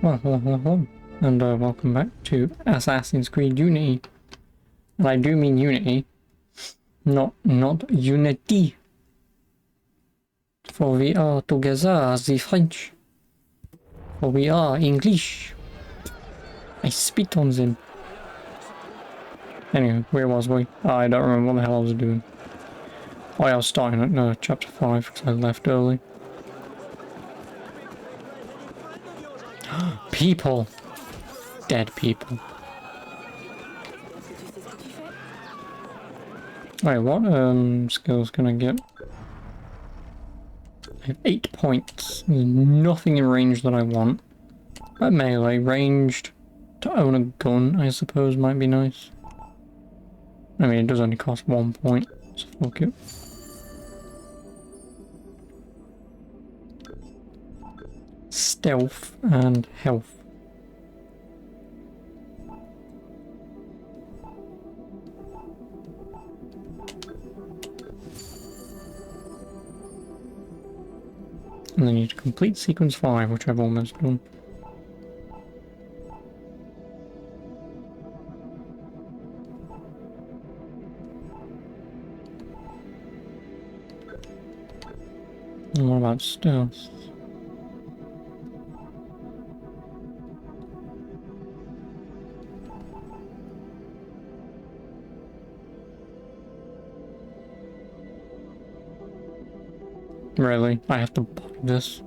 Well, hello, and welcome back to Assassin's Creed Unity. And I do mean Unity, not Unity. For we are together the French. For we are English. I spit on them. Anyway, where was we? I don't remember what the hell I was doing. Oh yeah, I was starting at chapter 5 because I left early. People! Dead people. Wait, what skills can I get? I have 8 points. There's nothing in range that I want. But melee, ranged to own a gun, I suppose, might be nice. I mean, it does only cost 1 point, so fuck it. Stealth and health. And then you need to complete sequence 5, which I've almost done. And what about stealth? Really? I have to buy this?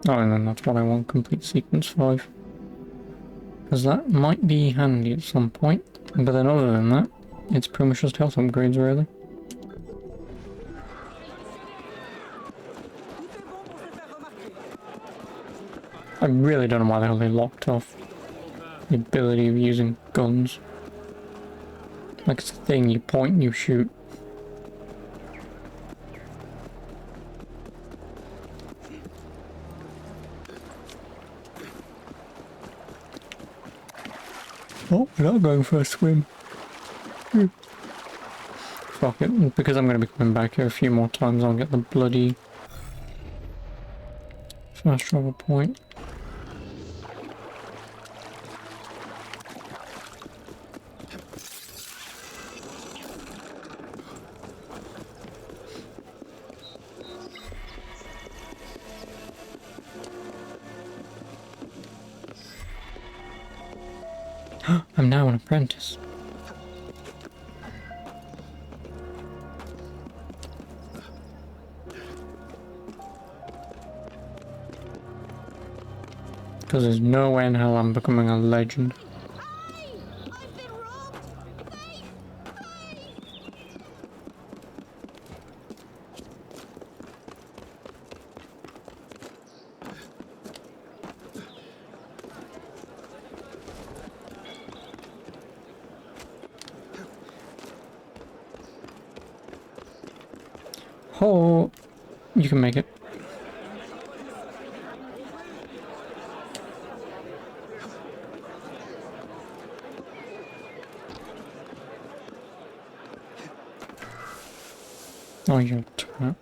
Oh, and then that's what I want, complete sequence 5. Because that might be handy at some point. But then other than that, it's pretty much just health upgrades, really. I really don't know why the hell they locked off the ability of using guns. Like it's a thing, you point and you shoot. Oh, we're not going for a swim. Fuck it, because I'm going to be coming back here a few more times, I'll get the bloody fast travel point. I'm now an apprentice. Because there's no way in hell I'm becoming a legend. Oh, you can make it. Oh, you're a twat.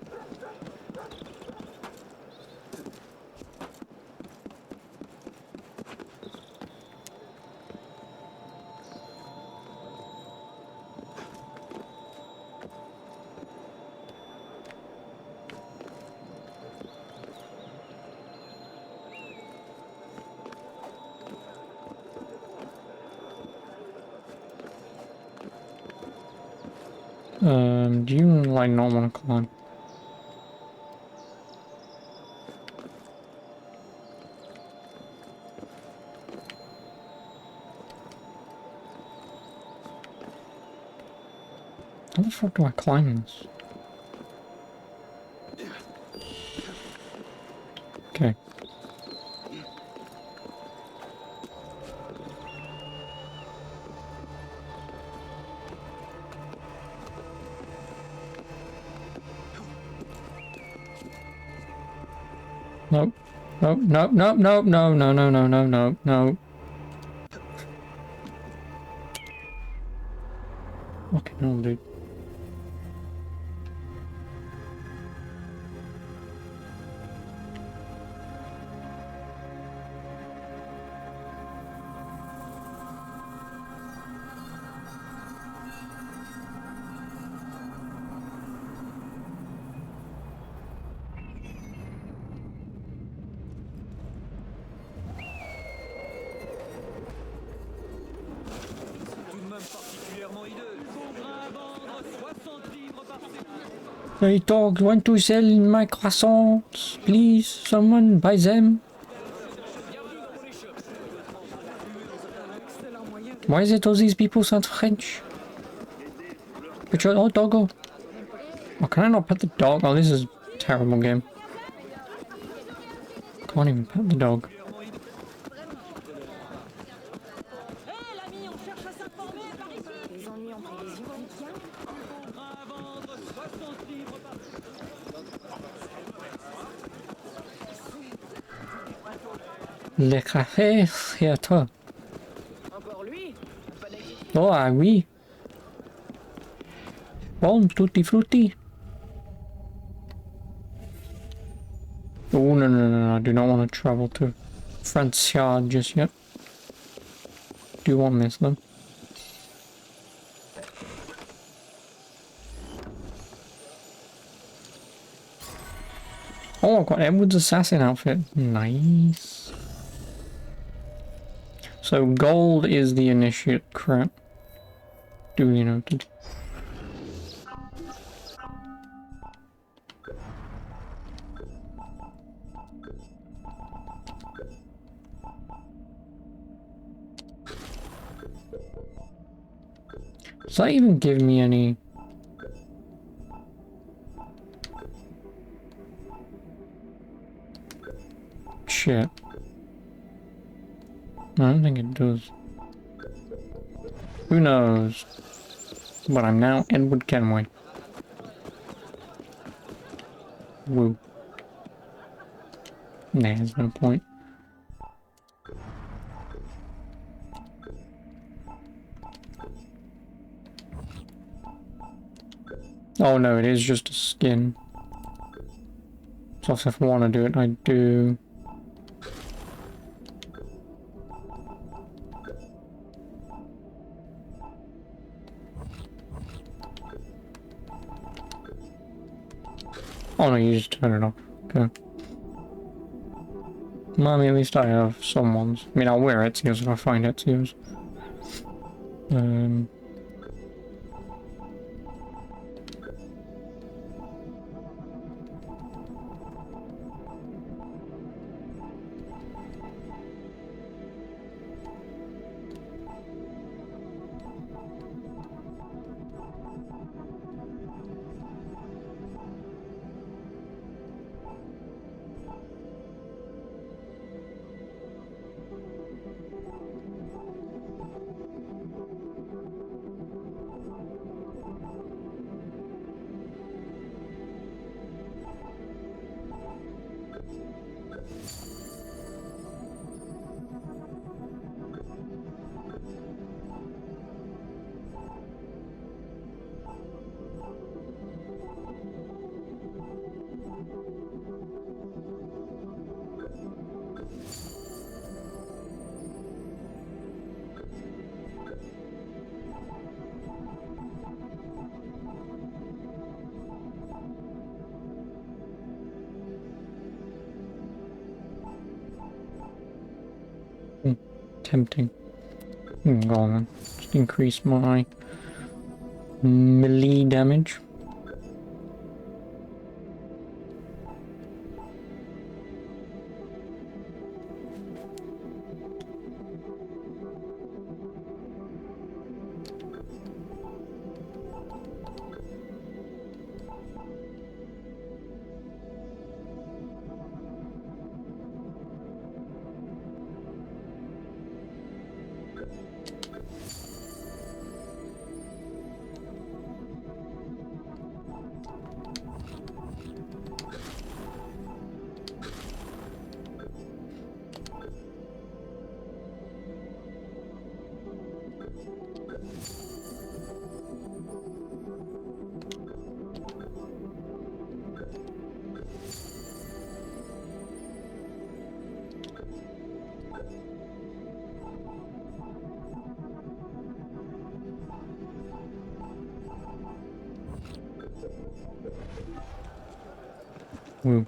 Do you like not want to climb? How the fuck do I climb this? Okay. Nope. Nope, nope, nope, nope, no, no, no, no, no, no, no. Fucking hell, dude. Hey dogs want to sell my croissants. Please, someone buy them. Why is it all these people sound French? Put your doggo. Oh, can I not pet the dog? Oh, this is a terrible game. Can't even pet the dog. Le café, c'est à toi. Oh, ah oui. Bon, tutti frutti. Oh, no, no, no, no, I do not want to travel to Francia just yet. Do you want this, though? Oh, I've got Edward's assassin outfit. Nice. So gold is the initiate crap. Duly noted. Does that even give me any... shit? I don't think it does. Who knows? But I'm now Edward Kenway. Woo. Nah, there's no point. Oh no, it is just a skin. So if I want to do it, I do. Oh no, you just turn it off. Okay. Well, I mean, at least I have some ones. I mean, I'll wear Ezio's if I find Ezio's. Tempting. Go on then. Just increase my melee damage. Woo.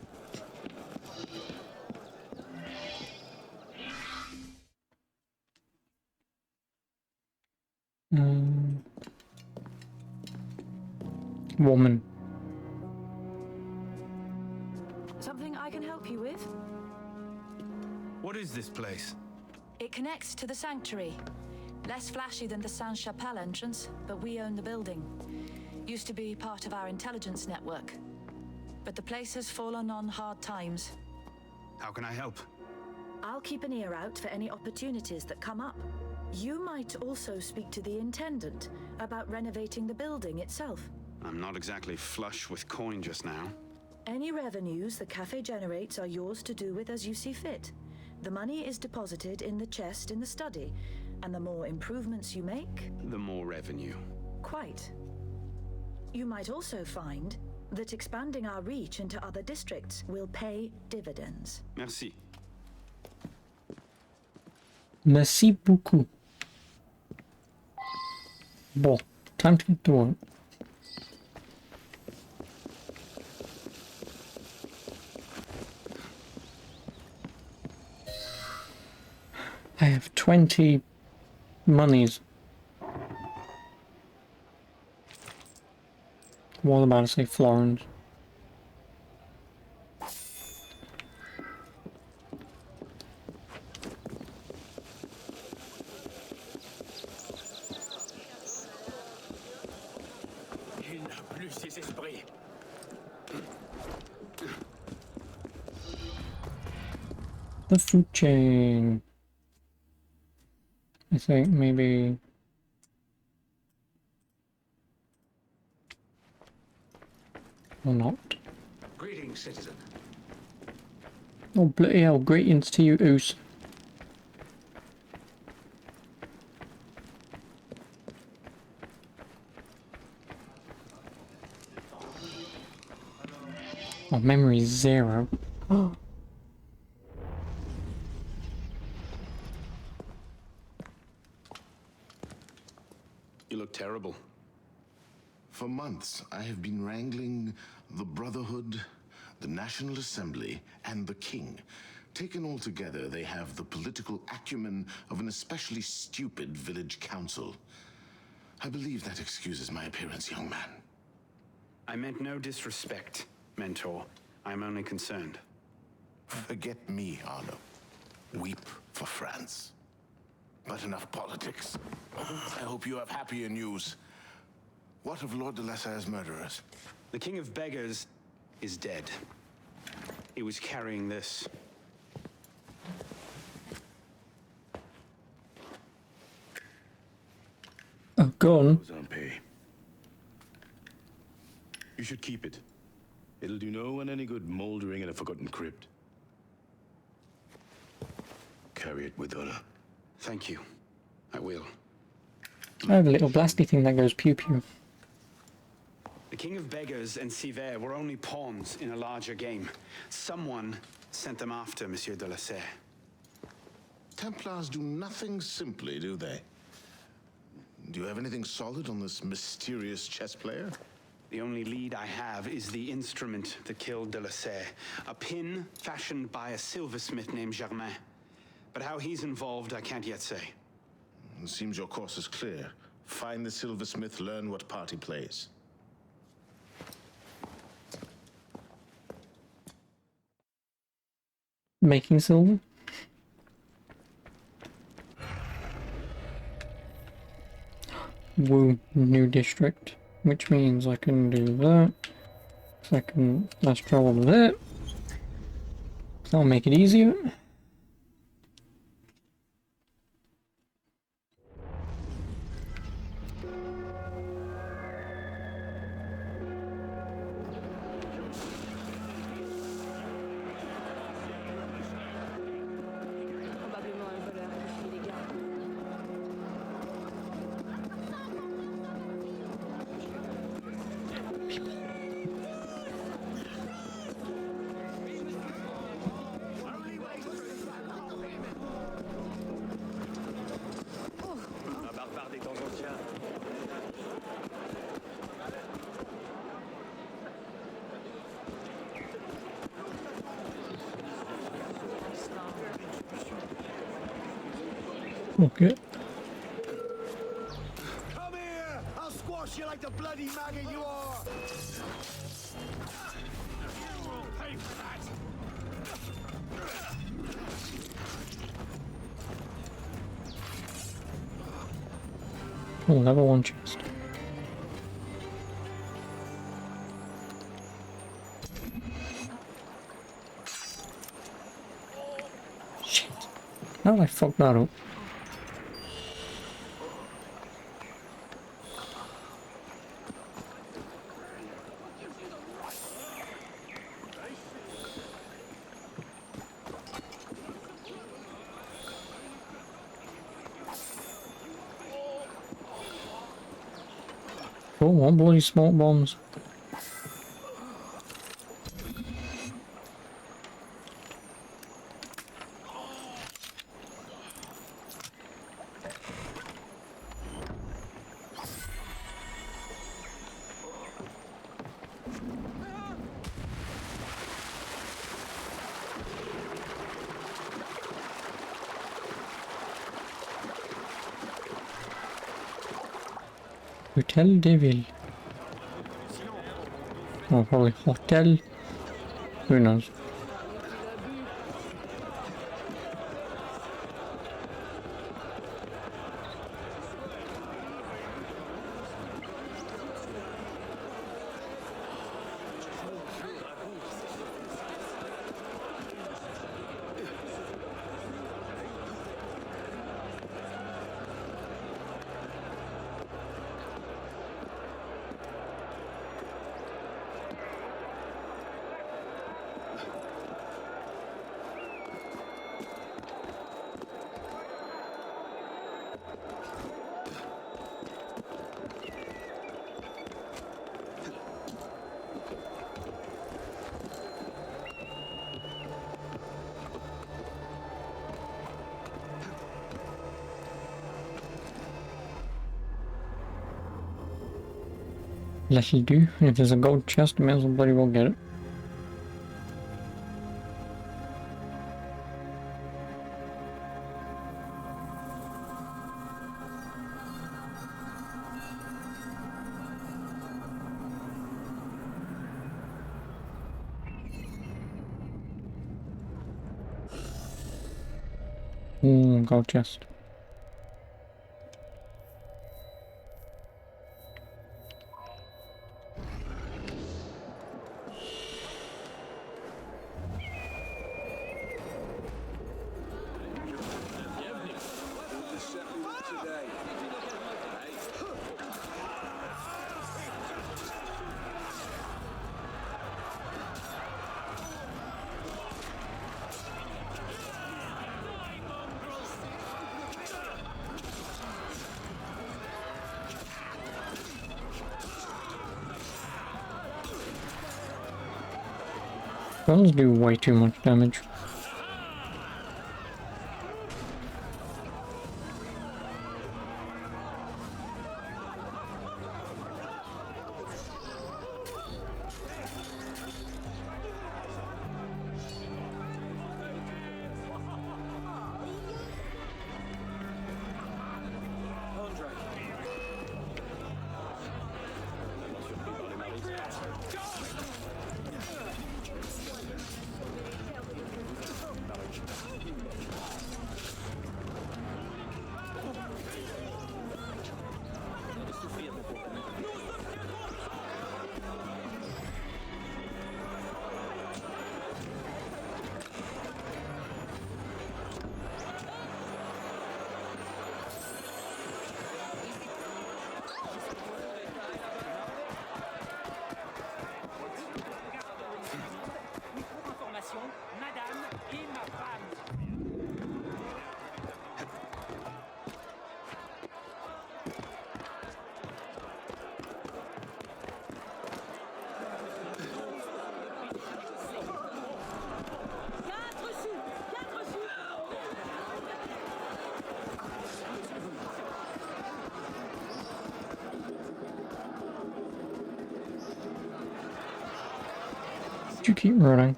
Woman. Something I can help you with? What is this place? It connects to the sanctuary. Less flashy than the Sainte-Chapelle entrance, but we own the building. Used to be part of our intelligence network. But the place has fallen on hard times. How can I help? I'll keep an ear out for any opportunities that come up. You might also speak to the Intendant about renovating the building itself. I'm not exactly flush with coin just now. Any revenues the cafe generates are yours to do with as you see fit. The money is deposited in the chest in the study, and the more improvements you make... The more revenue. Quite. You might also find that expanding our reach into other districts will pay dividends. Merci. Merci beaucoup. Bon, time to get to work. I have 20 monies. What was I about to say? Florins. Il n'a plus ses esprits. The food chain. I think maybe... or not. Greetings, citizen. Oh bloody hell, greetings to you, Oos. Oh, memory 0. Oh. You look terrible. For months, I have been wrangling the Brotherhood, the National Assembly, and the King. Taken all together, they have the political acumen of an especially stupid village council. I believe that excuses my appearance, young man. I meant no disrespect, Mentor. I'm only concerned. Forget me, Arno. Weep for France. But enough politics. I hope you have happier news. What of Lord de la Salle's murderers? The King of Beggars is dead. He was carrying this. A gun? Zampe. You should keep it. It'll do no one any good moldering in a forgotten crypt. Carry it with honor. Thank you. I will. I have a little blasty thing that goes pew pew. The King of Beggars and Siver were only pawns in a larger game. Someone sent them after Monsieur de la Salle. Templars do nothing simply, do they? Do you have anything solid on this mysterious chess player? The only lead I have is the instrument that killed de la Salle. A pin fashioned by a silversmith named Germain. But how he's involved, I can't yet say. It seems your course is clear. Find the silversmith, learn what part he plays. Making silver? Woo, new district. Which means I can do that. So I can let's travel there. That'll make it easier. Probablement un voleur qui fuit les gardes. Only way to Okay. Come here! I'll squash you like the bloody maggot you are! You will pay for that! Oh, level 1 chest. Shit. How did I fuck that up? Oh, one bloody smoke bombs. Hotel de Ville. Oh, probably hotel. Who knows? That'll do. If there's a gold chest, I may as well bloody well get it. Gold chest. Guns do way too much damage. You keep running.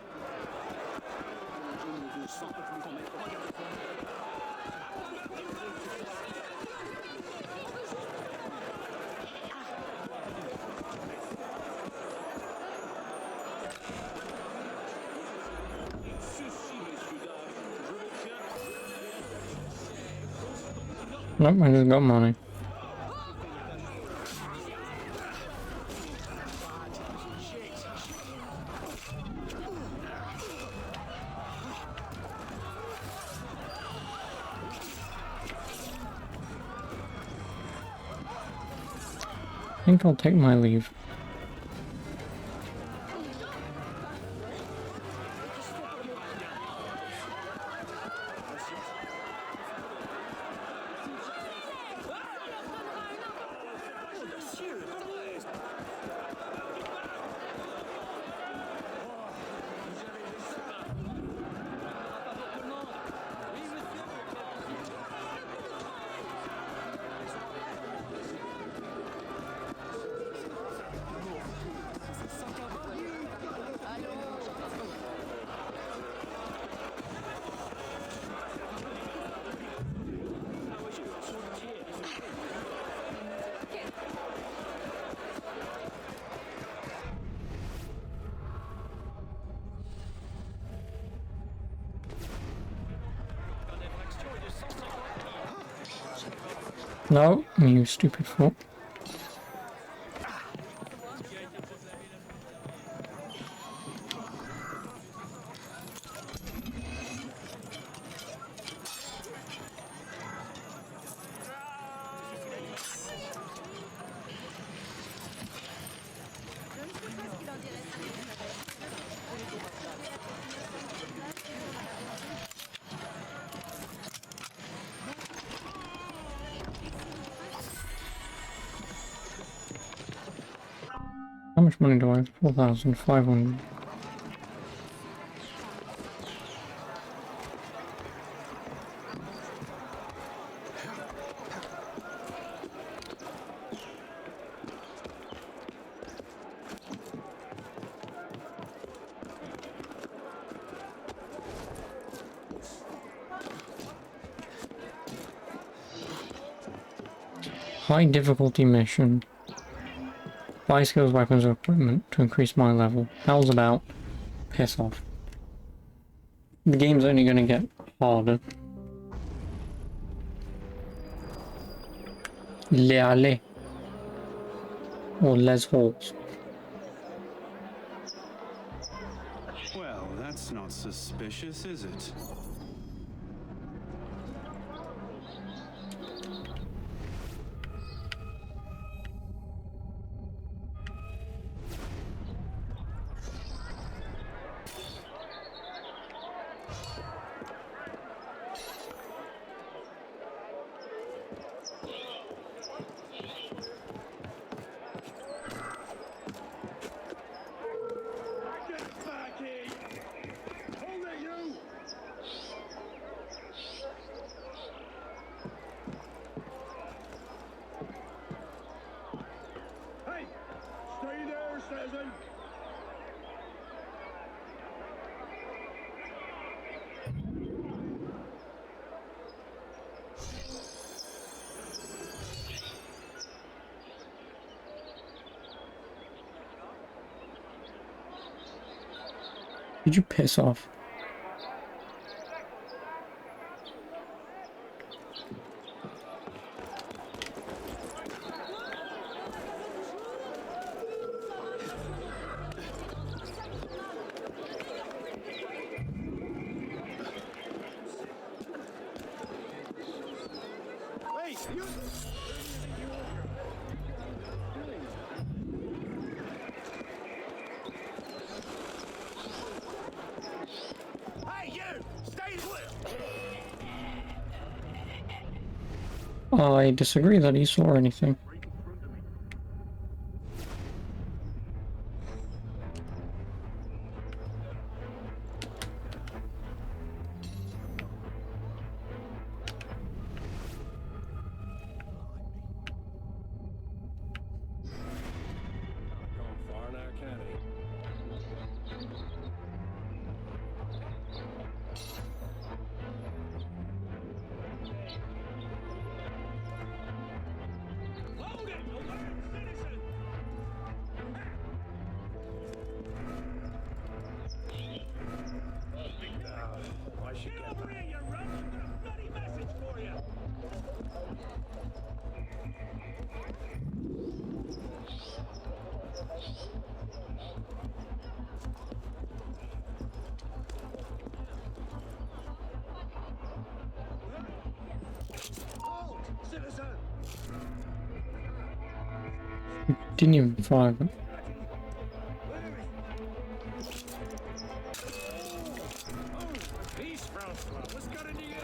Nope, I just got money. I think I'll take my leave. No, you stupid fool. How much money do I have? 4,500. High difficulty mission. Buy skills, weapons, or equipment to increase my level. How's about? Piss off. The game's only gonna get harder. Leale. Or Les Halls. Well, that's not suspicious, is it? Did you piss off? I disagree that he saw anything. Didn't even fire it. Peace, Francois. What's got into you?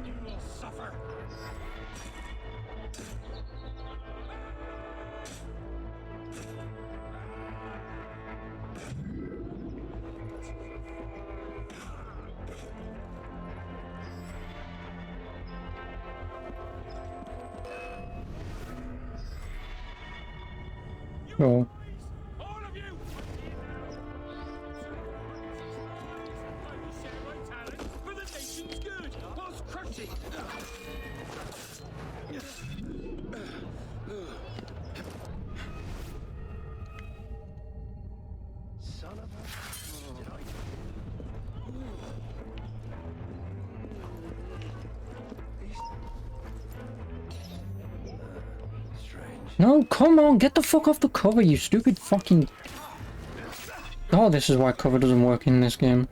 You will suffer. Sure. All of you! We share our talent for the nation's good, whilst crushing. Son of a... Did I... Strange. No, come on, get the fuck off the cover, you stupid fucking... Oh, this is why cover doesn't work in this game.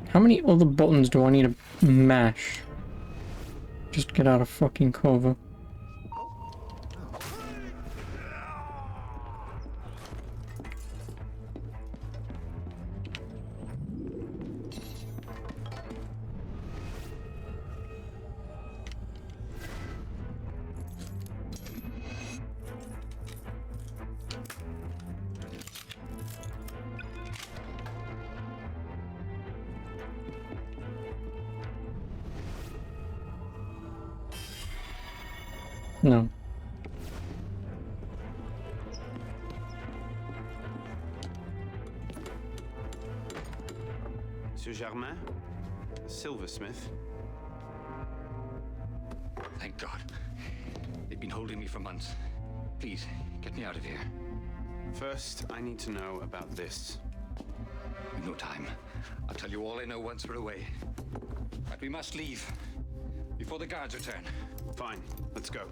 How many other buttons do I need to mash? Just get out of fucking cover. No. Monsieur Germain, the silversmith. Thank God. They've been holding me for months. Please, get me out of here. First, I need to know about this. We've no time. I'll tell you all I know once we're away. But we must leave before the guards return. Fine, let's go.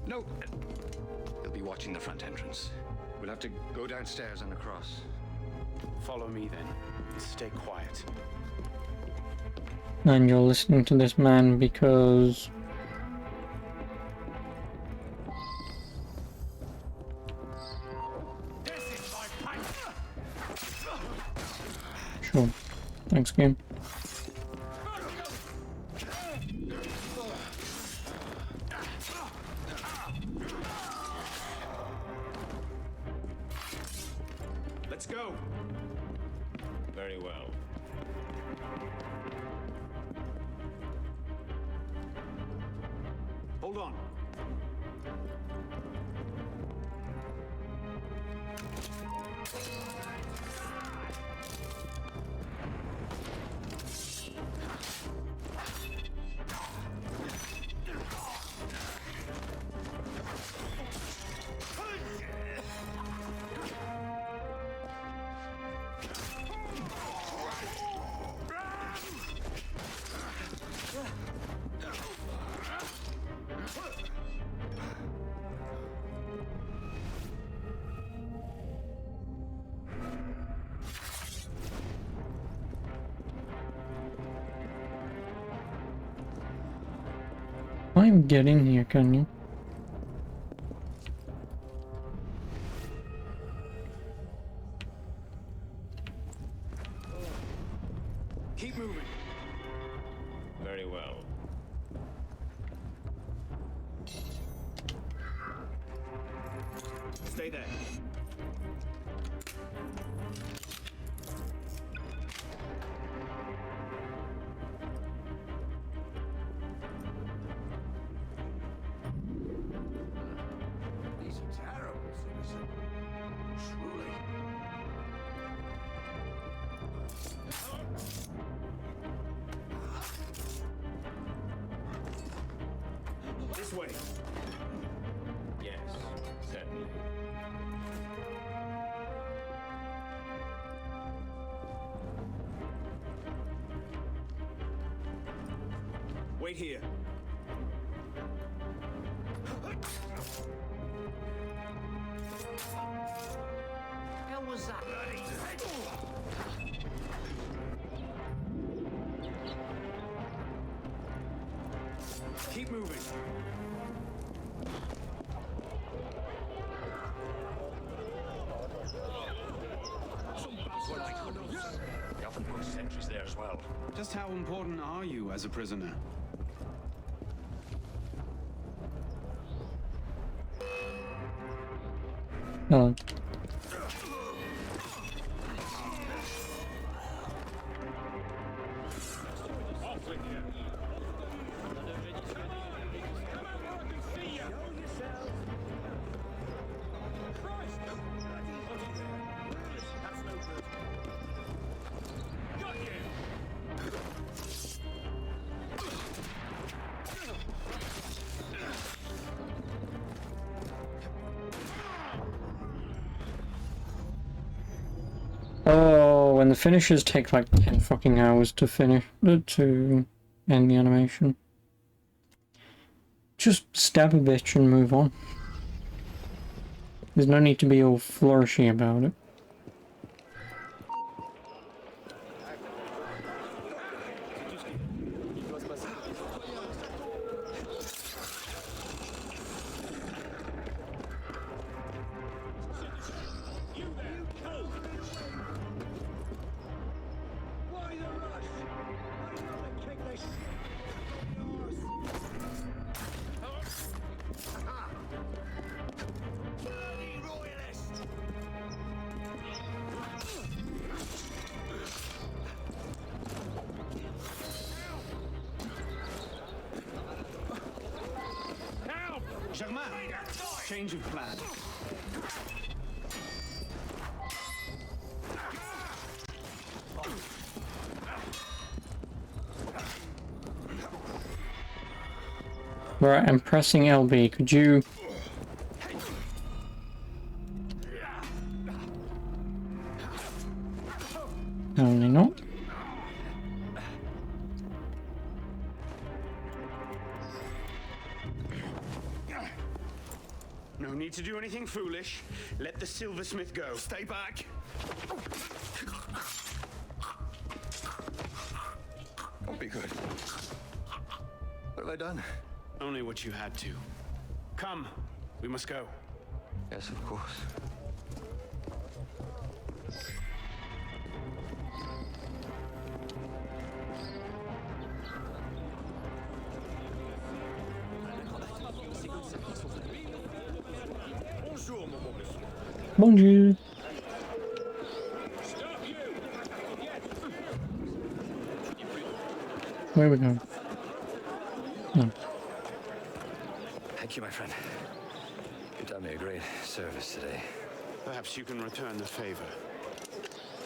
No! They'll be watching the front entrance. We'll have to go downstairs and across. Follow me then. Stay quiet. And you're listening to this man because... Sure. Thanks, game. Let's go. Very well. Hold on. I'm getting here, can you? Keep moving. Very well. Stay there. These are terrible, citizen. Truly. This way. Yes, certainly. Wait here. Hell was Keep moving. They often post sentries there as well. Just how important are you as a prisoner? Oh. Oh, when the finishers take like 10 fucking hours to finish, to end the animation. Just stab a bitch and move on. There's no need to be all flourishy about it. Germain, change of plan. Right, I'm pressing LB. Could you... Only not. No need to do anything foolish. Let the silversmith go. Stay back. Don't be good. What have I done? Only what you had to. Come, we must go. Yes, of course. Bonjour. Where are we going? No. Thank you, my friend. You've done me a great service today. Perhaps you can return the favor.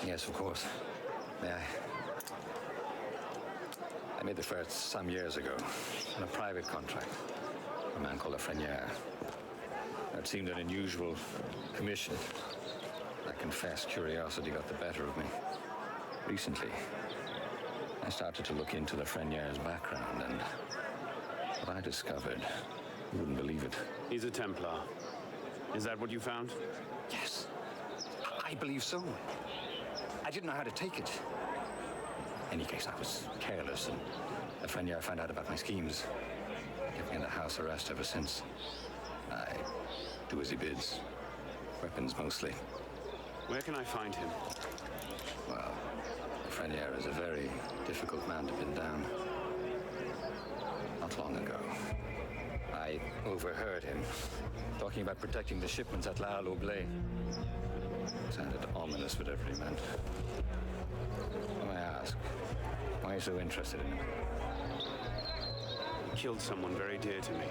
Yes, of course. May I? I made the first some years ago on a private contract. A man called Lafreniere. It seemed an unusual commission. I confess curiosity got the better of me. Recently, I started to look into Lafreniere's background, and what I discovered, you wouldn't believe it. He's a Templar. Is that what you found? Yes, I believe so. I didn't know how to take it. In any case, I was careless, and Lafreniere found out about my schemes. Kept me in the house arrest ever since. I do as he bids. Weapons mostly. Where can I find him? Well, Lafreniere is a very difficult man to pin down. Not long ago, I overheard him talking about protecting the shipments at La Halle Blay. Sounded ominous, whatever he meant. When I ask, why are you so interested in him? He killed someone very dear to me.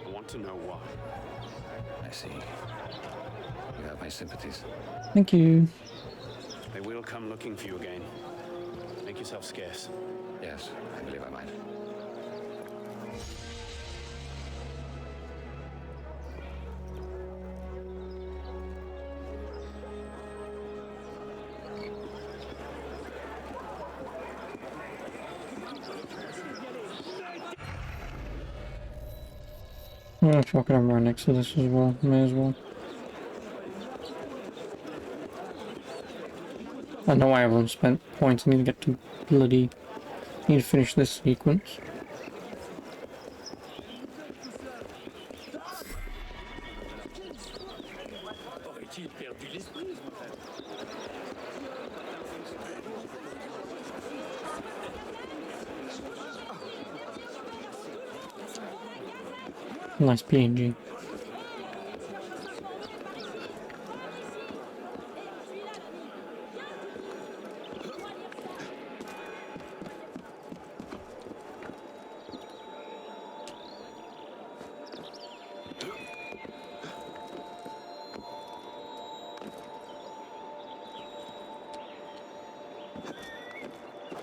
I want to know why. I see. You have my sympathies. Thank you. They will come looking for you again. Make yourself scarce. Yes, I believe I might. Oh, fuck it, I'm right next to this as well. May as well. I know I haven't spent points. I need to get to bloody... need to finish this sequence. Nice PNG.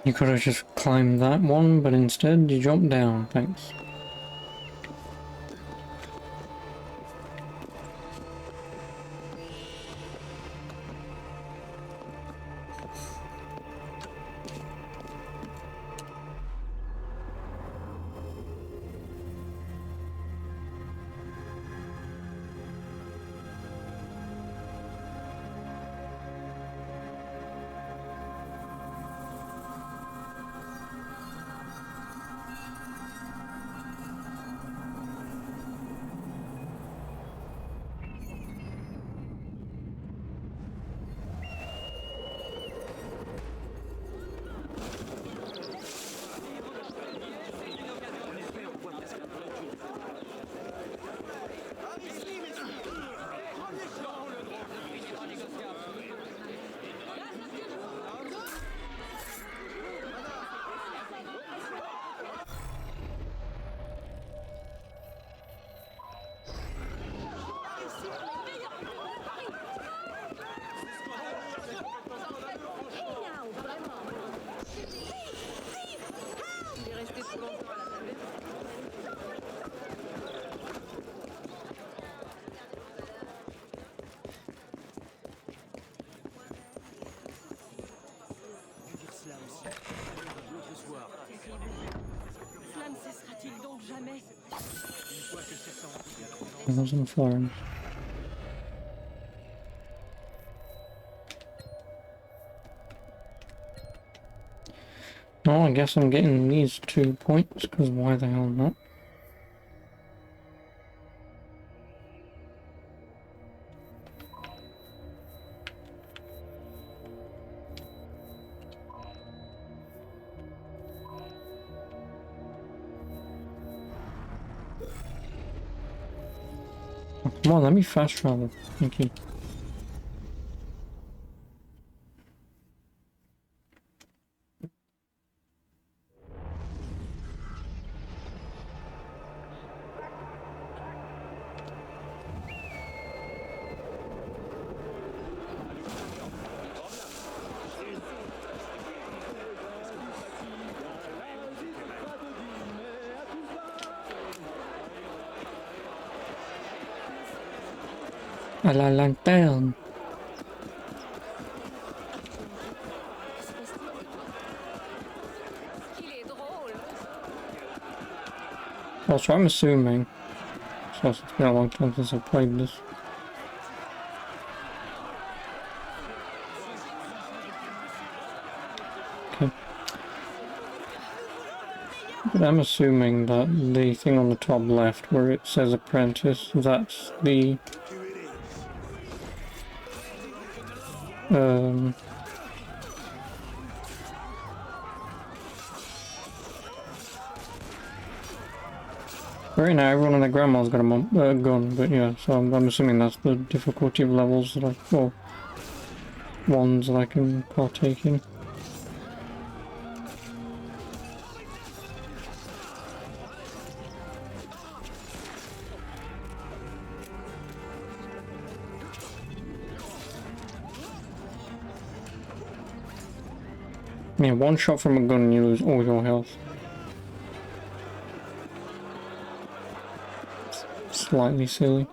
You could have just climbed that one, but instead you jumped down. Thanks. Cela ne cessera-t-il donc jamais? Thousand florins. Oh, I guess I'm getting these 2 points, because why the hell not? Come on, let me fast travel. Thank you. À la lanterne. Also, I'm assuming, so it's been a long time since I've played this. Okay. But I'm assuming that the thing on the top left where it says apprentice, that's the right now everyone and their grandma's got a gun, but yeah, so I'm assuming that's the difficulty of levels that I, or ones that I can partake in. Yeah, one shot from a gun and you lose all your health. Slightly silly.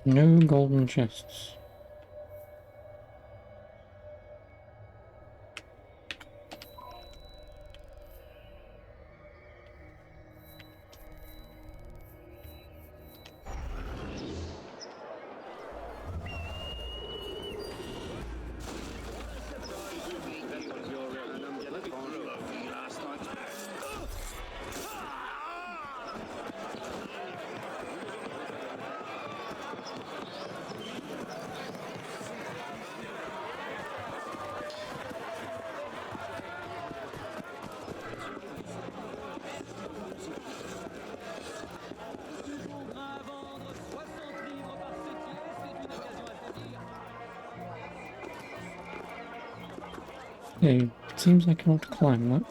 No golden chests. Yeah, it seems like I want to climb that.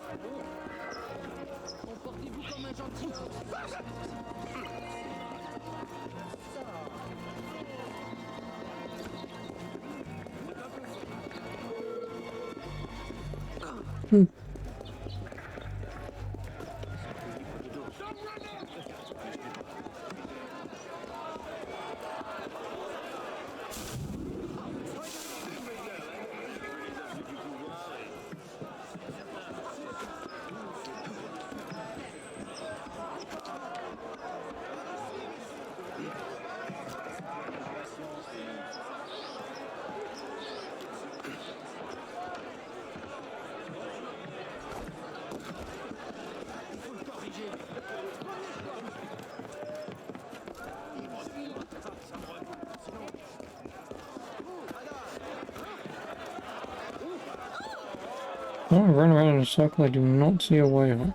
Oh, I run around in a circle, I do not see a way out.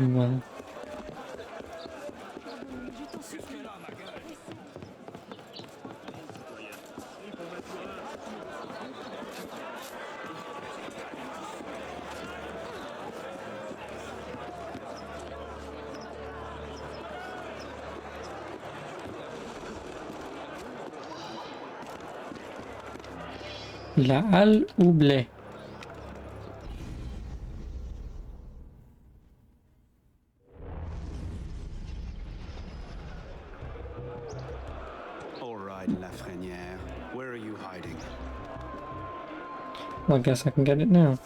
Well. La halle ou blé? All right, Lafreniere. Where are you hiding? Well, I guess I can get it now.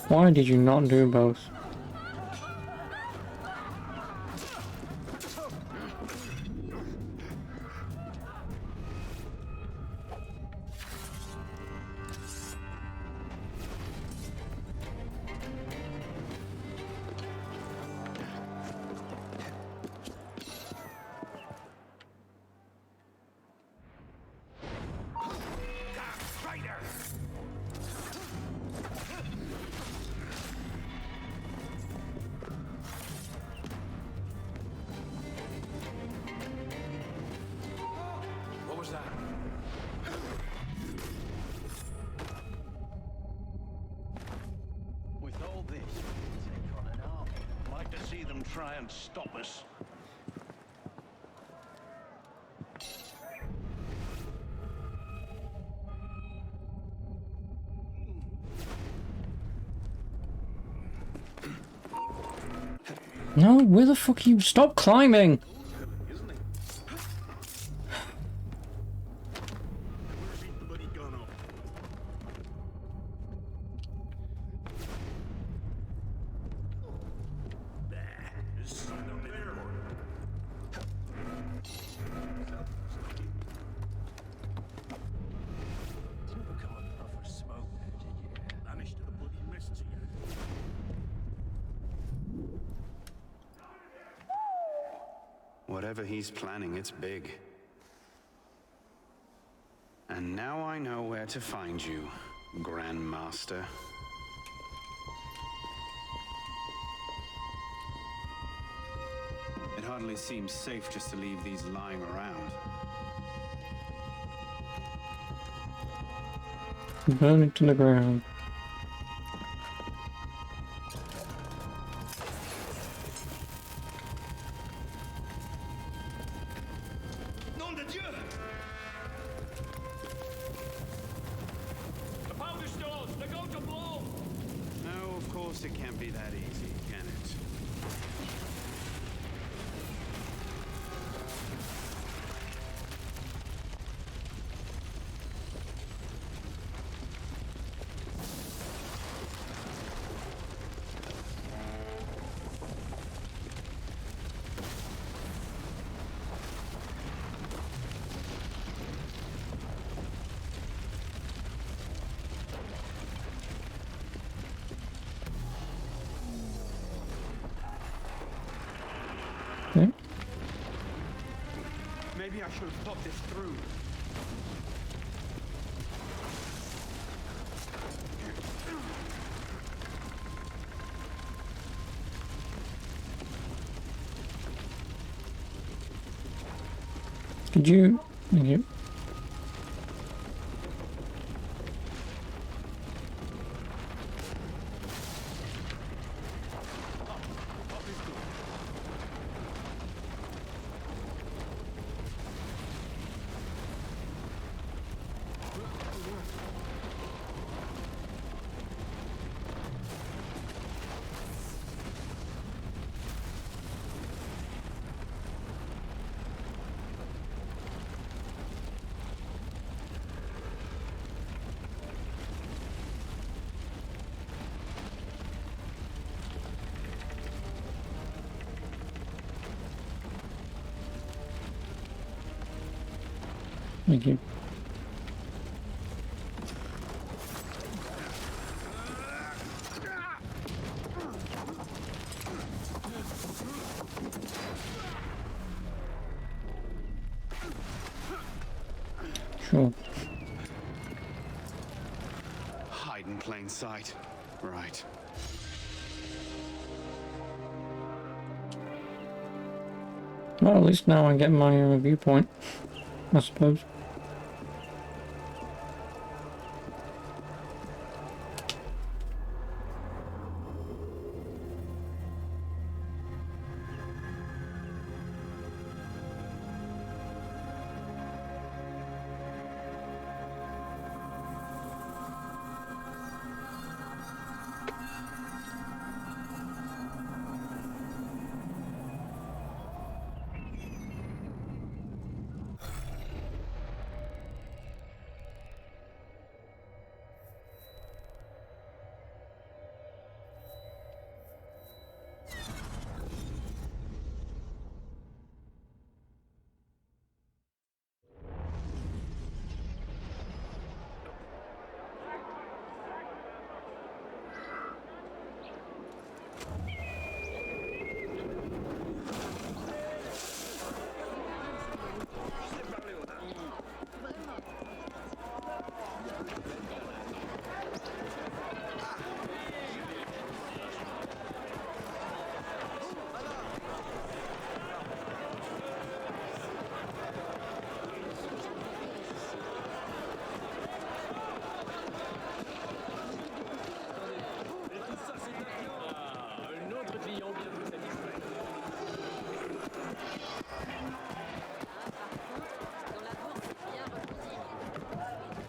Why did you not do both? What was that? With all this, take on an army. I'd like to see them try and stop us. No, where the fuck you? Stop climbing! Whatever he's planning, it's big. And now I know where to find you, Grandmaster. It hardly seems safe just to leave these lying around. Burn it to the ground. be that easy, can it? Okay. Maybe I should have thought this through. Could you? Thank you. Thank you. Sure. Hide in plain sight. Right. Well, at least now I get my viewpoint, I suppose.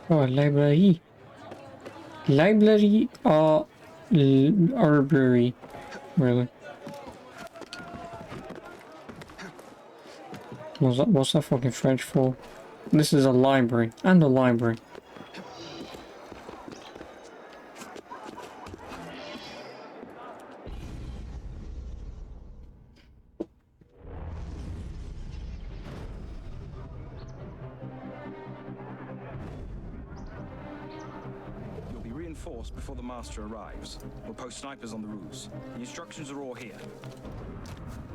Oh, library. Library or library, really? What's that fucking French for? This is a library and a library. You'll be reinforced before the master arrives. We'll post snipers on the roofs. The instructions are all here.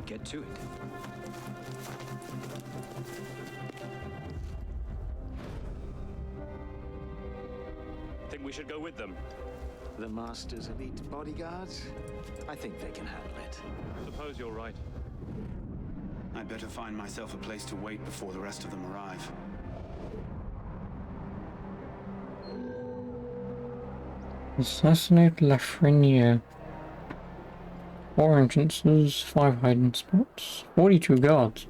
Get to it. Think we should go with them? The Master's elite bodyguards? I think they can handle it. Suppose you're right. I'd better find myself a place to wait before the rest of them arrive. Assassinate Lafreniere. 4 entrances, 5 hiding spots, 42 guards.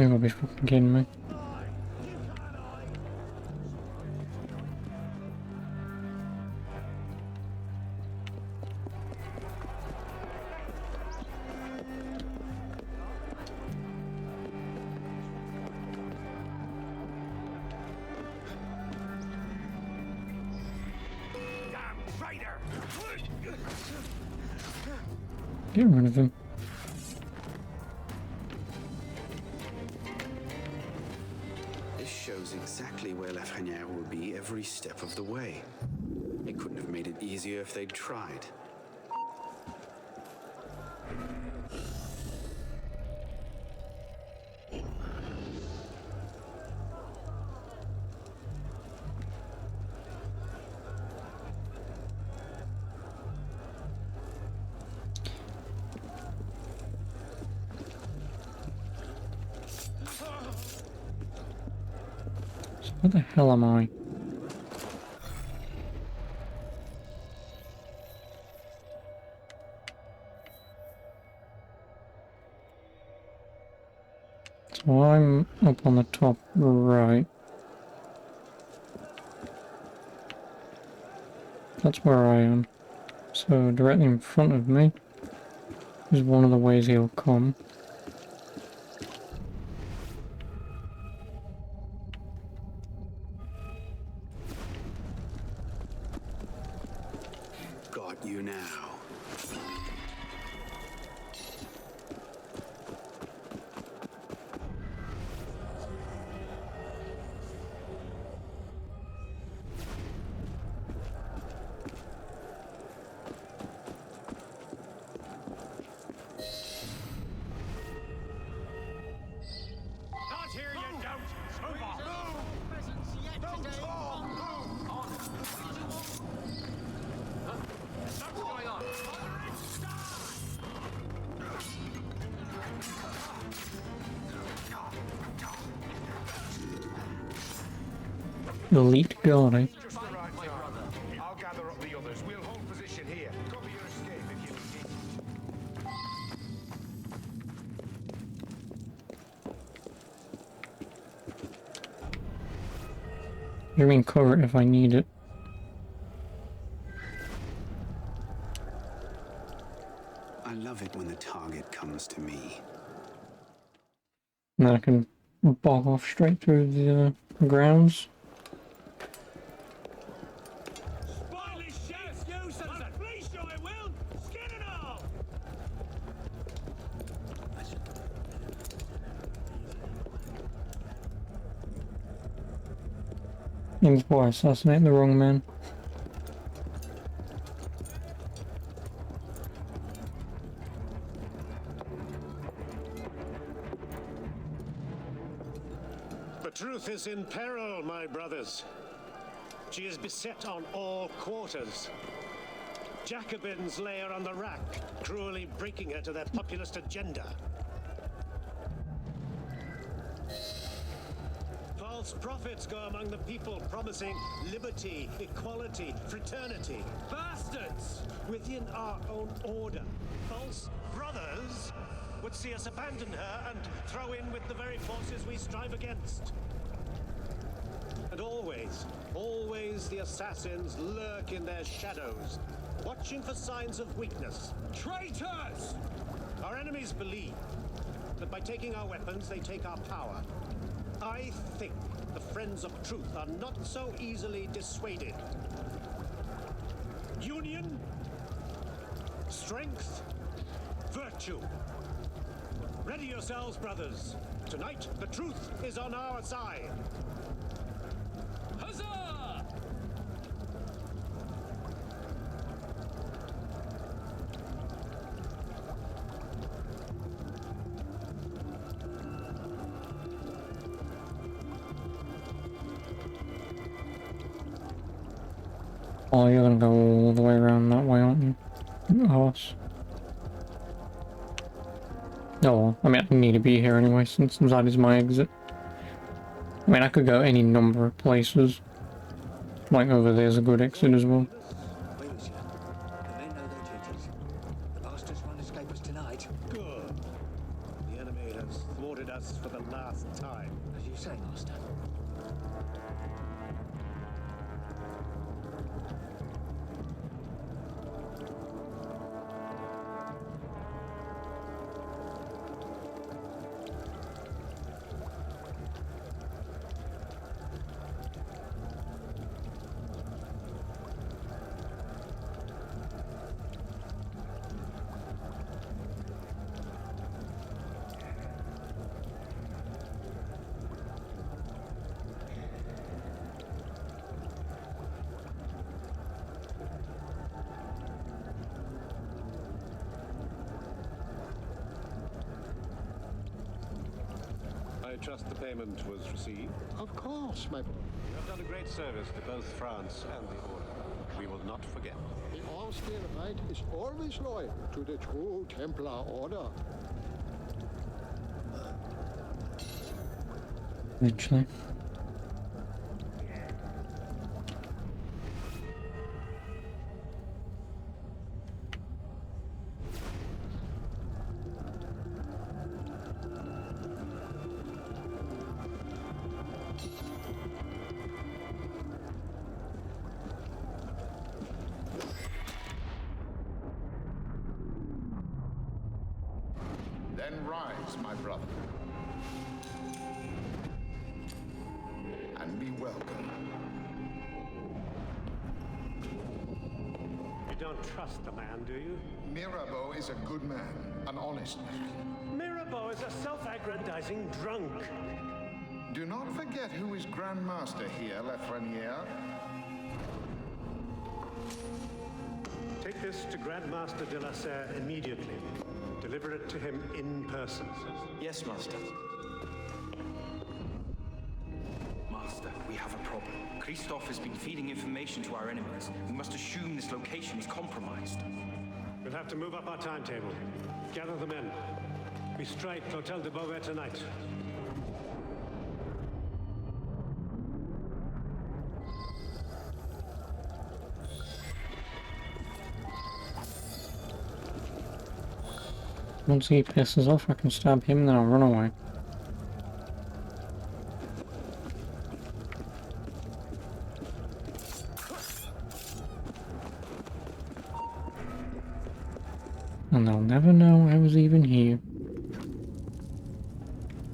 You gotta be fucking kidding me. Get rid of him. This shows exactly where La Frenière will be every step of the way. They couldn't have made it easier if they'd tried. Where the hell am I? So I'm up on the top right. That's where I am. So directly in front of me is one of the ways he'll come. Got you now. Not here, you don't! Move on! Don't talk! Move on! What's going on? Elite guy. Just the right time. I'll gather up the others. We'll hold position here. Cover your escape if you need it. You mean cover it if I need it? I love it when the target comes to me. And then I can bog off straight through the grounds. Aims for assassinate the wrong man. The truth is in peril, my brothers. She is beset on all quarters. Jacobins lay her on the rack, cruelly breaking her to their populist agenda. False prophets go among the people promising liberty, equality, fraternity. Bastards! Within our own order, false brothers would see us abandon her and throw in with the very forces we strive against. And always, always the assassins lurk in their shadows, watching for signs of weakness. Traitors! Our enemies believe that by taking our weapons, they take our power. I think the friends of truth are not so easily dissuaded. Union, strength, virtue. Ready yourselves, brothers. Tonight, the truth is on our side. Huzzah! Oh, you're gonna go all the way around that way, aren't you? You horse. Oh, I mean, I need to be here anyway, since that is my exit. I mean, I could go any number of places. Like over there's a good exit as well. Wait, monsieur. The men know their duties. The bastards won't escape us tonight. Good. The enemy They have thwarted us for the last time. As you say, Master. I trust the payment was received. Of course, my boy. You have done a great service to both France and the Order. We will not forget. The Austrian Rite is always loyal to the true Templar Order. Eventually. Then rise, my brother, and be welcome. You don't trust the man, do you? Mirabeau is a good man, an honest man. Mirabeau is a self-aggrandizing drunk. Do not forget who is Grand Master here, Lafreniere. Take this to Grand Master de la Serre immediately. Deliver it to him in person. Yes, Master. Master, we have a problem. Christoph has been feeding information to our enemies. We must assume this location is compromised. We'll have to move up our timetable. Gather the men. We strike Clotel de Beauvais tonight. Once he pisses off, I can stab him, then I'll run away. And they'll never know I was even here.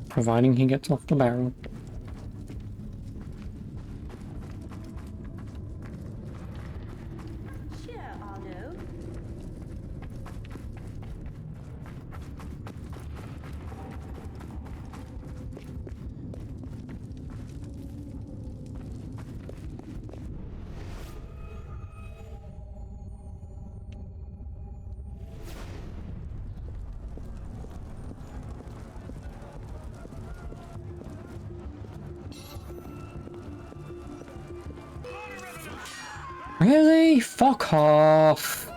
Providing he gets off the barrel. Really? Fuck off!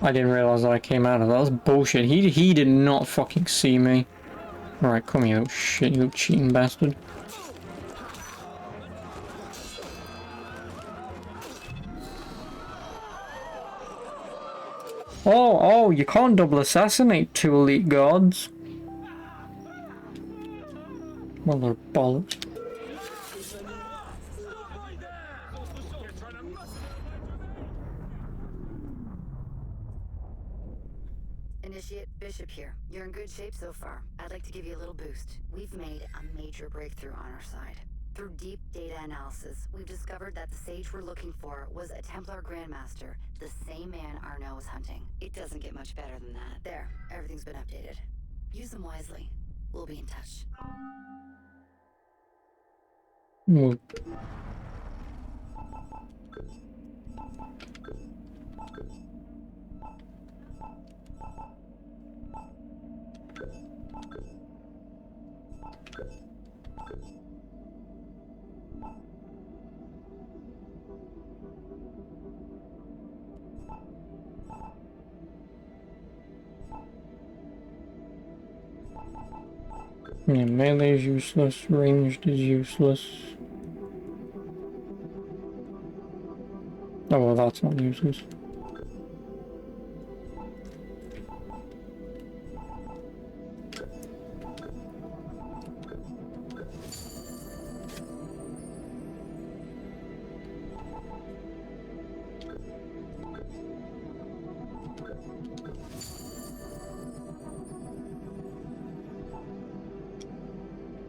I didn't realize that I came out of that. That was bullshit. He did not fucking see me. Alright, come here, you little shit, you little cheating bastard. Oh, you can't double assassinate two elite gods. Well, they're bollocks. Initiate Bishop here. You're in good shape so far. I'd like to give you a little boost. We've made a major breakthrough on our side. Through deep data analysis, we've discovered that the sage we're looking for was a Templar Grandmaster, the same man Arnaud was hunting. It doesn't get much better than that. There, everything's been updated. Use them wisely. We'll be in touch. Yeah, melee is useless, ranged is useless. Oh well, that's not useless.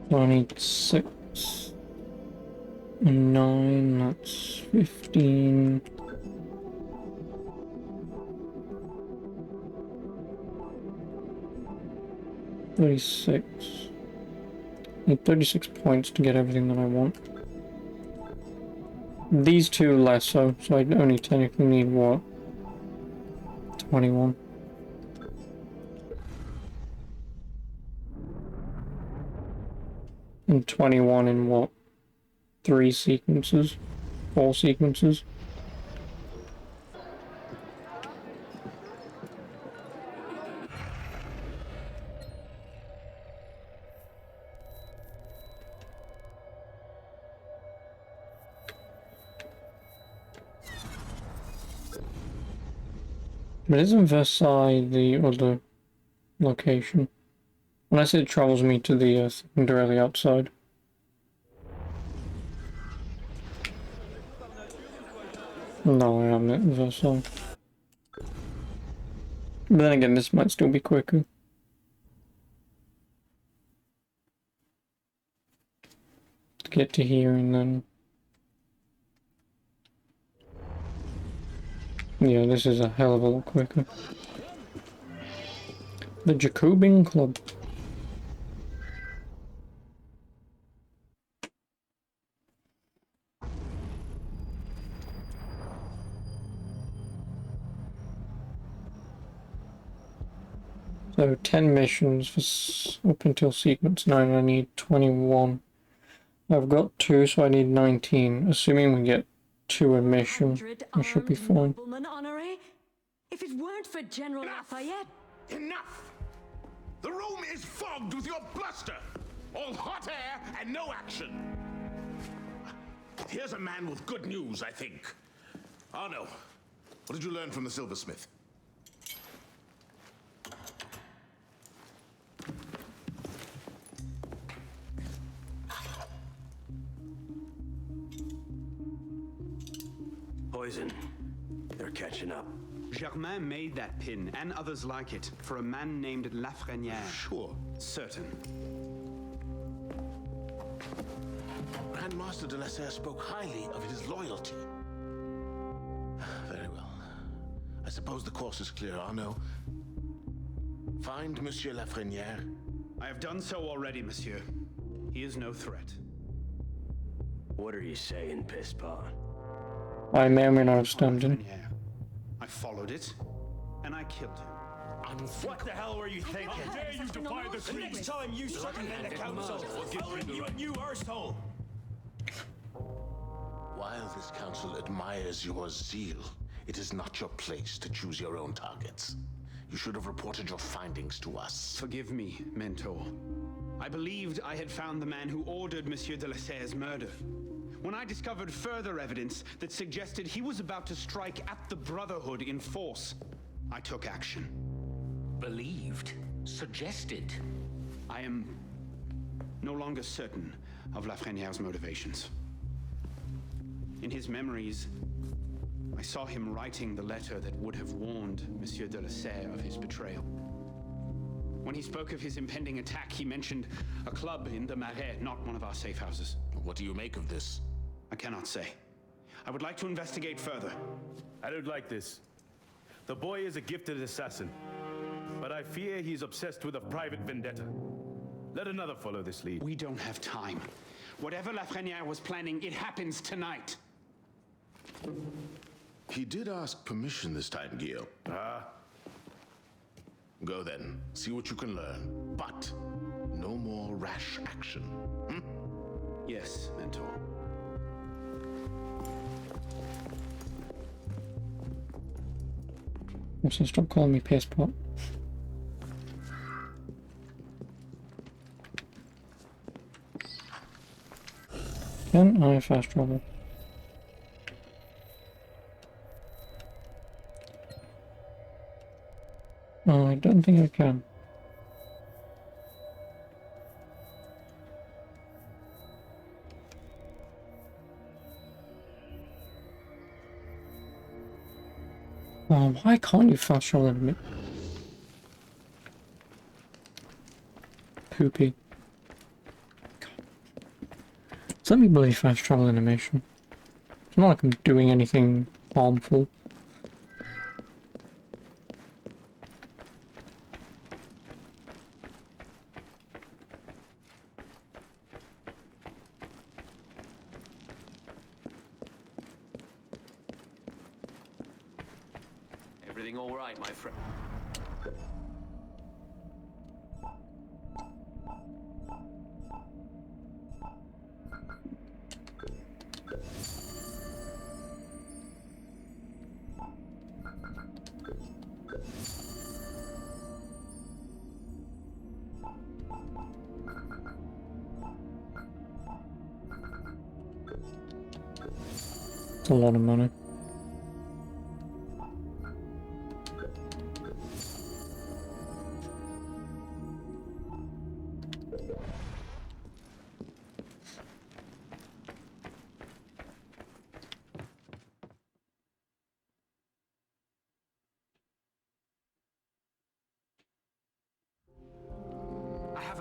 So I need 6 and 9, that's 15. Need 36 points to get everything that I want. These two less so I only technically need what? 21. And 21 in what? 3 sequences? 4 sequences? But isn't Versailles the other location? Unless it travels me to the directly outside. No, I am at Versailles. But then again, this might still be quicker. To get to here and then... Yeah, this is a hell of a lot quicker. The Jacobin Club. So 10 missions for up until sequence 9. I need 21. I've got 2, so I need 19. Assuming we get 2 a mission, I should be fine. If it weren't for General Lafayette... Enough! The room is fogged with your bluster! All hot air and no action! Here's a man with good news, I think. Arno, what did you learn from the silversmith? Poison. They're catching up. Germain made that pin, and others like it, for a man named Lafreniere. Sure. Certain. Grandmaster de la Serre spoke highly of his loyalty. Very well. I suppose the course is clear, Arno. Find Monsieur Lafreniere. I have done so already, monsieur. He is no threat. What are you saying, Pisspot? I may or may not have stunned him. I followed it, and I killed him. What the hell were you thinking? How dare you defy the The next time you circumvent the council, I'll rip you a new arsehole! While this council admires your zeal, it is not your place to choose your own targets. You should have reported your findings to us. Forgive me, Mentor. I believed I had found the man who ordered Monsieur de la Serre's murder. When I discovered further evidence that suggested he was about to strike at the Brotherhood in force, I took action. Believed? Suggested? I am no longer certain of Lafreniere's motivations. In his memories, I saw him writing the letter that would have warned Monsieur de la Serre of his betrayal. When he spoke of his impending attack, he mentioned a club in the Marais, not one of our safe houses. What do you make of this? I cannot say. I would like to investigate further. I don't like this. The boy is a gifted assassin, but I fear he's obsessed with a private vendetta. Let another follow this lead. We don't have time. Whatever Lafreniere was planning, it happens tonight. He did ask permission this time, Guillaume. Go then. See what you can learn. But no more rash action. Yes, Mentor. So stop calling me Pisspot. Can I fast travel? Oh, I don't think I can. Oh, why can't you fast travel in a bit? Poopy. Let me bloody fast travel animation. It's not like I'm doing anything harmful. Everything all right, my friend? It's a lot of money.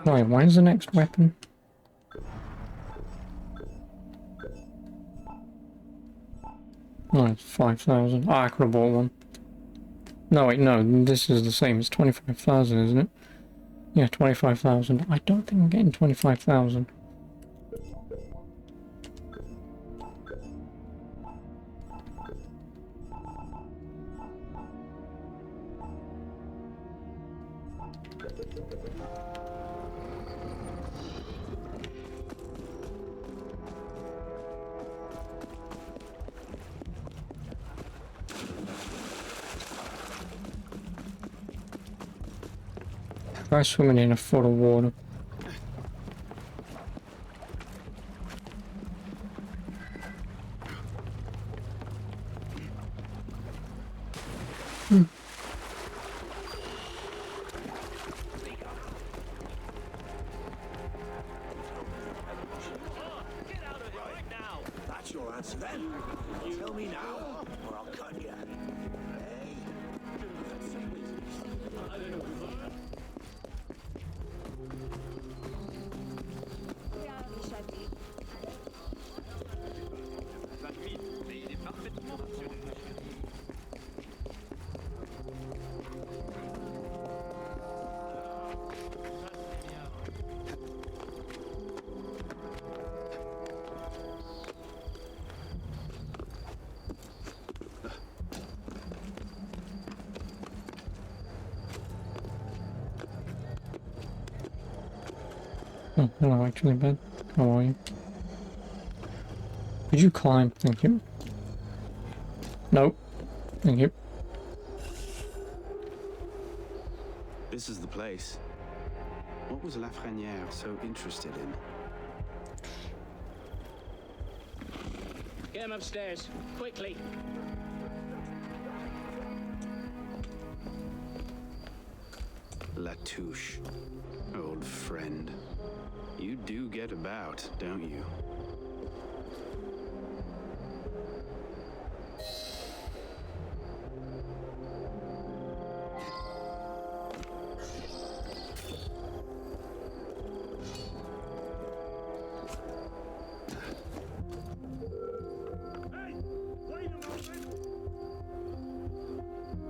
Wait, when's the next weapon? No, it's 5,000. Oh, I could have bought one. No, wait, no, this is the same. It's 25,000, isn't it? Yeah, 25,000. I don't think I'm getting 25,000. Try swimming in a foot of water. That's your answer then. Tell me now, or I'll cut you. Oh, hello, actually, Ben. How are you? Could you climb? Thank you. Nope. Thank you. This is the place. What was Lafreniere so interested in? Get him upstairs, quickly. Latouche. Old friend. You do get about, don't you?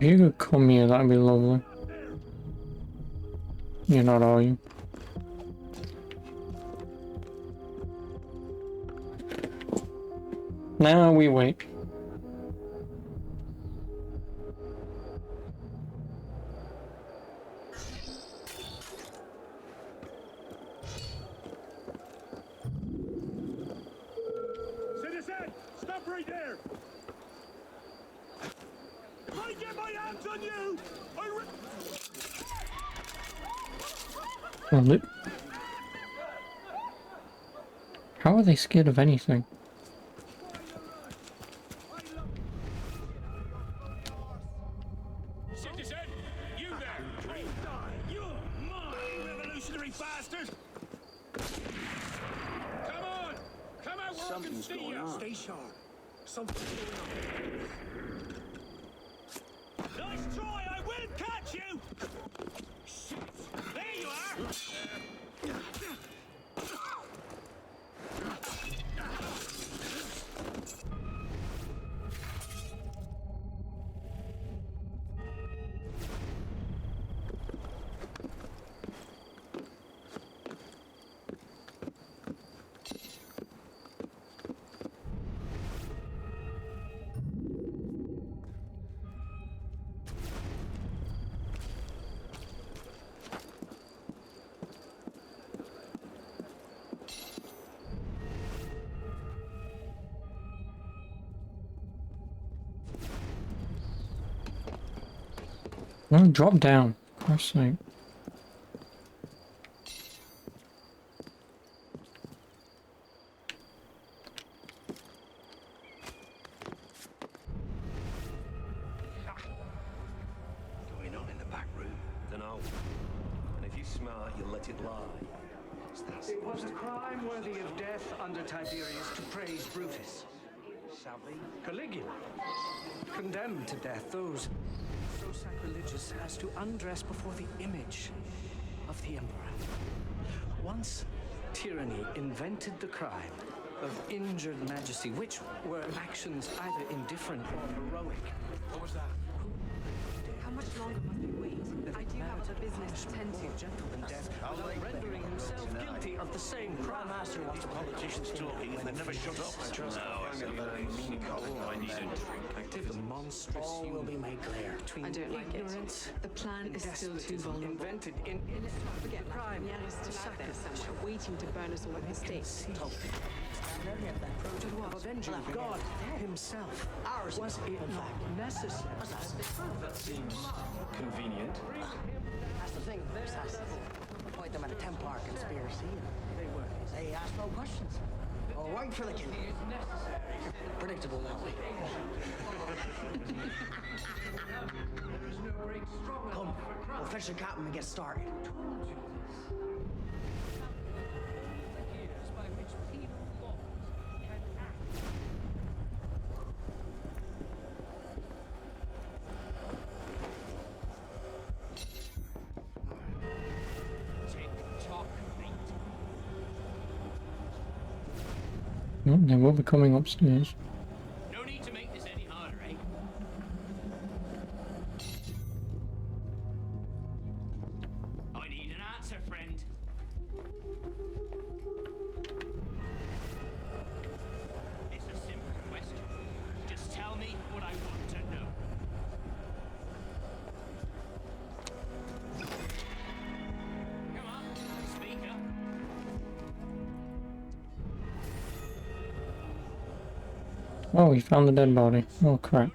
If you could come here, that'd be lovely. You're not, are you? Now we wait. Citizen, stop right there! If I get my hands on you, How are they scared of anything? Citizen, you there! You're mine, revolutionary bastard! Come on! Come out where I can see you! Stay sharp. Something's going on. Nice try! I will catch you! Shit! There you are! No, drop down. For Christ's sake. Going on in the back room? Dunno. And if you're smart, you'll let it lie. It was a crime worthy of death under Tiberius to praise Brutus. Sadly, Caligula condemned to death those so sacrilegious as to undress before the image of the emperor. Once tyranny invented the crime of injured majesty, which were actions either indifferent or heroic. What was that? How much longer must we wait? I do have other business to tend to. Gentle than death, without rendering himself guilty of the same crime. Master wants the politicians talking and they never shut up. I trust The monstrous All will be made clear. between I don't like it. ignorance The plan and is still too despotism vulnerable. invented in And let's not forget crime Lafreniere is to still out there sacrifice. somewhere, waiting to burn us all at the stake. of avenging God himself. Was it not necessary? That seems convenient. That's the thing, assassins. Point them at a Templar conspiracy. They ask no questions. All right for the kill. Predictable that way. Come, we'll fetch the captain and get started. Oh, they will be coming upstairs. No need to make this any harder, eh? I need an answer, friend. It's a simple question. Just tell me what I want to know. Come on, speak up. Oh, we found the dead body. Oh crap.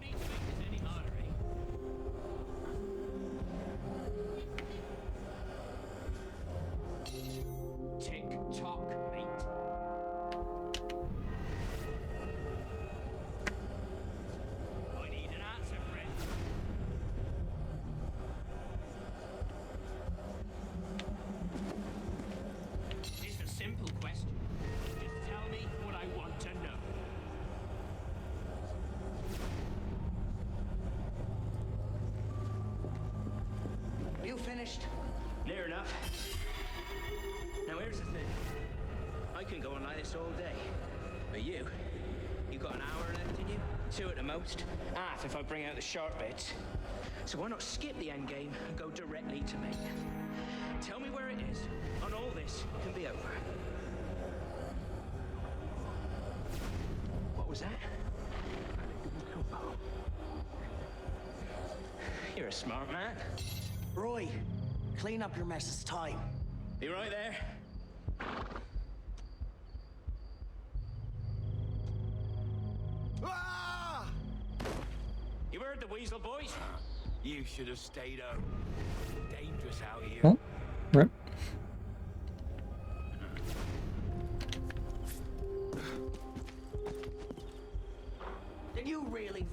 Tick tock, mate. I need an answer, friend. It's a simple question. Just tell me what I want to know. You finished? Near enough. Now here's the thing. I can go on like this all day. But you got an hour left in you? 2 at the most. Half if I bring out the sharp bits. So why not skip the end game and go directly to me? Tell me where it is, and all this can be over. What was that? You're a smart man. Roy, clean up your mess. It's time. Be right there. You heard the weasel, boys? You should have stayed home. Dangerous out here. Oh, rip.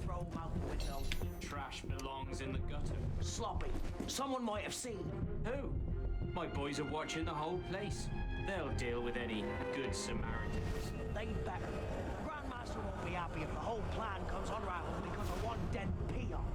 throw him out the window. Trash belongs in the gutter. Sloppy. Someone might have seen. Who? My boys are watching the whole place. They'll deal with any good Samaritans. They better. The Grandmaster won't be happy if the whole plan comes unraveled because of one dead peon.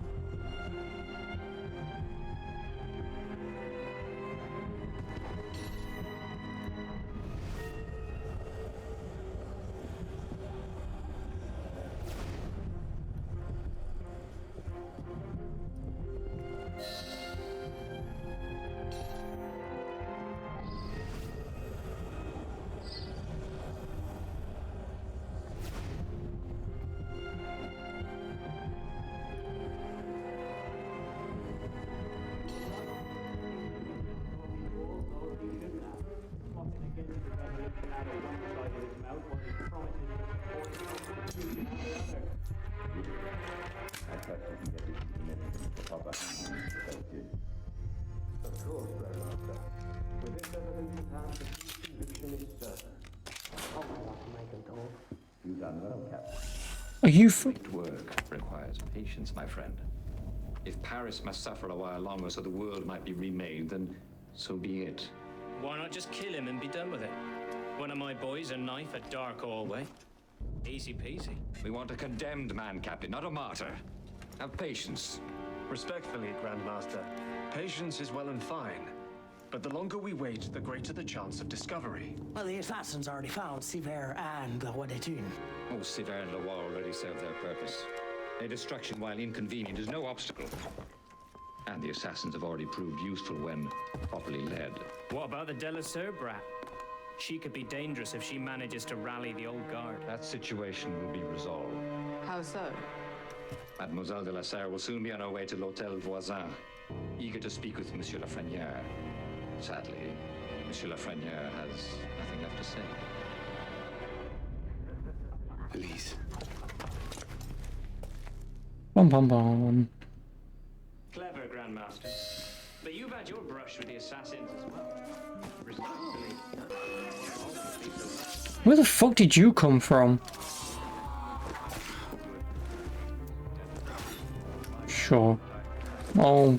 Of course, Grandmaster. Within £7,000, the conviction is certain. Oh, I want to make him talk. You've done well, Captain. Are you Great work requires patience, my friend. If Paris must suffer a while longer so the world might be remade, then so be it. Why not just kill him and be done with it? One of my boys, a knife at Dark Hallway. Easy peasy. We want a condemned man, Captain, not a martyr. Have patience. Respectfully, Grandmaster, patience is well and fine. But the longer we wait, the greater the chance of discovery. Well, the assassins already found Siver and the Wadetun. Oh, Siver and Loire already served their purpose. Their destruction, while inconvenient, is no obstacle. And the assassins have already proved useful when properly led. What about the Delasser brat? She could be dangerous if she manages to rally the old guard. That situation will be resolved. How so? Mademoiselle de la Serre will soon be on her way to l'Hôtel Voisin, eager to speak with Monsieur Lafreniere. Sadly, Monsieur Lafreniere has nothing left to say. Elise. Bum bum bum. Clever, Grandmaster. But you've had your brush with the assassins as well. Respectfully. Where the fuck did you come from? Sure. Oh.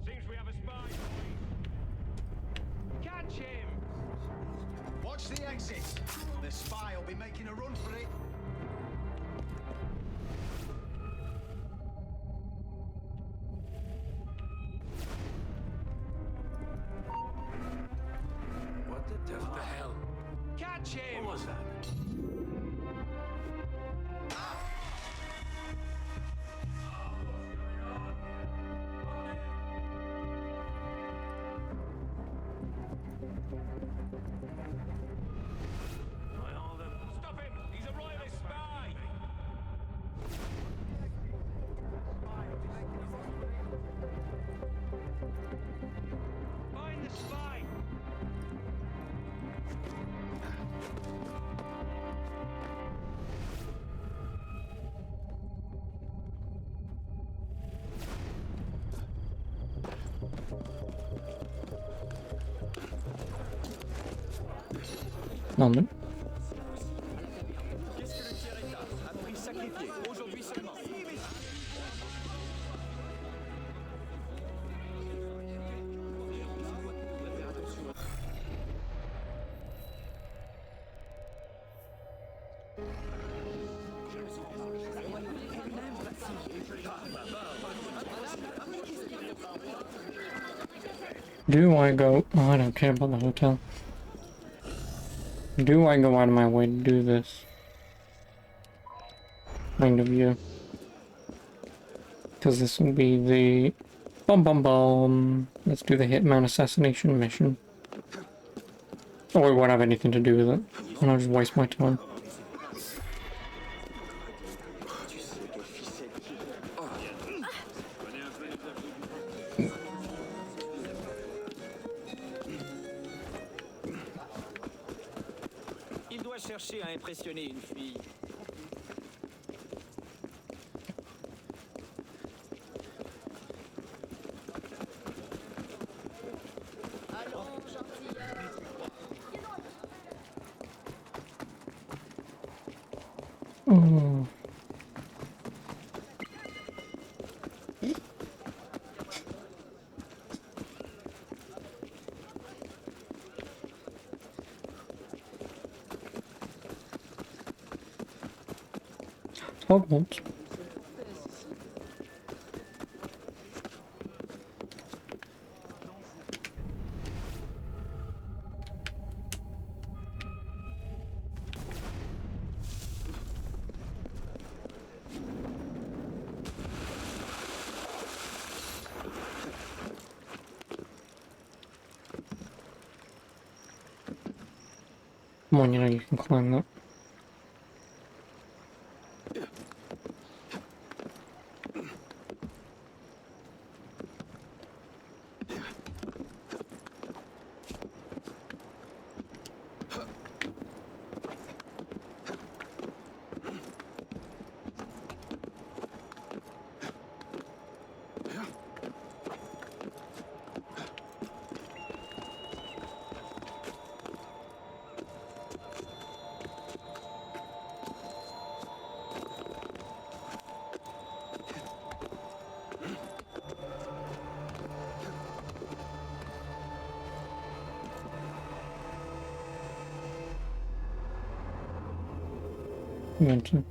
Seems we have a spy. Catch him! Watch the exit. The spy will be making a run for it. What the hell? Catch him! What was that? Stop him! He's a royalist spy! Find the spy! London. Qu'est-ce que le tiers état a pris sacrifié aujourd'hui seulement? Do I go? Oh, I don't care about the hotel. Do I go out of my way to do this? Kind of, yeah. Because this will be the... Bum bum bum! Let's do the Hitman assassination mission. Oh, it won't have anything to do with it. And I'll just waste my time. Il doit chercher à impressionner une fille. Oh. Hogwarts. Come on, you know you can climb that. Mention.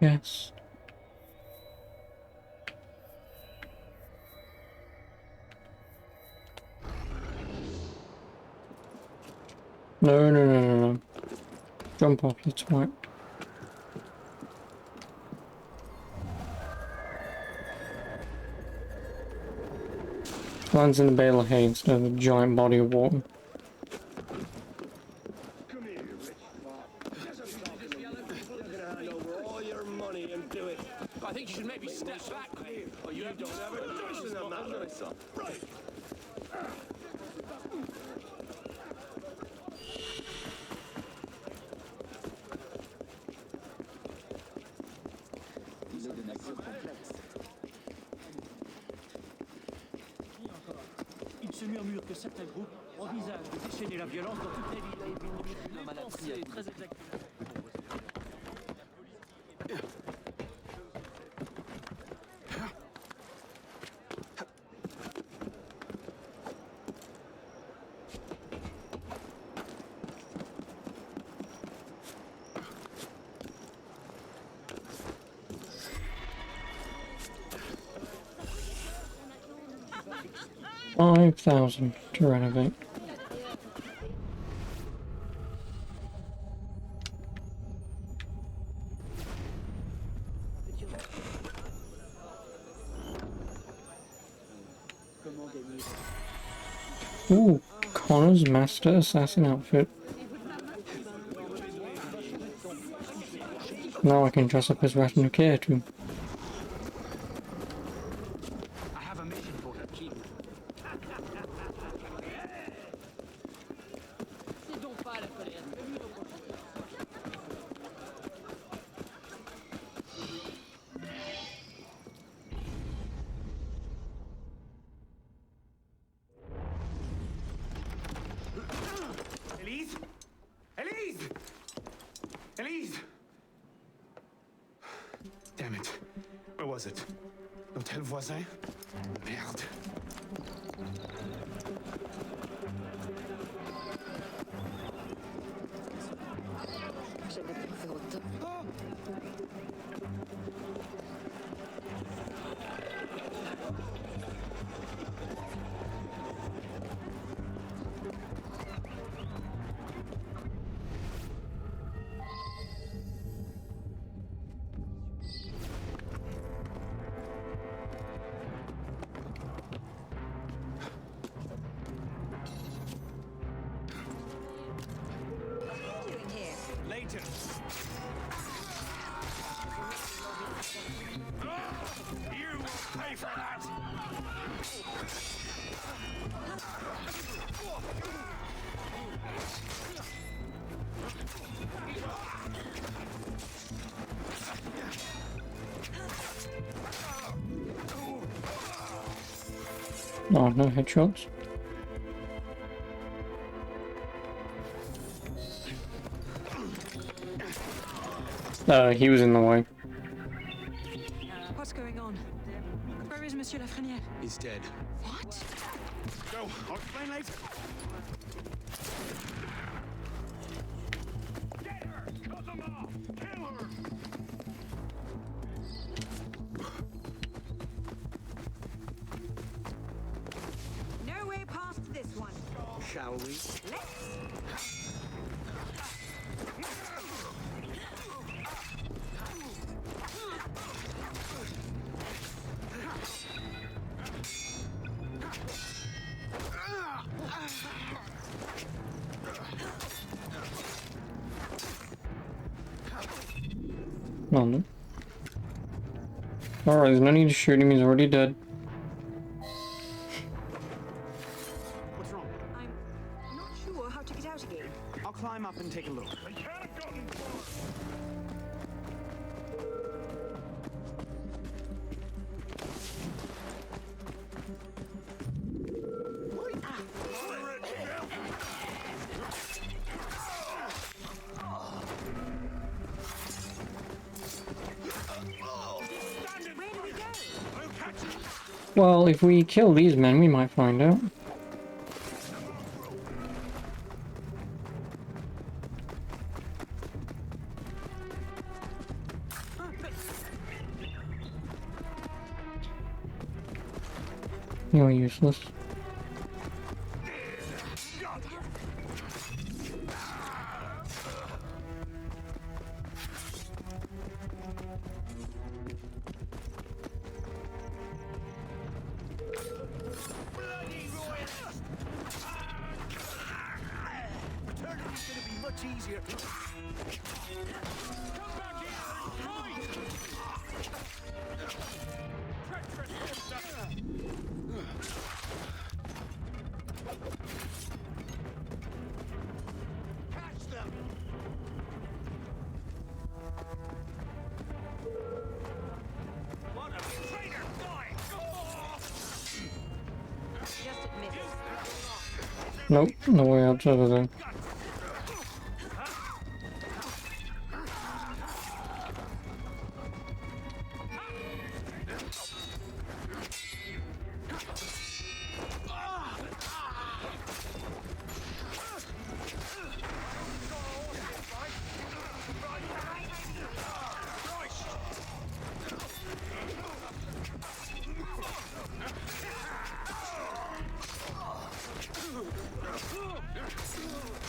Yes. No, no, no, no, no. Jump off, you twat. Lands in the Bale of Hay instead of a giant body of water. I think you should maybe step back, mate. Or you don't have a choice in the matter. Right. Il se murmure que certains groupes envisagent de déchaîner la violence dans toutes les villes. Pensez très exactement. 5,000 to renovate. Ooh, Connor's Master Assassin outfit. Now I can dress up as Rat Nuclear too. I have a mission for the king. Elise? Elise? Elise? Damn it. Where was it? L'hôtel voisin? Merde. Oh, no headshots. He was in the way. What's going on? Where is Monsieur Lafreniere? He's dead. What? Go, I'll explain later. Get her! Cut them off! Kill her! No way past this one. Shall we? Let's. No, no. Alright, there's no need to shoot him, he's already dead. What's wrong? I'm not sure how to get out again. I'll climb up and take a look. They can't have gotten far. Well, if we kill these men, we might find out. You're useless. Fraternity's gonna be much easier. Come back here and catch them! What a traitor! Die! Just admit it. Nope, no way outside of there.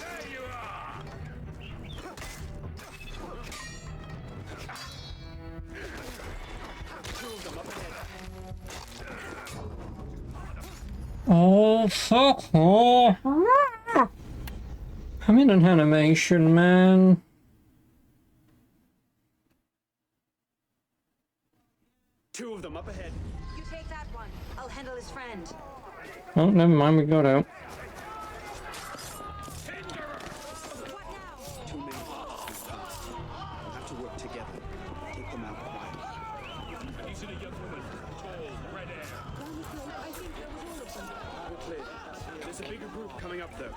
There you are! Oh, fuck off! I'm in an animation, man. Two of them up ahead. You take that one. I'll handle his friend. Oh, never mind, we got out. Too many officers passed. We'll have to work together. Take them out quietly. He's in a young woman. Tall, red hair. I think that was all of them. We're clear. There's a bigger group coming up, though.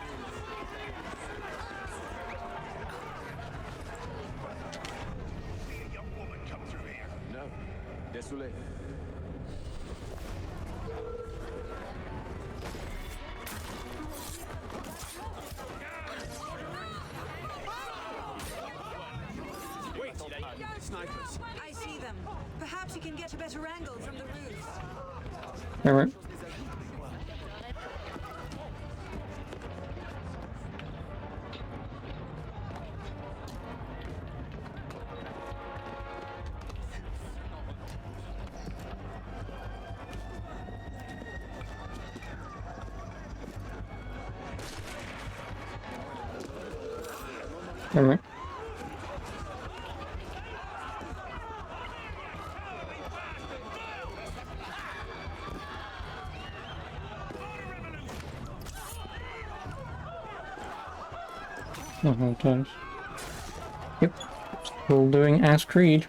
See a young woman come through here. No. Désolé. Wait, snipers. I see them. Perhaps you can get a better angle from the roofs. Alright. Alright. It does. Yep. Still doing Ask Creed.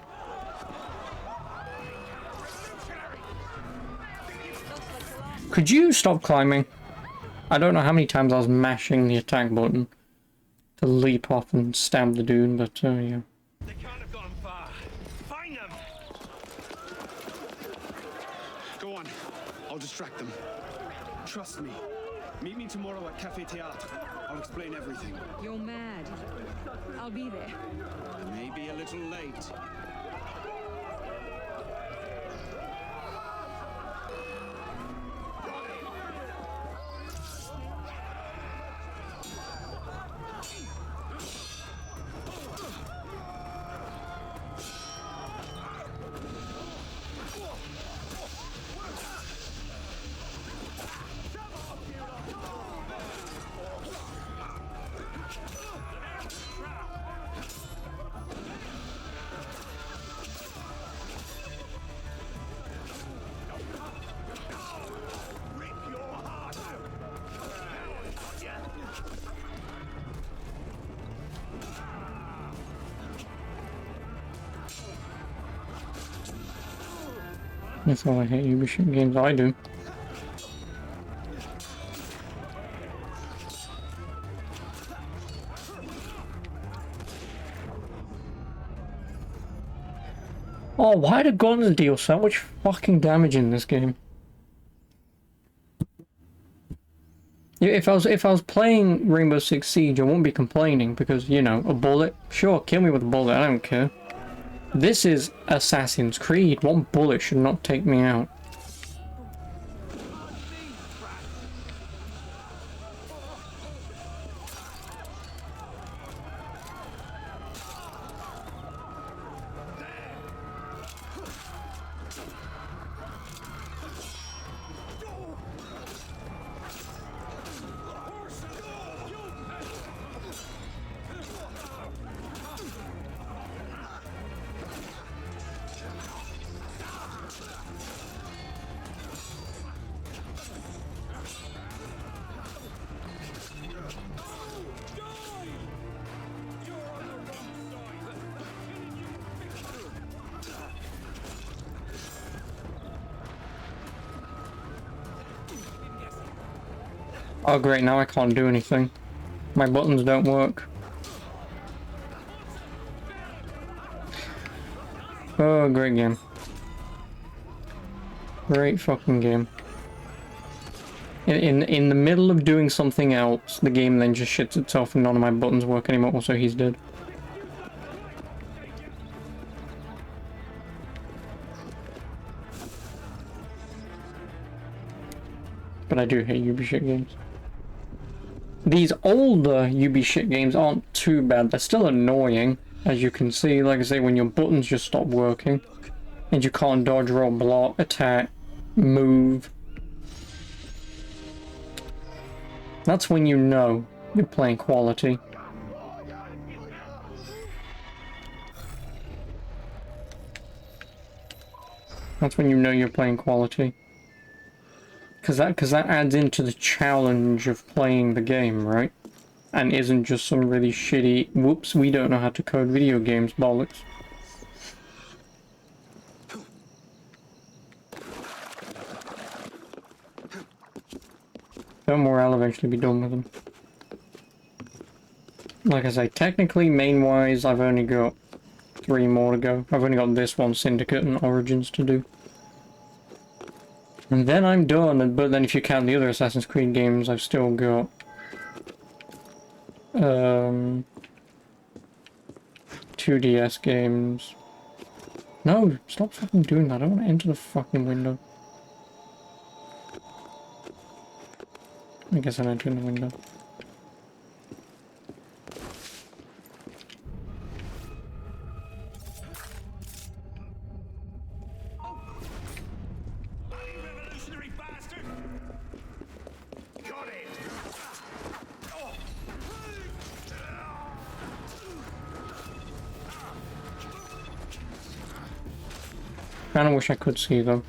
Could you stop climbing? I don't know how many times I was mashing the attack button to leap off and stab the dude, but yeah. They can't have gone far. Find them! Go on. I'll distract them. Trust me. Meet me tomorrow at Café Théâtre. I'll explain everything. You're mad. I'll be there. Maybe a little late. That's all I hate Ubisoft games. I do. Oh, why do guns deal so much fucking damage in this game? If I was playing Rainbow Six Siege, I wouldn't be complaining because, you know, a bullet. Sure, kill me with a bullet. I don't care. This is Assassin's Creed. One bullet should not take me out. Oh great, now I can't do anything. My buttons don't work. Oh, great game. Great fucking game. In the middle of doing something else, the game then just shits itself and none of my buttons work anymore, so he's dead. But I do hate Ubisoft games. These older Ubisoft games aren't too bad. They're still annoying, as you can see. Like I say, when your buttons just stop working, and you can't dodge, roll, block, attack, move. That's when you know you're playing quality. That's when you know you're playing quality. Because that adds into the challenge of playing the game, right? And isn't just some really shitty, whoops, we don't know how to code video games bollocks. Don't worry, I'll eventually be done with them. Like I say, technically, main-wise, I've only got 3 more to go. I've only got this one, Syndicate and Origins, to do. And then I'm done, but then if you count the other Assassin's Creed games, I've still got... 2DS games. No, stop fucking doing that. I don't want to enter the fucking window. I guess I'm entering the window. I kinda wish I could see them.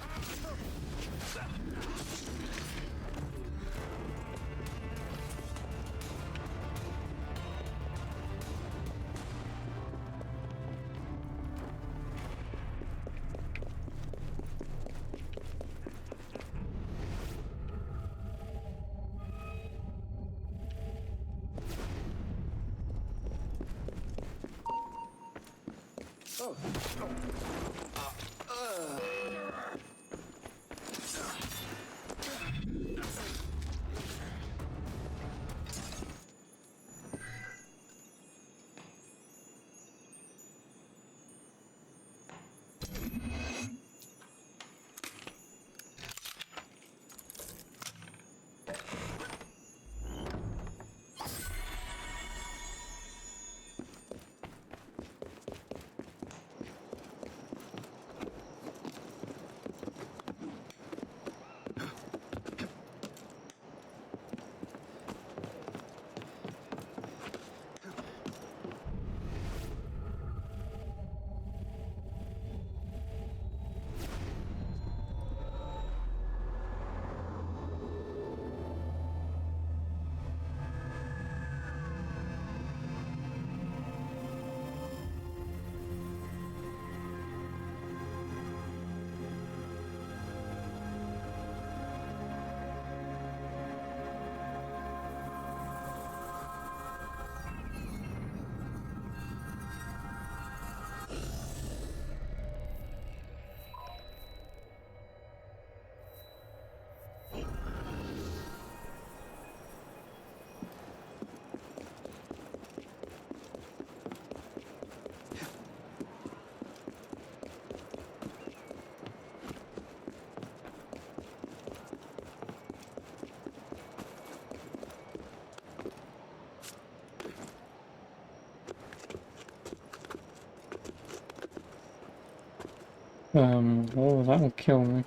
Oh, that will kill me.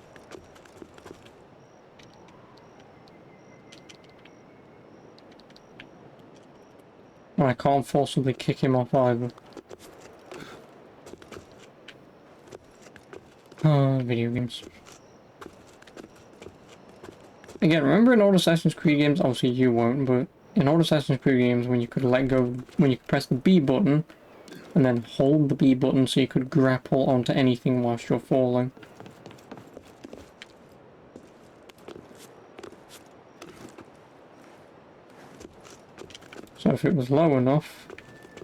I can't forcibly kick him off either. Video games. Again, remember in old Assassin's Creed games, obviously you won't, but in old Assassin's Creed games when you could let go, when you could press the B button, and then hold the B button so you could grapple onto anything whilst you're falling. So if it was low enough,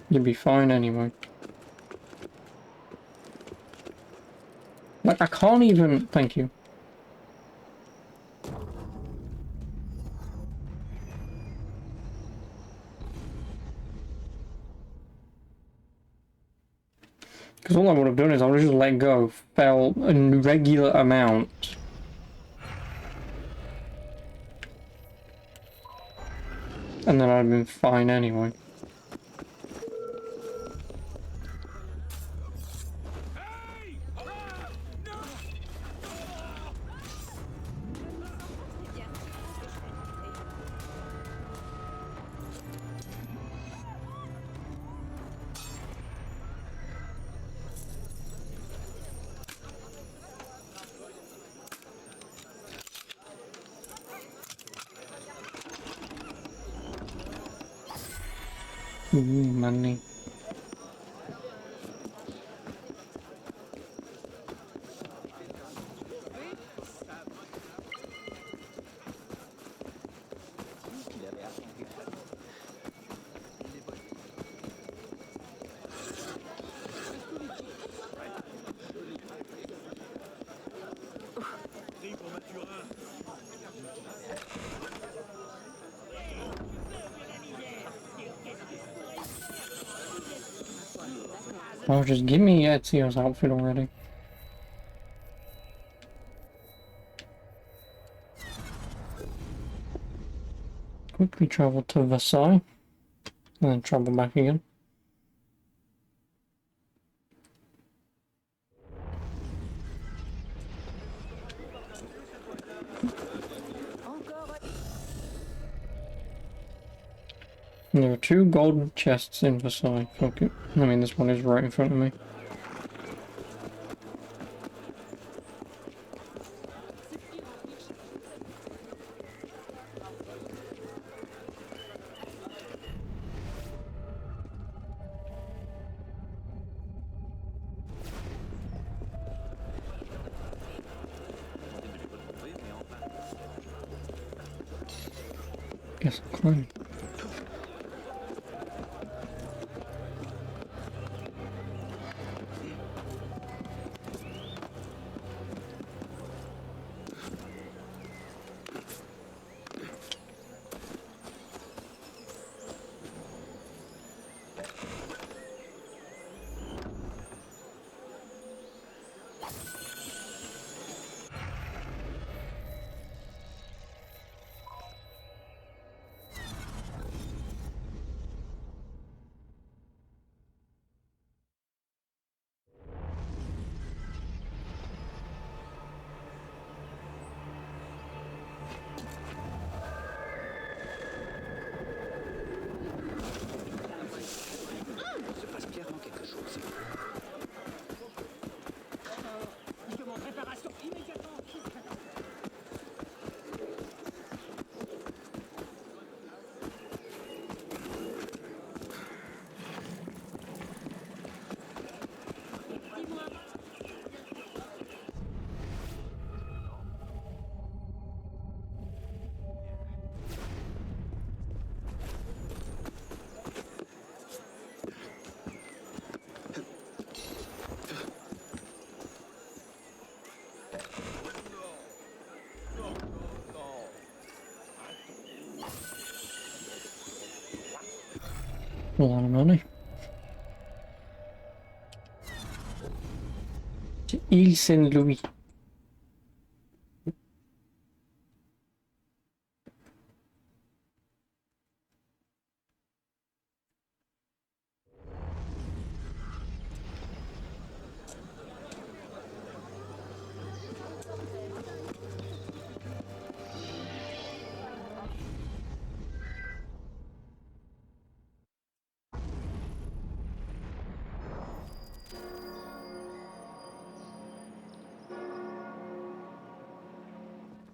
you'd be fine anyway. Like, I can't even... Thank you. Because all I would have done is I would have just let go, fell a regular amount. And then I'd have been fine anyway. Money. Oh, just give me Ezio's outfit already. Quickly travel to Versailles, and then travel back again. And there are 2 golden chests in Versailles. Fuck it. I mean, this one is right in front of me. Guess I'll climb. A lot of money. To Ile Saint Louis.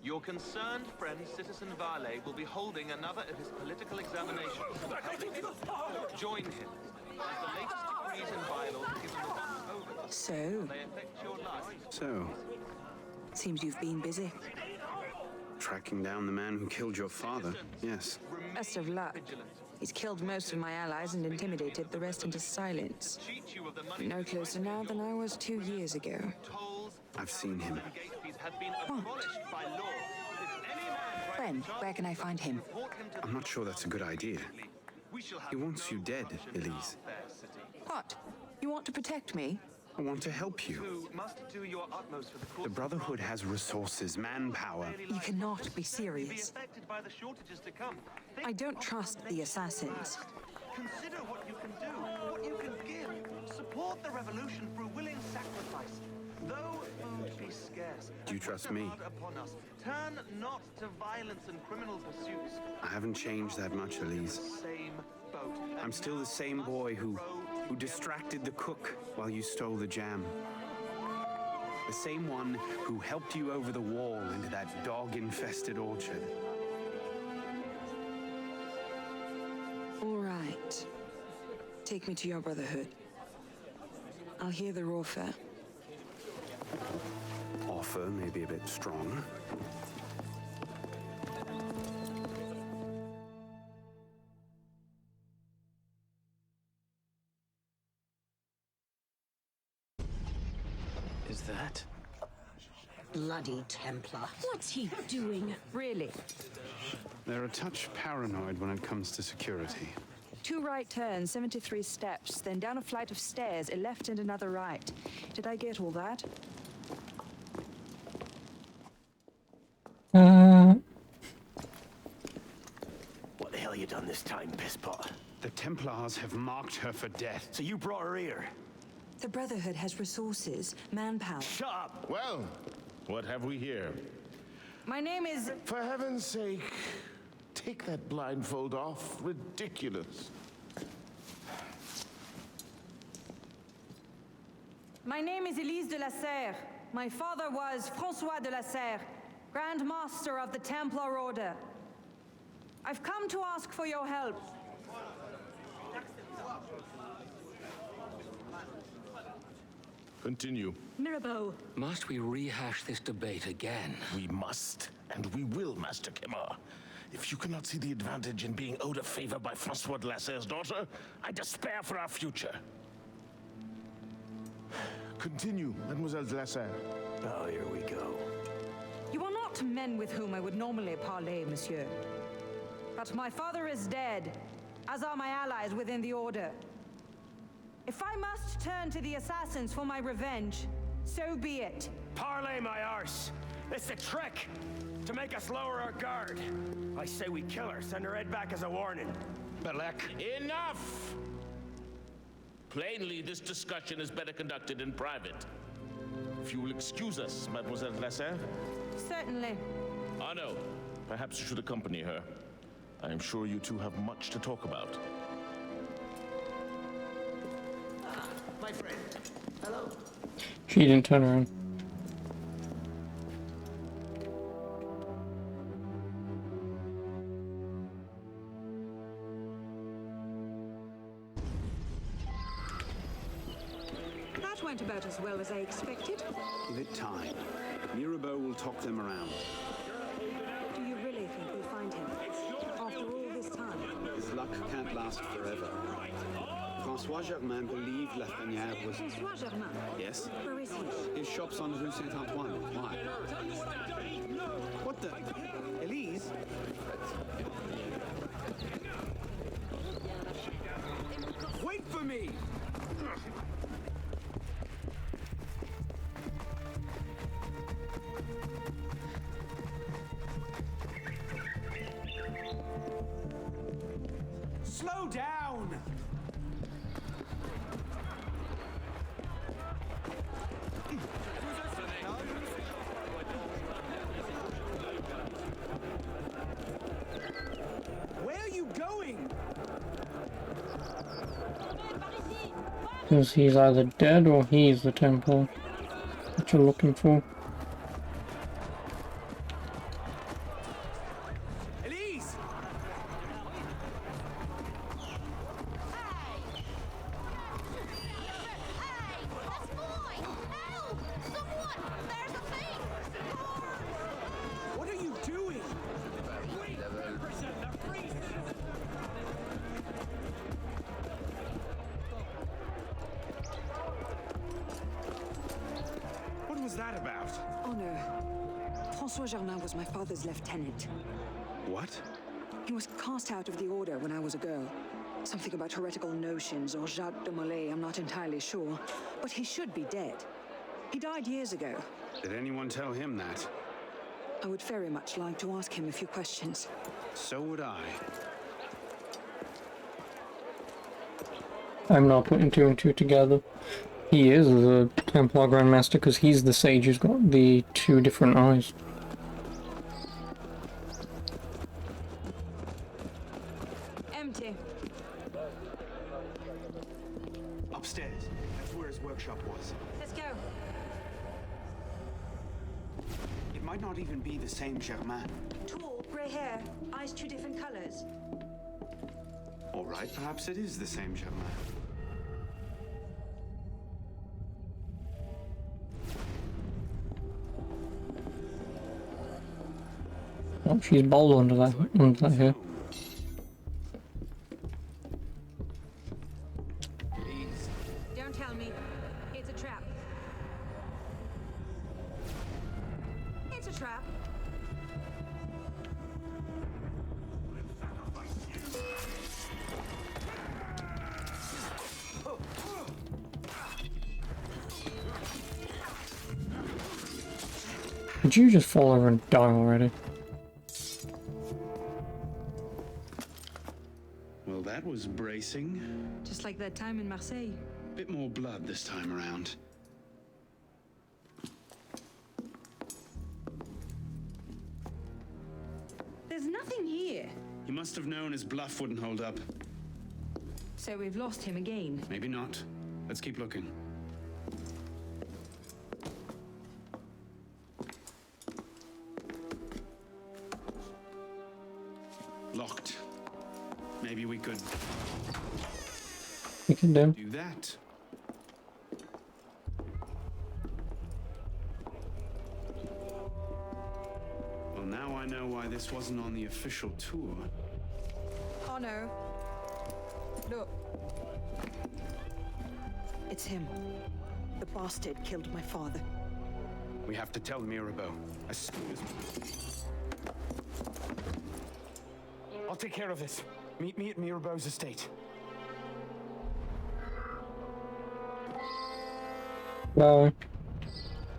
Your concerned friend, Citizen Varley, will be holding another of his political examinations. Join him, as the latest decrees in bylaw are given the ones over. So, They affect your life. So, seems you've been busy. tracking down the man who killed your father, yes. Best of luck. He's killed most of my allies and intimidated the rest into silence. No closer now than I was 2 years ago. I've seen him. When? Where can I find him? I'm not sure that's a good idea. He wants you dead, Elise. What? You want to protect me? I want to help you. The Brotherhood has resources, manpower. You cannot be serious. I don't trust the assassins. Consider what you can do, what you can give. Support the revolution through willing sacrifice. Though food be scarce, Do you trust me? upon us, turn not to violence and criminal pursuits. I haven't changed that much, Elise. Same boat. I'm still the same boy who distracted the cook while you stole the jam. The same one who helped you over the wall into that dog-infested orchard. All right. Take me to your Brotherhood. I'll hear their offer. Offer may be a bit strong. Is that? Bloody Templar. What's he doing? Really? They're a touch paranoid when it comes to security. 2 right turns, 73 steps, then down a flight of stairs, a left and another right. Did I get all that? What the hell you done this time, pisspot? The Templars have marked her for death. So you brought her here? The Brotherhood has resources, manpower. Shut up! Well, what have we here? My name is... For heaven's sake, take that blindfold off. Ridiculous. My name is Elise de la Serre. My father was François de la Serre, Grand Master of the Templar Order. I've come to ask for your help. Continue. Mirabeau. Must we rehash this debate again? We must, and we will, Master Kemar. If you cannot see the advantage in being owed a favor by Francois de la Serre's daughter, I despair for our future. Continue, Mademoiselle de la Serre. Oh, here we go. You are not men with whom I would normally parley, monsieur. But my father is dead, as are my allies within the Order. If I must turn to the assassins for my revenge, so be it. Parley, my arse! It's a trick! To make us lower our guard. I say we kill her, send her head back as a warning. Belek. Enough! Plainly, this discussion is better conducted in private. If you will excuse us, Mademoiselle de la Serre. Certainly. Arno, perhaps you should accompany her. I am sure you two have much to talk about. My friend. Hello. She didn't turn around. That went about as well as I expected. Give it time. Mirabeau will talk them around. Do you really think we'll find him? After all this time? His luck can't last forever. François Germain believed Lafrenière was... François Germain? Yes? Where is he? His shop's on Rue Saint-Antoine. Why? What the... Elise? Slow down! Where are you going? Because he's either dead or he's the Templar that you're looking for. Elise! What are you doing? We represent the priests! What was that about? Honor. Francois Germain was my father's lieutenant. What? He was cast out of the order when I was a girl. Something about heretical notions or Jacques de Molay, I'm not entirely sure. But he should be dead. He died years ago. Did anyone tell him that? I would very much like to ask him a few questions. So would I. I'm not putting two and two together. He is the Templar Grandmaster because he's the sage who's got the two different eyes. Empty. Upstairs. That's where his workshop was. Let's go. It might not even be the same Germain. Tall, grey hair, eyes two different colors. All right, perhaps it is the same Germain. Oh, she's bold under that hair. Don't tell me. It's a trap. It's a trap. Did you just fall over and die already? Well, that was bracing. Just like that time in Marseille. Bit more blood this time around. There's nothing here. He must have known his bluff wouldn't hold up. So we've lost him again. Maybe not. Let's keep looking. Locked. Maybe we could You can do. do that. Well, now I know why this wasn't on the official tour. Oh no. Look. It's him. The bastard killed my father. We have to tell Mirabeau as soon as... I'll take care of this. Meet me at Mirabeau's estate. Bye.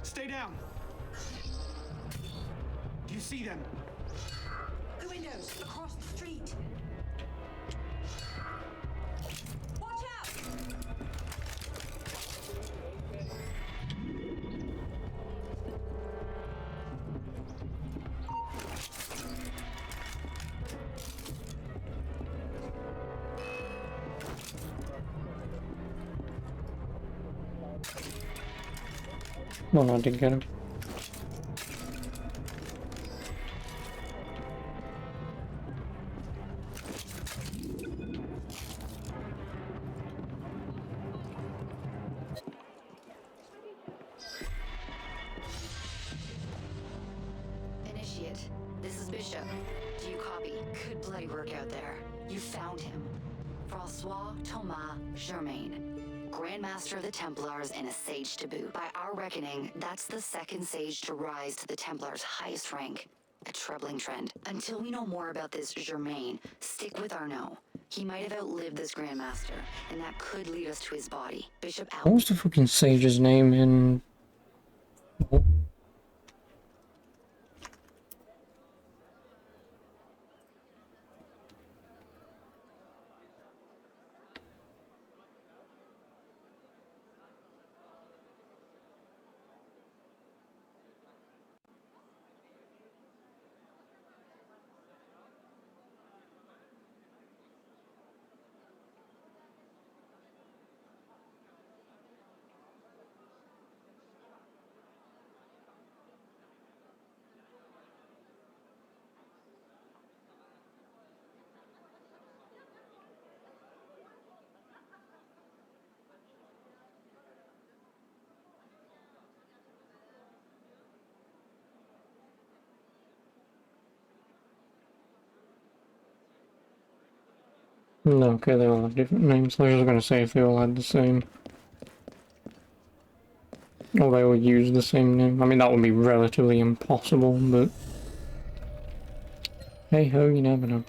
Stay down. Do you see them? The windows across the street. Watch out! No, no, I didn't get him. Initiate, this is Bishop. Do you copy? Good bloody work out there. You found him. Francois Thomas Germain. Grandmaster of the Templars and a sage to boot. By our reckoning, that's the second sage to rise to the Templars' highest rank. A troubling trend. Until we know more about this Germain, stick with Arnaud. He might have outlived this Grandmaster, and that could lead us to his body. Bishop out. What was the fucking sage's name in... No, okay, they all have different names. I was just gonna say if they all had the same. Or they all use the same name. I mean, that would be relatively impossible, but... hey ho, you never know.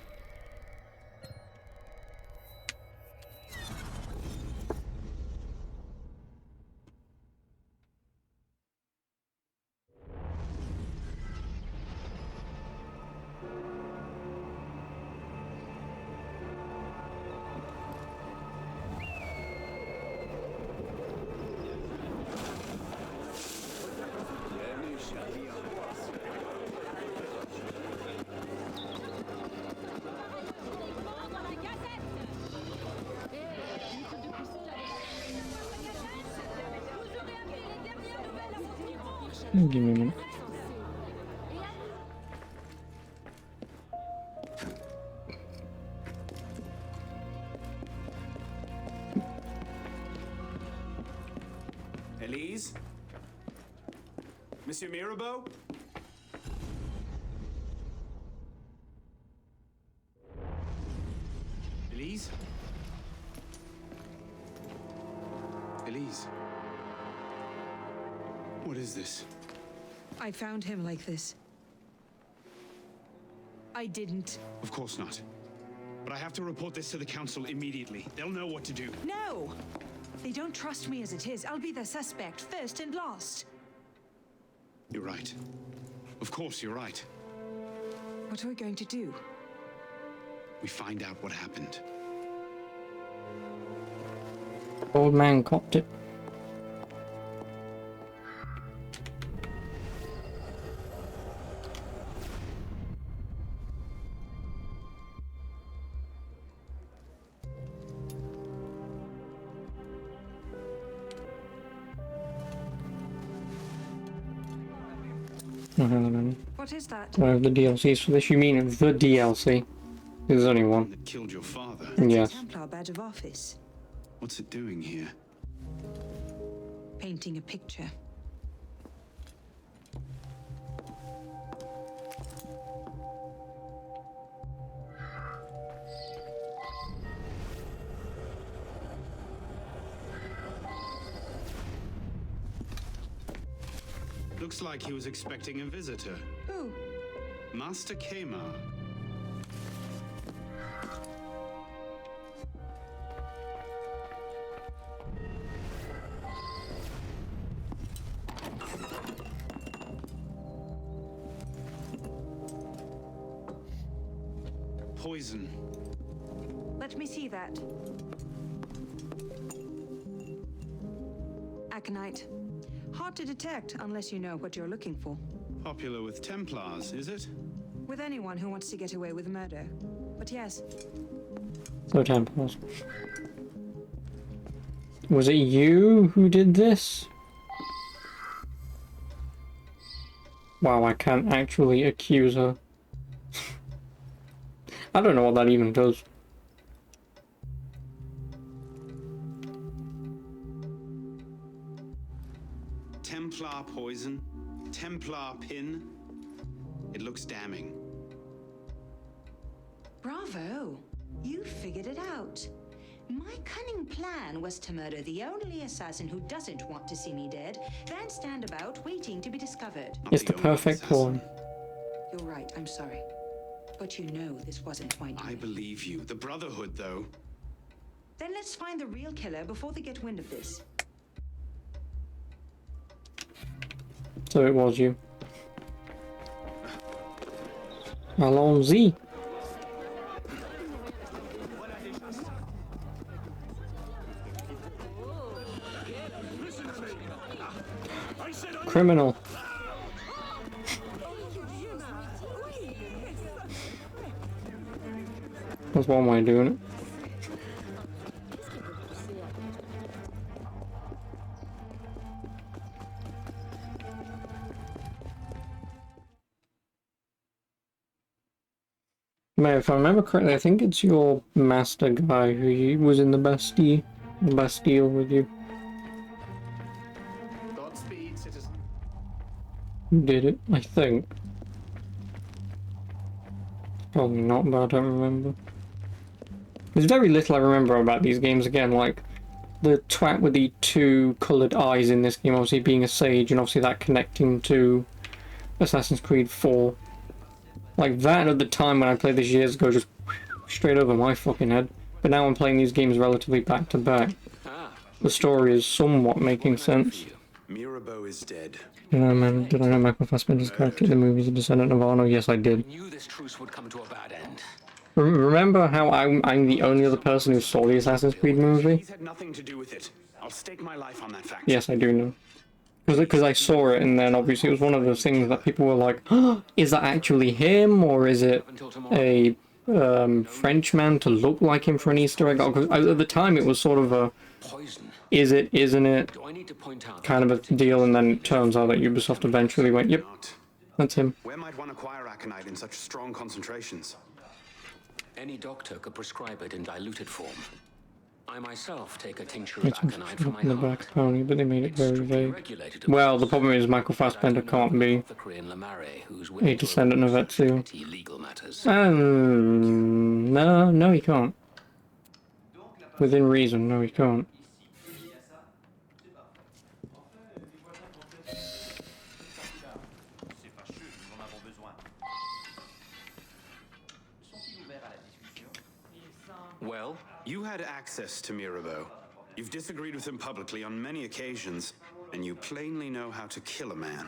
Give me a minute. Elise? Monsieur Mirabeau? Elise? Elise? What is this? I found him like this. I didn't. Of course not. But I have to report this to the council immediately. They'll know what to do. No! They don't trust me as it is. I'll be the suspect, first and last. You're right. Of course, you're right. What are we going to do? We find out what happened. Old man copped it. What is that? I have the DLCs for this. You mean the DLC? There's only one. That killed your father. Yes. Templar badge of office. What's it doing here? Painting a picture. Looks like he was expecting a visitor. Who? Master Kema. Poison. Let me see that. Aconite. Hard to detect unless you know what you're looking for. Popular with Templars, is it? With anyone who wants to get away with murder. But yes. So Templars. Was it you who did this? Wow, I can't actually accuse her. I don't know what that even does. Templar poison, Templar pin. It looks damning. Bravo! You figured it out. My cunning plan was to murder the only assassin who doesn't want to see me dead, then stand about waiting to be discovered. It's the perfect pawn. You're right, I'm sorry. But you know this wasn't my doing. I believe you. The Brotherhood, though. Then let's find the real killer before they get wind of this. So it was you. Allons-y. Criminal. That's one way of doing it. Mate, if I remember correctly, I think it's your master guy who was in the Bastille with you. Godspeed, citizen. Who did it, I think. Probably not, but I don't remember. There's very little I remember about these games again, like the twat with the 2 coloured eyes in this game, obviously being a sage, and obviously that connecting to Assassin's Creed 4. Like that at the time when I played this years ago, just straight over my fucking head. But now I'm playing these games relatively back to back. The story is somewhat making sense. Mirabeau is dead. You know, man, did I know Michael Fassbender's character in the movie's a descendant of Arno? Yes, I did. Knew this truce would come to a bad end. Remember how I'm the only other person who saw the Assassin's Creed movie? He's had nothing to do with it. I'll stake my life on that fact. Yes, I do know. Because I saw it, and then obviously it was one of those things that people were like, oh, is that actually him, or is it a Frenchman to look like him for an Easter egg? Because at the time it was sort of a, is it, isn't it, kind of a deal, and then it turns out that Ubisoft eventually went, yep, that's him. Where might one acquire aconite in such strong concentrations? Any doctor could prescribe it in diluted form. I myself take a tincture of It's aconite for my in the heart. back apparently, but they made it very vague. Well, the problem is Michael Fassbender can't be a descendant of Ezio. No, he can't. Within reason, no, he can't. Well, you had access to Mirabeau. You've disagreed with him publicly on many occasions, and you plainly know how to kill a man.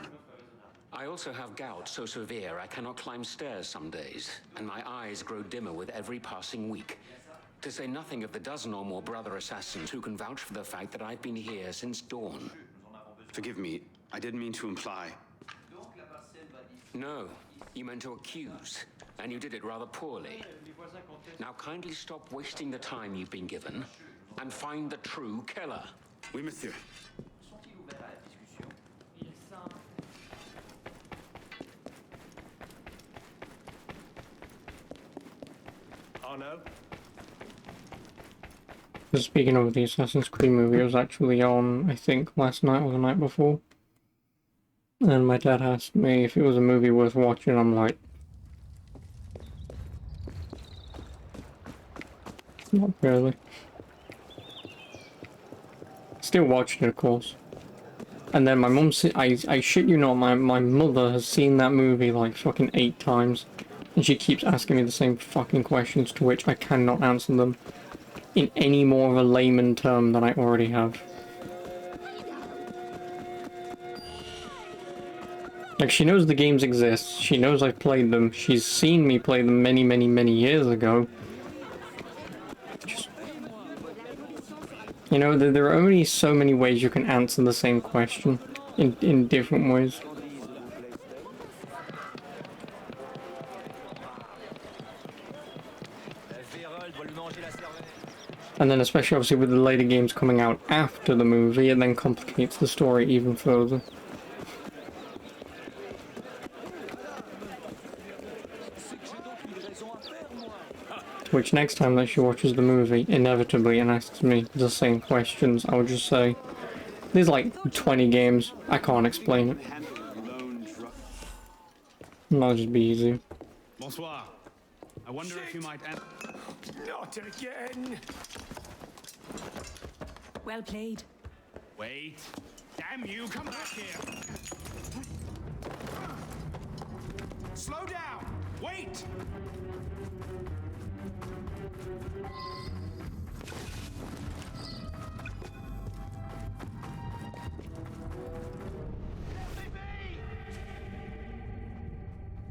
I also have gout so severe I cannot climb stairs some days, and my eyes grow dimmer with every passing week. To say nothing of the dozen or more brother assassins who can vouch for the fact that I've been here since dawn. Forgive me, I didn't mean to imply. No, you meant to accuse, and you did it rather poorly. Now kindly stop wasting the time you've been given, and find the true killer. Oui, monsieur. Arno? Speaking of the Assassin's Creed movie, it was actually on, I think, last night or the night before. And my dad asked me if it was a movie worth watching. I'm like, not really. Still watched it, of course. And then my mum, I shit you not, my mother has seen that movie like fucking 8 times. And she keeps asking me the same fucking questions to which I cannot answer them in any more of a layman term than I already have. Like, she knows the games exist, she knows I've played them, she's seen me play them many, many, many years ago. Just, you know, there are only so many ways you can answer the same question, in different ways. And then especially obviously with the later games coming out after the movie, it then complicates the story even further. Which next time that she watches the movie, inevitably, and asks me the same questions, I would just say, there's like 20 games, I can't explain it. And that'll just be easy. Bonsoir. I wonder if you might... Not again! Well played. Wait. Damn you, come back here! Slow down! Wait!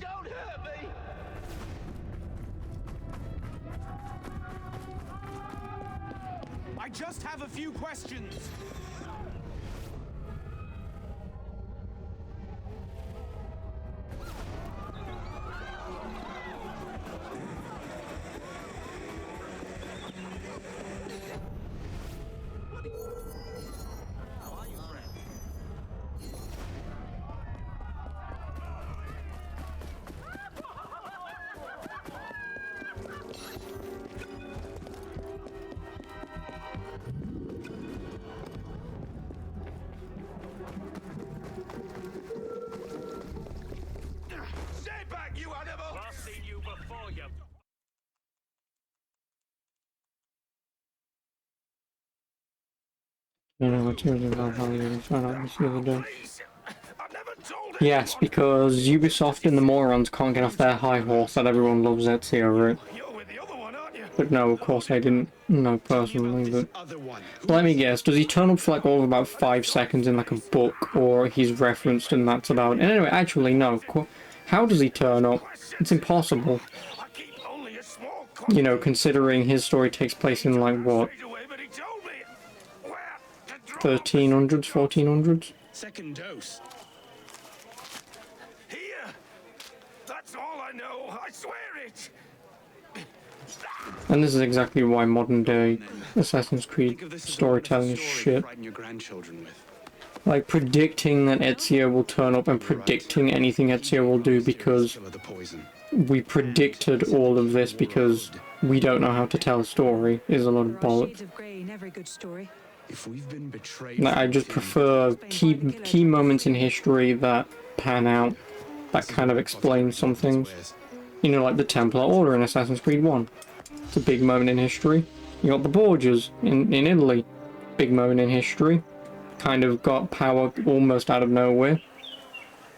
Don't hurt me! I just have a few questions. No, no, it's really Valhalla. I found out this the other day. Yes, because Ubisoft and the morons can't get off their high horse that everyone loves Ezio, right? But no, of course I didn't know personally, but... Let me guess, does he turn up for like all of about 5 seconds in like a book, or he's referenced and that's about it? And anyway, actually, no. How does he turn up? It's impossible. You know, considering his story takes place in like, what? 1300s, 1400s? Second dose. Here! That's all I know, I swear it! And this is exactly why modern day Assassin's Creed storytelling is shit. Like predicting that Ezio will turn up and predicting anything Ezio will do because we predicted all of this because we don't know how to tell a story is a lot of bollocks. Like, I just prefer key moments in history that pan out, that kind of explain some things. You know, like the Templar Order in Assassin's Creed 1. It's a big moment in history. You got the Borgias in Italy. Big moment in history. Kind of got power almost out of nowhere.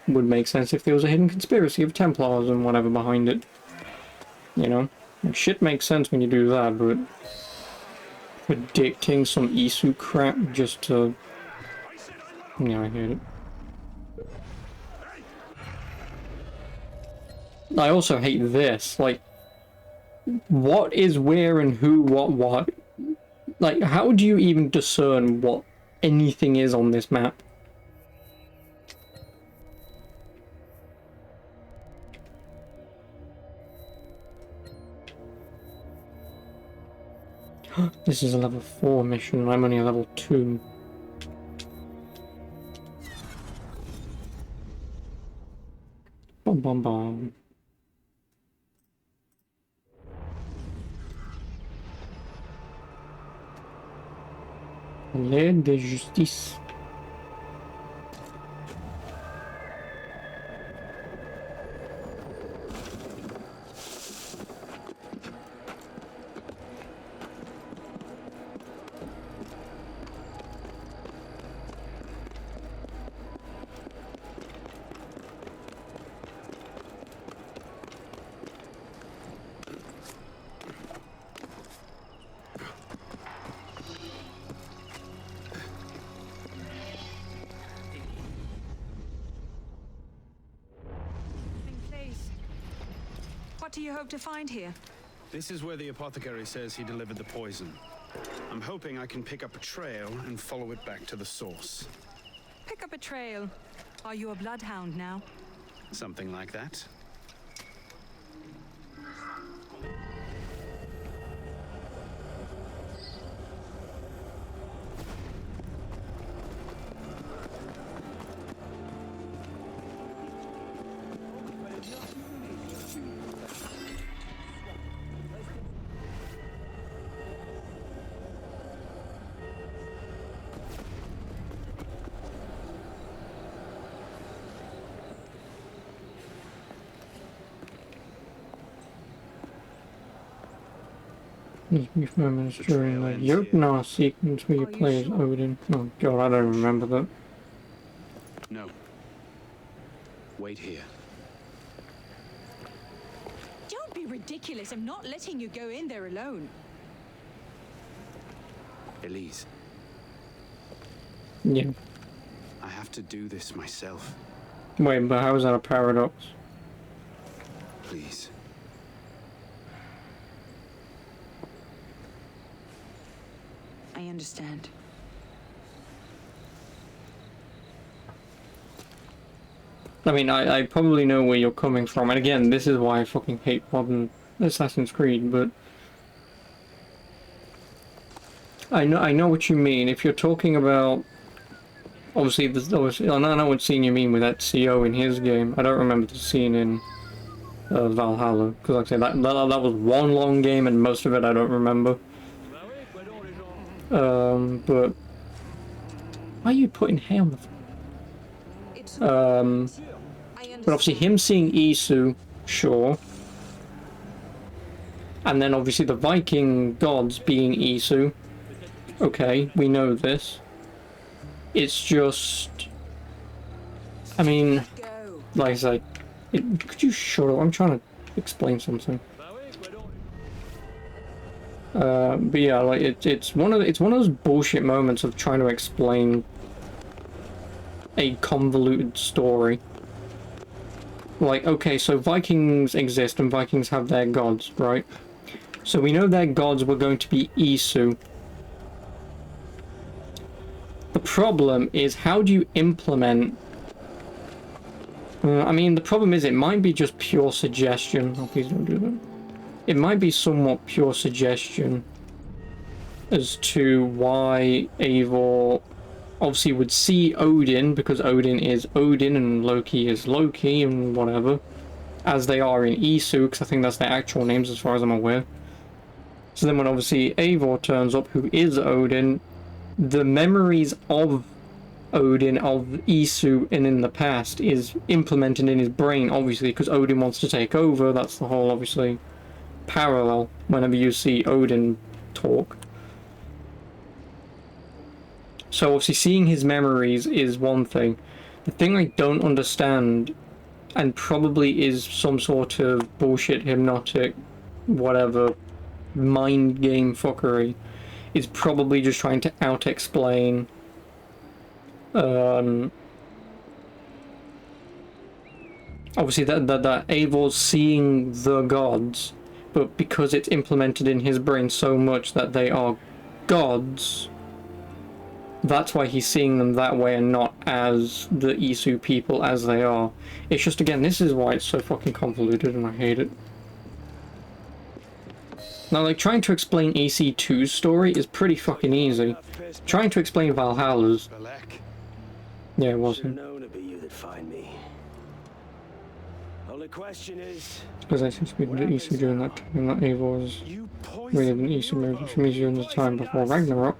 Would make sense if there was a hidden conspiracy of Templars and whatever behind it. You know? Like, shit makes sense when you do that, but... predicting some Isu crap just to... Yeah, I hate it. I also hate this, like... What is where and who, what? Like, how do you even discern what anything is on this map? This is a level 4 mission, I'm only a level 2. Bom bom bom. L'aide de justice. What do you hope to find here? This is where the apothecary says he delivered the poison. I'm hoping I can pick up a trail and follow it back to the source. Pick up a trail. Are you a bloodhound now? Something like that. Please be administering the Jotnar sequence where you play as Odin. Oh god, I don't remember that. No. Wait here. Don't be ridiculous. I'm not letting you go in there alone. Elise. Yeah. I have to do this myself. Wait, but how is that a paradox? Please. I understand. I mean, I probably know where you're coming from, and again, this is why I fucking hate modern Assassin's Creed, but... I know what you mean. If you're talking about... Obviously, I know what scene you mean with Ezio in his game. I don't remember the scene in Valhalla, because like I say, that was one long game, and most of it I don't remember. But... Why are you putting hair on the... But obviously him seeing Isu, sure. And then obviously the Viking gods being Isu. Okay, we know this. It's just, I mean, like I say, could you shut up? I'm trying to explain something. But yeah, like it's one of those bullshit moments of trying to explain a convoluted story. Like, okay, so Vikings exist and Vikings have their gods, right? So we know their gods were going to be Isu. The problem is, how do you implement... I mean, the problem is it might be just pure suggestion. Oh, please don't do that. It might be somewhat pure suggestion as to why Eivor obviously would see Odin, because Odin is Odin and Loki is Loki and whatever, as they are in Isu, because I think that's their actual names as far as I'm aware. So then when obviously Eivor turns up, who is Odin, the memories of Odin, of Isu and in the past is implemented in his brain, obviously, because Odin wants to take over. That's the whole, obviously, parallel whenever you see Odin talk. So obviously seeing his memories is one thing. The thing I don't understand, and probably is some sort of bullshit, hypnotic, whatever, mind game fuckery, is probably just trying to out-explain obviously that Eivor's seeing the gods, but because it's implemented in his brain so much that they are gods, that's why he's seeing them that way and not as the Isu people as they are. It's just, again, this is why it's so fucking convoluted and I hate it. Now, like, trying to explain AC2's story is pretty fucking easy. Trying to explain Valhalla's... Yeah, it wasn't. Only question is... Because I seem to be the Isu during that time that Eivor was really an Isu movie from me during the time before Ragnarok.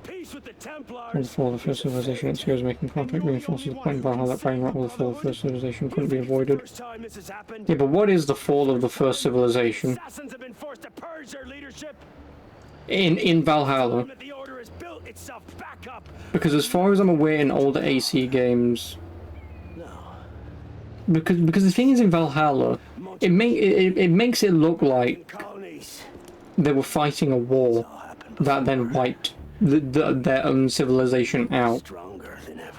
And before the first civilization its heroes making contact reinforces the point in Valhalla that Ragnarok will fall the first civilization couldn't be avoided. Yeah, but what is the fall of the first civilization? In Valhalla. Because as far as I'm aware in older AC games... Because the thing is in Valhalla, it makes it look like they were fighting a war that then wiped their own civilization out.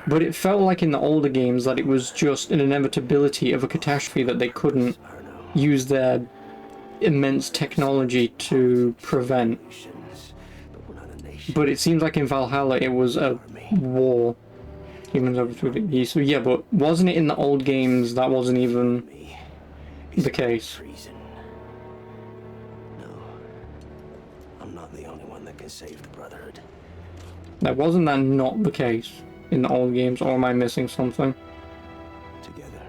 But it felt like in the older games that it was just an inevitability of a catastrophe that they couldn't use their immense technology to prevent. But it seems like in Valhalla it was a war. Humans overthrew the East. So yeah, but wasn't it in the old games that wasn't even the case? No. I'm not the only one that can save the Brotherhood. That wasn't that not the case in the old games, or am I missing something? Together.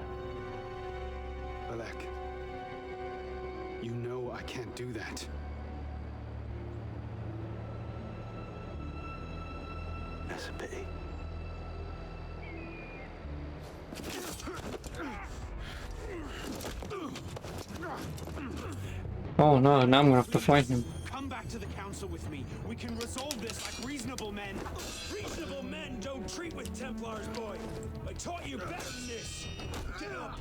Alec, you know I can't do that. That's a pity. Oh no, now I'm gonna have to fight him. Come back to the council with me. We can resolve this like reasonable men. Reasonable men don't treat with Templars, boy. I taught you better than this. Get up.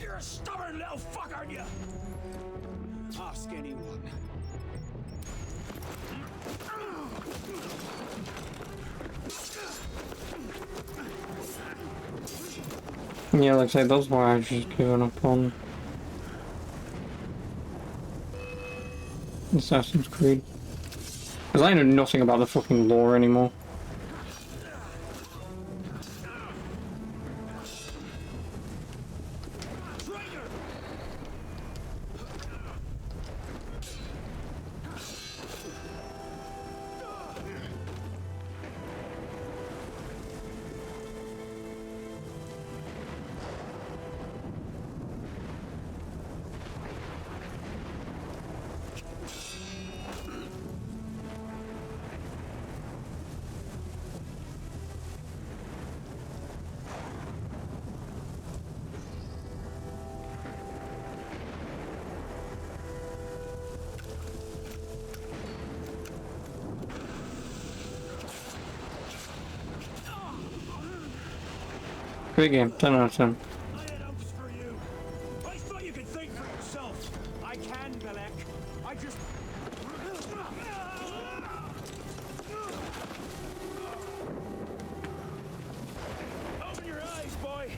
You're a stubborn little fuck, aren't you? Ask anyone. Yeah, like I said, that's why I've just given up on Assassin's Creed. Because I know nothing about the fucking lore anymore. Great game. 10 out of 10. I thought you could think for yourself. I can, Belek. I just... Open your eyes, boy.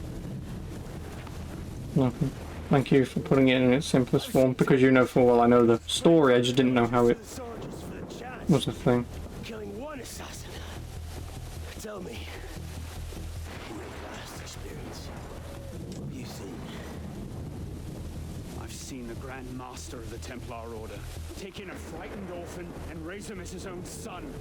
Nothing. Thank you for putting it in its simplest form, because you know full well I know the story, I just didn't know how it was a thing. Killing one assassin. Tell me. Your last experience. What have you seen? I've seen the Grand Master of the Templar Order take in a frightened orphan and raise him as his own son.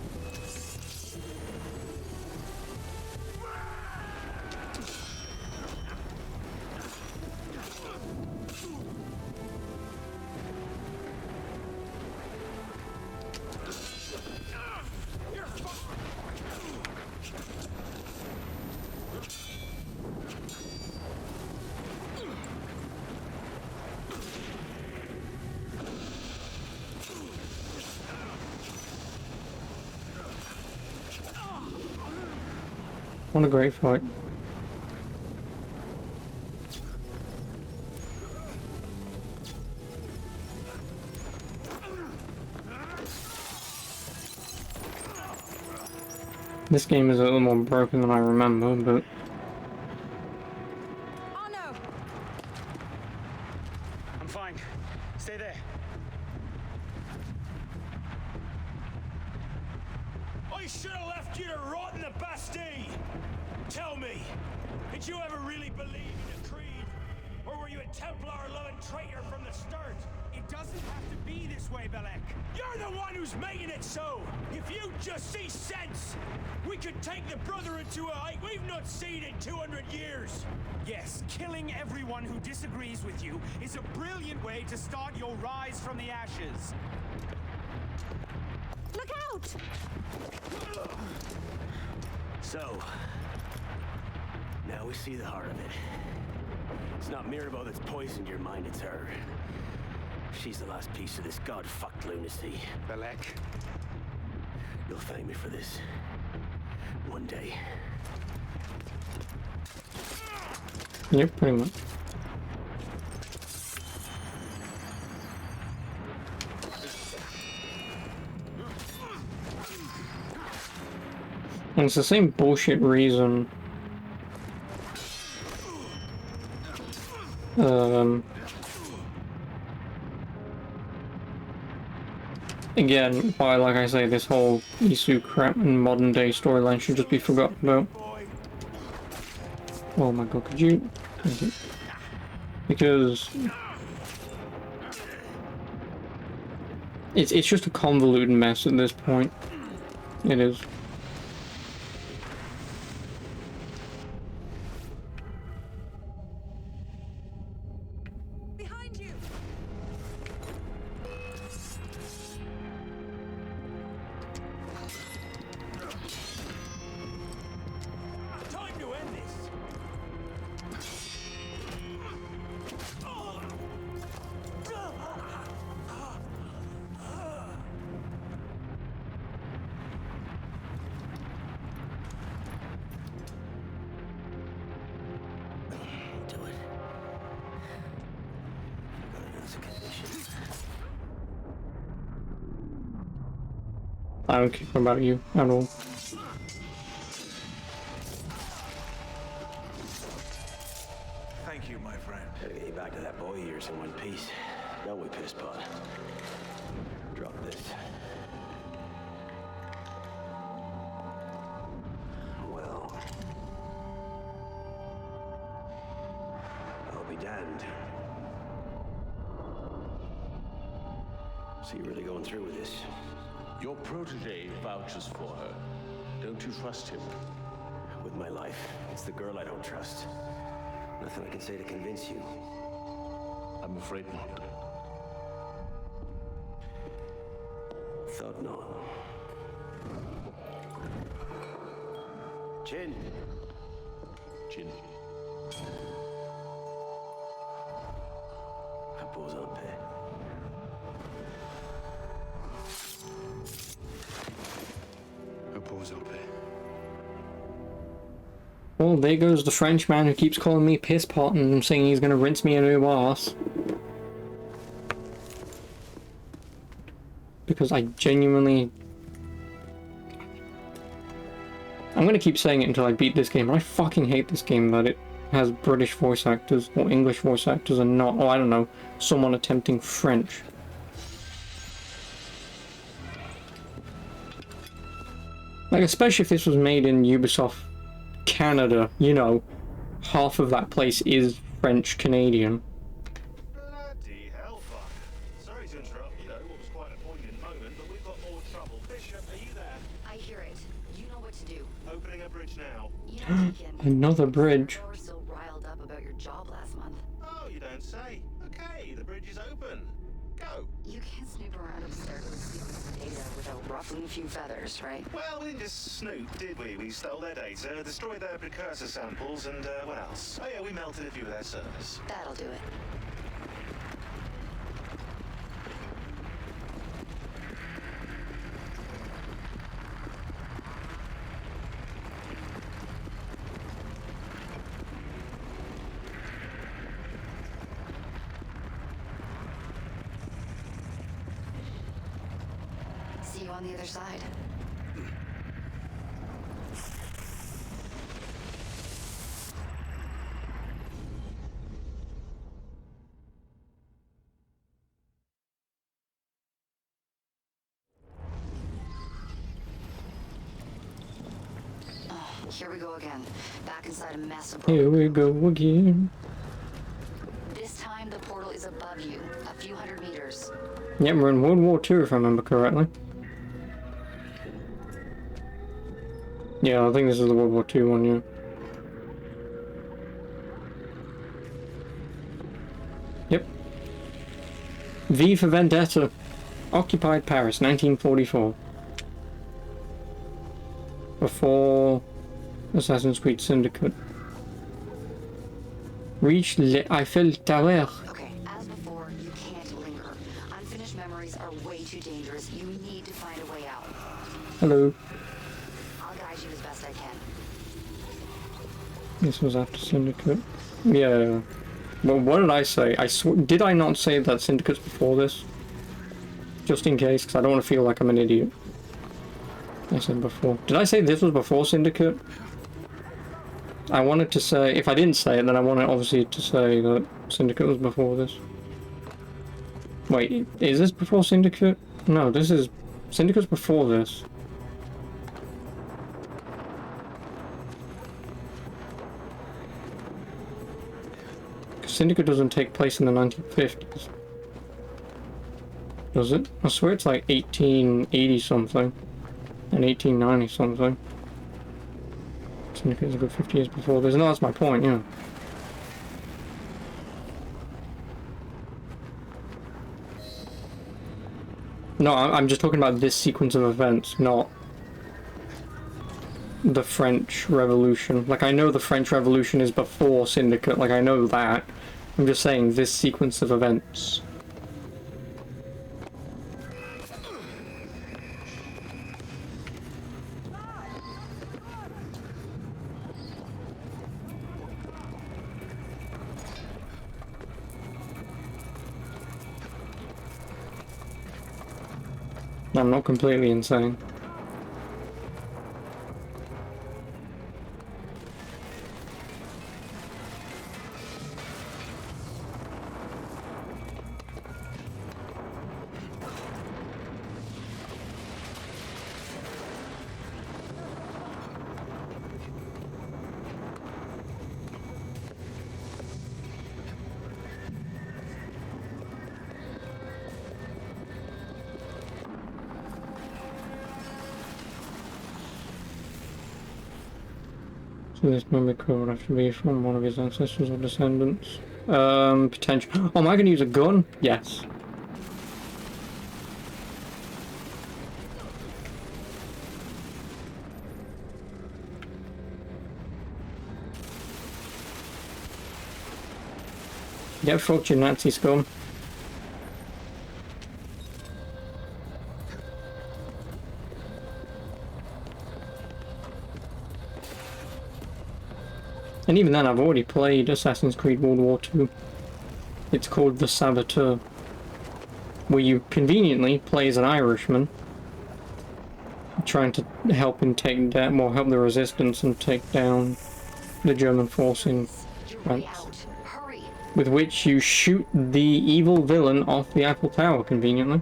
What a great fight. This game is a little more broken than I remember, but... I'm fine. Stay there. I should have left you to rot in the Bastille! Tell me, did you ever really believe in the Creed? Or were you a Templar-loving traitor from the start? It doesn't have to be this way, Belek. You're the one who's making it so! If you just see sense, we could take the Brotherhood to a height we've not seen in 200 years! Yes, killing everyone who disagrees with you is a brilliant way to start your rise from the ashes. Look out! So, now we see the heart of it. It's not Mirabeau that's poisoned your mind, it's her. She's the last piece of this god-fucked lunacy. Belek. You'll thank me for this. One day. Yep, pretty much. And it's the same bullshit reason. Again, why, like I say, this whole Isu crap and modern day storyline should just be forgotten about. Oh my god, could you? Thank you. Because it's just a convoluted mess at this point. It is. Time to end this! Do it. That's a condition. I don't care about you at all. Thank you, my friend. Gotta get you back to that boy of yours in one piece. Don't we, pisspot? Drop this. Well... I'll be damned. So you're really going through with this? Your protege vouches for her. Don't you trust him? With my life. It's the girl I don't trust. Nothing I can say to convince you. I'm afraid not. Thought not. Jin. Jin. Repose en paix. Repose en paix. Well, there goes the French man who keeps calling me piss pot and saying he's gonna rinse me a new arse. Because I genuinely... I'm gonna keep saying it until I beat this game, but I fucking hate this game that it has British voice actors, or English voice actors, and not, oh I don't know, someone attempting French. Like, especially if this was made in Ubisoft Canada, you know, half of that place is French-Canadian. Bloody hellfire. Sorry to interrupt, you know, what was quite a poignant moment, but we've got more trouble. Bishop, are you there? I hear it. You know what to do. Opening a bridge now. You know, Deacon, Another bridge. you were so riled up about your job last month. Oh, you don't say. Okay, the bridge is open. Go. You can't snoop around absurd with secret data without ruffling a few feathers, right? Well, we didn't just snoop, did we? We stole their data, destroyed their precursor samples, and what else? Oh yeah, we melted a few of their servers. That'll do it. See you on the other side. Here we go again. Back inside a mess of Here we go again. This time the portal is above you, a few hundred meters. Yep, we're in World War II if I remember correctly. Yeah, I think this is the World War II one, yeah. Yep. V for Vendetta. Occupied Paris, 1944. Before Assassin's Creed Syndicate. Reach Le Eiffel Tower. Okay, as before, you can't linger. Unfinished memories are way too dangerous. You need to find a way out. Hello. I'll guide you as best I can. This was after Syndicate. Yeah. Well, what did I say? Did I not say that Syndicate's before this? Just in case, because I don't want to feel like I'm an idiot. I said before. Did I say this was before Syndicate? I wanted to say, if I didn't say it, then I wanted obviously to say that Syndicate was before this. Wait, is this before Syndicate? No, this is... Syndicate's before this. Syndicate doesn't take place in the 1950s. Does it? I swear it's like 1880 something. And 1890 something. Syndicate is a good 50 years before this. No, that's my point, yeah. No, I'm just talking about this sequence of events, not the French Revolution. Like, I know the French Revolution is before Syndicate, like, I know that. I'm just saying this sequence of events. I'm not completely insane. So this memory code would have to be from one of his ancestors or descendants. Potential. Oh, am I going to use a gun? Yes. Get fucked, you Nazi scum. And even then, I've already played Assassin's Creed World War II. It's called The Saboteur, where you conveniently play as an Irishman, trying to help him take down, well, help the resistance and take down the German force in France. With which you shoot the evil villain off the Eiffel Tower, conveniently.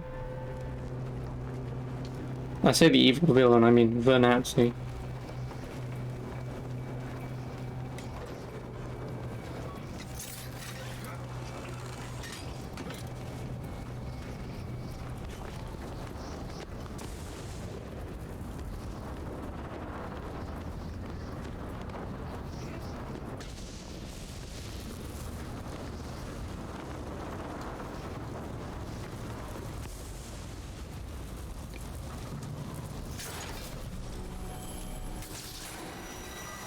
I say the evil villain, I mean the Nazi.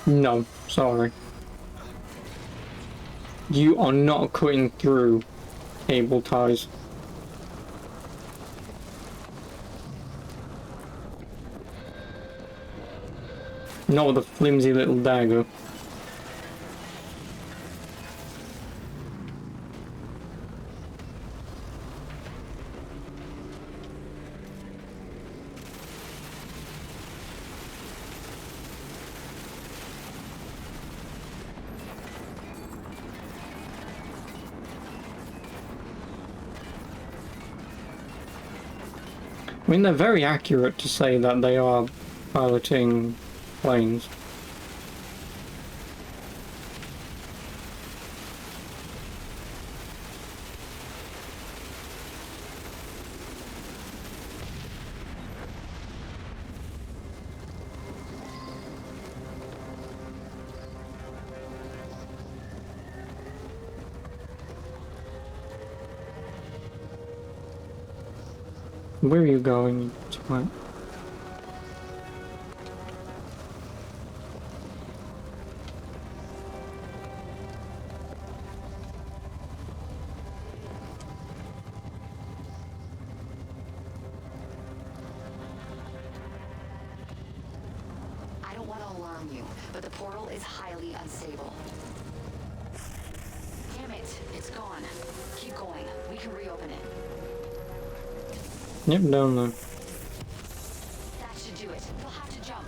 No, sorry. You are not cutting through cable ties. Not with a flimsy little dagger. I mean, they're very accurate to say that they are piloting planes. Where are you going, Twat? I don't want to alarm you, but the portal is highly unstable. Damn it, it's gone. Keep going. We can reopen it. Yep, down there. That should do it. You'll have to jump.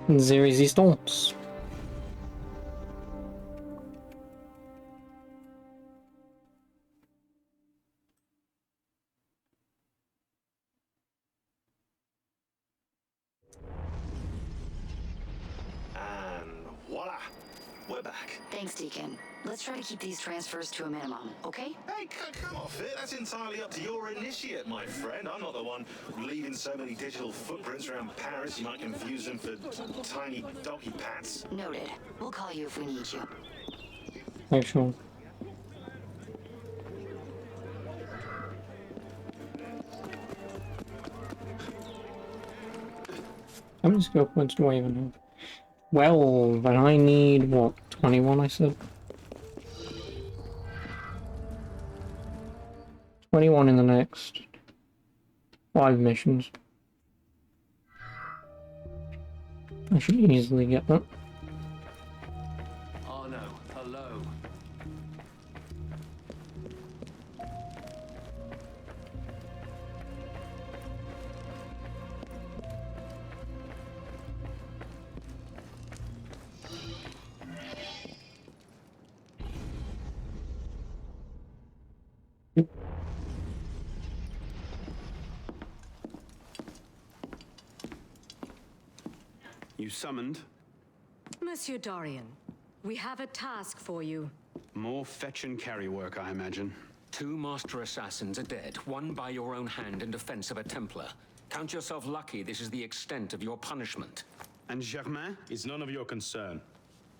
The resistance. We're back. Thanks, Deacon. Let's try to keep these transfers to a minimum, okay? Hey, come off it. That's entirely up to your initiate, my friend. I'm not the one leaving so many digital footprints around Paris you might confuse them for tiny doggy pats. Noted. We'll call you if we need you. Thanks, Sean. How many skill points do I even have? Well, then I need, what, 21 I said? 21 in the next 5 missions. I should easily get that. Oh no, hello. You summoned? Monsieur Dorian, we have a task for you. More fetch and carry work, I imagine. 2 master assassins are dead, one by your own hand in defense of a Templar. Count yourself lucky this is the extent of your punishment. And Germain? It's none of your concern.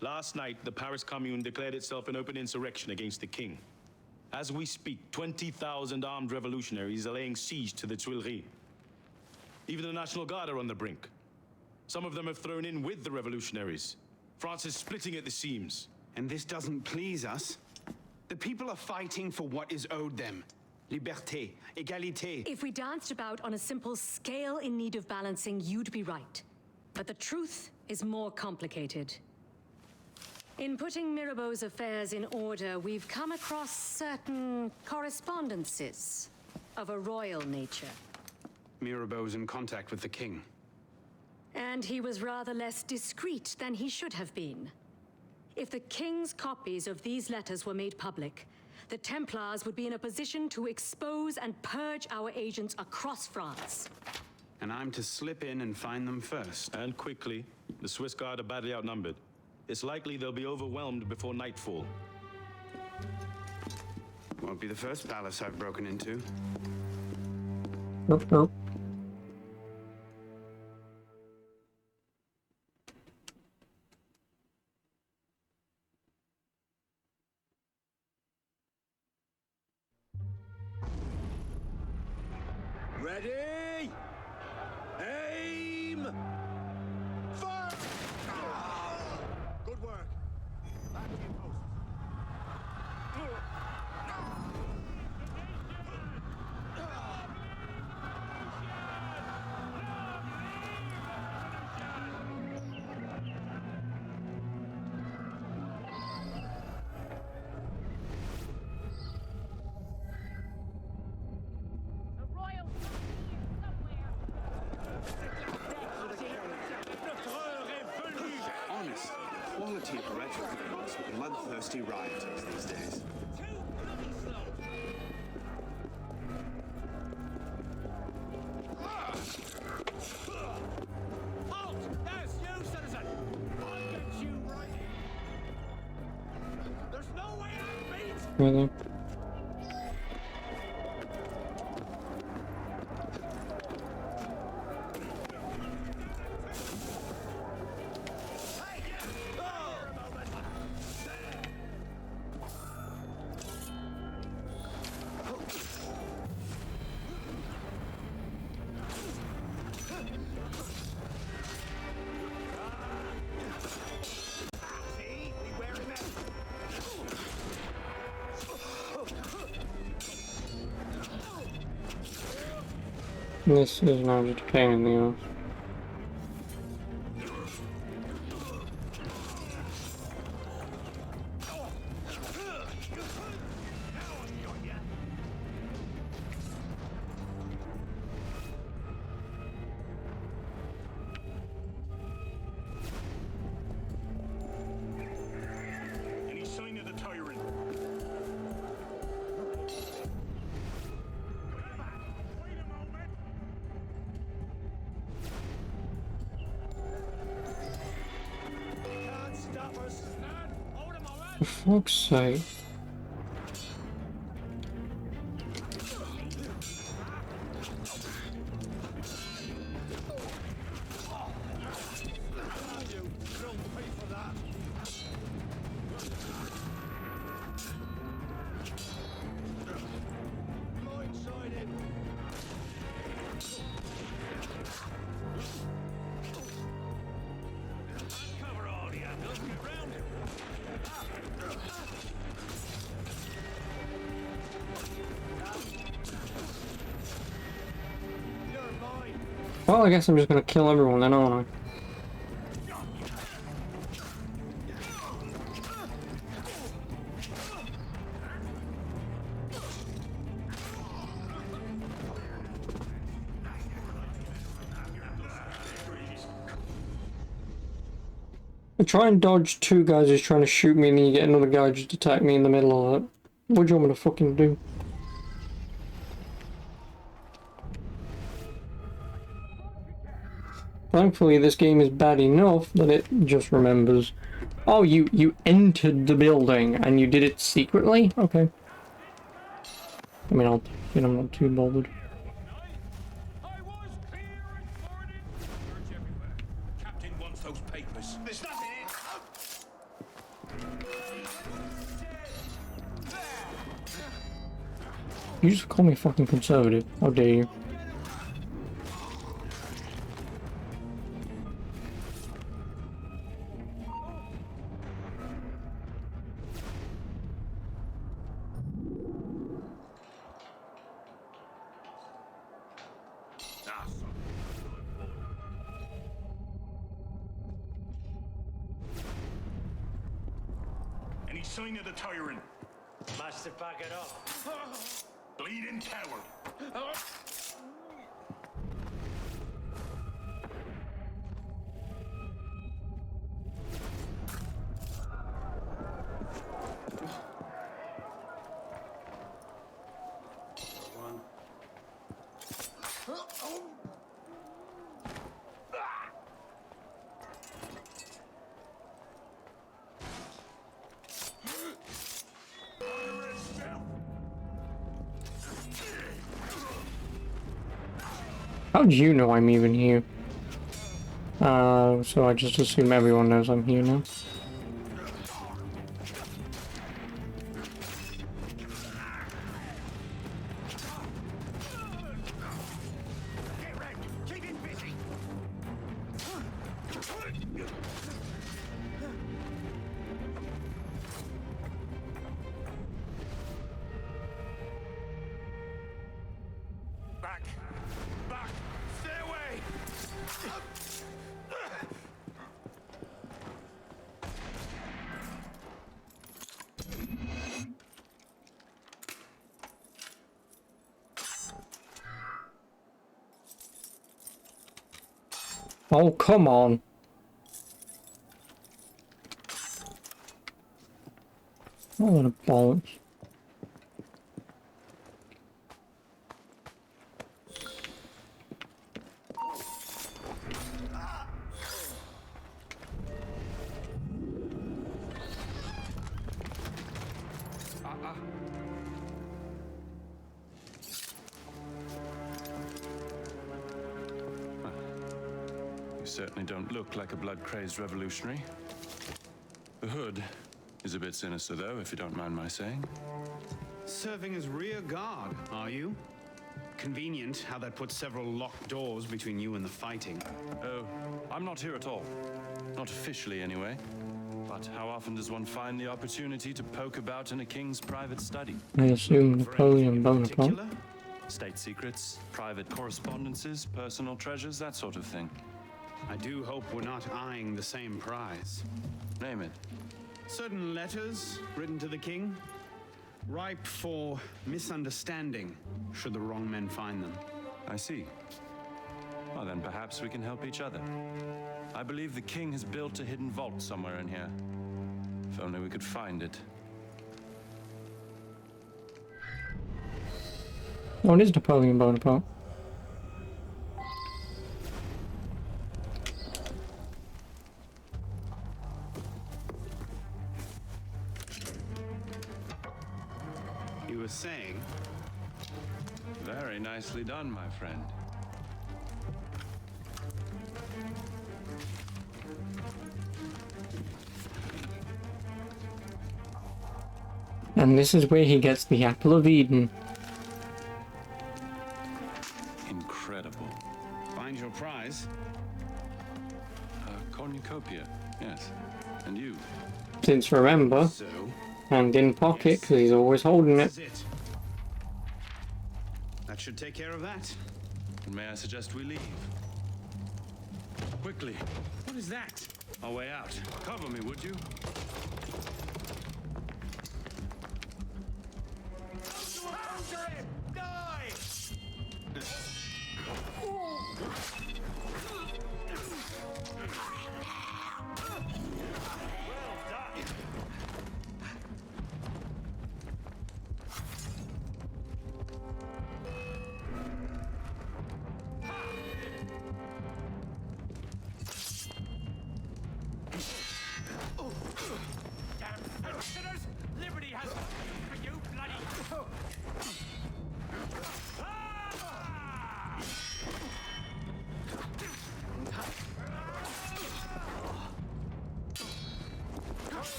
Last night, the Paris Commune declared itself an open insurrection against the king. As we speak, 20,000 armed revolutionaries are laying siege to the Tuileries. Even the National Guard are on the brink. Some of them have thrown in with the revolutionaries, France is splitting at the seams. And this doesn't please us? The people are fighting for what is owed them. Liberté, égalité. If we danced about on a simple scale in need of balancing, you'd be right. But the truth is more complicated. In putting Mirabeau's affairs in order, we've come across certain correspondences of a royal nature. Mirabeau's in contact with the king. And he was rather less discreet than he should have been. If the king's copies of these letters were made public, the Templars would be in a position to expose and purge our agents across France. And I'm to slip in and find them first. And quickly. The Swiss Guard are badly outnumbered. It's likely they'll be overwhelmed before nightfall. Won't be the first palace I've broken into. Nope, nope. Ready? Aim! Fire! Good work. Back to your posts. Honest, quality of rhetoric amongst bloodthirsty rioters these days. Halt! Yes, you, citizen! I'll get you right. There's no way I beat! Really? This is now just a pain in the ass. Any sign of the tyrant? Can't stop us. For fuck's sake. Don't pay for that. Blindsided. Cover all the ambulance. Get round him. You're mine. Well, I guess I'm just gonna kill everyone then, aren't I? I try and dodge two guys who's trying to shoot me and then you get another guy just attack me in the middle of it. What do you want me to fucking do? Thankfully this game is bad enough that it just remembers. Oh, you entered the building and you did it secretly? Okay. I mean, I'm not too bothered. Captain wants those papers. There's nothing in. You just call me fucking conservative. How dare you? Any sign of the tyrant? Must have back it up. Bleeding coward. How do you know I'm even here? So I just assume everyone knows I'm here now. Oh, come on. What a bollocks. You certainly don't look like a blood-crazed revolutionary. The hood is a bit sinister, though, if you don't mind my saying. Serving as rear guard, are you? Convenient how that puts several locked doors between you and the fighting. Oh, I'm not here at all. Not officially, anyway. But how often does one find the opportunity to poke about in a king's private study? I assume Napoleon Bonaparte. State secrets, private correspondences, personal treasures, that sort of thing. I do hope we're not eyeing the same prize. Name it. Certain letters written to the king, ripe for misunderstanding, should the wrong men find them. I see. Well, then perhaps we can help each other. I believe the king has built a hidden vault somewhere in here. If only we could find it. Oh, it is Napoleon Bonaparte. You were saying? Very nicely done, my friend. And this is where he gets the Apple of Eden. Incredible. Find your prize? Cornucopia, yes. And you? Since remember, hand in pocket, because he's always holding it. That should take care of that. And may I suggest we leave? Quickly. What is that? Our way out. Cover me, would you?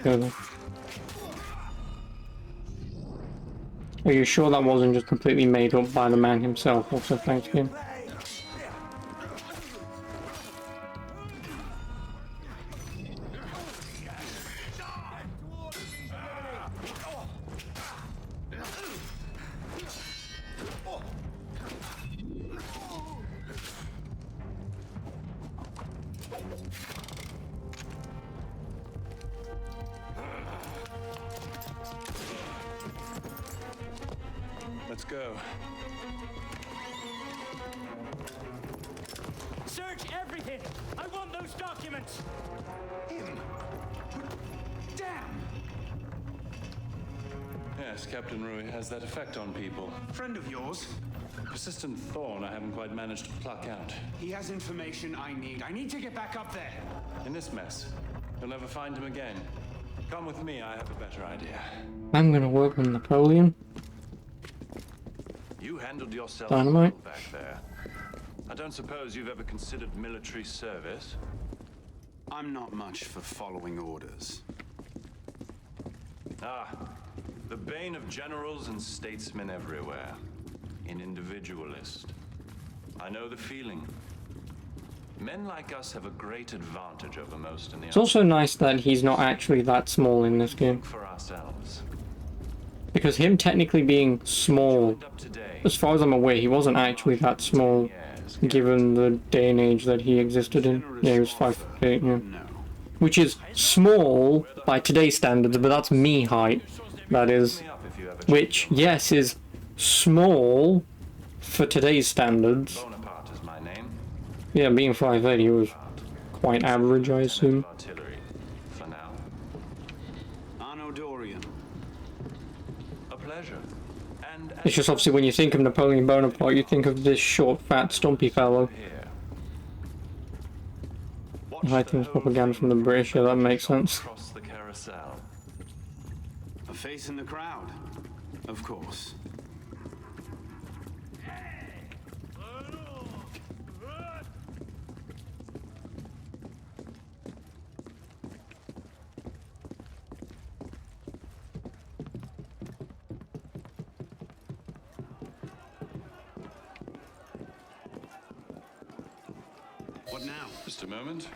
Go there. Are you sure that wasn't just completely made up by the man himself? Also, thanks again. Let's go. Search everything! I want those documents! Him? Damn! Yes, Captain Rui has that effect on people. Friend of yours? Persistent thorn I haven't quite managed to pluck out. He has information I need. I need to get back up there. In this mess, you'll never find him again. Come with me, I have a better idea. I'm gonna work with Napoleon. You handled yourself Dynamite. well back there. I don't suppose you've ever considered military service? I'm not much for following orders. Ah, the bane of generals and statesmen everywhere. An individualist. I know the feeling. Men like us have a great advantage over most in the It's also nice that he's not actually that small in this game. for ourselves. Because him technically being small, as far as I'm aware, he wasn't actually that small, given the day and age that he existed in. Yeah, he was 5'8", yeah. Which is small by today's standards, but that's me height, that is. Which, yes, is small for today's standards. Yeah, being 5'8", he was quite average, I assume. Arno Dorian. A pleasure. It's just obviously when you think of Napoleon Bonaparte, you think of this short, fat, stumpy fellow. I think it's propaganda from the British, yeah, that makes sense. Across the carousel. A face in the crowd. Of course. What now? Just a moment.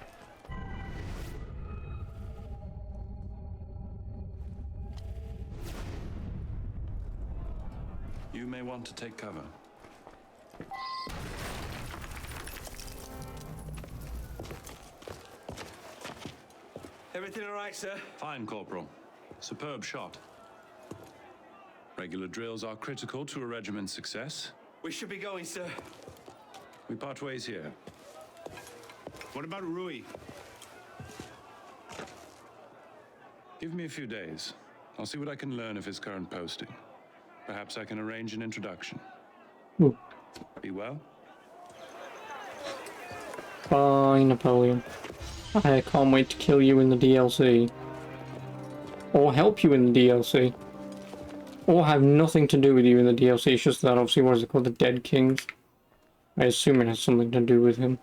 You may want to take cover. Everything all right, sir? Fine, Corporal. Superb shot. Regular drills are critical to a regiment's success. We should be going, sir. We part ways here. What about Rui? Give me a few days. I'll see what I can learn of his current posting. Perhaps I can arrange an introduction. Ooh. Be well. Bye, Napoleon. I can't wait to kill you in the DLC. Or help you in the DLC. Or have nothing to do with you in the DLC. It's just that obviously, what is it called? The Dead Kings. I assume it has something to do with him.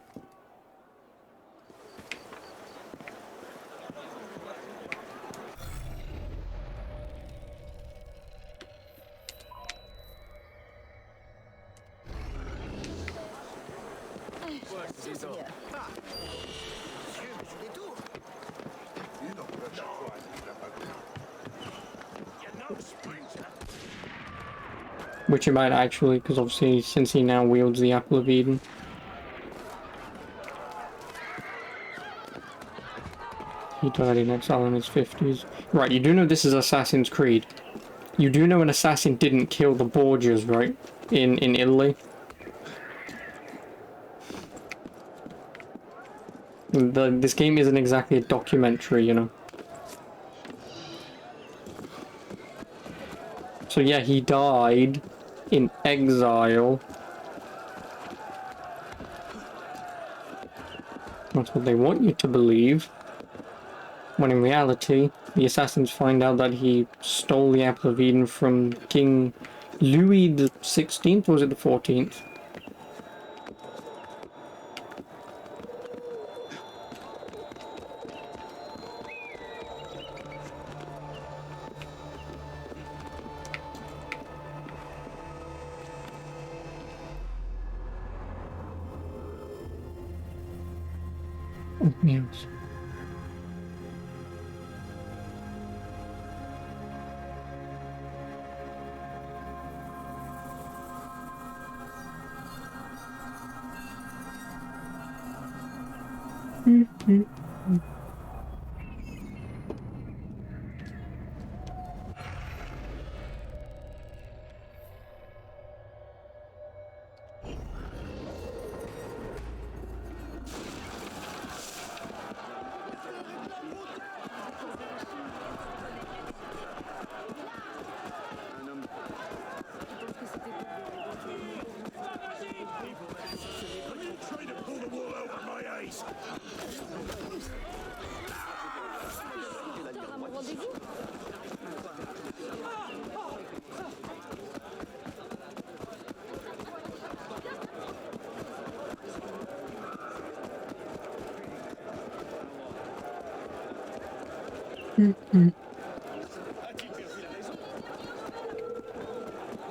Which he might actually, because obviously since he now wields the Apple of Eden. He died in exile in his 50s. Right, you do know this is Assassin's Creed. You do know an assassin didn't kill the Borgias, right? In Italy. This game isn't exactly a documentary, you know. So yeah, he died in exile. That's what they want you to believe. When in reality, the assassins find out that he stole the Apple of Eden from King Louis the 16th, or was it the 14th? Oh, yes.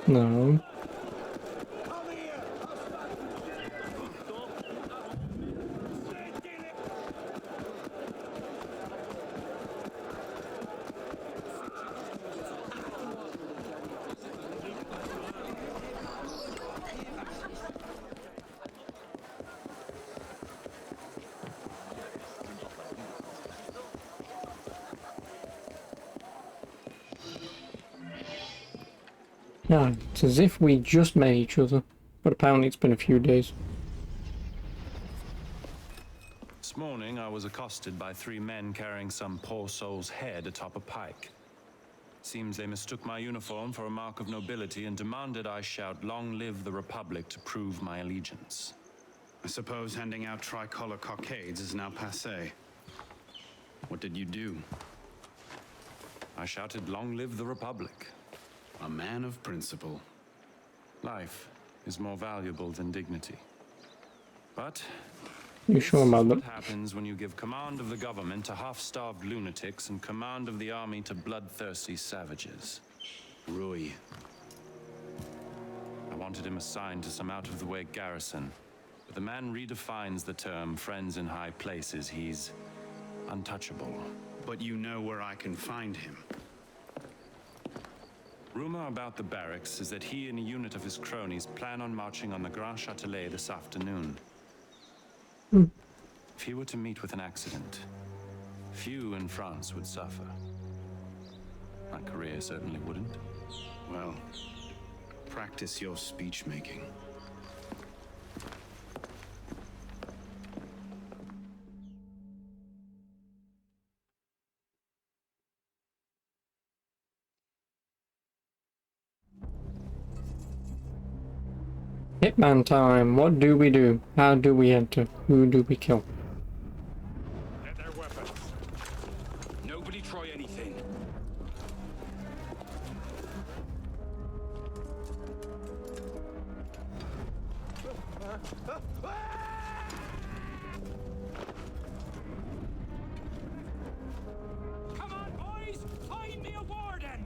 No. Yeah, it's as if we just met each other, but apparently it's been a few days. This morning, I was accosted by 3 men carrying some poor soul's head atop a pike. Seems they mistook my uniform for a mark of nobility and demanded I shout, "Long live the Republic," to prove my allegiance. I suppose handing out tricolor cockades is now passé. What did you do? I shouted, "Long live the Republic." A man of principle. Life is more valuable than dignity. But You sure about what that? happens when you give command of the government to half-starved lunatics and command of the army to bloodthirsty savages? Rui. I wanted him assigned to some out-of-the-way garrison, but the man redefines the term "friends in high places." He's untouchable. But you know where I can find him. Rumor about the barracks is that he and a unit of his cronies plan on marching on the Grand Châtelet this afternoon. If he were to meet with an accident, few in France would suffer. My career certainly wouldn't. Well, practice your speech making. Hitman time. What do we do? How do we enter? Who do we kill? Get their weapons. Nobody try anything. Come on, boys! Find me a warden!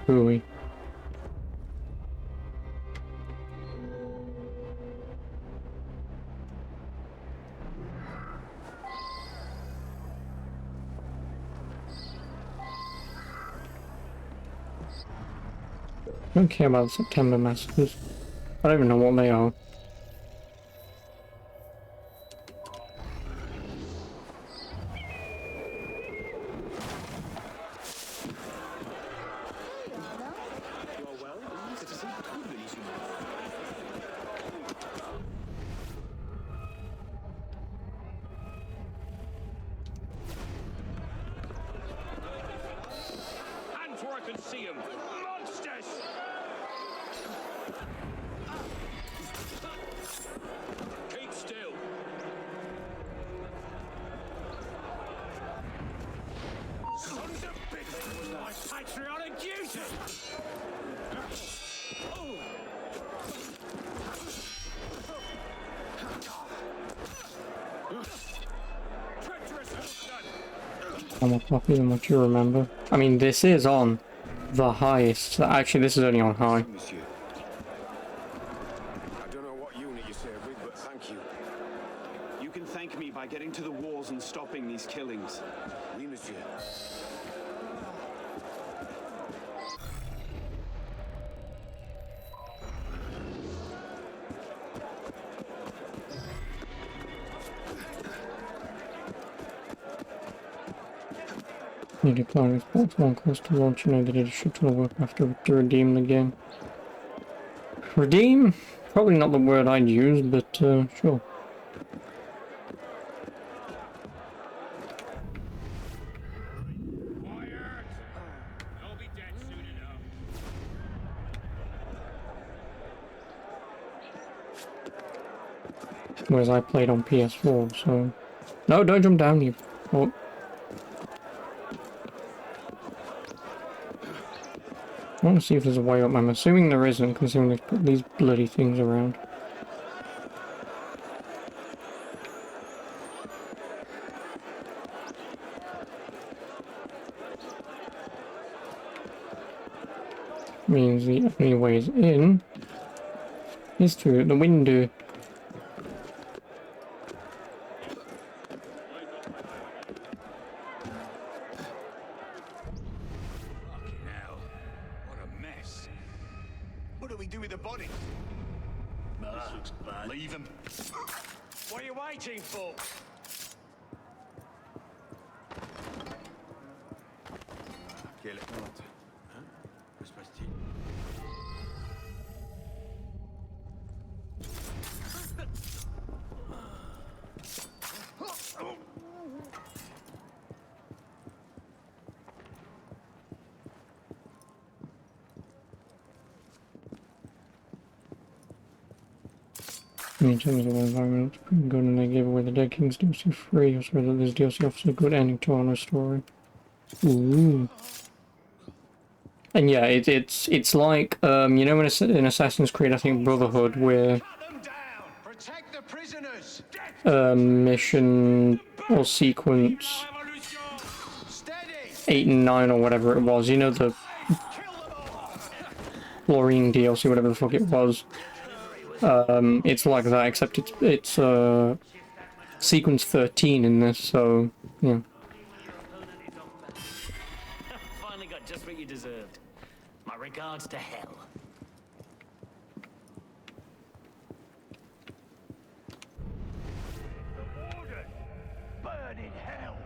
Who are we? I don't care about the September massacres. I don't even know what they are. Hands where I can see them. Monsters! Keep still. Sons of bitches was my patriotic duty! Treacherous Wolfson! I'm more copy than what you remember. I mean, this is on the highest. Actually, this is only on high. to the wars and stopping these killings. Oui, monsieur. You declared Xbox One close to launch, you know that it should work after to redeem the game. Redeem? Probably not the word I'd use, but sure. Whereas I played on PS4, so... No, don't jump down, you... Oh. I want to see if there's a way up. I'm assuming there isn't, considering they've put these bloody things around. Means the only way in is through the window. What do we do with the body? This looks bad. Leave him. What are you waiting for? Quelle honte. Hein? Que se passe-t-il? In terms of environment, it's pretty good, and they gave away the Dead King's DLC free. I swear that this DLC offers a good ending to Honor's story. Ooh. And yeah, it's like you know in Assassin's Creed, I think Brotherhood, where mission or sequence 8 and 9 or whatever it was, you know, the Florine DLC, whatever the fuck it was. It's like that, except it's sequence 13 in this, so yeah. Finally got just what you deserved. My regards to hell. Burn in hell.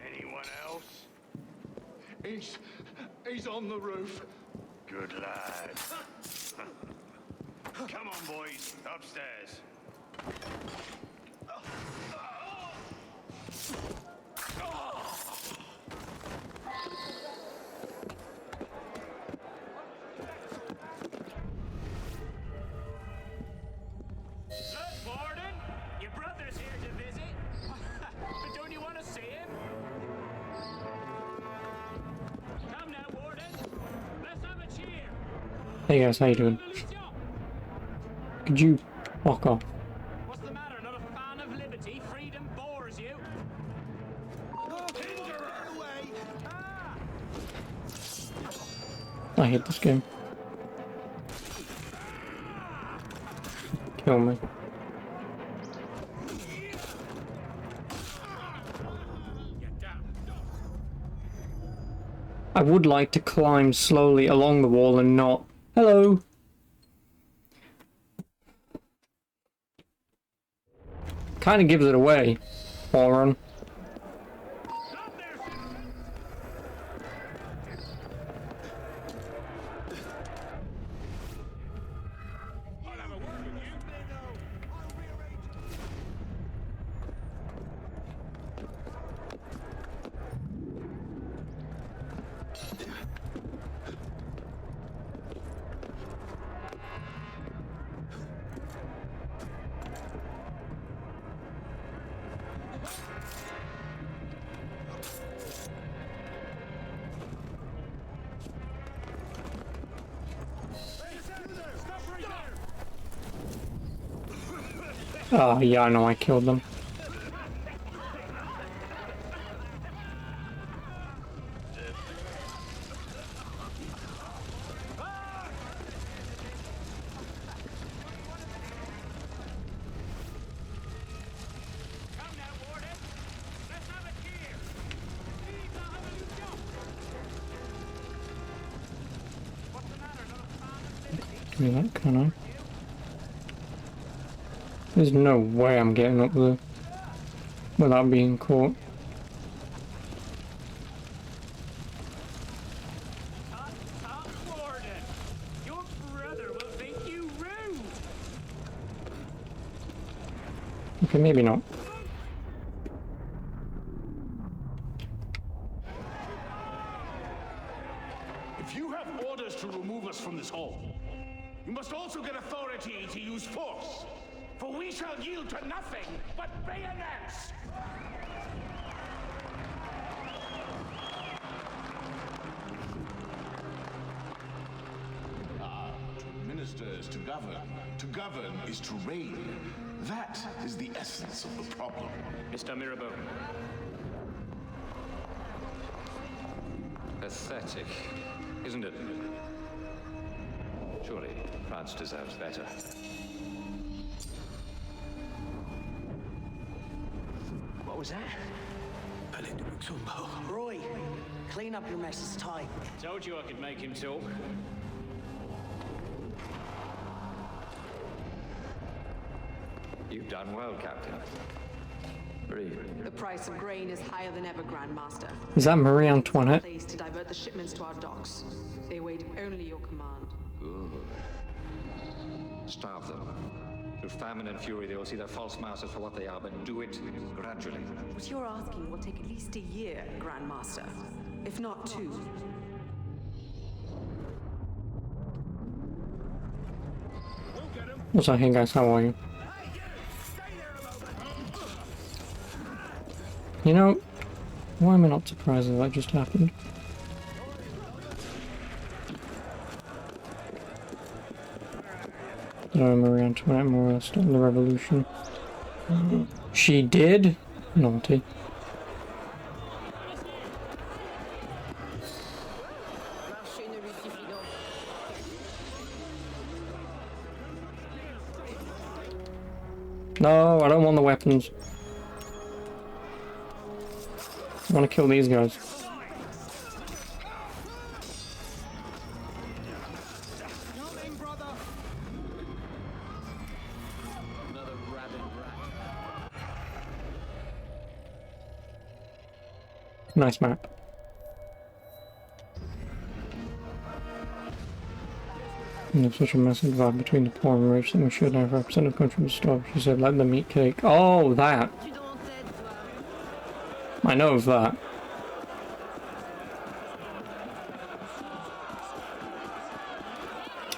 Anyone else? He's on the roof. Good lad. Come on, boys. Upstairs. Look, Warden! Your brother's here to visit. But don't you want to see him? Come now, Warden. Let's have a cheer. Hey guys, how you doing? Could you walk off? What's the matter? Not a fan of liberty? Freedom bores you? I hate this game. Kill me. I would like to climb slowly along the wall and not... Hello! Kinda gives it away, moron. Oh, yeah, I know I killed them. do that, can I? There's no way I'm getting up there without being caught. Your brother will think you rude. Okay, maybe not. If you have orders to remove us from this hall, you must also get authority to use force. For we shall yield to nothing but bayonets! To administer is to govern. To govern is to reign. That is the essence of the problem. Mr. Mirabeau. Pathetic, isn't it? Surely France deserves better. What was that? Palais de Luxembourg. Roy, clean up your mess. It's time. Told you I could make him talk. You've done well, Captain. The price of grain is higher than ever, Grand Master. Is that Marie Antoinette? Place to divert the shipments to our docks. They await only your command. Good. Starve them. Through famine and fury, they will see their false masters for what they are, but do it gradually. What you're asking will take at least a year, Grand Master. If not 2. What's up, hey guys, how are you? You know, why am I not surprised that that just happened? Marie Antoinette more or less stopped the revolution. She did? Naughty. No, I don't want the weapons. I want to kill these guys. Nice map. And there's such a massive divide between the poor and rich that we should have representative country to stop. She said, let them eat cake. Oh, that! I know of that.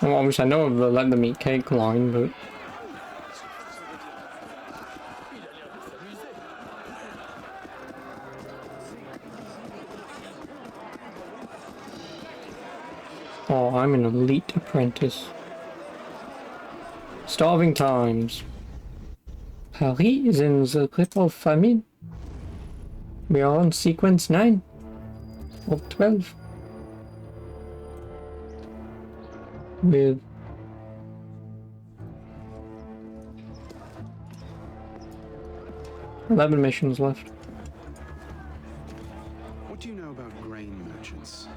Well, obviously I know of the let them eat cake line, but... Oh, I'm an elite apprentice. Starving times. Paris is in the grip of famine. We are on sequence 9 of 12. With $11 missions left. What do you know about grain merchants?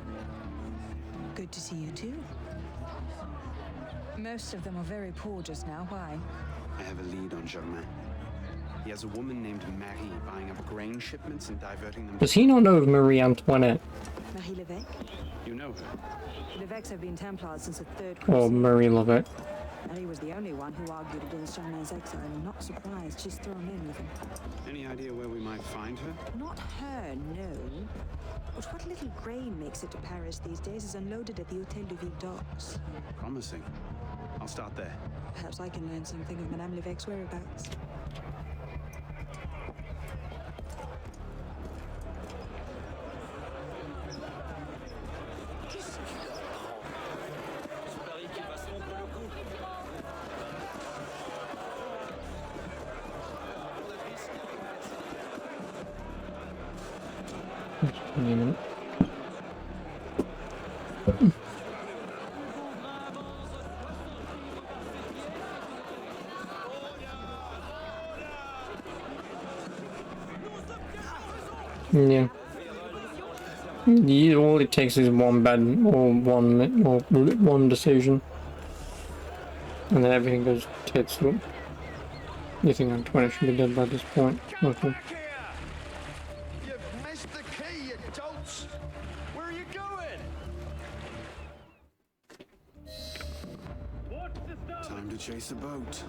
Good to see you too. Most of them are very poor just now. Why? I have a lead on Germain. He has a woman named Marie buying up grain shipments and diverting them. Does he not know of Marie Antoinette? Marie Levesque? You know her? Levesques have been Templars since the Third Oh, Crusade. Marie Levesque. Marie was the only one who argued against Germain's exile. I'm not surprised she's thrown in with him. Any idea where we might find her? Not her, no. But what little grain makes it to Paris these days is unloaded at the Hôtel de Ville docks. Promising. I'll start there. Perhaps I can learn something of Madame Levesque's whereabouts. A minute. Yeah. All it takes is one bad or one decision. And then everything goes tits up. You think Antoinette should be dead by this point? Okay. You've missed the key, you dolts! Where are you going? Time to chase a boat.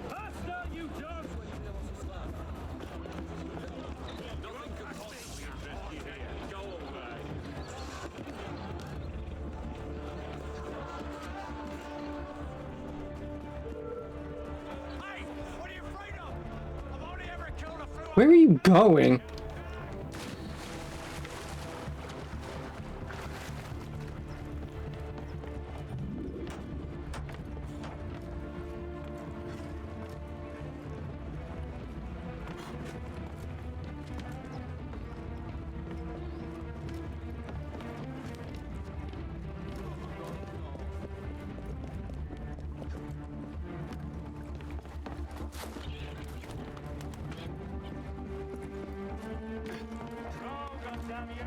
Faster, you dogs! Nothing could possibly interest you here. Go away. Hey, what are you afraid of? I've only ever killed a few. Where are you going? Oh, goddamn you!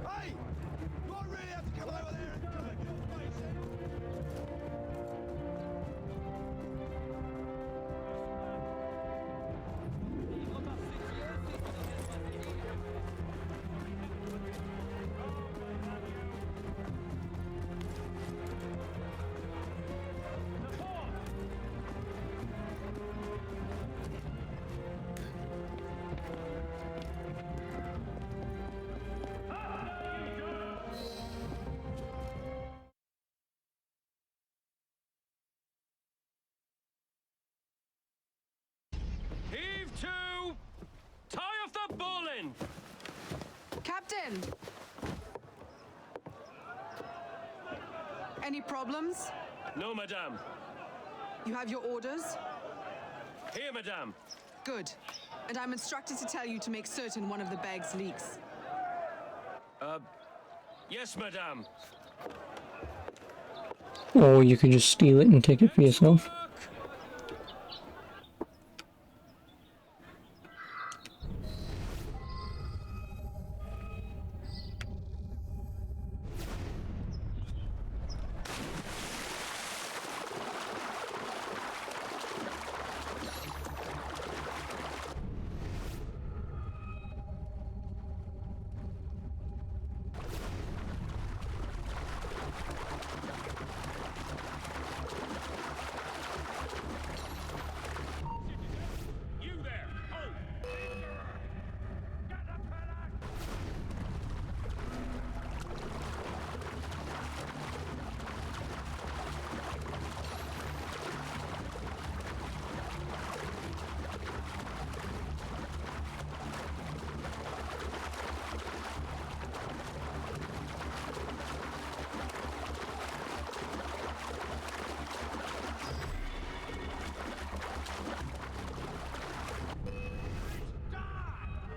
Hey! Do I really have to come over there and cover your face? Heave to! Tie off the bowline! Captain! Any problems? No, madame. You have your orders? Here, madame. Good. And I'm instructed to tell you to make certain one of the bags leaks. Yes, madame. Or you could just steal it and take it for yourself. You there! Oh! Get the paddock!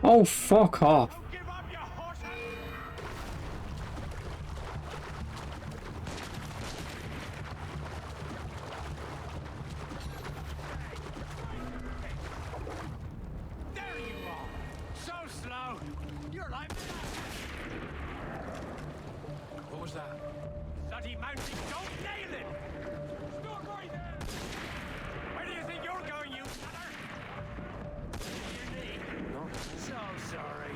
Oh, fuck off. Give up, you horse! There you are! So slow! You're like... What was that? Bloody mounting! Don't nail it! Stop right there! Where do you think you're going, you nutter? Your knee. No. So sorry.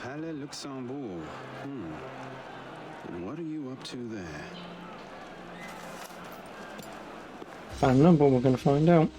Palais Luxembourg. And what are you up to there? I don't know, but we're gonna find out.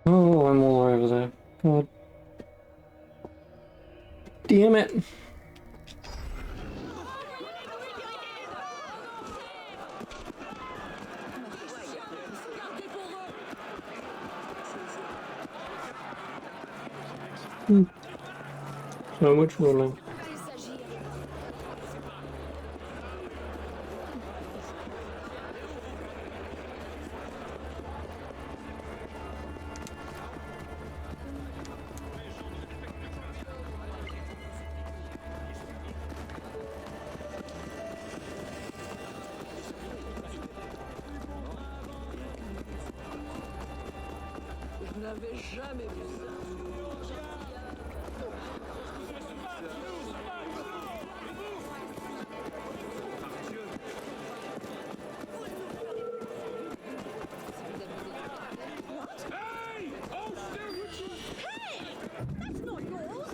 Oh, I'm all over there. God damn it. So much rolling. Je n'avais jamais vu ça. Hey! Oh, hey! That's not yours!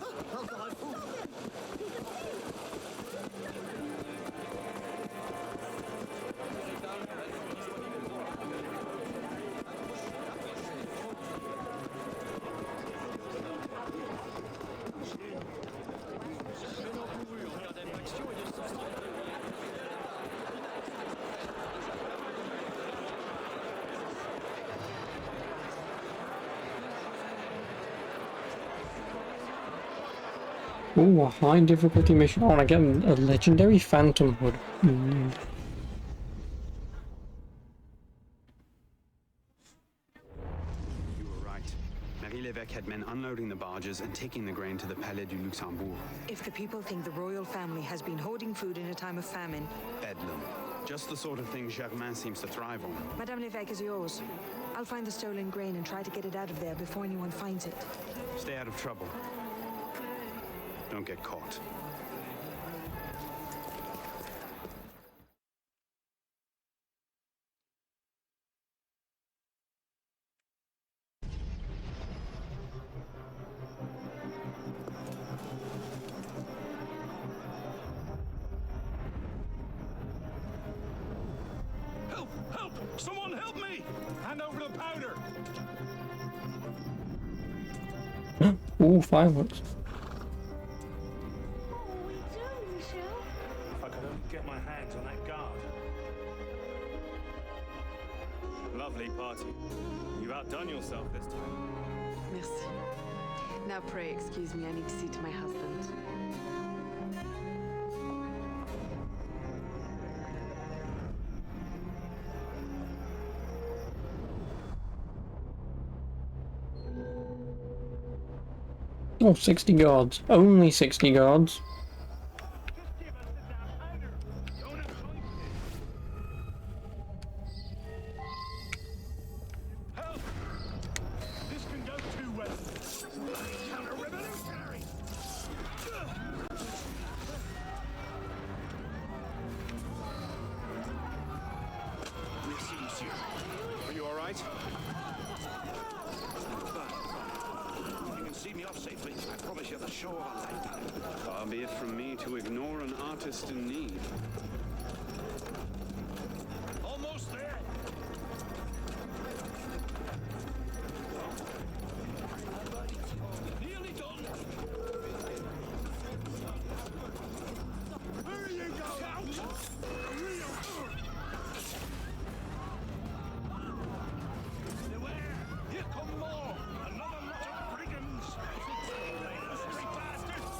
Ooh, a high difficulty mission. Oh, and I get a legendary Phantom Hood. You were right. Marie Lévesque had men unloading the barges and taking the grain to the Palais du Luxembourg. If the people think the royal family has been hoarding food in a time of famine... Bedlam. Just the sort of thing Germain seems to thrive on. Madame Lévesque is yours. I'll find the stolen grain and try to get it out of there before anyone finds it. Stay out of trouble. Don't get caught. Help! Help! Someone help me! Hand over the powder! Ooh, fireworks. If I could only get my hands on that guard. Lovely party. You've outdone yourself this time. Merci. Now pray excuse me, I need to see to my husband. Oh, 60 guards. Only 60 guards. This can go too well. Counter-revolutionary! Merci, monsieur. Are you all right? If you can see me off safely, I promise you the show of a lifetime. Far be it from me to ignore an artist in need. Almost there! Nearly done! There you go! Beware! Here come more! Another lot of brigands! Bastards!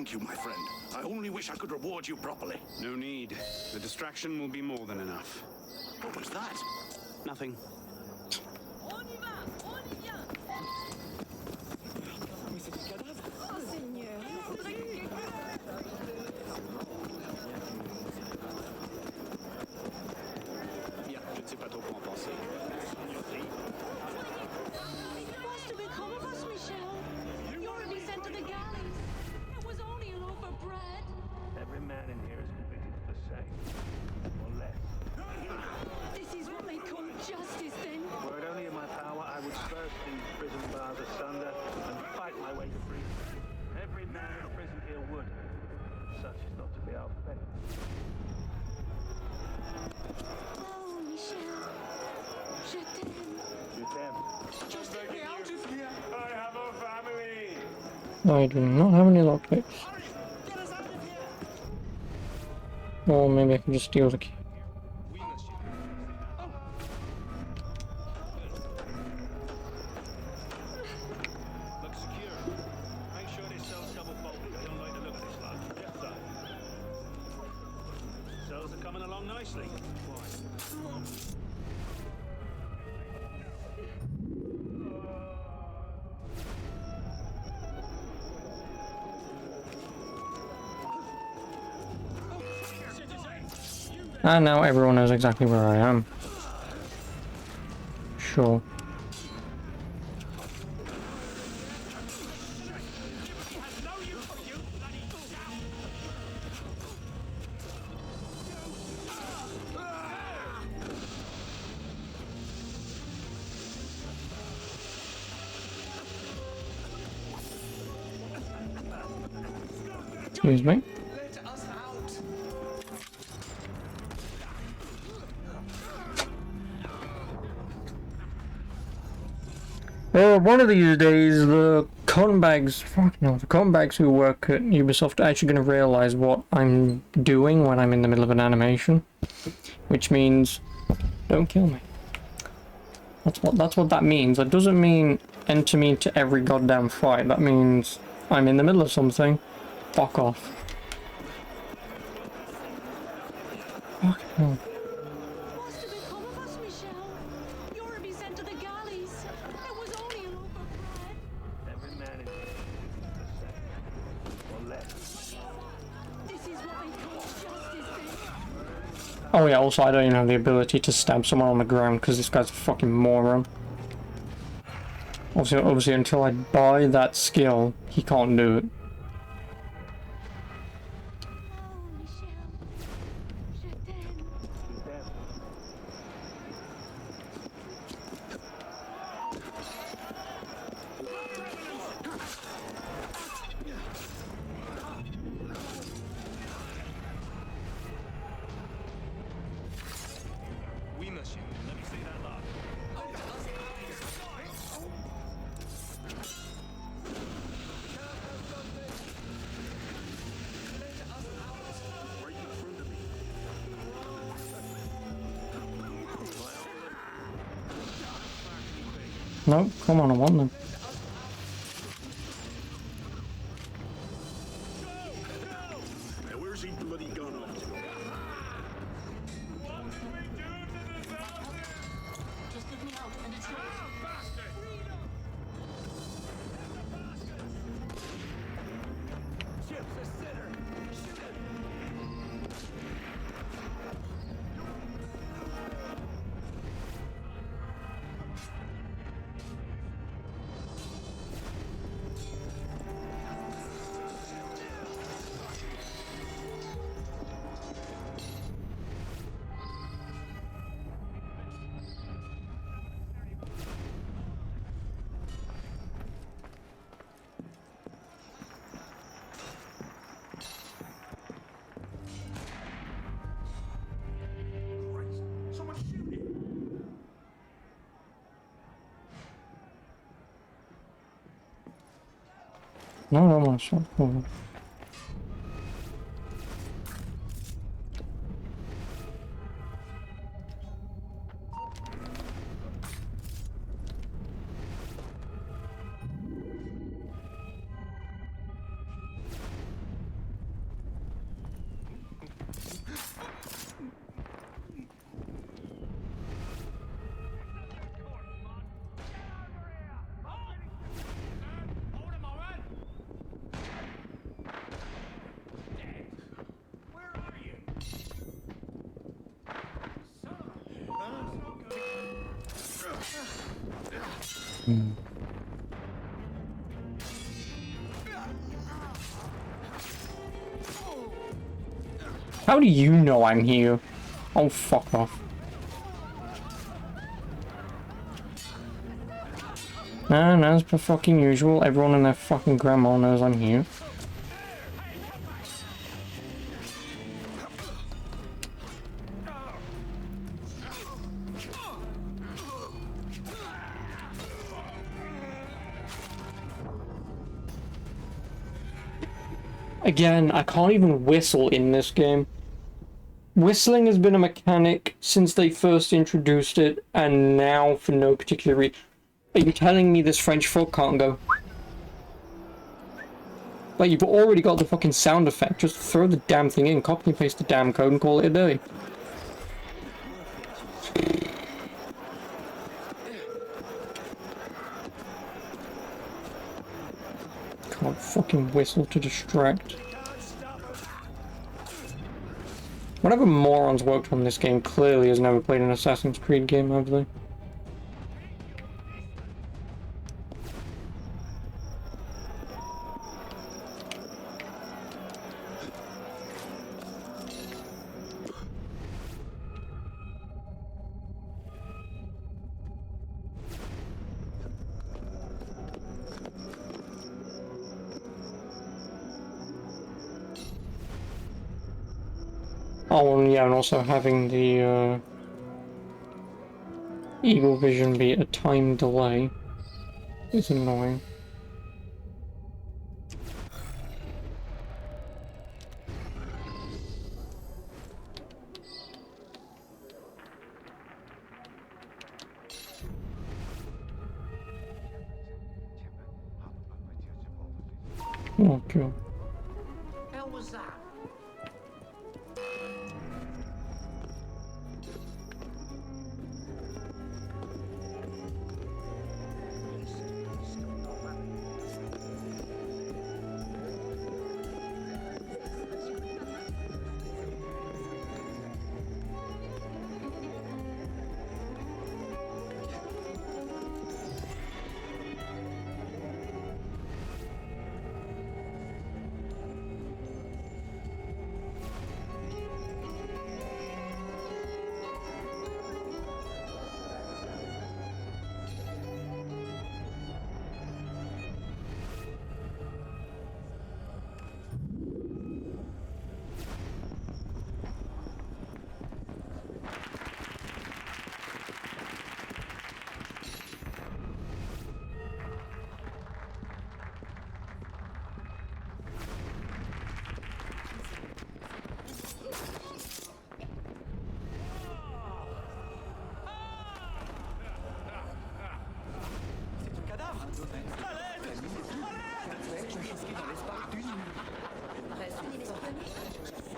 thank you, my friend. I only wish I could reward you properly. No need. The distraction will be more than enough. What was that? Nothing. Bien, je ne sais pas trop quoi en penser. What's to become of us, Michel? You're to be sent to the galleys. It was only a loaf of bread. Every man in here is convicted of the same, or less. This is what they call justice, then. Were it only in my power, I would burst these prison bars asunder and fight my way to freedom. Every man in prison here would. Such is not to be our fate. Oh, Michel. Je t'aime. You them. Just get me out of here. I have a family. I do not have any lockpicks. Or maybe I can just steal the key. Looks secure. Make sure this cell's double-bolted. I don't like the look of this lot. Yes, sir. Cells are coming along nicely. And now everyone knows exactly where I am. Sure. Excuse me. One of these days, the cotton bags, the cotton bags who work at Ubisoft are actually going to realize what I'm doing when I'm in the middle of an animation, which means, don't kill me. That's what that means. That doesn't mean enter me into every goddamn fight. That means I'm in the middle of something. Fuck off. Fuck hell. What's to become of us, Michel? You're to be sent to the galleys. It was only a loaf of bread. Every man in here is the same, or less. This is what they call justice, then. Oh yeah, also I don't even have the ability to stab someone on the ground because this guy's a fucking moron. Obviously until I buy that skill, he can't do it. Oui, monsieur. Let me see that lot. No, come on, I want them. Now where's he bloody gone off to? Just get me out and it's yours. Ship's a sinner. Shoot it. Someone shoot him. No, it's not cool. How do you know I'm here? Oh, fuck off. And as per fucking usual, everyone and their fucking grandma knows I'm here. Again, I can't even whistle in this game. Whistling has been a mechanic since they first introduced it, and now for no particular reason. Are you telling me this French folk can't go? Like, you've already got the fucking sound effect, just throw the damn thing in, copy and paste the damn code and call it a day. Can't fucking whistle to distract. Whatever morons worked on this game clearly has never played an Assassin's Creed game, have they? Oh, and yeah, and also having the Eagle Vision be a time delay is annoying. Oh, God. Hell was that?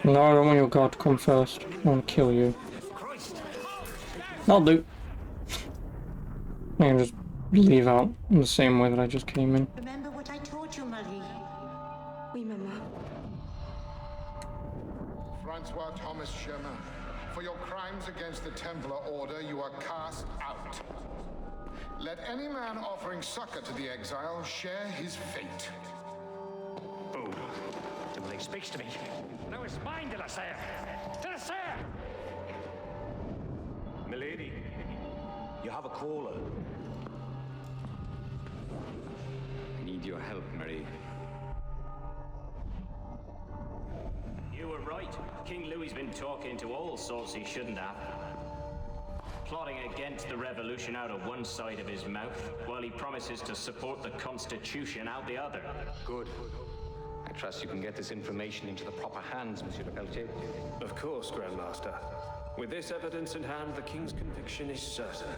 No, I don't want your god to come first. I want to kill you. I'll do. I can just leave out in the same way that I just came in. Remember what I taught you, Marie? Oui, Maman. Francois Thomas Chemin, for your crimes against the Templar Order, you are cast out. Let any man offering succor to the exile share his fate. Oh, Dumoulin speaks to me. Now it's mine, de la Serre. De la Serre! Milady, you have a caller. I need your help, Marie. You were right. King Louis's been talking to all sorts he shouldn't have. Plotting against the revolution out of one side of his mouth, while he promises to support the Constitution out the other. Good. I trust you can get this information into the proper hands, Monsieur Le Pelletier. Of course, Grandmaster. With this evidence in hand, the King's conviction is certain.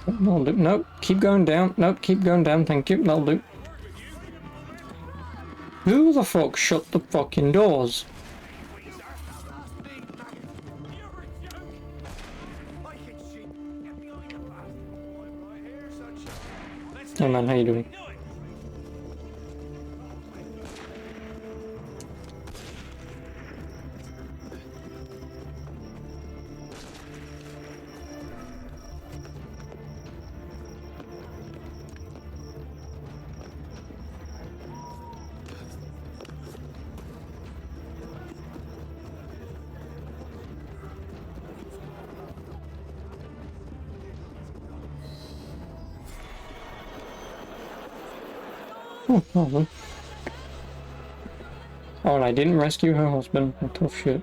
That'll do. Nope, keep going down. Nope, keep going down. Thank you. That'll do. Who the fuck shut the fucking doors? Hey man, how you doing? Oh, well. Oh, and I didn't rescue her husband. Oh, tough shit.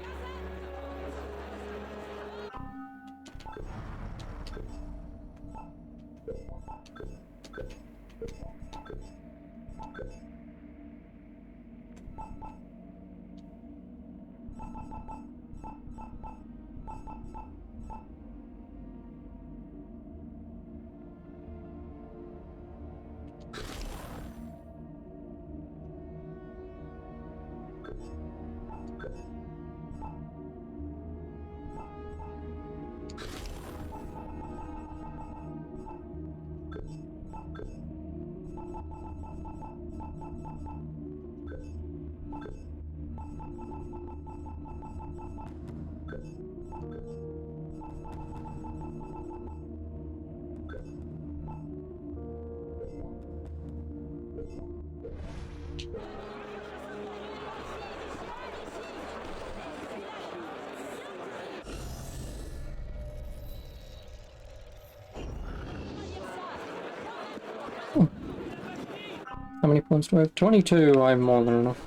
How many points do I have? 22. I have more than enough.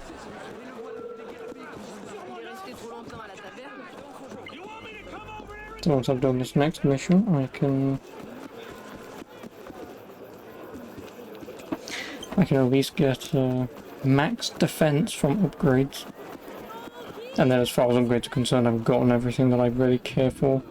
So once I've done this next mission, I can at least get max defense from upgrades. And then as far as upgrades are concerned, I've gotten everything that I really care for.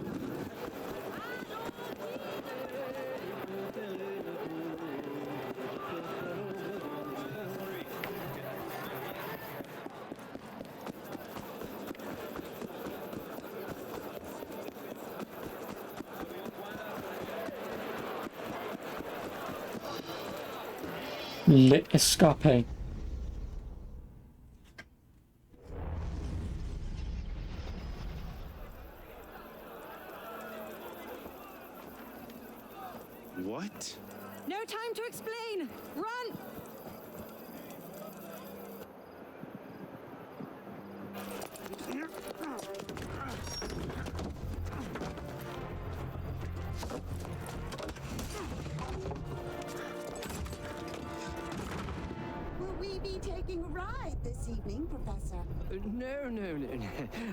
Escape. What? No time to explain! Run! Will we be taking a ride this evening, Professor? No.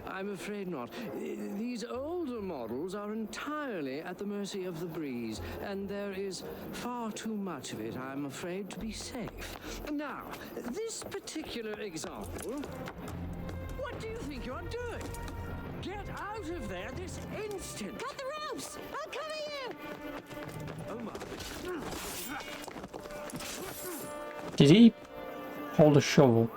I'm afraid not. These older models are entirely at the mercy of the breeze, and there is far too much of it, I'm afraid, to be safe. Now, this particular example, what do you think you're doing? Get out of there this instant! Cut the ropes! I'll cover you! Oh my. Did he hold a shovel?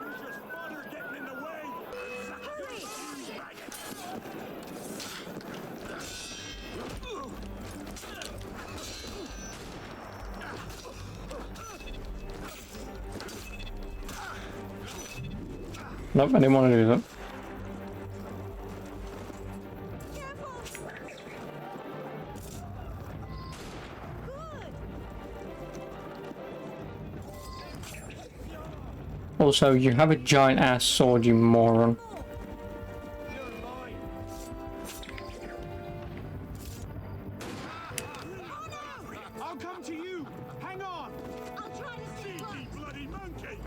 Nope, I didn't want to do that. Also, you have a giant ass sword, you moron. I'll come to you! Hang on! I'll try to stay put! Bloody monkey!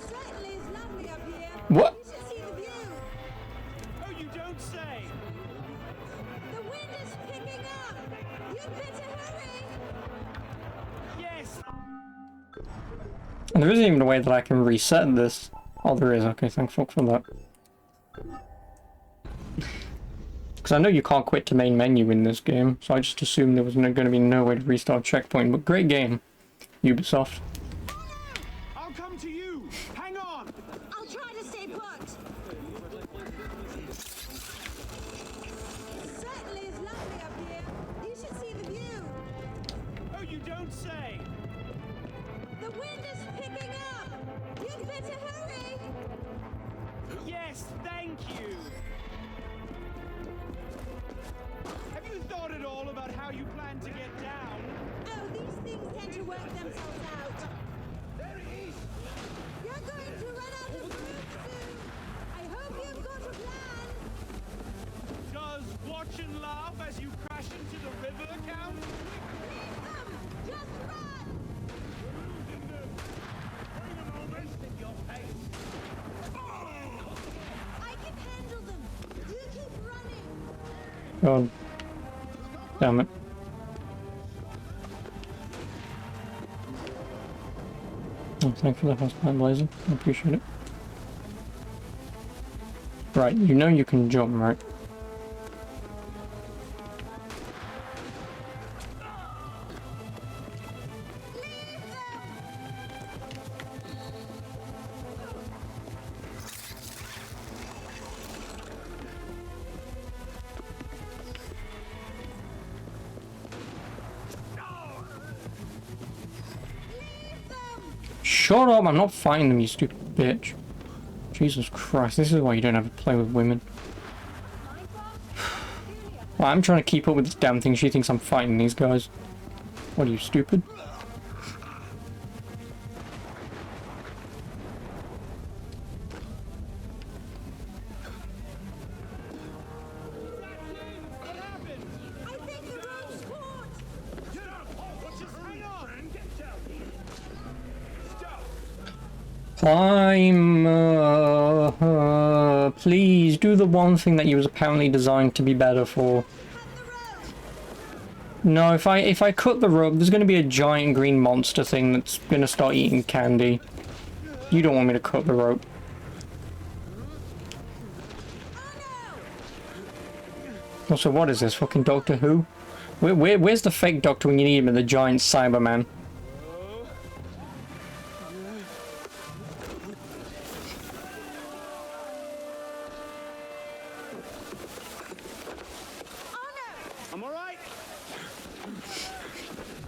Certainly is lovely up here. What? You should see the view. Oh, you don't say! The wind is picking up. You'd better hurry. Yes! And there isn't even a way that I can reset this. Oh, there is. Okay, thanks for that. Because I know you can't quit to main menu in this game, so I just assumed there was going to be no way to restart checkpoint. But great game, Ubisoft. I'll come to you! Hang on! I'll try to stay put. Certainly is lovely up here. You should see the view. Oh, you don't say! The wind is picking up. You'd better hurry. Yes, thank you! Have you thought at all about how you plan to get down? Oh, these things tend to work themselves out. There it is! You're going to run out of room soon. I hope you've got a plan. Does watch and laugh as you crash into the river count? I can handle them. You keep running. God. Damn it. Oh, thanks for the hostile blazer. I appreciate it. Right, you know you can jump, right? Shut up! I'm not fighting them, you stupid bitch. Jesus Christ, this is why you don't have to play with women. Well, I'm trying to keep up with this damn thing. She thinks I'm fighting these guys. What are you, stupid? Climb, please do the one thing that you was apparently designed to be better for. No, if I cut the rope, there's going to be a giant green monster thing that's going to start eating candy. You don't want me to cut the rope. Also, what is this, fucking Doctor Who? Where's the fake Doctor when you need him in the giant Cyberman? I'm alright.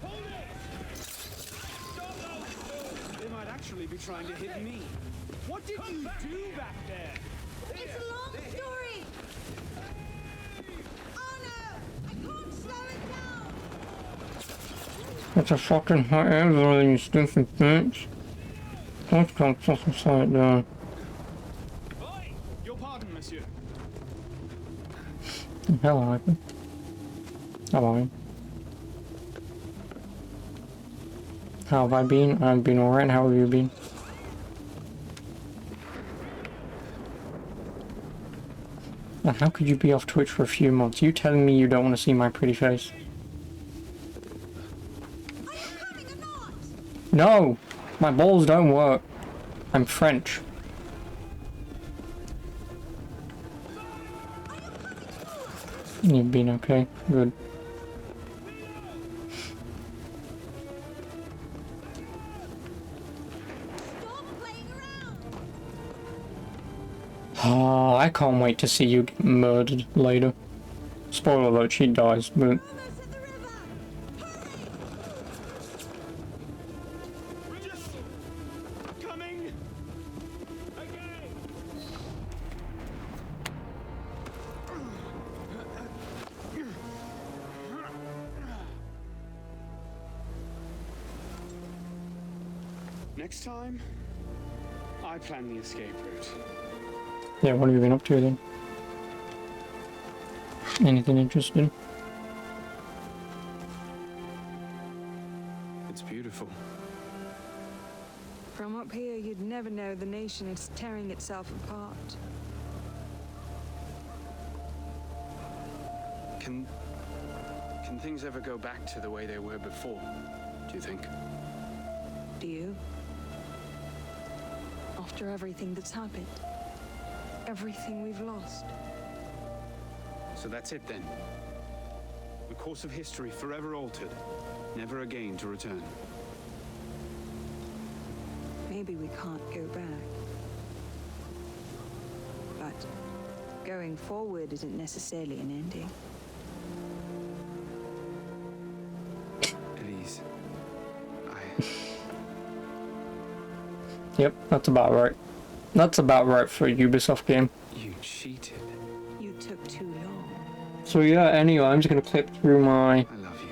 Hold it! Stop those! They might actually be trying to hit me. What did you do back there? It's a long story. Oh no! I can't slow it down. It's a fucking hot air balloon, you stupid bitch. Don't fucking slow it down. Your pardon, monsieur. Hello, Hyper. Hello. How have I been? I've been alright. How have you been? Now, how could you be off Twitch for a few months? You telling me you don't want to see my pretty face? No! My balls don't work. I'm French. You've been okay. Good. Oh, I can't wait to see you get murdered later. Spoiler alert, she dies, but... Coming! Again! Next time, I plan the escape route. Yeah, what have you been up to then? Anything interesting? It's beautiful. From up here, you'd never know the nation is tearing itself apart. Can things ever go back to the way they were before, do you think? Do you? After everything that's happened? Everything we've lost? So that's it then. The course of history forever altered, never again to return. Maybe we can't go back. But going forward isn't necessarily an ending. Elise, Yep, that's about right. That's about right for a Ubisoft game. You cheated. You took too long. So yeah, anyway, I'm just gonna clip through my... I love you.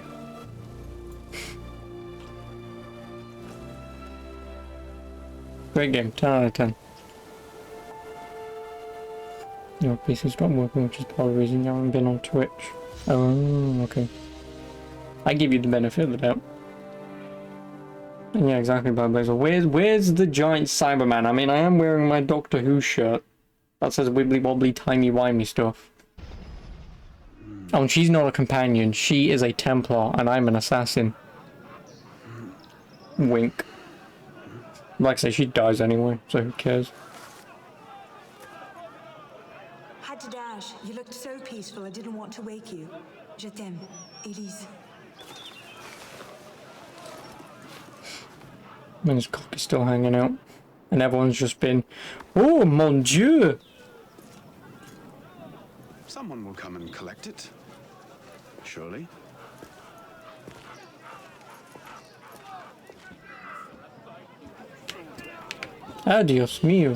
Great game, 10 out of 10. Your PC stopped working, which is part of the reason you haven't been on Twitch. Oh, okay. I give you the benefit of the doubt. Yeah, exactly, Blazer. Where's the giant Cyberman? I mean, I am wearing my Doctor Who shirt that says wibbly wobbly timey wimey stuff. Oh, and she's not a companion. She is a Templar, and I'm an assassin. Wink. Like I say, she dies anyway, so who cares? Had to dash. You looked so peaceful, I didn't want to wake you. Je t'aime, Elise. And his cock is still hanging out. And everyone's just been, oh mon dieu! Someone will come and collect it. Surely. Adios mio.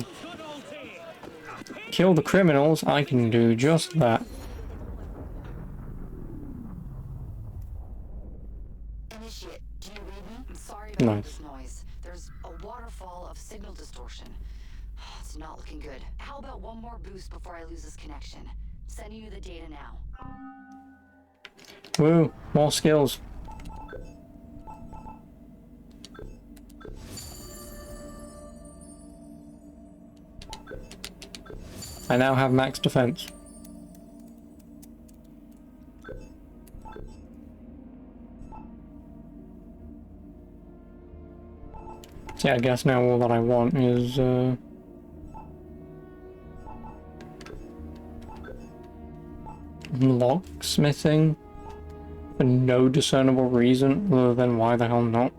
Kill the criminals, I can do just that. Initiate, do you read me? I'm sorry about Nice. this noise. There's a waterfall of signal distortion. It's not looking good. How about one more boost before I lose this connection? Sending you the data now. Woo, more skills. I now have max defense. So yeah, I guess now all that I want is locksmithing for no discernible reason other than why the hell not.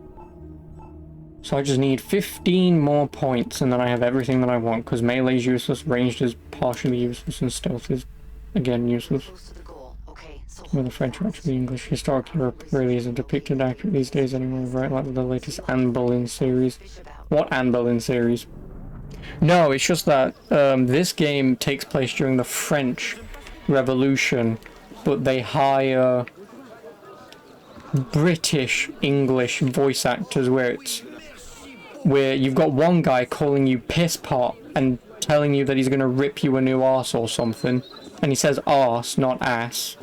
So I just need 15 more points and then I have everything that I want, because melee is useless, ranged is partially useless, and stealth is again useless. Well, the French are actually English. Historic Europe really isn't depicted accurate these days anymore, right? Like the latest Anne Boleyn series. What Anne Boleyn series? No, it's just that this game takes place during the French Revolution, but they hire British English voice actors where you've got one guy calling you piss pot and telling you that he's going to rip you a new arse or something, and he says arse, not ass.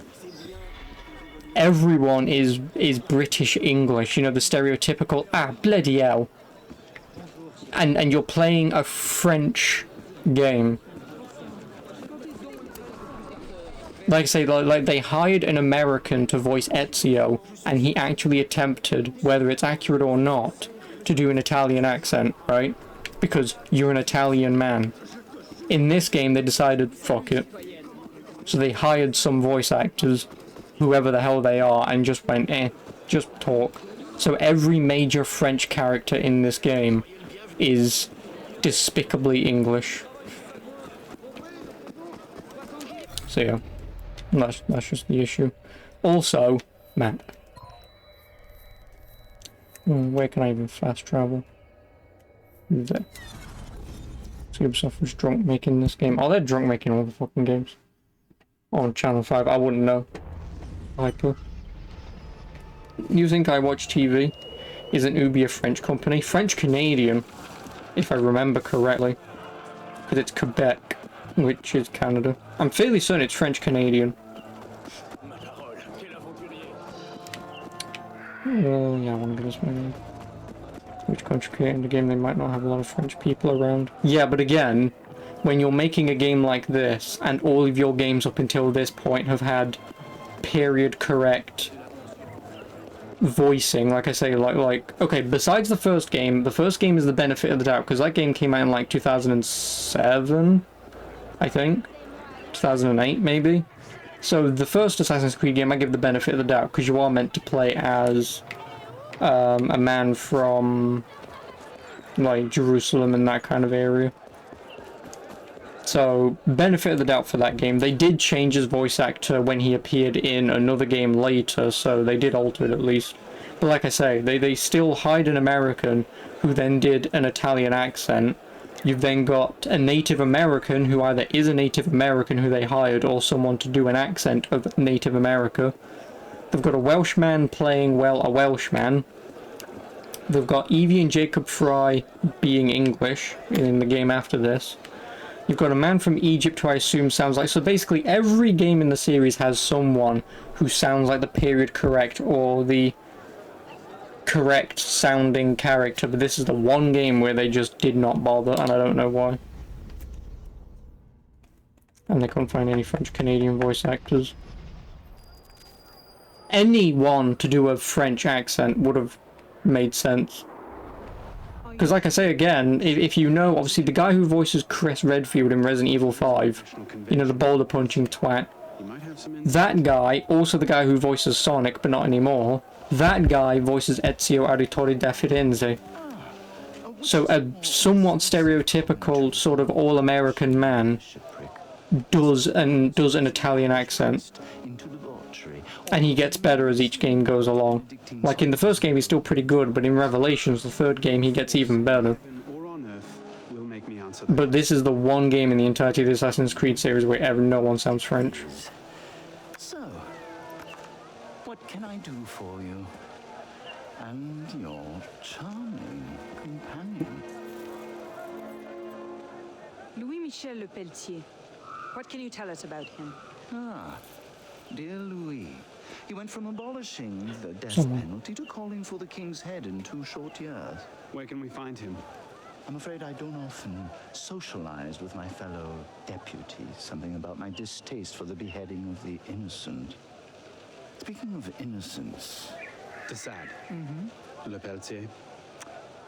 Everyone is British English, you know, the stereotypical bloody hell. And you're playing a French game. Like I say, like they hired an American to voice Ezio, and he actually attempted, whether it's accurate or not, to do an Italian accent, right? Because you're an Italian man. In this game, they decided, fuck it. So they hired some voice actors, whoever the hell they are, and just went, just talk. So every major French character in this game is despicably English. So yeah, that's just the issue. Also, map. Where can I even fast travel? There. So Ubisoft was drunk making this game. Oh, they're drunk making all the fucking games. On Channel 5, I wouldn't know. Hyper. You think I Watch TV? Isn't Ubi a French company? French-Canadian, if I remember correctly. Because it's Quebec, which is Canada. I'm fairly certain it's French-Canadian. Yeah, I want to give us my name. Which country creating the game, they might not have a lot of French people around. Yeah, but again, when you're making a game like this, and all of your games up until this point have had period correct voicing, like I say, like okay, besides the first game is the benefit of the doubt, because that game came out in like 2007, I think, 2008 maybe. So the first Assassin's Creed game I give the benefit of the doubt, because you are meant to play as a man from like Jerusalem and that kind of area. So, benefit of the doubt for that game. They did change his voice actor when he appeared in another game later, so they did alter it at least. But like I say, they still hired an American who then did an Italian accent. You've then got a Native American who either is a Native American who they hired or someone to do an accent of Native America. They've got a Welshman playing, well, a Welshman. They've got Evie and Jacob Fry being English in the game after this. You've got a man from Egypt who I assume sounds like... So basically every game in the series has someone who sounds like the period correct or the correct sounding character, but this is the one game where they just did not bother, and I don't know why. And they couldn't find any French-Canadian voice actors. Anyone to do a French accent would have made sense. Because like I say again, if you know, obviously the guy who voices Chris Redfield in Resident Evil 5, you know, the boulder punching twat, that guy, also the guy who voices Sonic, but not anymore, that guy voices Ezio Auditore da Firenze. So a somewhat stereotypical sort of all-American man does an Italian accent. And he gets better as each game goes along. Like in the first game he's still pretty good, but in Revelations, the third game, he gets even better. But this is the one game in the entirety of the Assassin's Creed series where no one sounds French. So, what can I do for you? And your charming companion. Louis-Michel Le Pelletier. What can you tell us about him? Ah, dear Louis. He went from abolishing the death penalty to calling for the king's head in 2 short years. Where can we find him? I'm afraid I don't often socialize with my fellow deputies. Something about my distaste for the beheading of the innocent. Speaking of innocence... De Sade. Le Pelletier.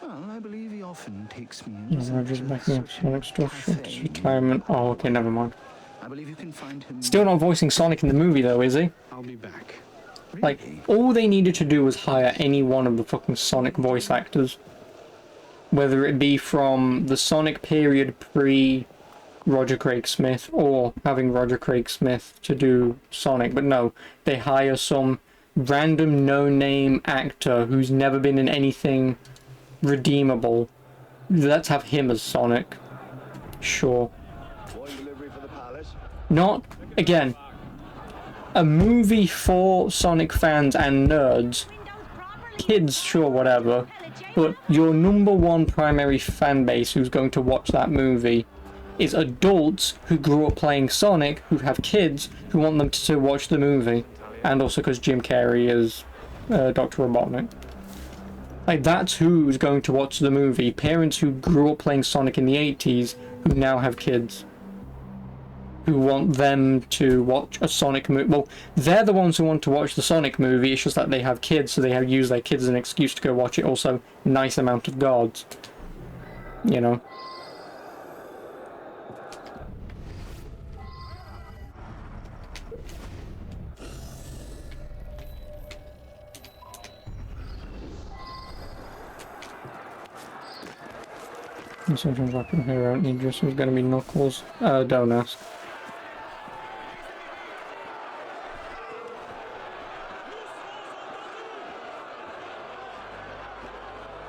Well, I believe he often takes me in. No, just backing up Sonic stuff, just retirement. Oh, okay, never mind. I believe you can find him. Still not voicing Sonic in the movie though, is he? I'll be back. Like, all they needed to do was hire any one of the fucking Sonic voice actors. Whether it be from the Sonic period pre-Roger Craig Smith, or having Roger Craig Smith to do Sonic. But no, they hire some random no-name actor who's never been in anything redeemable. Let's have him as Sonic. Sure. Not, again, a movie for Sonic fans and nerds. Kids, sure, whatever. But your #1 primary fan base who's going to watch that movie is adults who grew up playing Sonic, who have kids who want them to watch the movie. And also because Jim Carrey is Dr. Robotnik. Like, that's who's going to watch the movie. Parents who grew up playing Sonic in the 80s who now have kids. Who want them to watch a Sonic movie. Well, they're the ones who want to watch the Sonic movie. It's just that they have kids, so they have used their kids as an excuse to go watch it. Also, nice amount of gods. You know. Something's happening here, aren't you? Just was gonna be Knuckles. Don't ask.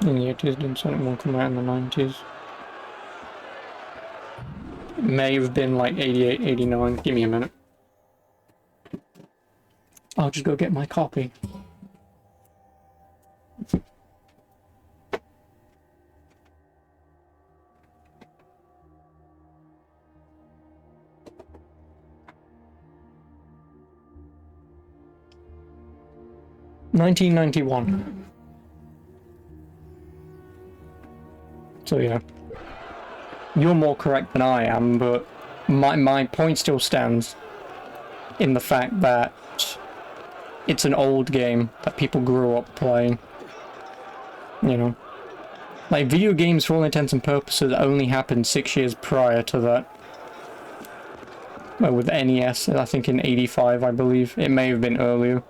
In the 80s, didn't Sonic 1 come out in the 90s? It may have been like 88, 89. Give me a minute. I'll just go get my copy. $1991. So yeah, you're more correct than I am, but my point still stands in the fact that it's an old game that people grew up playing. You know, like video games for all intents and purposes only happened 6 years prior to that. Well, with NES, I think in '85, I believe. It may have been earlier.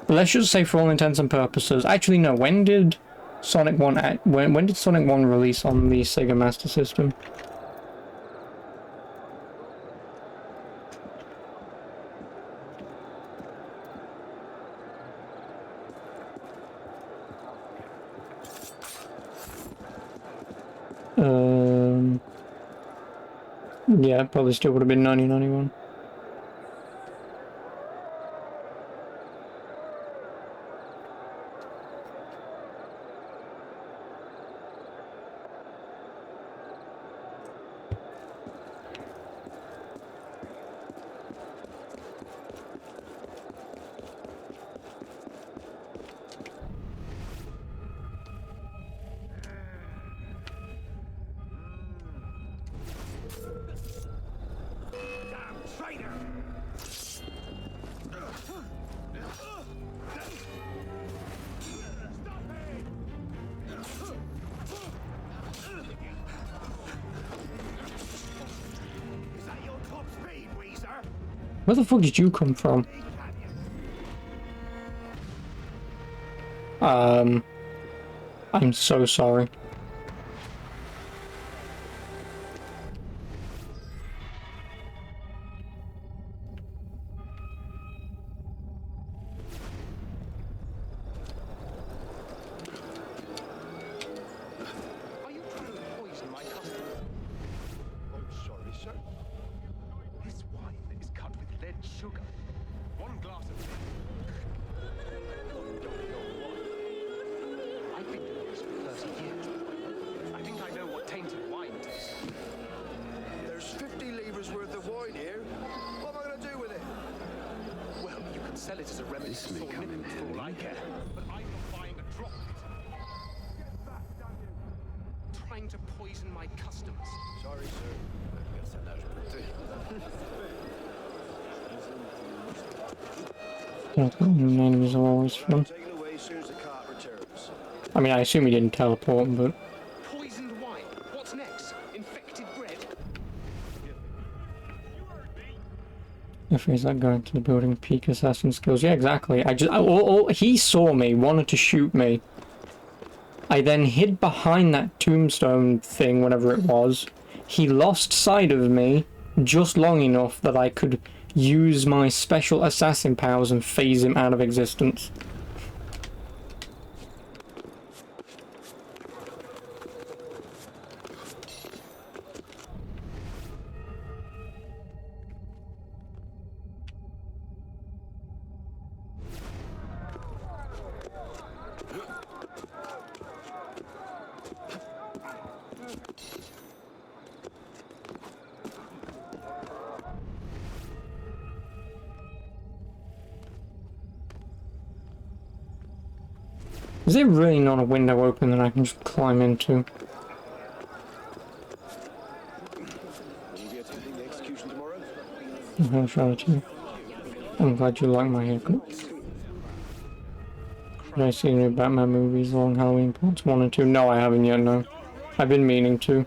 But let's just say for all intents and purposes, actually no, when did Sonic 1 when did Sonic 1 release on the Sega Master System? Yeah, probably still would have been 1991. Where the fuck did you come from? I'm so sorry. Are you trying to poison my customers? I'm sorry, sir. This wine is cut with lead sugar. One glass of it. I've been doing this for 30 years. I think I know what tainted wine tastes like. There's 50 livres worth of wine here. What am I going to do with it? Well, you can sell it as a remedy for sore nipples for all I care. But I'm not buying a drop of it. Get back, damn you! Trying to poison my customers. Sorry, sir. I guess that was pretty. Enemies are always fun. Taken away as soon as the cart returns. I mean, I assume he didn't teleport, but... Poisoned wine. What's next? Infected bread? If he's like going to the building, peak assassin skills. Yeah, exactly. He saw me, wanted to shoot me. I then hid behind that tombstone thing, whatever it was. He lost sight of me just long enough that I could use my special assassin powers and phase him out of existence. Is there really not a window open that I can just climb into? Will you be attending the execution tomorrow? I'll show it to you. I'm glad you like my haircut. Did I see any Batman movies along Halloween parts 1 and 2? No, I haven't yet, no. I've been meaning to.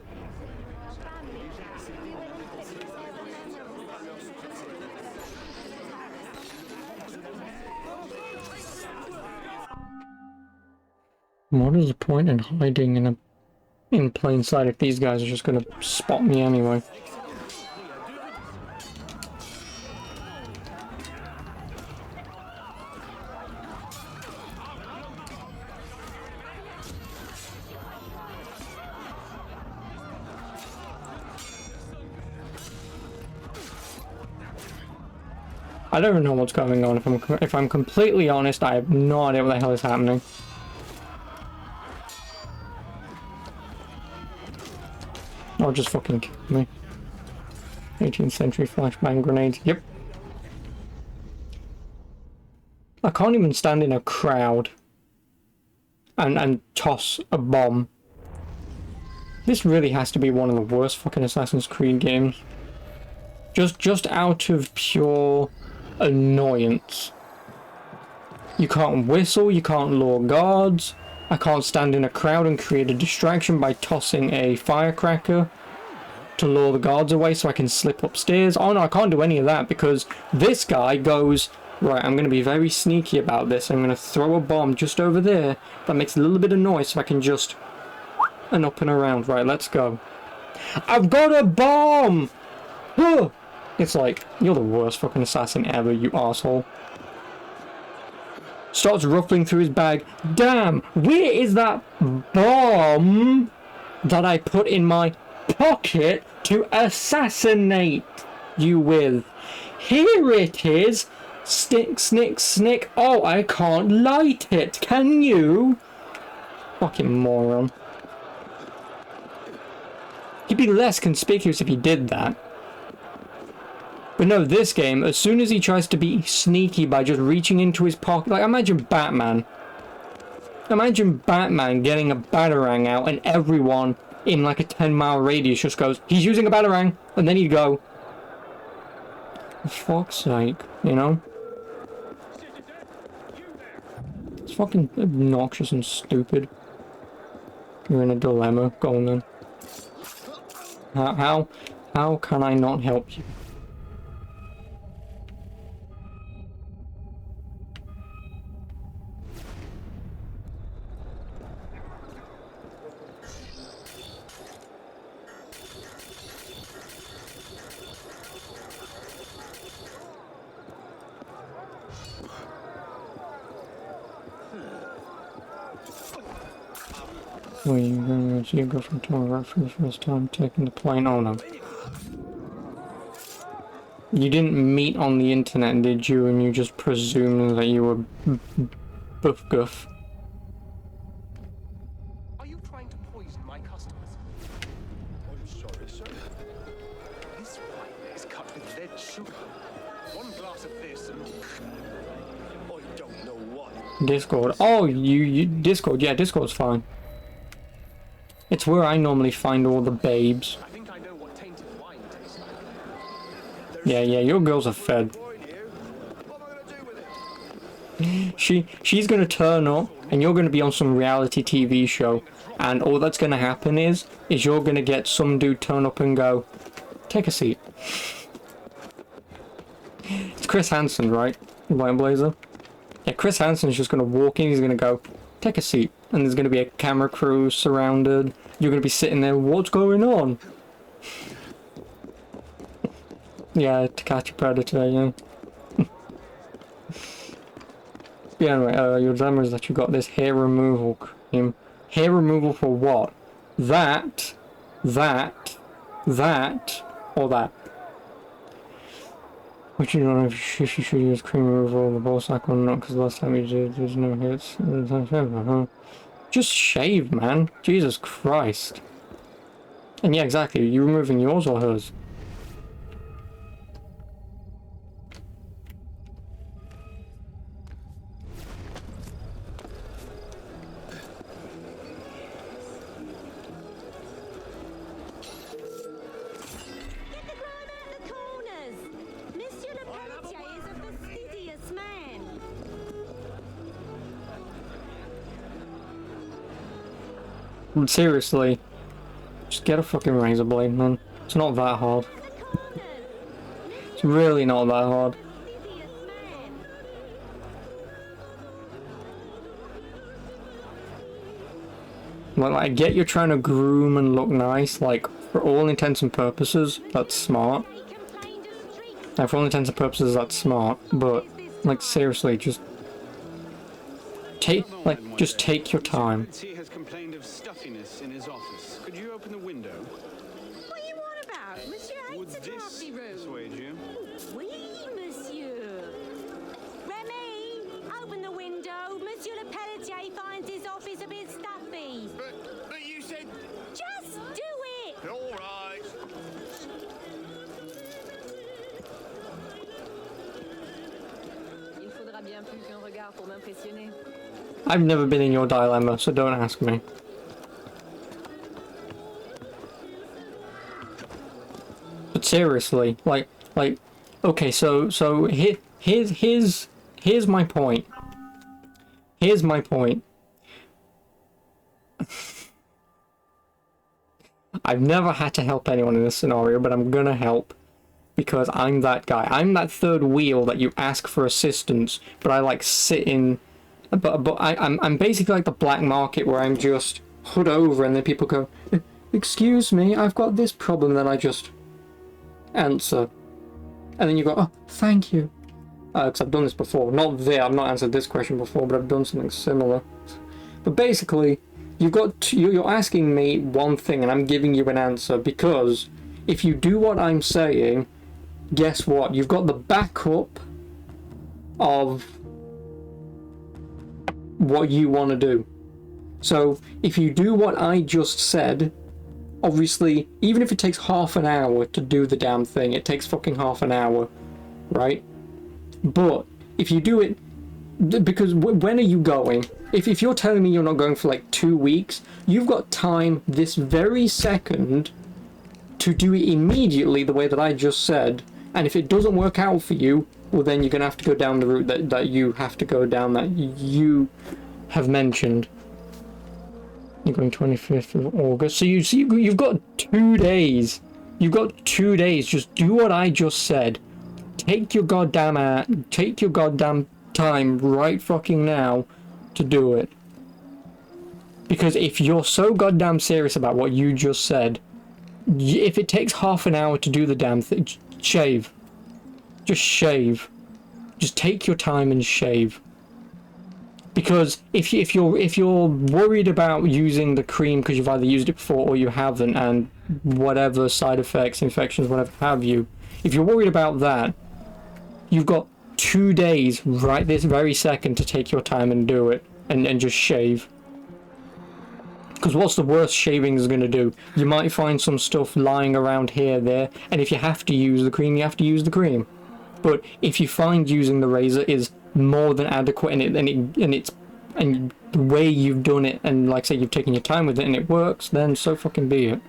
What is the point in hiding in plain sight if these guys are just gonna spot me anyway? I don't even know what's going on. If I'm completely honest, I have no idea what the hell is happening. Or just fucking kill me. 18th century flashbang grenades. Yep. I can't even stand in a crowd and toss a bomb. This really has to be one of the worst fucking Assassin's Creed games. Just out of pure annoyance. You can't whistle, you can't lure guards. I can't stand in a crowd and create a distraction by tossing a firecracker to lure the guards away so I can slip upstairs. Oh no, I can't do any of that because this guy goes, right, I'm going to be very sneaky about this. I'm going to throw a bomb just over there that makes a little bit of noise so I can just... and up and around. Right, let's go. I've got a bomb! Huh. It's like, you're the worst fucking assassin ever, you asshole. Starts ruffling through his bag. Damn, where is that bomb that I put in my pocket to assassinate you with? Here it is. Snick, snick, snick. Oh, I can't light it. Can you? Fucking moron. He'd be less conspicuous if he did that. But no, this game, as soon as he tries to be sneaky by just reaching into his pocket, like imagine Batman. Imagine Batman getting a Batarang out and everyone in like a 10-mile radius just goes, he's using a Batarang, and then he'd go, for fuck's sake, you know? It's fucking obnoxious and stupid. You're in a dilemma, go on then. How can I not help you? Were you going to see your girlfriend tomorrow for the first time taking the plane? Oh no. You didn't meet on the internet, did you? And you just presumed that you were buff guff. Are you trying to poison my customers? I'm sorry, sir. This wine is cut with lead sugar. One glass of this and I don't know what. Discord. Oh, you Discord. Yeah, Discord's fine. It's where I normally find all the babes. I think I know what tainted wine tastes like. Yeah, your girls are fed. She's gonna turn up and you're gonna be on some reality TV show, and all that's gonna happen is you're gonna get some dude turn up and go, take a seat. It's Chris Hansen, right? White Blazer. Yeah, Chris Hansen's just gonna walk in, he's gonna go, take a seat, and there's gonna be a camera crew surrounded. You're gonna be sitting there, what's going on? Yeah, to catch a predator, yeah. Yeah, anyway, your dilemma is that you got this hair removal cream. Hair removal for what? That, or that. Which you don't know if you should use cream removal or the ball cycle or not, because last time you did, there's no hits. Just shave, man. Jesus Christ. And yeah, exactly. Are you removing yours or hers? Seriously, just get a fucking razor blade, man. It's not that hard. It's really not that hard. Well, I get you're trying to groom and look nice, like, for all intents and purposes, that's smart. Like, for all intents and purposes, that's smart, but, like, seriously, just take your time. He has complained of stuffiness in his office. Could you open the window? What are you on about? Monsieur hates a drafty room. Persuade you? Oui, monsieur. Remy, open the window. Monsieur Le Pelletier finds his office a bit stuffy. But you said... Just do it! All right. Il faudra bien plus qu'un regard pour m'impressionner. I've never been in your dilemma, so don't ask me. But seriously, like, okay, so here's my point. Here's my point. I've never had to help anyone in this scenario, but I'm gonna help. Because I'm that guy. I'm that third wheel that you ask for assistance, but I like sit in... But I'm basically like the black market where I'm just hood over and then people go, excuse me, I've got this problem, then I just answer. And then you go, oh, thank you. Because I've done this before. I've not answered this question before, but I've done something similar. But basically, you're asking me one thing and I'm giving you an answer, because if you do what I'm saying, guess what? You've got the backup of what you want to do. So if you do what I just said, obviously, even if it takes half an hour to do the damn thing, it takes fucking half an hour, right? But if you do it, because when are you going? If you're telling me you're not going for like 2 weeks, you've got time this very second to do it immediately the way that I just said. And if it doesn't work out for you, well then you're going to have to go down the route that you have to go down, that you have mentioned. You're going 25th of August. So you've got 2 days. You've got 2 days. Just do what I just said. Take your goddamn time right fucking now to do it. Because if you're so goddamn serious about what you just said, if it takes half an hour to do the damn thing, shave. Just shave. Just take your time and shave. Because if you're worried about using the cream because you've either used it before or you haven't, and whatever side effects, infections, whatever have you, if you're worried about that, you've got 2 days right this very second to take your time and do it, and just shave. Because what's the worst shaving is going to do? You might find some stuff lying around here, there, and if you have to use the cream, you have to use the cream. But if you find using the razor is more than adequate, and the way you've done it, and like say you've taken your time with it and it works, then so fucking be it.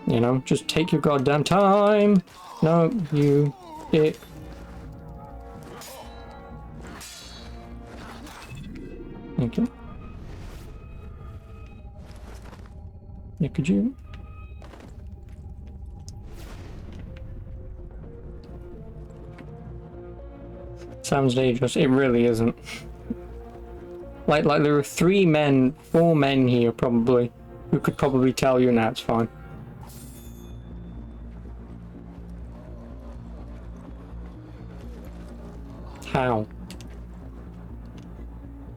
You know, just take your goddamn time. No, you dick. Thank you. Yeah, could you? Sounds dangerous. It really isn't. Like there are 4 men here probably, who could probably tell you, nah, it's fine. How?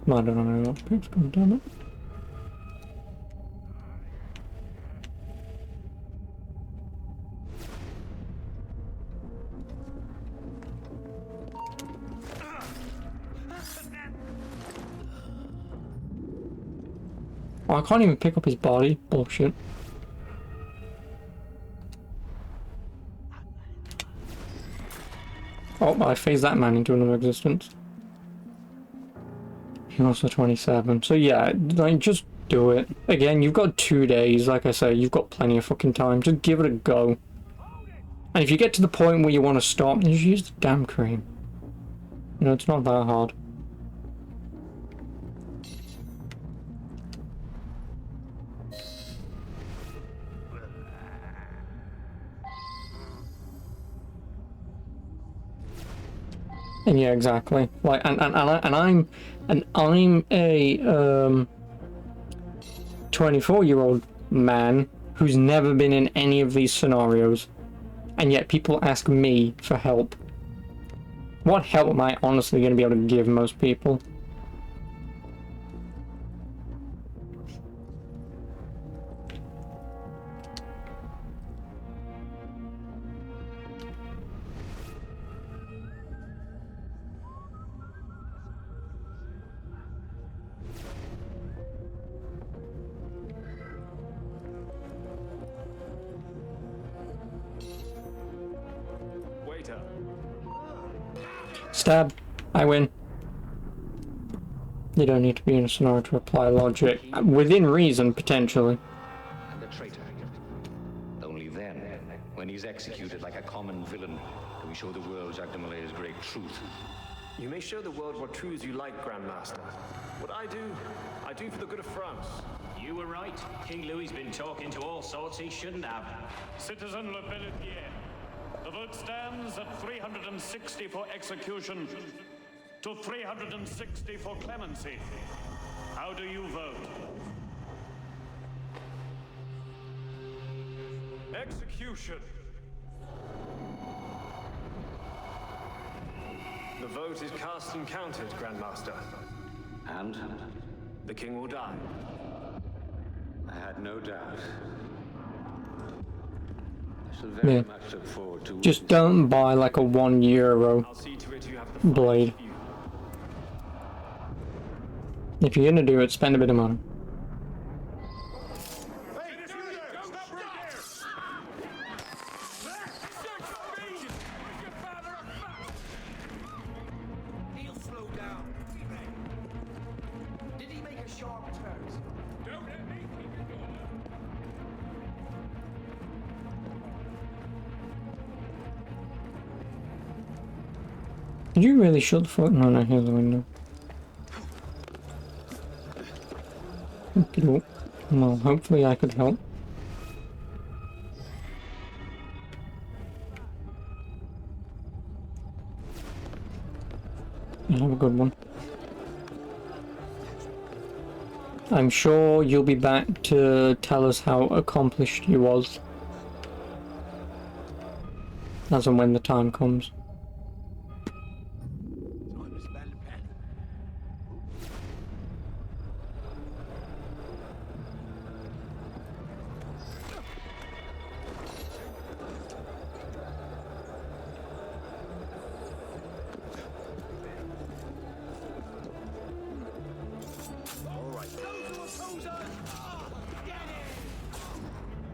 I don't know what Pip's gonna do it. Oh, I can't even pick up his body. Bullshit. Oh, I phased that man into another existence. He lost the 27. So yeah, like, just do it. Again, you've got 2 days. Like I say, you've got plenty of fucking time. Just give it a go. And if you get to the point where you want to stop, then just use the damn cream. You know, it's not that hard. And yeah, exactly. Like, and I'm a 24-year-old man who's never been in any of these scenarios, and yet people ask me for help. What help am I honestly going to be able to give most people? Stab. I win. You don't need to be in a scenario to apply logic. Within reason, potentially. And the traitor. Only then, when he's executed like a common villain, can we show the world Jacques de Malay's great truth. You may show the world what truths you like, Grandmaster. What I do for the good of France. You were right. King Louis's been talking to all sorts he shouldn't have. Citizen Le Pelletier, the vote stands at 360 for execution to 360 for clemency. How do you vote? Execution. The vote is cast and counted, Grandmaster. And? The king will die. I had no doubt. I shall very Yeah. much look forward to Just don't buy like a €1 blade. If you're gonna do it, spend a bit of money. He'll slow down. Did he make a sharp turn? Don't let me keep it going. Did you really shut the fuck? No, here's the window. Okay, well, hopefully I could help. You have a good one. I'm sure you'll be back to tell us how accomplished you was. As and when the time comes.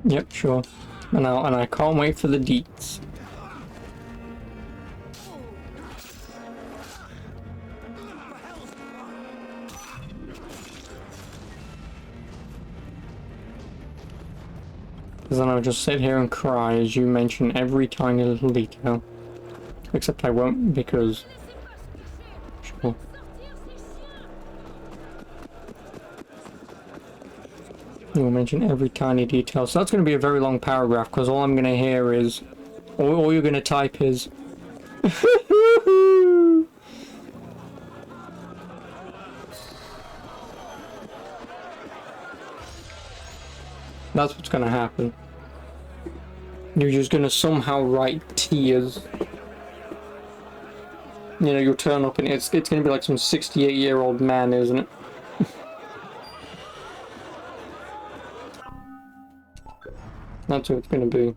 Yep, sure. And I can't wait for the deets. Because then I'll just sit here and cry as you mention every tiny little detail. Except I won't, because... Sure. You'll mention every tiny detail. So that's going to be a very long paragraph, because all I'm going to hear is... All you're going to type is... That's what's going to happen. You're just going to somehow write tears. You know, you'll turn up and it's going to be like some 68-year-old man, isn't it? That's what it's going to be.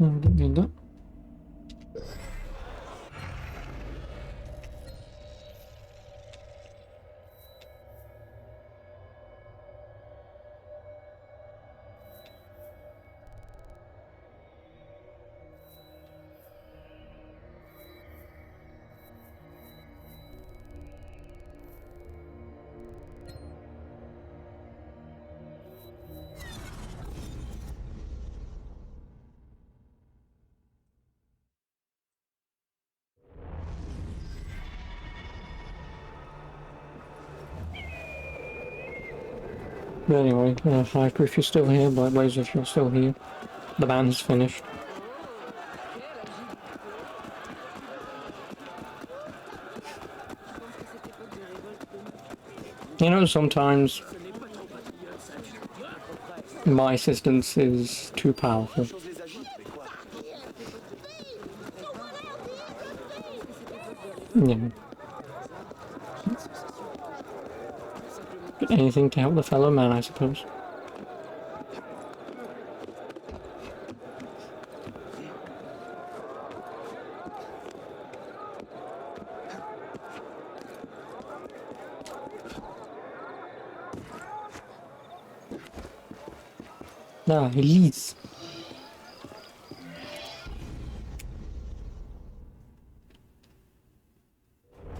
Didn't need that. But anyway, Hyper, if you're still here, Blaze, if you're still here, the band's finished. You know, sometimes my assistance is too powerful. Yeah. Anything to help the fellow man, I suppose. Ah, Elise.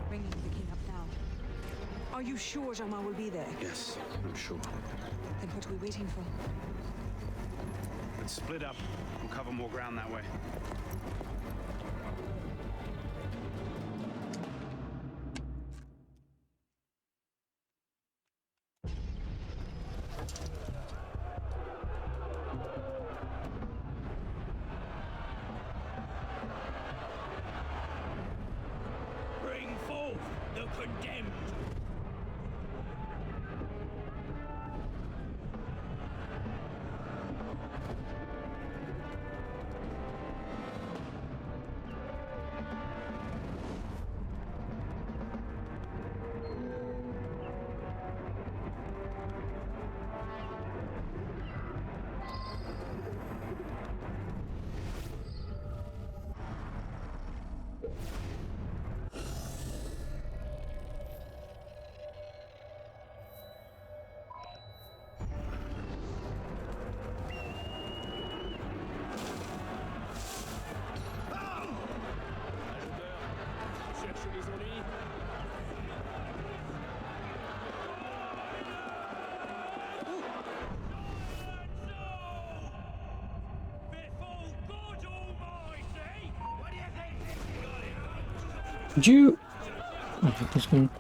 Ringing the king up now. Are you sure Germain will be there? Yes, I'm sure. Then what are we waiting for? Let's split up. We'll cover more ground that way. Bring forth the condemned. I hate this gun.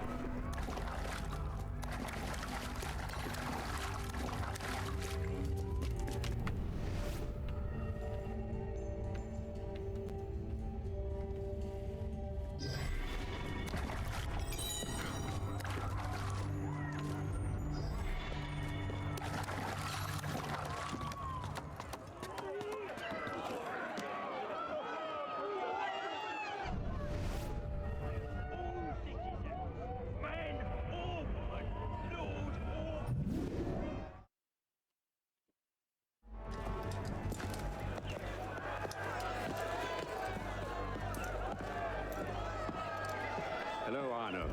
Hello, Arno.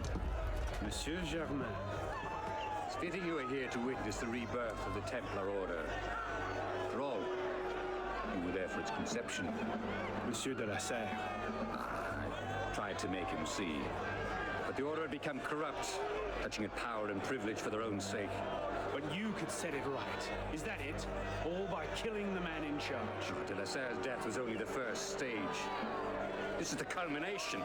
Monsieur Germain. It's fitting you are here to witness the rebirth of the Templar Order. After all, you were there for its conception. Monsieur de la Serre. I tried to make him see. But the Order had become corrupt, touching at power and privilege for their own sake. But you could set it right. Is that it? All by killing the man in charge. De la Serre's death was only the first stage. This is the culmination.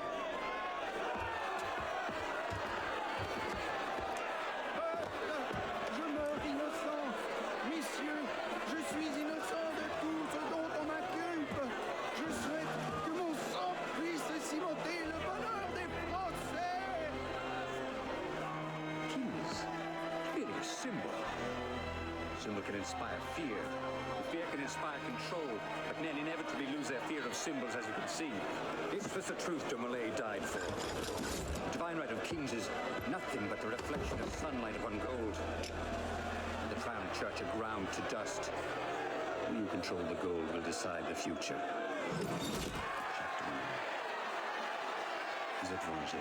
Symbol can inspire fear. Fear can inspire control, but men inevitably lose their fear of symbols, as you can see. This was the truth de Molay died for. The divine right of kings is nothing but the reflection of sunlight upon gold. And the crown church are ground to dust. Who control the gold will decide the future. Vous êtes vengé.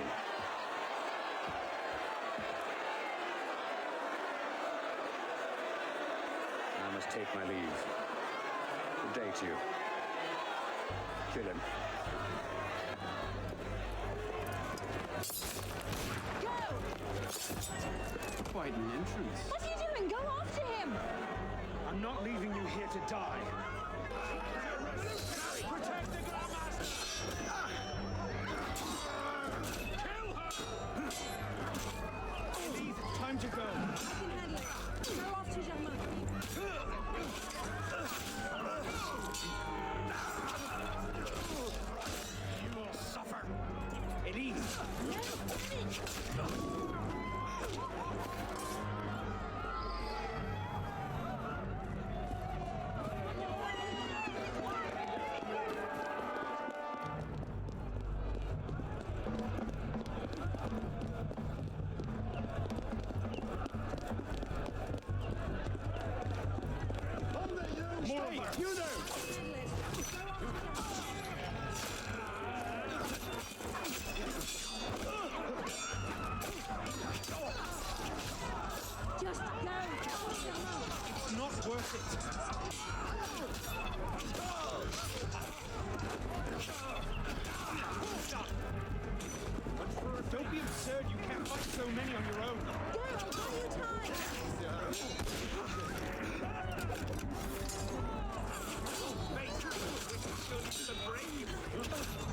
I must take my leave. Good day to you. Kill him. Quite an entrance. What are you doing? Go after him! I'm not leaving you here to die. Protect the Grandmaster! Kill her! Elise, time to go. Go after Germain. You will suffer. Elise! Just go! It's not worth it. Don't be absurd. You can't fight so many on your own. Go! I'll buy you time!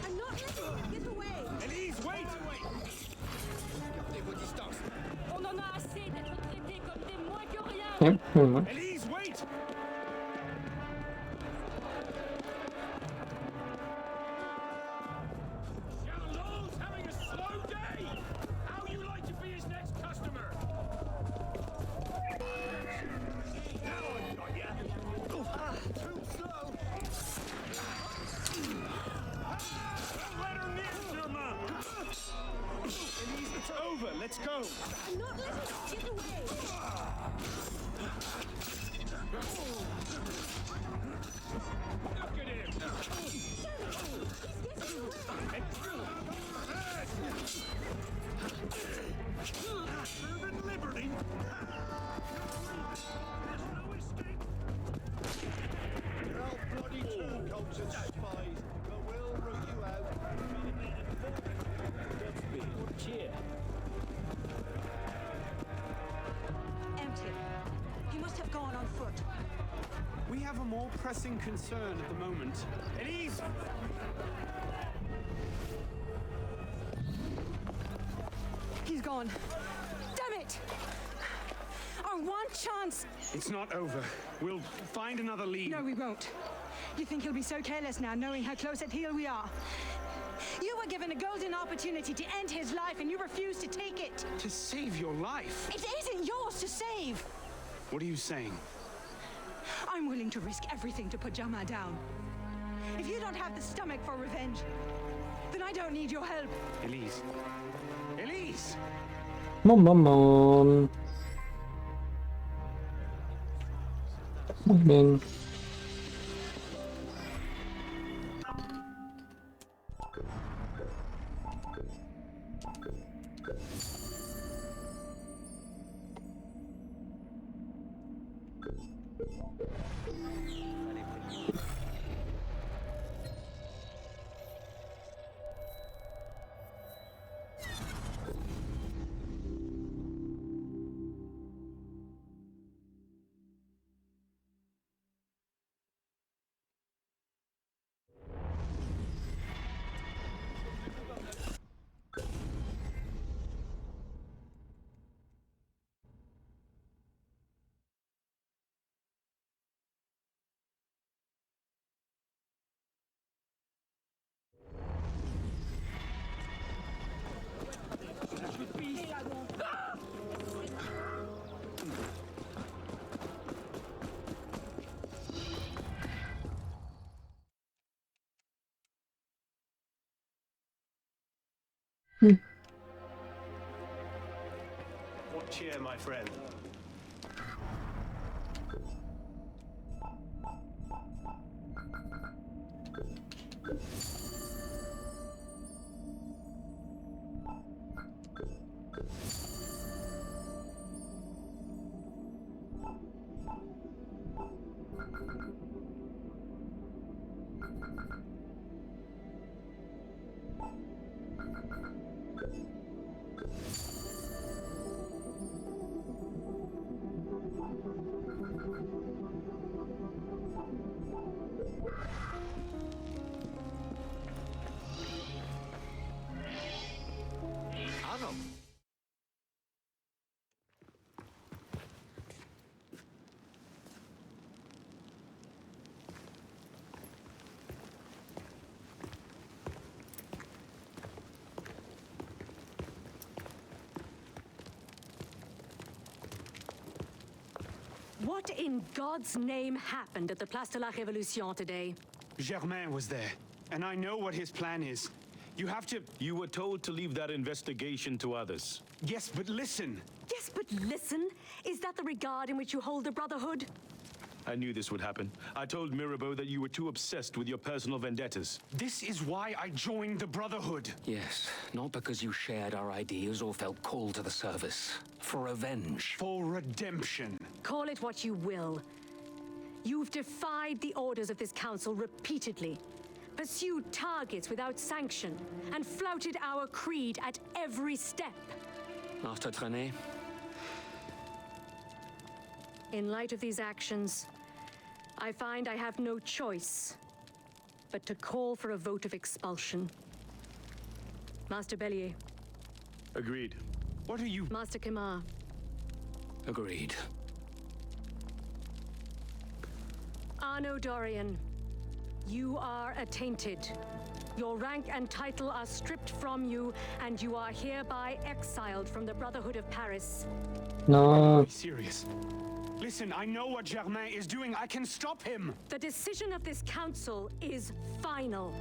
I'm not letting him get away! Elise, wait! On en a assez d'être traités comme des moins que rien! Yep, pretty much. Elise, wait! Charlot's having a slow day! How you like to be his next customer? Now I've got ya! Too slow! Don't let her near, Germain! Elise, it's over. Let's go. I'm not letting him get away! Look at him! He's getting away! Urban liberty! There's no escape! You're all bloody turncoats and spies, but we'll root you out. Godspeed. Cheer. Empty. He must have gone on foot. We have a more pressing concern at the moment. Elise! He's gone. Damn it! Our one chance! It's not over. We'll find another lead. No, we won't. You think he'll be so careless now, knowing how close at heel we are? You were given a golden opportunity to end his life, and you refused to take it. To save your life? It isn't yours to save. What are you saying? I'm willing to risk everything to put Germain down. If you don't have the stomach for revenge, then I don't need your help. Elise. Elise! Mom. I mean... What cheer, my friend? What in God's name happened at the Place de la Révolution today? Germain was there, and I know what his plan is. You have to... You were told to leave that investigation to others. Yes, but listen. Yes, but listen. Is that the regard in which you hold the Brotherhood? I knew this would happen. I told Mirabeau that you were too obsessed with your personal vendettas. This is why I joined the Brotherhood. Yes, not because you shared our ideas or felt called to the service. For revenge. For redemption. Call it what you will. You've defied the orders of this council repeatedly, pursued targets without sanction, and flouted our creed at every step. Master Trenet? In light of these actions, I find I have no choice but to call for a vote of expulsion. Master Bellier. Agreed. What are you... Master Kemar. Agreed. Arno Dorian, you are attainted. Your rank and title are stripped from you, and you are hereby exiled from the Brotherhood of Paris. No. Be serious. Listen, I know what Germain is doing. I can stop him. The decision of this council is final.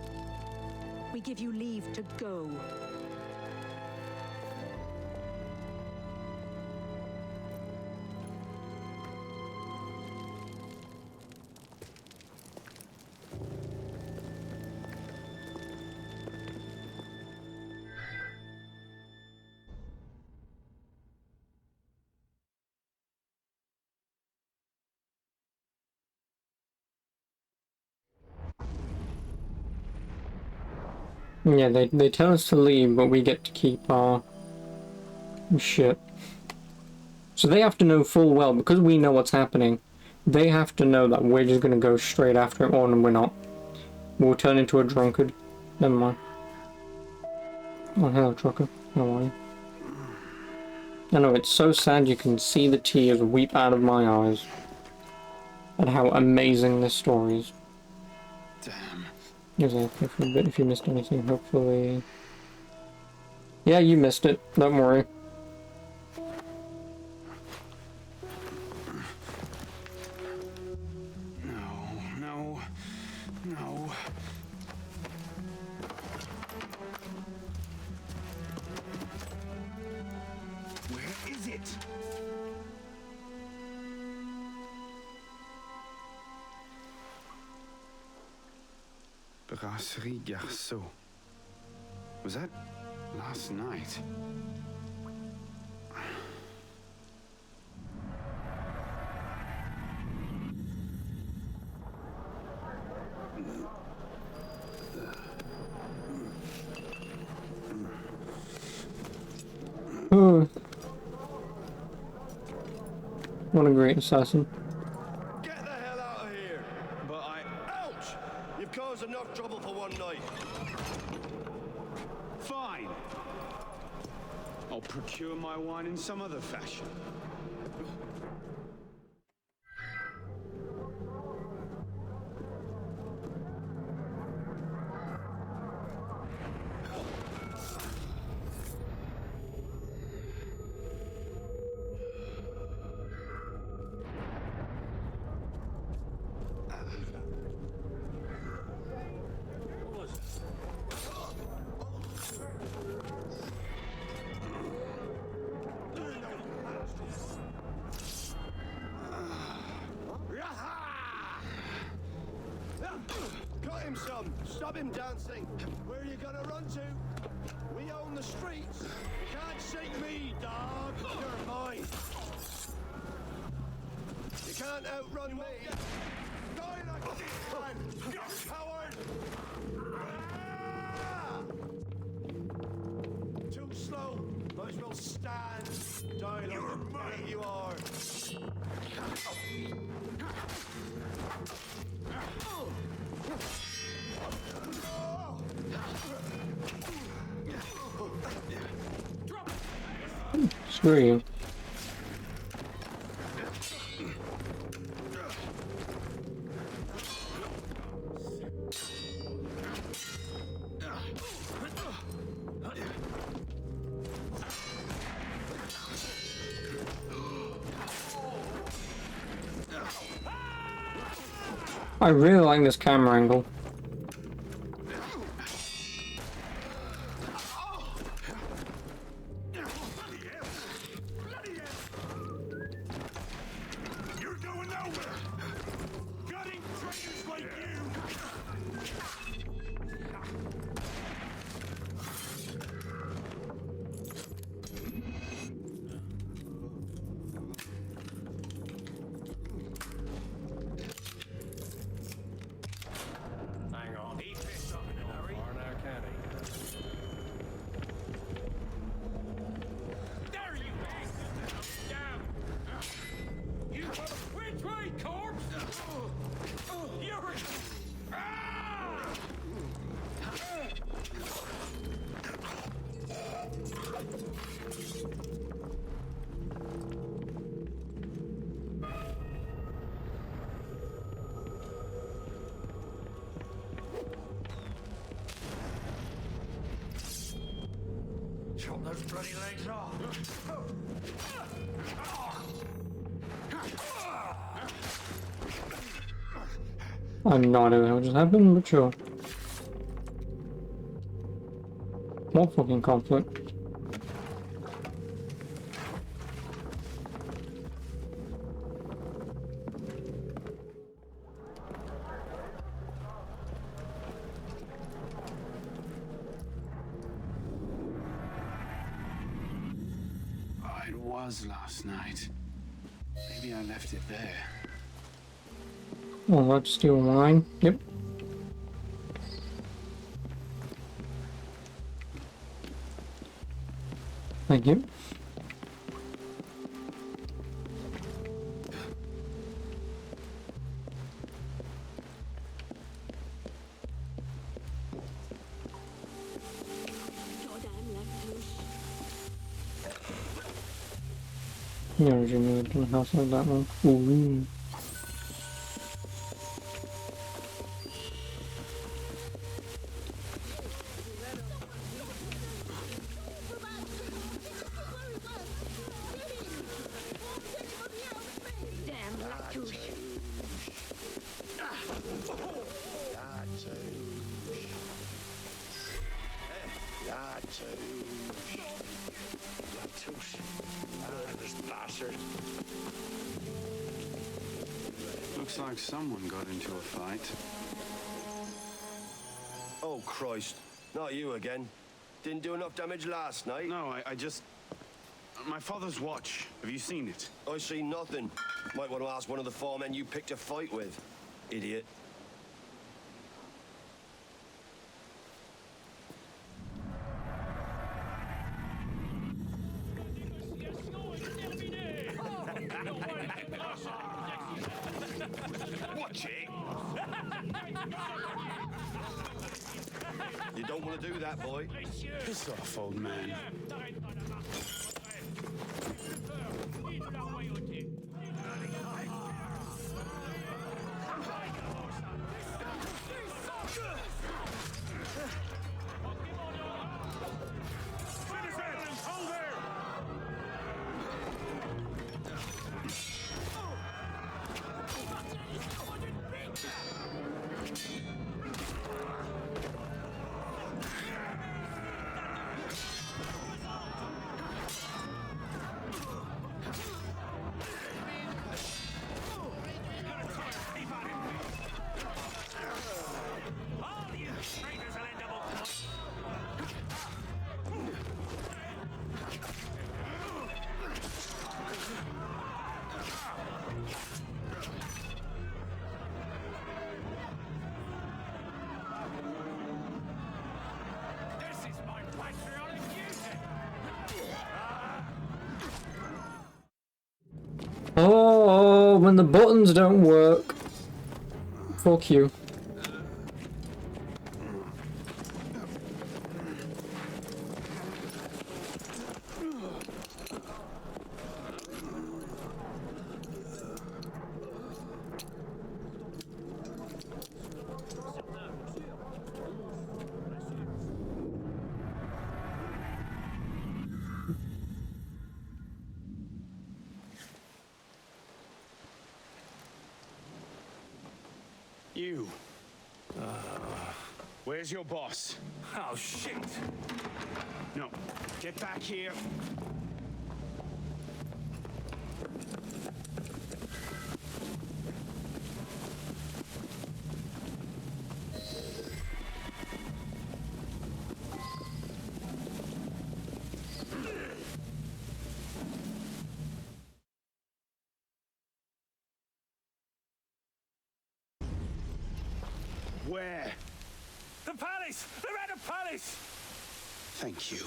We give you leave to go. Yeah, they tell us to leave, but we get to keep our shit. So they have to know full well, because we know what's happening, they have to know that we're just gonna go straight after him, or we're not. We'll turn into a drunkard. Never mind. Oh, hello, trucker. How are you? I know, it's so sad you can see the tears weep out of my eyes at how amazing this story is. Damn. Exactly, if you missed anything, hopefully... Yeah, you missed it, don't worry. No. Where is it? Brasserie Garceau. Was that last night? Oh. What a great assassin. Get the hell out of here! But Ouch! You've caused enough trouble for one night. Fine. I'll procure my wine in some other fashion. Got him, son. Stop him dancing. Where are you gonna run to? We own the streets. You can't shake me, dog. You're mine. You can't outrun me. Die like a man. Coward. Ah! Too slow. Might as well stand. Die like the man you are. Screw you. I really like this camera angle. Chop those bloody legs off. I have no idea what just happened, but sure. More fucking conflict. It was last night. Maybe I left it there. Oh, let's steal mine. Yep. Thank you. Yeah, Jimmy lived in a house like that one. Ooh. Damn Latouche. Looks like someone got into a fight. Oh, Christ. Not you again. Didn't do enough damage last night. No, I just... My father's watch. Have you seen it? I see nothing. Might want to ask one of the four men you picked a fight with. Idiot. Watch it! You don't want to do that, boy. Piss off, old man. Oh, when the buttons don't work. Fuck you. You. Where's your boss? Oh, shit. No. Get back here. Where? The palace! They're at the palace! Thank you.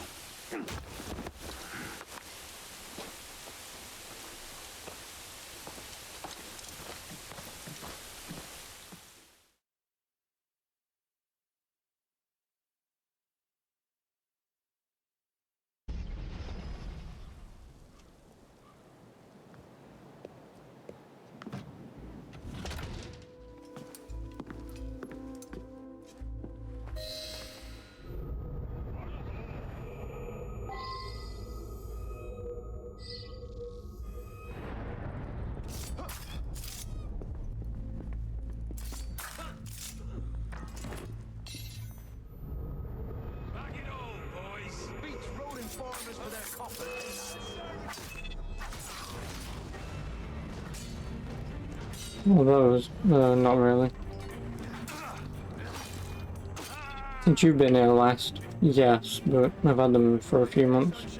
Oh, those? Not really. Since you've been here last, yes, but I've had them for a few months.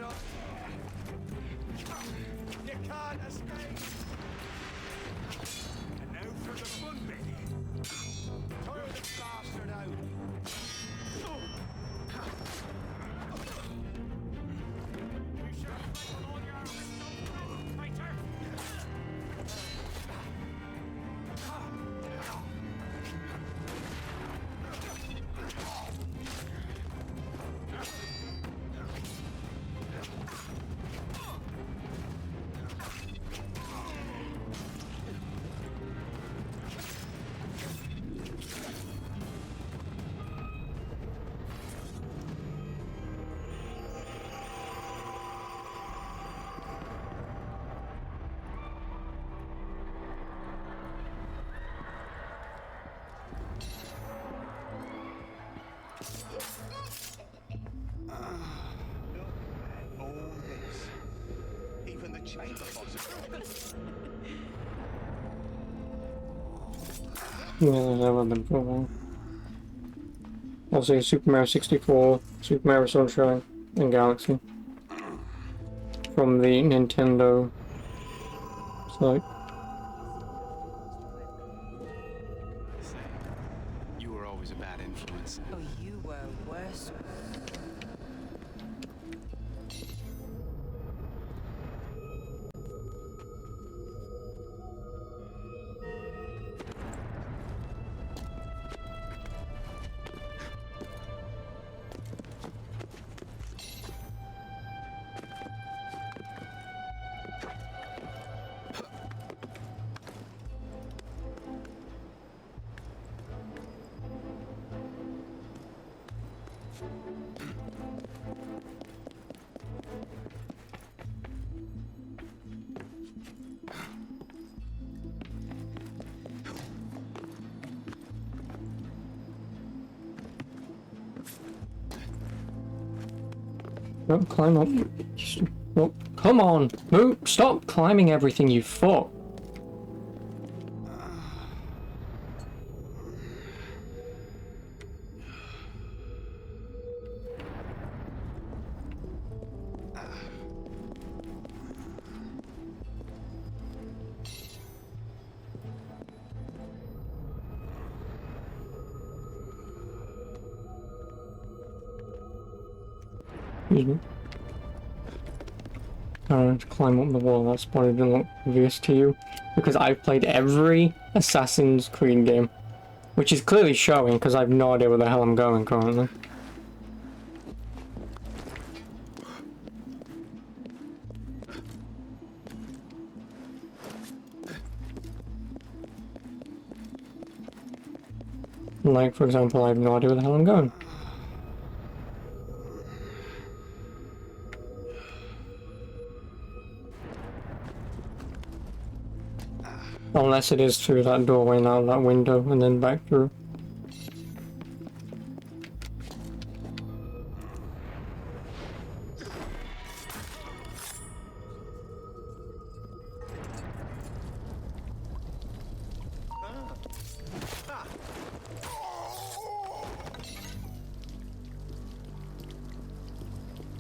Yeah, there's never been for a while. Also, Super Mario 64, Super Mario Sunshine, and Galaxy. From the Nintendo site. You were always a bad influence. Oh, you were worse. Don't climb up. Well, come on! Move! Stop climbing everything, you fuck! Excuse me. I don't have to climb up the wall, that's probably didn't look obvious to you. Because I've played every Assassin's Creed game. Which is clearly showing, because I have no idea where the hell I'm going currently. Like, for example, I have no idea where the hell I'm going. Unless it is through that doorway and out that window and then back through.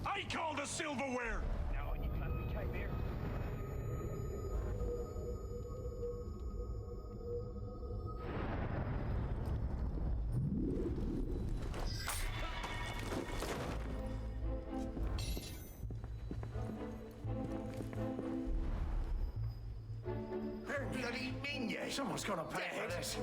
I call the silverware! No, you can't be came here. Bloody minion! Someone's got to pay for this.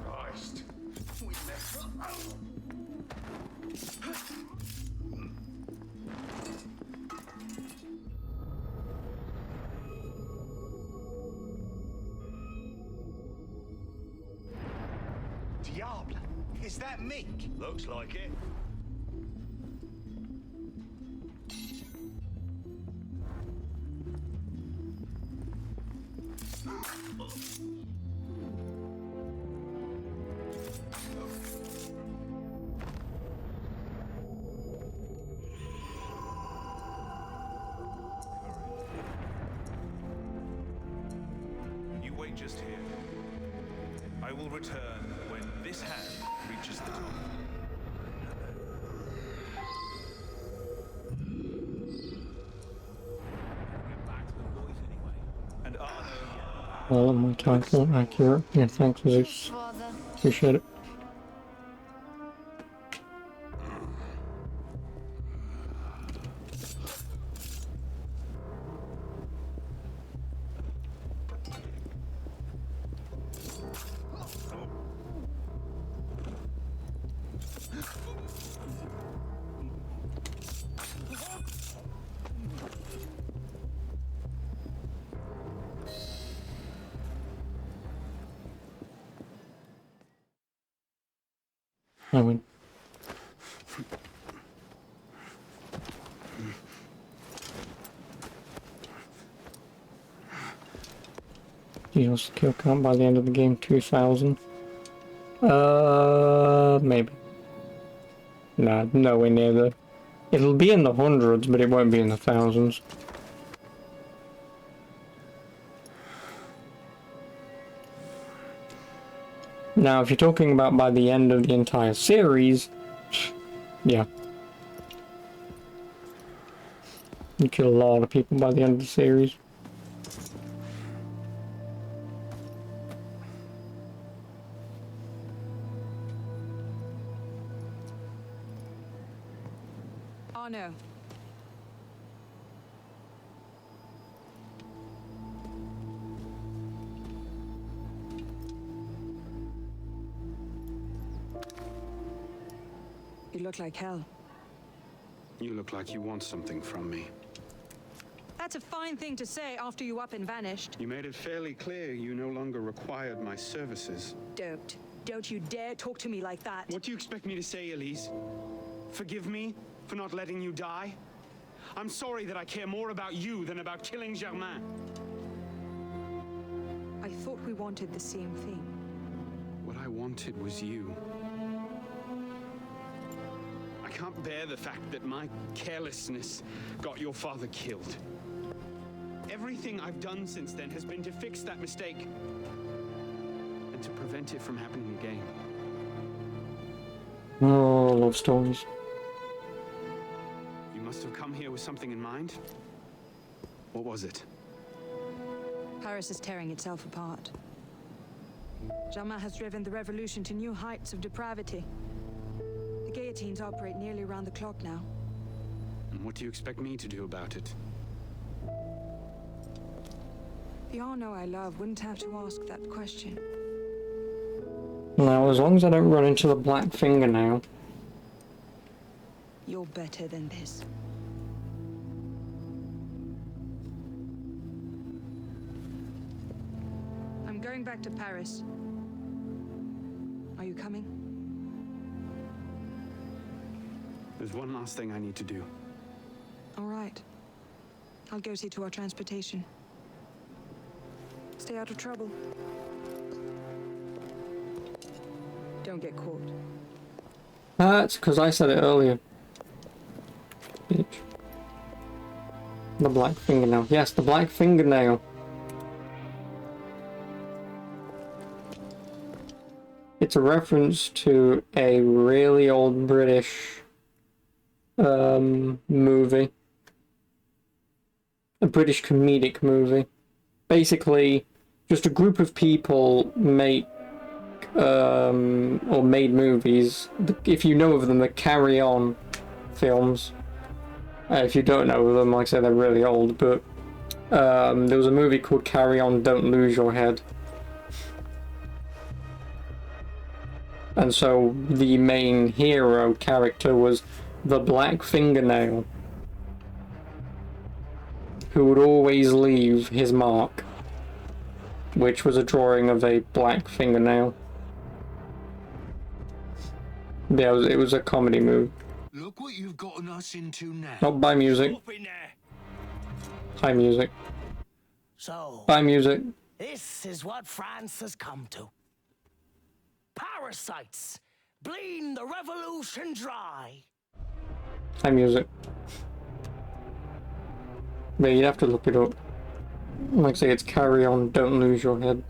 Christ! We messed up. Diable! Is that Mick? Looks like it. You wait just here. I will return when this hand reaches the top. And Arno. Well, my title accurate. Yeah, thanks, Zeus. Appreciate it. I win. Heals kill count by the end of the game 2000. Maybe. Nah, nowhere near the... It'll be in the hundreds, but it won't be in the thousands. Now, if you're talking about by the end of the entire series, yeah. You kill a lot of people by the end of the series. Arno. You look like hell. You look like you want something from me. That's a fine thing to say after you up and vanished. You made it fairly clear you no longer required my services. Don't you dare talk to me like that. What do you expect me to say, Elise? Forgive me for not letting you die? I'm sorry that I care more about you than about killing Germain. I thought we wanted the same thing. What I wanted was you. I can't bear the fact that my carelessness got your father killed. Everything I've done since then has been to fix that mistake and to prevent it from happening again. Oh, love stories. You must have come here with something in mind. What was it? Paris is tearing itself apart. Germain has driven the revolution to new heights of depravity. The guillotines operate nearly around the clock now. And what do you expect me to do about it? The Arno I love wouldn't have to ask that question. Now, as long as I don't run into the Black Fingernail. You're better than this. I'm going back to Paris. Are you coming? There's one last thing I need to do. All right. I'll go see to our transportation. Stay out of trouble. Don't get caught. That's because I said it earlier. Bitch. The Black Fingernail. Yes, the Black Fingernail. It's a reference to a really old British movie. A British comedic movie. Basically, just a group of people make or made movies. If you know of them, the Carry On films. If you don't know of them, like I said, they're really old, but there was a movie called Carry On, Don't Lose Your Head. And so the main hero character was the Black Fingernail, who would always leave his mark, which was a drawing of a black fingernail. Yeah, it was a comedy movie. Look what you've gotten us into now. Not by music. High music. So, By music. this is what France has come to. Parasites, bleeding the revolution dry. High music. Yeah, you'd have to look it up. Like I say, it's Carry On, Don't Lose Your Head.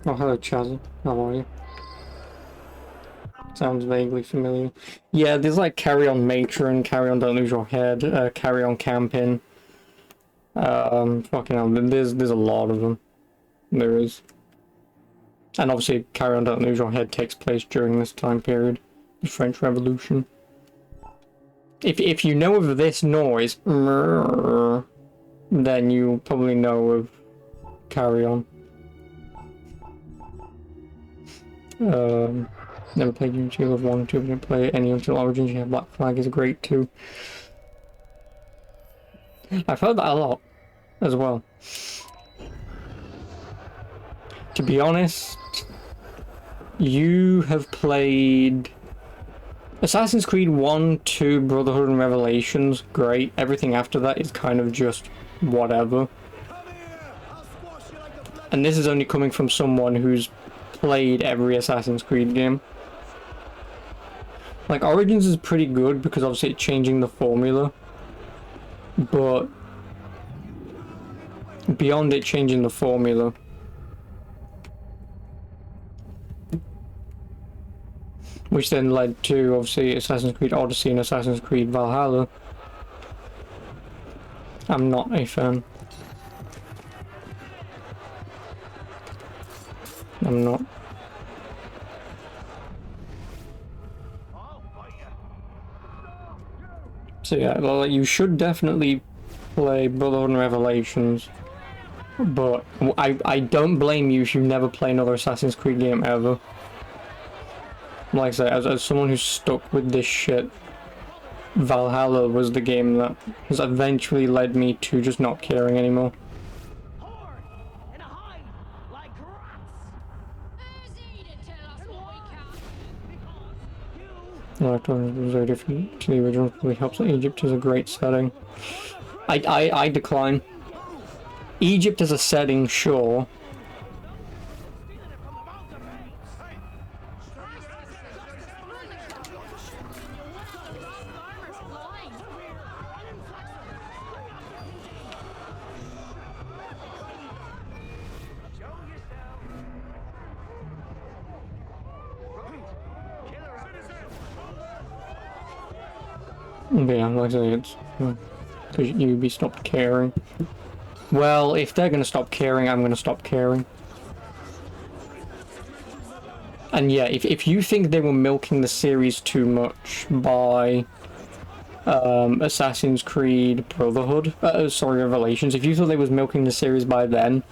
Oh, hello, Chaz. How are you? Sounds vaguely familiar. Yeah, there's like Carry On Matron, Carry On Don't Lose Your Head, Carry On Camping. Fucking hell, there's a lot of them. There is. And obviously, Carry On Don't Lose Your Head takes place during this time period, the French Revolution. If you know of this noise, then you probably know of Carry On. Never played Unity of 1 and 2, but didn't play any until Origins. Yeah, Black Flag is great too. I've heard that a lot as well. To be honest, you have played Assassin's Creed 1, 2, Brotherhood and Revelations, great. Everything after that is kind of just whatever. And this is only coming from someone who's played every Assassin's Creed game. Like, Origins is pretty good because obviously it's changing the formula. But beyond it changing the formula, which then led to obviously Assassin's Creed Odyssey and Assassin's Creed Valhalla, I'm not a fan. I'm not. So yeah, well, you should definitely play Brotherhood and Revelations, but I don't blame you if you never play another Assassin's Creed game ever. Like I say, as someone who's stuck with this shit, Valhalla was the game that has eventually led me to just not caring anymore. It was very different to the original. Really helps that Egypt is a great setting. I decline. Egypt as a setting, sure. But yeah, like I say, it's because Ubi stopped caring. Well, if they're gonna stop caring, I'm gonna stop caring. And yeah, if you think they were milking the series too much by Assassin's Creed Brotherhood, sorry, Revelations, if you thought they was milking the series by then,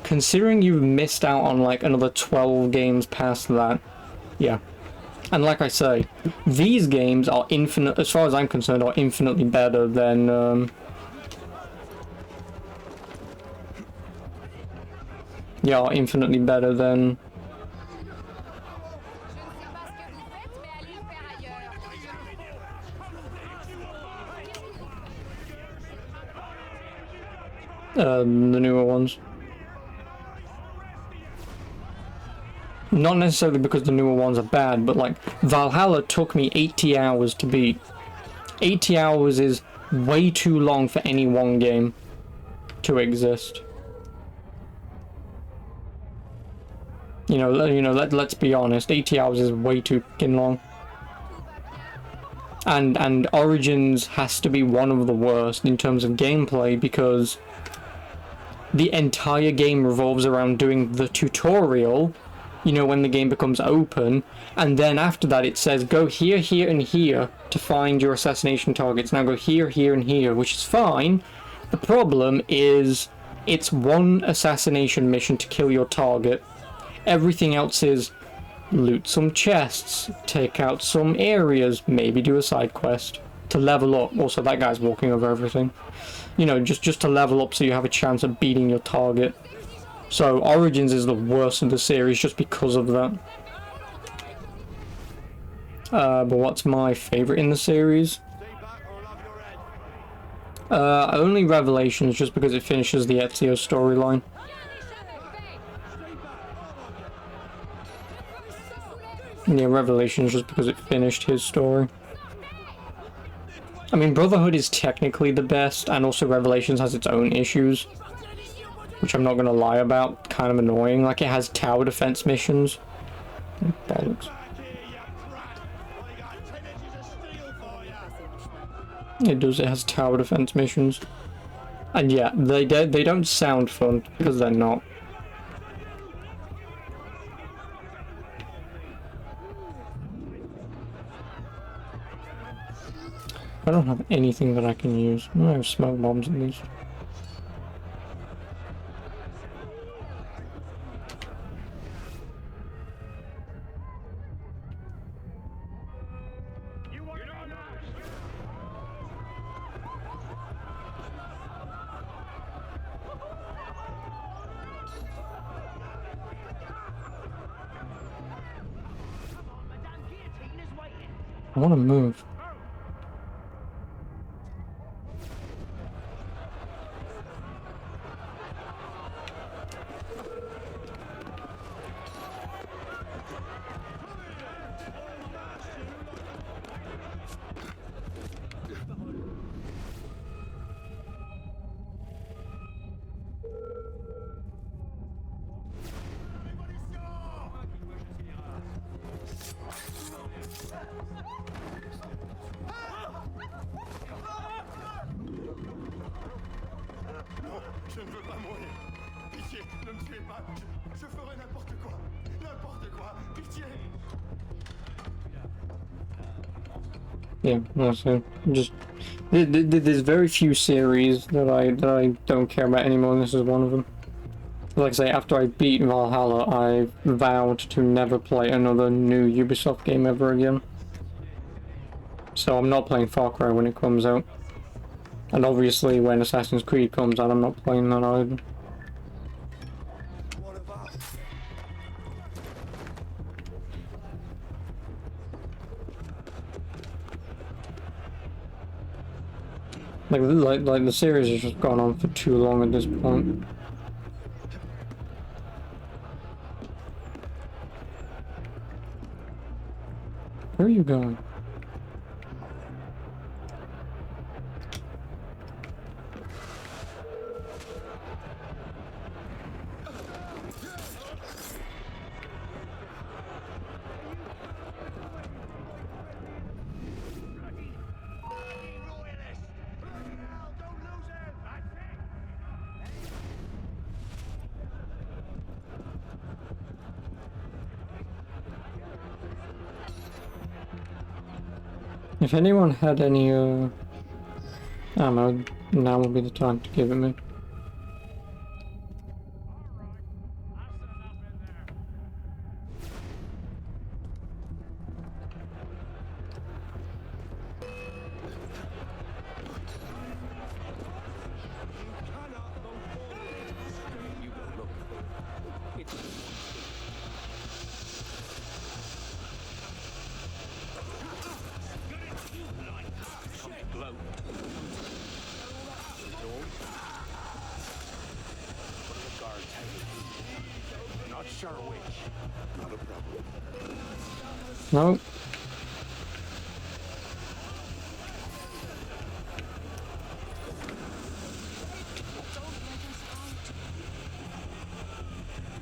considering you've missed out on like another 12 games past that, yeah. And like I say, these games are infinite, as far as I'm concerned, are infinitely better than yeah, are infinitely better than the newer ones. Not necessarily because the newer ones are bad, but like Valhalla took me 80 hours to beat. 80 hours is way too long for any one game to exist. Let's be honest, 80 hours is way too fucking long. And Origins has to be one of the worst in terms of gameplay because the entire game revolves around doing the tutorial, when the game becomes open, and then after that it says go here, here, and here to find your assassination targets. Now go here, here, and here, which is fine. The problem is it's one assassination mission to kill your target. Everything else is loot some chests, take out some areas, maybe do a side quest to level up. Also, that guy's walking over everything. Just to level up so you have a chance of beating your target. So Origins is the worst of the series just because of that. But what's my favorite in the series? Only Revelations, just because it finishes the Ezio storyline. Yeah, Revelations just because it finished his story. I mean, Brotherhood is technically the best, and also Revelations has its own issues, which I'm not gonna lie about. Kind of annoying. Like, it has tower defense missions. Bollocks. It does. It has tower defense missions, and yeah, they don't sound fun because they're not. I don't have anything that I can use. I have smoke bombs at least. I want to move. Yeah, honestly, just there's very few series that I don't care about anymore, and this is one of them. Like I say, after I beat Valhalla, I vowed to never play another new Ubisoft game ever again. So I'm not playing Far Cry when it comes out. And obviously when Assassin's Creed comes out, I'm not playing that either. Like the series has just gone on for too long at this point. Where are you going? If anyone had any ammo, now would be the time to give it me. Not sure which. Not a problem. No.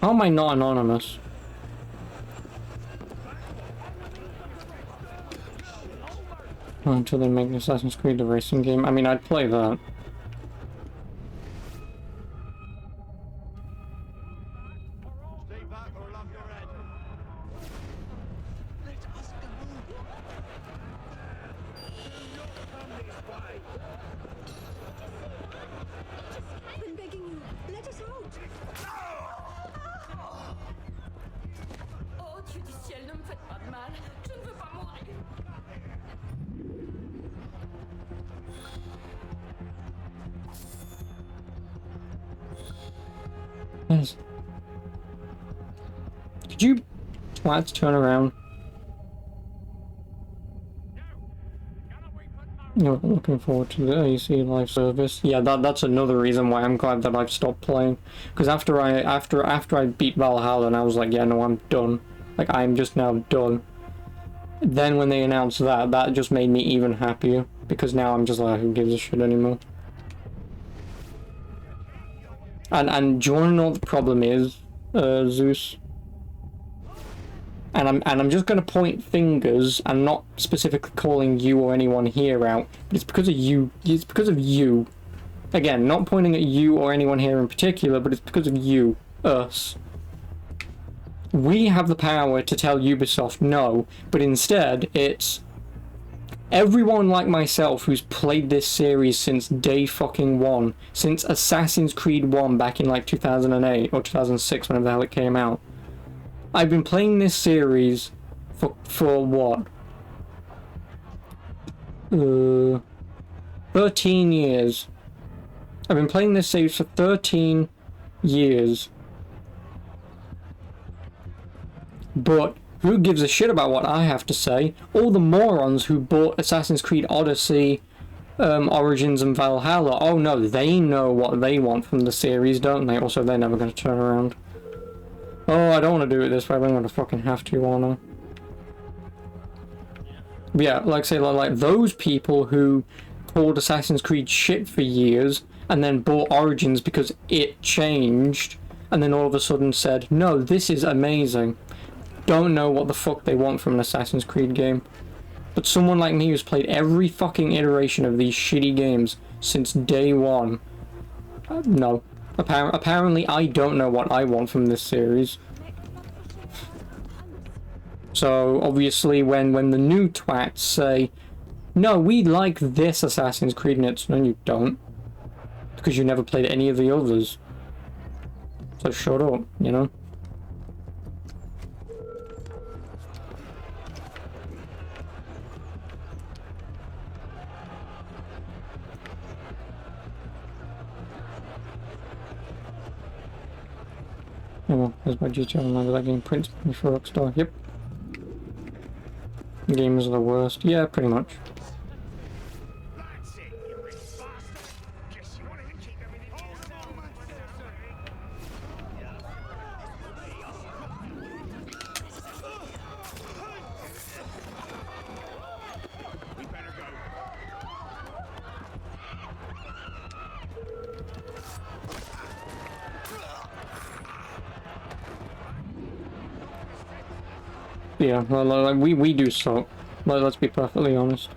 How am I not anonymous? Until they make Assassin's Creed a racing game. I mean, I'd play that. Yes. Could you twats turn around? No, looking forward to the AC live service. Yeah, that's another reason why I'm glad that I've stopped playing. Because after I beat Valhalla and I was like, yeah, no, I'm done. Like, I'm just now done. Then when they announced that, that just made me even happier. Because now I'm just like, who gives a shit anymore? And do you want to know what the problem is, Zeus? And I'm just going to point fingers and not specifically calling you or anyone here out, but it's because of you. It's because of you. Again, not pointing at you or anyone here in particular, but it's because of you, us. We have the power to tell Ubisoft no, but instead it's everyone like myself who's played this series since day fucking one, since Assassin's Creed 1 back in like 2008 or 2006, whenever the hell it came out. I've been playing this series for what? 13 years. I've been playing this series for 13 years. But who gives a shit about what I have to say? All the morons who bought Assassin's Creed Odyssey, Origins and Valhalla, oh no, they know what they want from the series, don't they? Also, they're never going to turn around. Oh, I don't want to do it this way, but I'm going to fucking have to, aren't I? But yeah, like I say, like those people who called Assassin's Creed shit for years, and then bought Origins because it changed, and then all of a sudden said, no, this is amazing. Don't know what the fuck they want from an Assassin's Creed game. But someone like me who's played every fucking iteration of these shitty games since day one, no. Apparently I don't know what I want from this series. So obviously when the new twats say, no, we like this Assassin's Creed, Nits. No, you don't. Because you never played any of the others. So shut up, you know? Oh well, there's my GTA Online, that game prints me for Rockstar. Yep. Games are the worst. Yeah, pretty much. Yeah, well, like, we do suck. Like, let's be perfectly honest.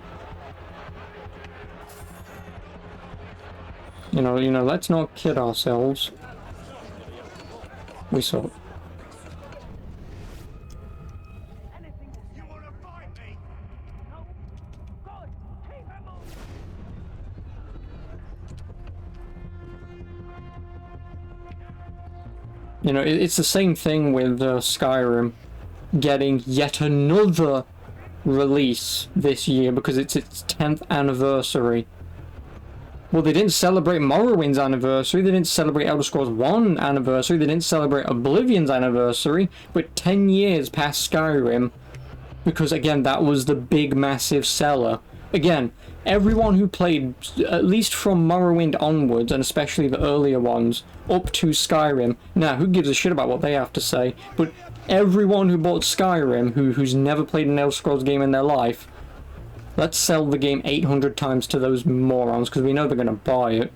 You know, let's not kid ourselves. We suck. You know, it's the same thing with Skyrim getting yet another release this year because it's its 10th anniversary. Well, they didn't celebrate Morrowind's anniversary, they didn't celebrate Elder Scrolls 1 anniversary, they didn't celebrate Oblivion's anniversary, but 10 years past Skyrim, because again, that was the big massive seller. Again, everyone who played, at least from Morrowind onwards, and especially the earlier ones, up to Skyrim, now who gives a shit about what they have to say, but everyone who bought Skyrim, who's never played an Elder Scrolls game in their life, let's sell the game 800 times to those morons, because we know they're going to buy it.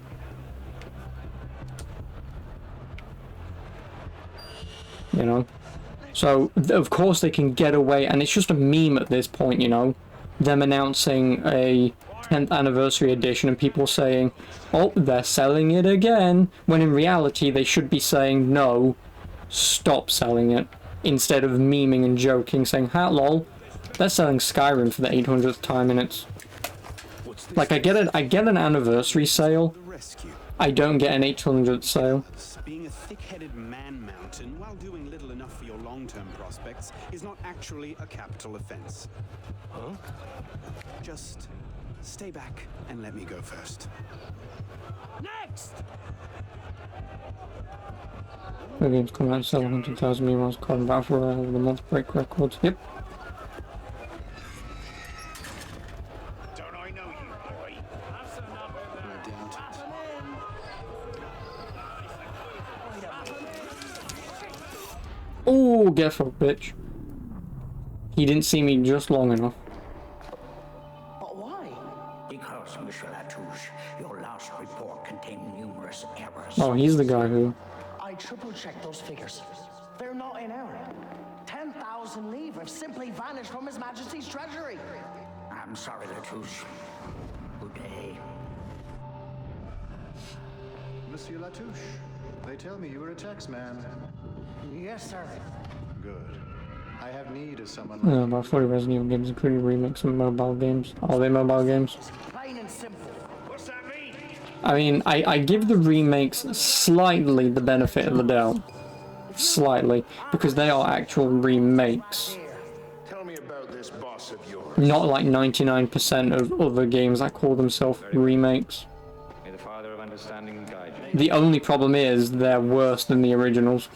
You know? So, of course they can get away, and it's just a meme at this point, you know? Them announcing a 10th anniversary edition and people saying, oh, they're selling it again, when in reality they should be saying, no, stop selling it. Instead of memeing and joking, saying, ha lol, they're selling Skyrim for the 800th time, and it's like I get an anniversary sale. I don't get an 800th sale. Being a thick-headed man-mountain while doing little enough for your long-term prospects is not actually a capital offense. Huh? Just stay back and let me go first. Next! The game's coming out and sell 100,000 emails, called Battle for the month, break records. Yep. Don't I know you, boy? Have some number there. Oh, get fucked, bitch. He didn't see me just long enough. But why? Because, Monsieur Latouche, your last report contained numerous errors. Oh, he's the guy who... I triple-checked those figures. They're not in error. 10,000 livres simply vanished from His Majesty's treasury. I'm sorry, Latouche. Good day. Monsieur Latouche, they tell me you were a taxman. Yes, sir. Good. I have need of someone Yeah, about 40 Resident Evil games, including remakes and mobile games. Are they mobile games? Plain and simple. What's that mean? I mean, I give the remakes slightly the benefit of the doubt. Slightly. Because they are actual remakes. Tell me about this boss of yours. Not like 99% of other games that call themselves remakes. May the Father of Understanding guide you. The only problem is they're worse than the originals.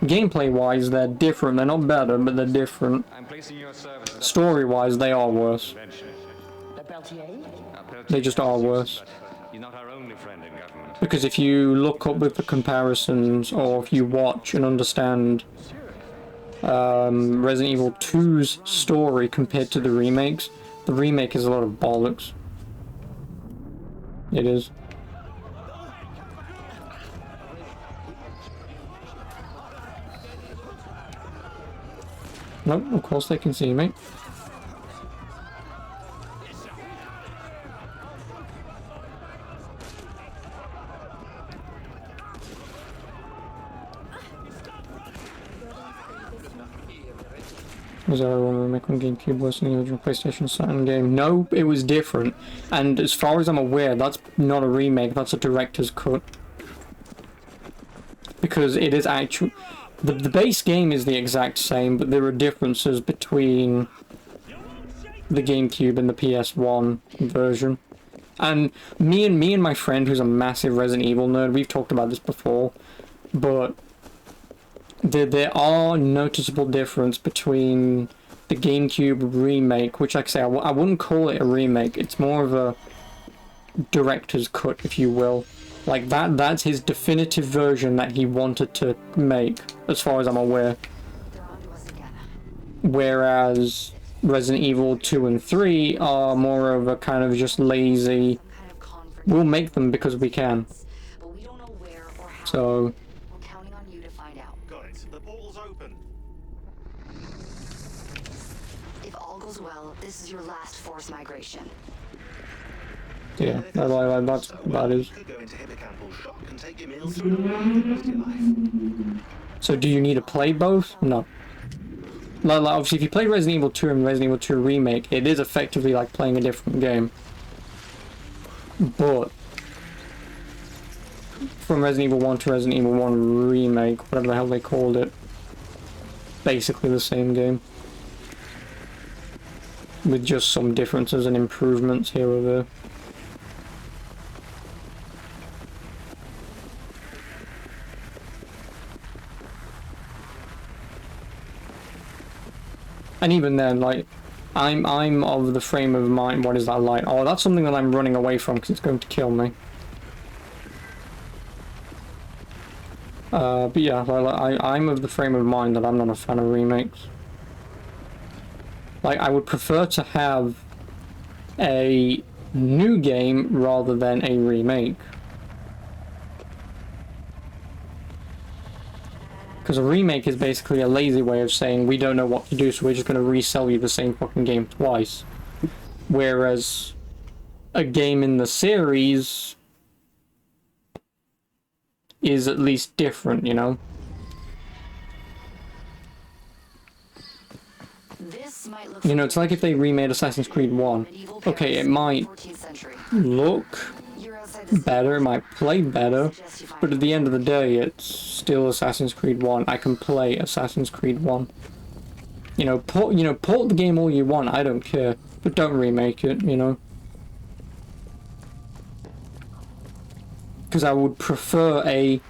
Gameplay-wise, they're different. They're not better, but they're different. I'm placing your services. Story-wise, they are worse. They just are worse. He's not our only friend in government. Because if you look up with the comparisons, or if you watch and understand Resident Evil 2's story compared to the remakes, the remake is a lot of bollocks. It is. Nope, of course they can see me. Was there one remake on GameCube worse than the original PlayStation Saturn game? No, it was different. And as far as I'm aware, that's not a remake, that's a director's cut. Because it is actual... The base game is the exact same, but there are differences between the GameCube and the PS1 version. And me and my friend, who's a massive Resident Evil nerd, we've talked about this before, but there are noticeable difference between the GameCube remake, which like I say, I wouldn't call it a remake, it's more of a director's cut, if you will. Like that's his definitive version that he wanted to make, as far as I'm aware. Whereas Resident Evil 2 and 3 are more of a kind of just lazy, we'll make them because we can. So... Got it. The portal's open. If all goes well, this is your last forced migration. yeah, that's that is. So do you need to play both? No. Like, obviously, if you play Resident Evil 2 and Resident Evil 2 Remake, it is effectively like playing a different game. But from Resident Evil 1 to Resident Evil 1 Remake, whatever the hell they called it, basically the same game. With just some differences and improvements here or there. And even then, like, I'm of the frame of mind. What is that light? Oh, that's something that I'm running away from because it's going to kill me. But yeah, I'm of the frame of mind that I'm not a fan of remakes. Like, I would prefer to have a new game rather than a remake. Because a remake is basically a lazy way of saying we don't know what to do, so we're just going to resell you the same fucking game twice. Whereas a game in the series is at least different, you know? You know, it's like if they remade Assassin's Creed 1. Okay, it might look better, it might play better, but at the end of the day, it's still Assassin's Creed 1. I can play Assassin's Creed 1. You know, port the game all you want, I don't care, but don't remake it, you know? Because I would prefer a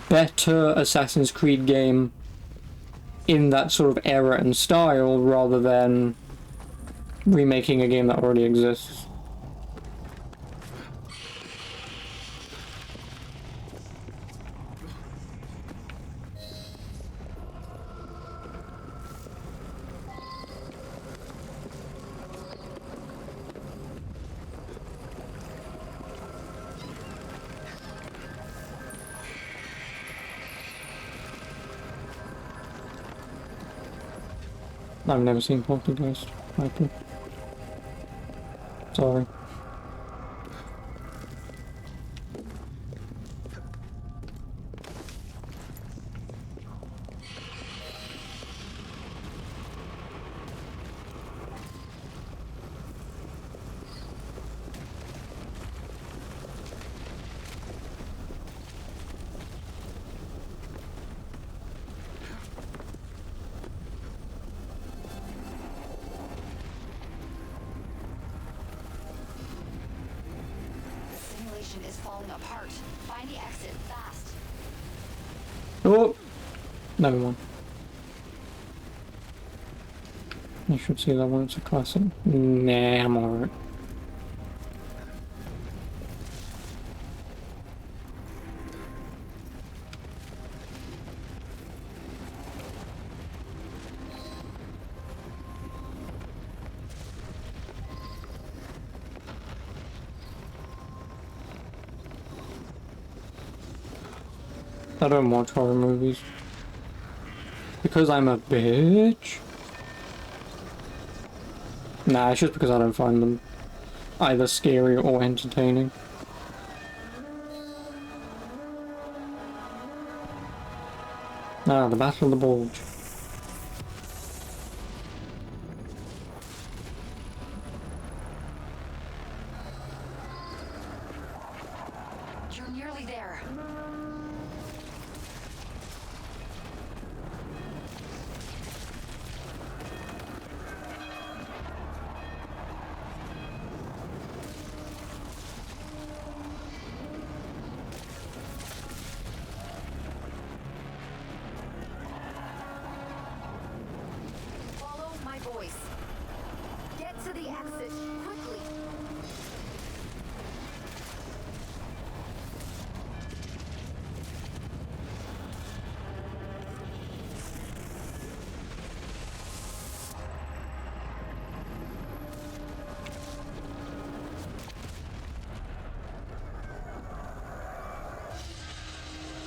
better Assassin's Creed game in that sort of era and style rather than remaking a game that already exists. I've never seen Poltergeist. Sorry. Is falling apart. Find the exit fast. Oh! Never mind. You should see that one, it's a classic. Nah, I'm alright. I don't watch horror movies. Because I'm a bitch? Nah, it's just because I don't find them either scary or entertaining. Ah, the Battle of the Bulge. nearly there. Follow my voice. Get to the exit quickly.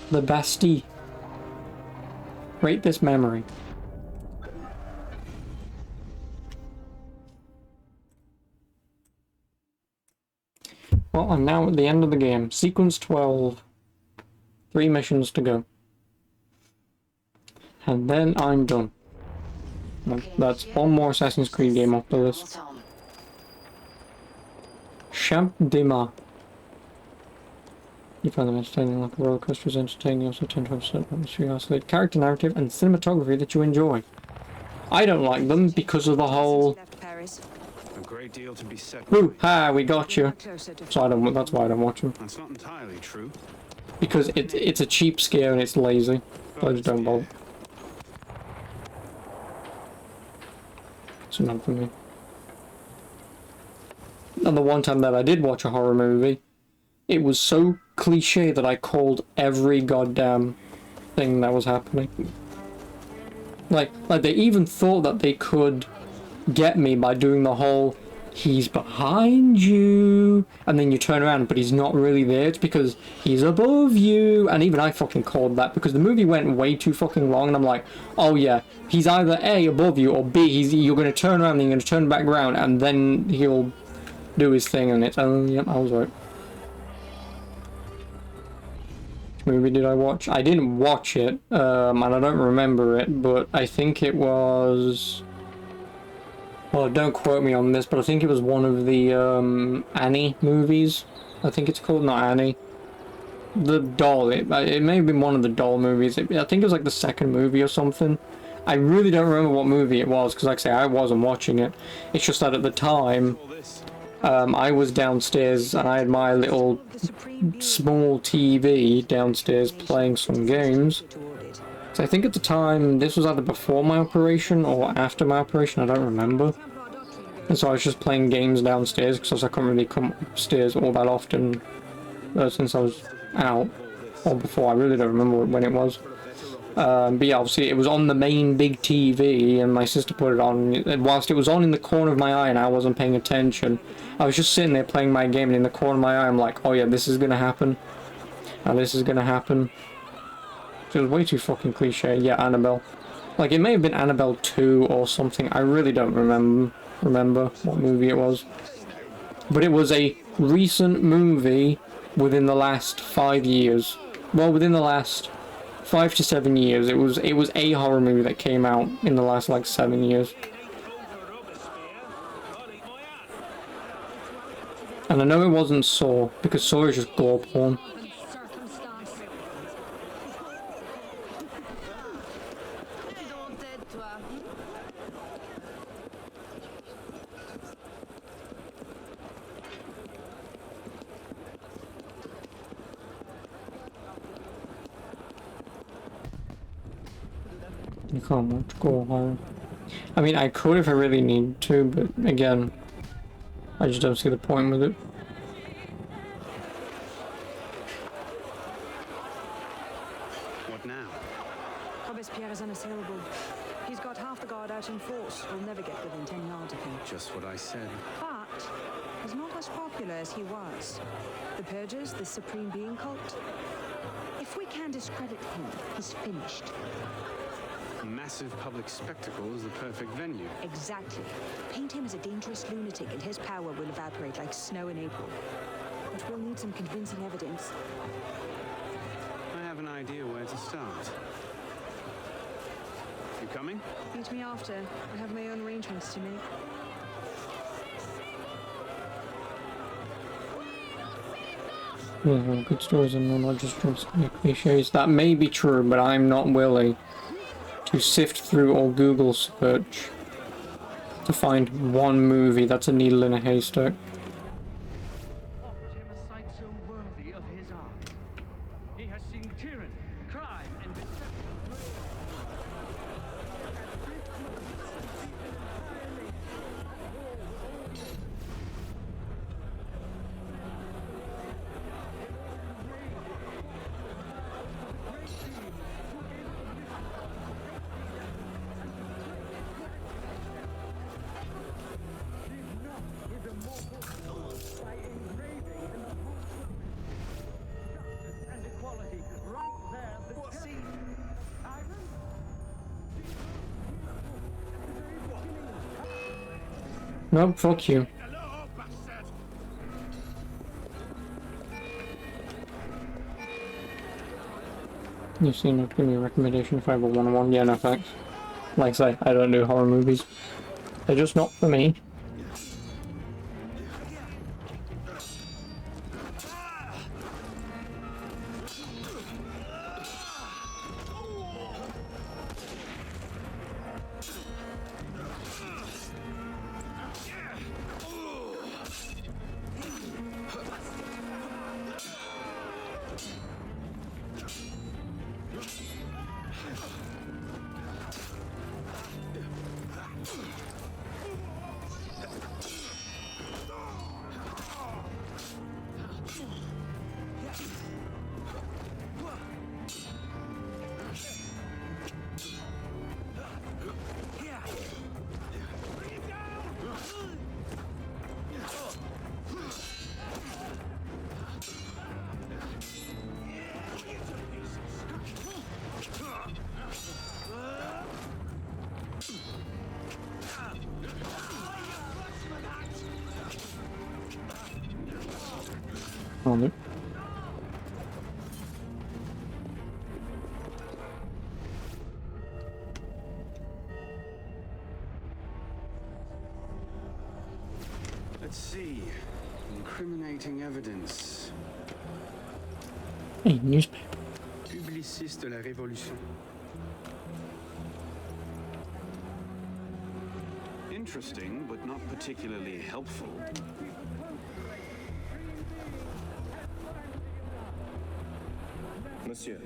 The Bastille. Rate this memory. Well, I'm now at the end of the game. Sequence 12. 3 missions to go. And then I'm done. That's one more Assassin's Creed game off the list. Champ de Mars. You find them entertaining like a roller coaster is entertaining. You also tend to have a certain atmosphere, isolate character narrative, and cinematography that you enjoy. I don't like them because of the whole. A great deal to be said. Woo! Ha! We got you. So I don't. That's why I don't watch them. That's not entirely true. Because it's a cheap scare and it's lazy. So I just don't bother. It's enough for me. And the one time that I did watch a horror movie, it was so cliche that I called every goddamn thing that was happening. Like they even thought that they could get me by doing the whole he's behind you and then you turn around but he's not really there. It's because he's above you, and even I fucking called that because the movie went way too fucking long and I'm like, oh yeah, he's either A, above you, or B, you're gonna turn around and you're gonna turn back around and then he'll do his thing. And it's, oh yep, I was right. Which movie did I watch? I didn't watch it, and I don't remember it, but I think it was... Well, don't quote me on this, but I think it was one of the Annie movies. I think it's called, not Annie. The doll. It may have been one of the doll movies. I think it was like the second movie or something. I really don't remember what movie it was, because like I say, I wasn't watching it. It's just that at the time, I was downstairs and I had my little small TV downstairs playing some games. So I think at the time, this was either before my operation or after my operation, I don't remember. And so I was just playing games downstairs because I couldn't really come upstairs all that often since I was out. Or before, I really don't remember when it was. But yeah, obviously it was on the main big TV and my sister put it on. Whilst it was on in the corner of my eye and I wasn't paying attention, I was just sitting there playing my game, and in the corner of my eye I'm like, oh yeah, this is gonna happen. And this is gonna happen. It was way too fucking cliche. Yeah, Annabelle. Like, it may have been Annabelle 2 or something. I really don't remember what movie it was. But it was a recent movie within the last 5 years. Well, within the last 5 to 7 years. It was a horror movie that came out in the last, like, 7 years. And I know it wasn't Saw, because Saw is just gore porn. You can't watch gore horror. I mean, I could if I really need to, but again, I just don't see the point with it. What now? Robespierre is unassailable. He's got half the guard out in force. We'll never get within 10 yards of him. Just what I said. But he's not as popular as he was. The Purges, the Supreme Being cult. If we can discredit him, he's finished. A massive public spectacle is the perfect venue. Exactly. Paint him as a dangerous lunatic and his power will evaporate like snow in April. But we'll need some convincing evidence. I have an idea where to start. You coming? Meet me after. I have my own arrangements to make. Good stories and not just cliches. That may be true, but I'm not willing to sift through or Google search to find one movie that's a needle in a haystack. He has seen tyranny, crime, and No, fuck you. You seem not to give me a recommendation if I have a one-on-one. Yeah, no thanks. Like I say, I don't do horror movies. They're just not for me. On it. Let's see. Incriminating evidence. Hey, newspaper. Publiciste de la Révolution. Interesting, but not particularly helpful. Monsieur,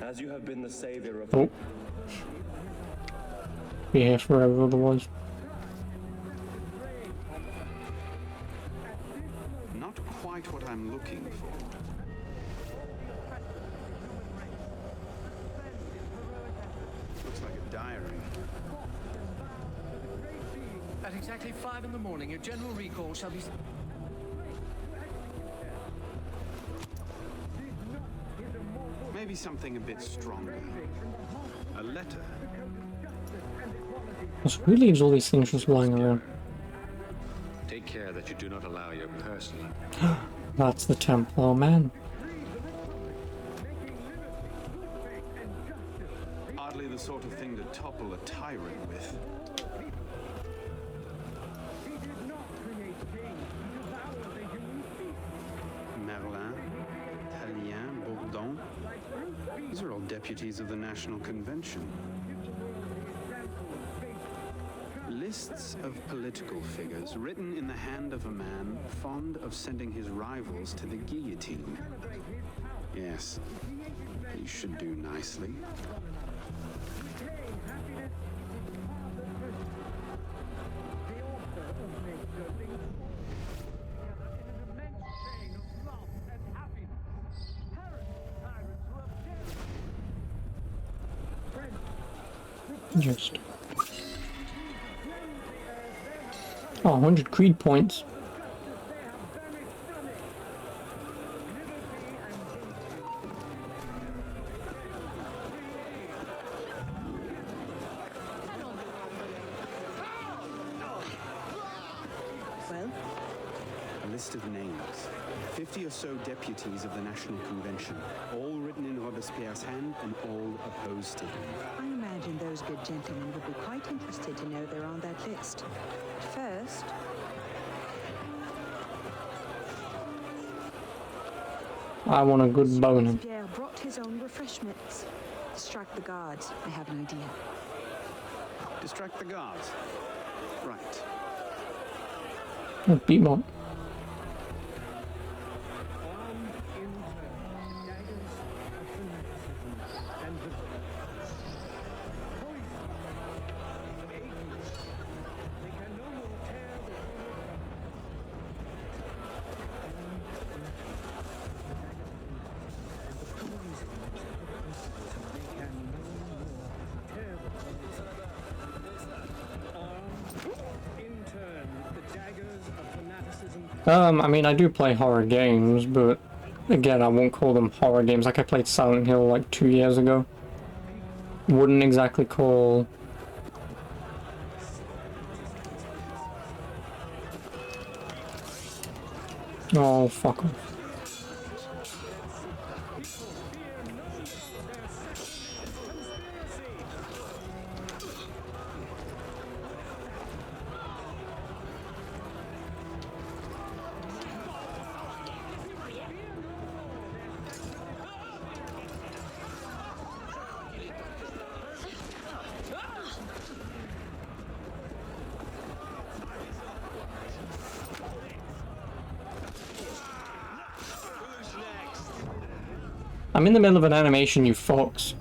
as you have been the savior of... Oh. Be here forever otherwise. Not quite what I'm looking for. Looks like a diary. At exactly 5 in the morning, a general recall shall be... Maybe something a bit stronger. A letter. So who leaves all these things just lying around? Take care that you do not allow your personal... That's the Templar man. Hardly the sort of thing to topple a tyrant with. Merlin, Tallien, Bourdon. These are all deputies of the National Convention. Lists of political figures written in the hand of a man fond of sending his rivals to the guillotine. Yes, he should do nicely. Just. Oh, 100 creed points. Well? A list of names. 50 or so deputies of the National Convention, all written in Robespierre's hand and all opposed to him. I imagine those good gentlemen would be quite interested to know they're on that list. First... I want a good boning. Pierre brought his own refreshments. Distract the guards. I have an idea. Distract the guards. Right. Beat 'em up. I mean, I do play horror games, but again, I won't call them horror games. Like I played Silent Hill like 2 years ago. Wouldn't exactly call... Oh, fuck off. I'm in the middle of an animation, you fucks.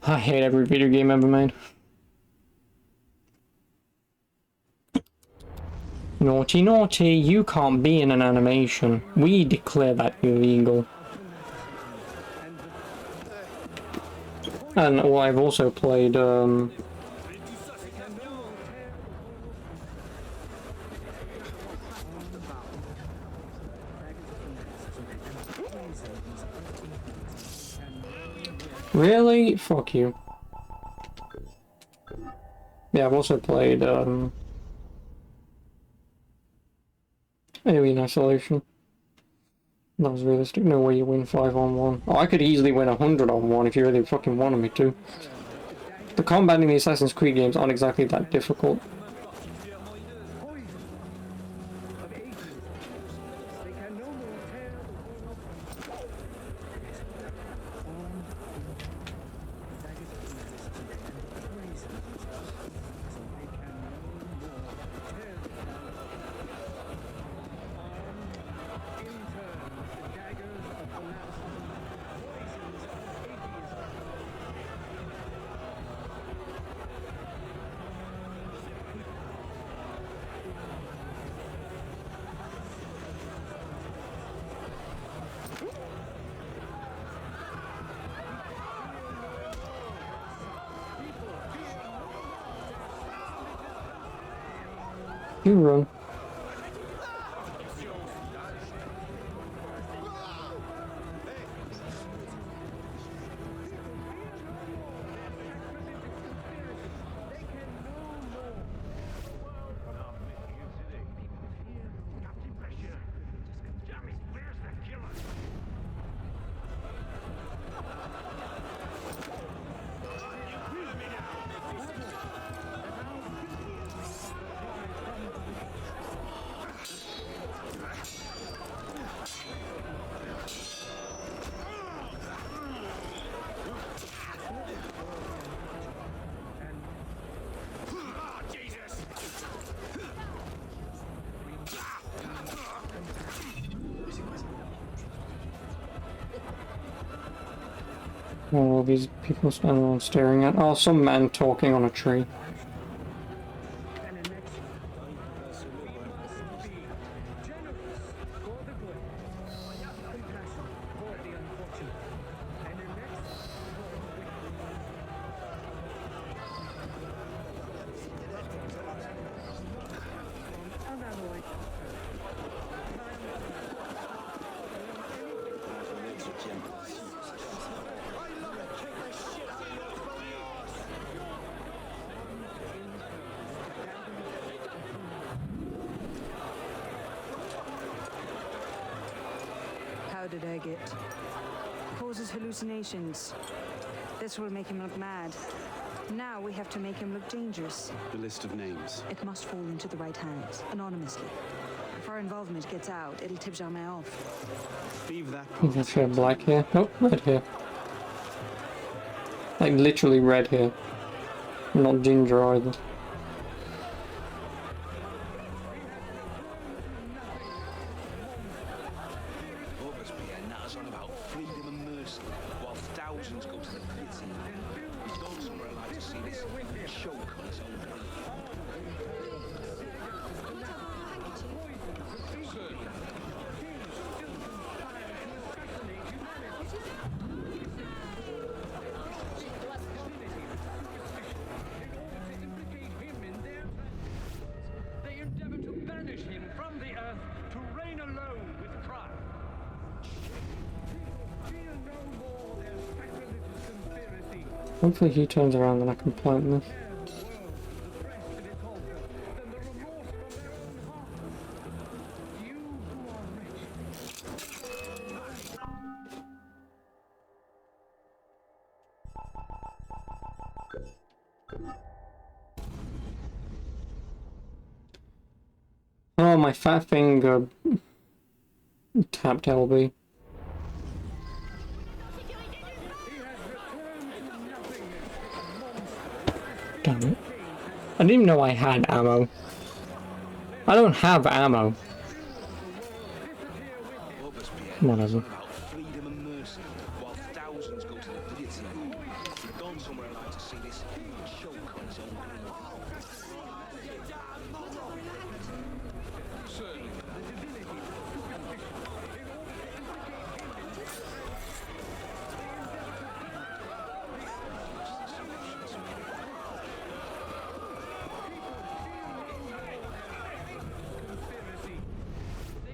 I hate every video game ever made. Naughty, naughty, you can't be in an animation. We declare that illegal. And well, I've also played, Really? Fuck you. Yeah, I've also played, Alien Isolation. That was realistic. No way you win 5-on-1. Oh, I could easily win 100-on-1 if you really fucking wanted me to. The combat in the Assassin's Creed games aren't exactly that difficult. You run. All these people standing around staring at... Oh, some man talking on a tree. How did I get? Causes hallucinations. This will make him look mad. Now we have to make him look dangerous. The list of names. It must fall into the right hands, anonymously. For our involvement gets out, it'll tip Germain off. Leave that I part. guess we have black here. Oh, red here. Like literally red here. Not ginger either. Robespierre natters on about freedom and mercy, while thousands go to the guillotine. He's gone somewhere I'd like to see this choke on his own blood. They endeavor to banish him from the earth to reign alone with crime. Fear no more their sacrilegious conspiracy. Hopefully he turns around and I can plant this. Oh, my fat finger tapped LB. Damn it. I didn't even know I had ammo. I don't have ammo. Whatever. About freedom and mercy, while thousands go to the guillotine. He's gone somewhere I'd like to see this choke on his own blood. Certainly.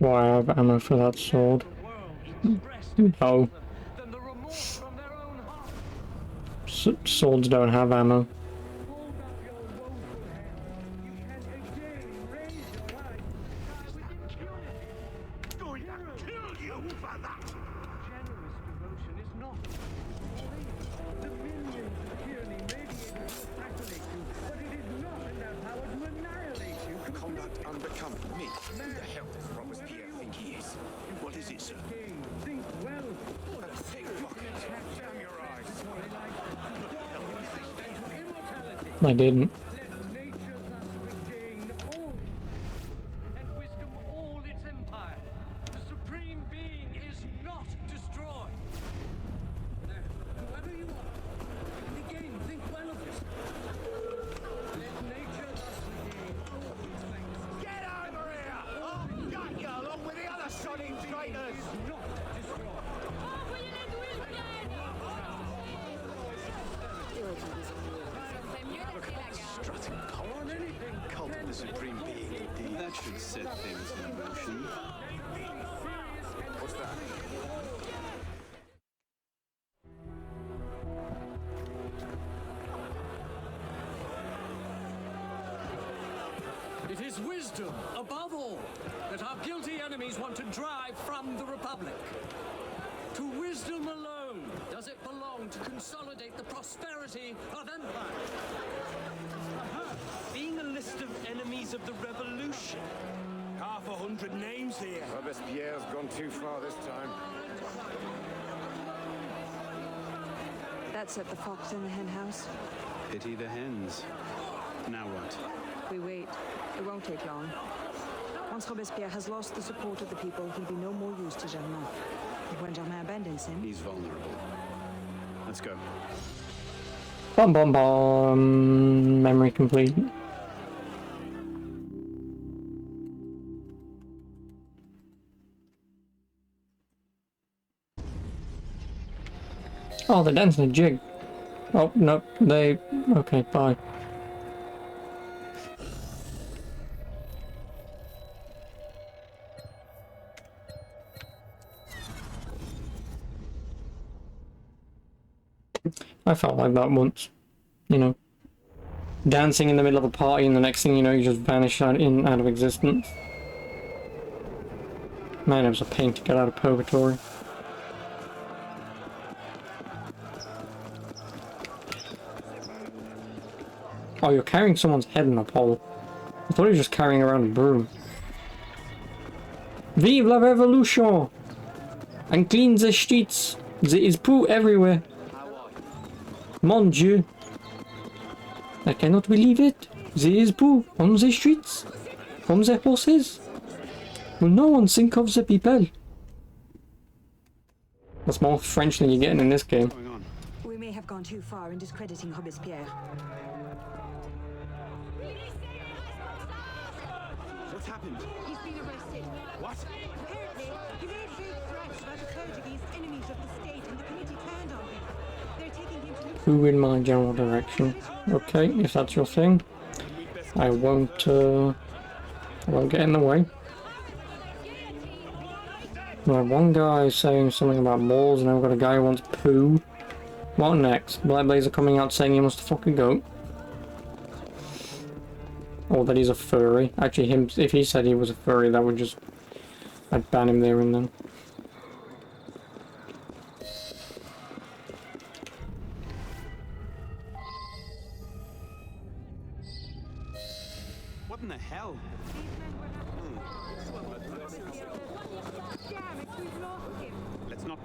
Well, I have ammo for that sword. No. Swords don't have ammo. Combat unbecoming me. Who the hell does Robespierre think he is? What is it, sir? Think well. What a thick pocket. Damn your eyes. I didn't. And wisdom all its empire. The supreme being is not destroyed. Whoever you are, and again, think well of this. Let nature thus regain all its magnificence. Get over here! I've got you along with the other sodding traitors! Not destroyed. Strutting cult of the supreme being, indeed. That should set things in motion. What's that? It is wisdom, above all, that our guilty enemies want to drive from the Republic. To wisdom alone does it belong to consolidate the prosperity of empire. Being a list of enemies of the revolution. 100 names here. Robespierre's gone too far this time. That set the fox in the hen house. Pity the hens. Now what? We wait. It won't take long. Once Robespierre has lost the support of the people, he'll be no more use to Germain. And when Germain abandons him... He's vulnerable. Let's go. Bum bum bum. Memory complete. Oh, they're dancing a jig. Oh, no, they... Okay, bye. I felt like that once. You know. Dancing in the middle of a party and the next thing you know you just vanish out of existence. Man, it was a pain to get out of purgatory. Oh, you're carrying someone's head in a pole. I thought he was just carrying around a broom. Vive la revolution! And clean the streets. There is poo everywhere. Mon Dieu. I cannot believe it. There is poo on the streets. From the horses. Will no one think of the people? That's more French than you're getting in this game. We may have gone too far in discrediting Robespierre. What's happened? He's been arrested. What? Apparently, he made big threats about the clergy against enemies of the state, and the committee turned on him. They're taking him to... Who in my general direction? Okay, if that's your thing, I won't get in the way. Right, one guy is saying something about malls, and I've got a guy who wants poo. What next? Black Blazer coming out saying he wants to fuck a goat. Or that he's a furry. Actually, if he said he was a furry, that would just... I'd ban him there and then. What in the hell? Let's not...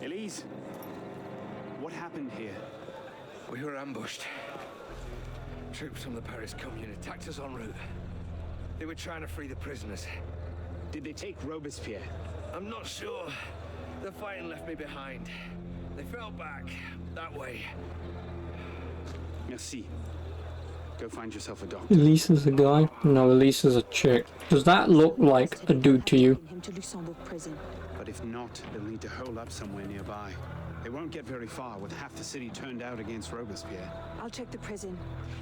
Elise! What happened here? We were ambushed. Troops from the Paris Commune attacked us en route. They were trying to free the prisoners. Did they take Robespierre? I'm not sure. The fighting left me behind. They fell back that way. Merci. Go find yourself a doctor. Elise is a guy? No, Elise is a chick. Does that look like a dude to you? Him to Luxembourg prison. But if not, they'll need to hole up somewhere nearby. They won't get very far with half the city turned out against Robespierre. I'll check the prison.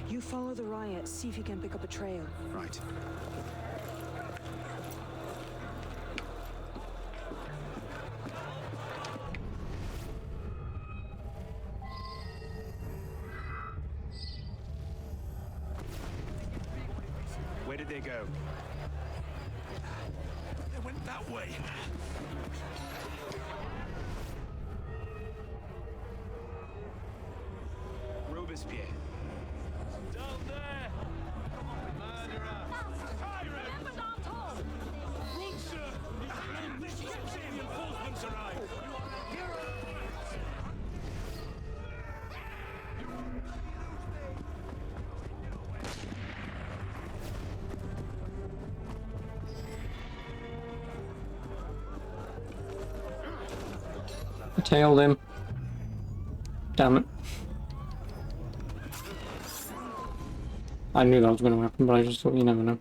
You follow the riot, see if you can pick up a trail. Right. Where did they go? They went that way. Robespierre. Down there! Murderer! Tyrant! Run, sir! Reinforcements arrive! I tailed him. Damn it. I knew that was going to happen, but I just thought you never know.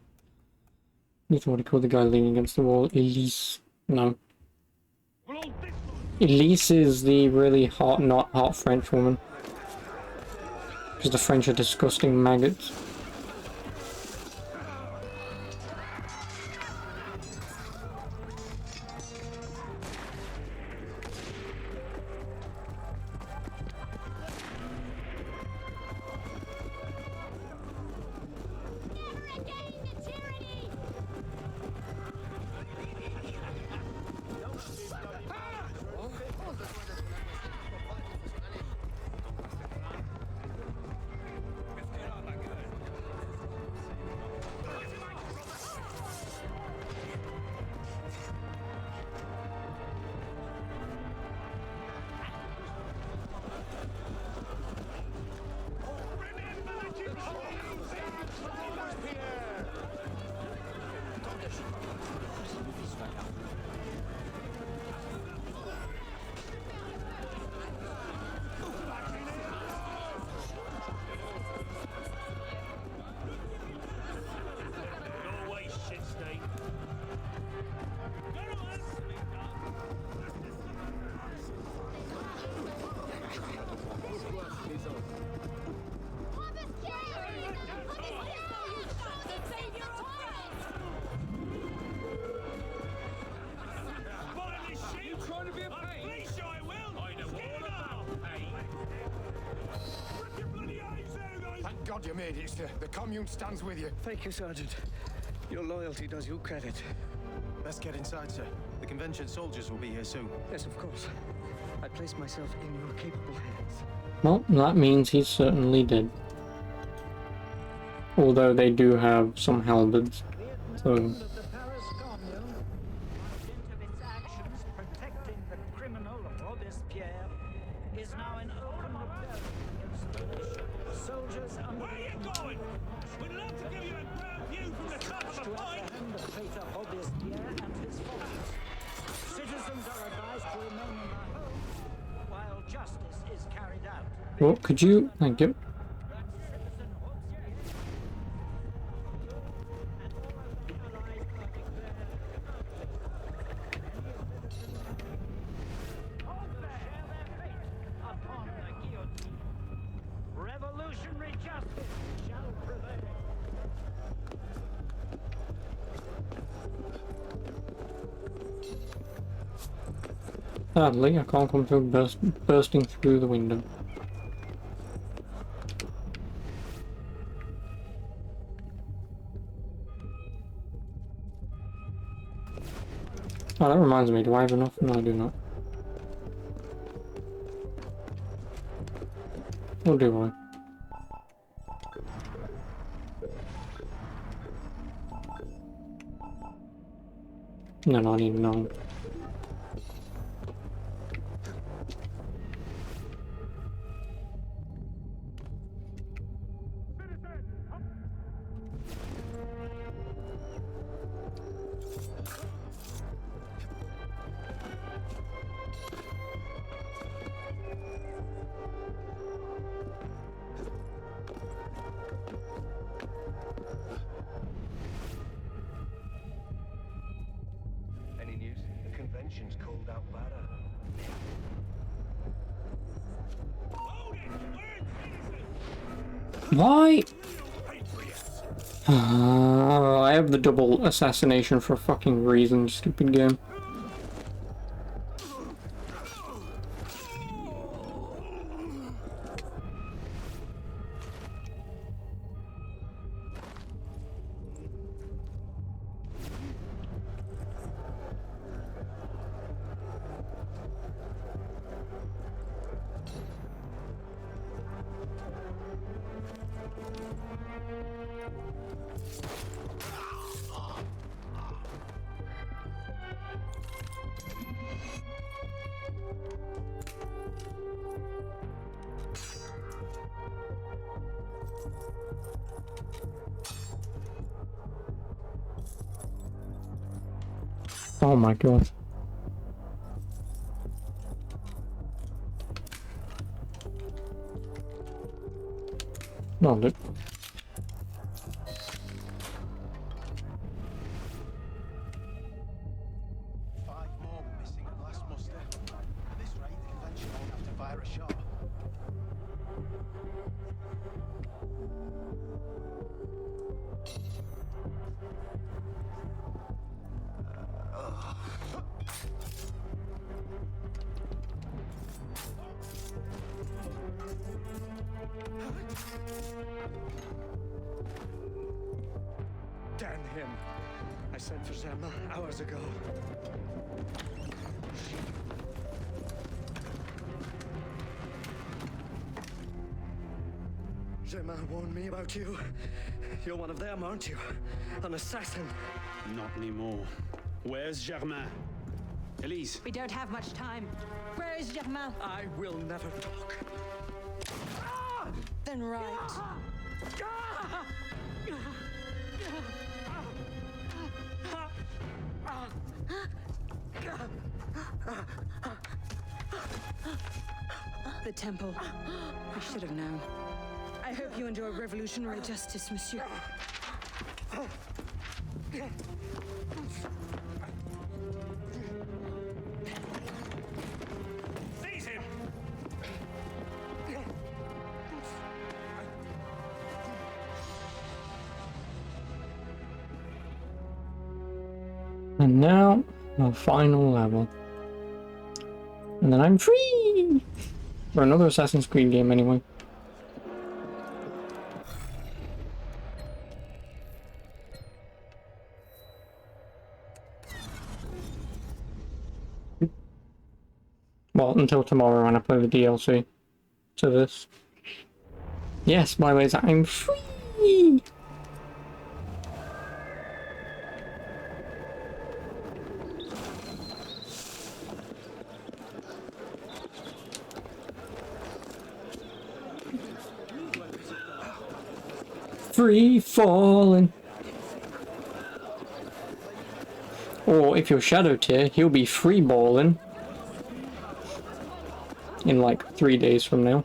You thought he called the guy leaning against the wall Elise. No. Elise is the really hot, not hot French woman. Because the French are disgusting maggots. God you made it, sir. The commune stands with you. Thank you, Sergeant. Your loyalty does you credit. Let's get inside, sir. The convention soldiers will be here soon. Yes, of course. I place myself in your capable hands. Well, that means he's certainly dead. Although they do have some halberds, so... The Paris Commune Oh, could you? Thank you. Revolutionary justice shall prevail. Sadly, I can't come through bursting through the window. Oh, that reminds me, do I have enough? No, I do not. Or do I? No, I need 9. Any news? The convention's called out Barra. Why? I have the double assassination for a fucking reason, stupid game. Oh my god. No, look. Five more were missing at last muster. At this rate, the convention won't have to fire a shot. Damn him. I sent for Zema hours ago. Zema warned me about you. You're one of them, aren't you? An assassin. Not anymore. Where's Germain? Elise. We don't have much time. Where is Germain? I will never talk. Then right. The temple. I should have known. I hope you enjoy revolutionary justice, monsieur. Seize him! And now, the final level. And then I'm free! For another Assassin's Creed game, anyway. Well, until tomorrow when I play the DLC to this. Yes, by the way, I'm free! Free falling. Or if you're Shadow Tier, he'll be free balling in like 3 days from now.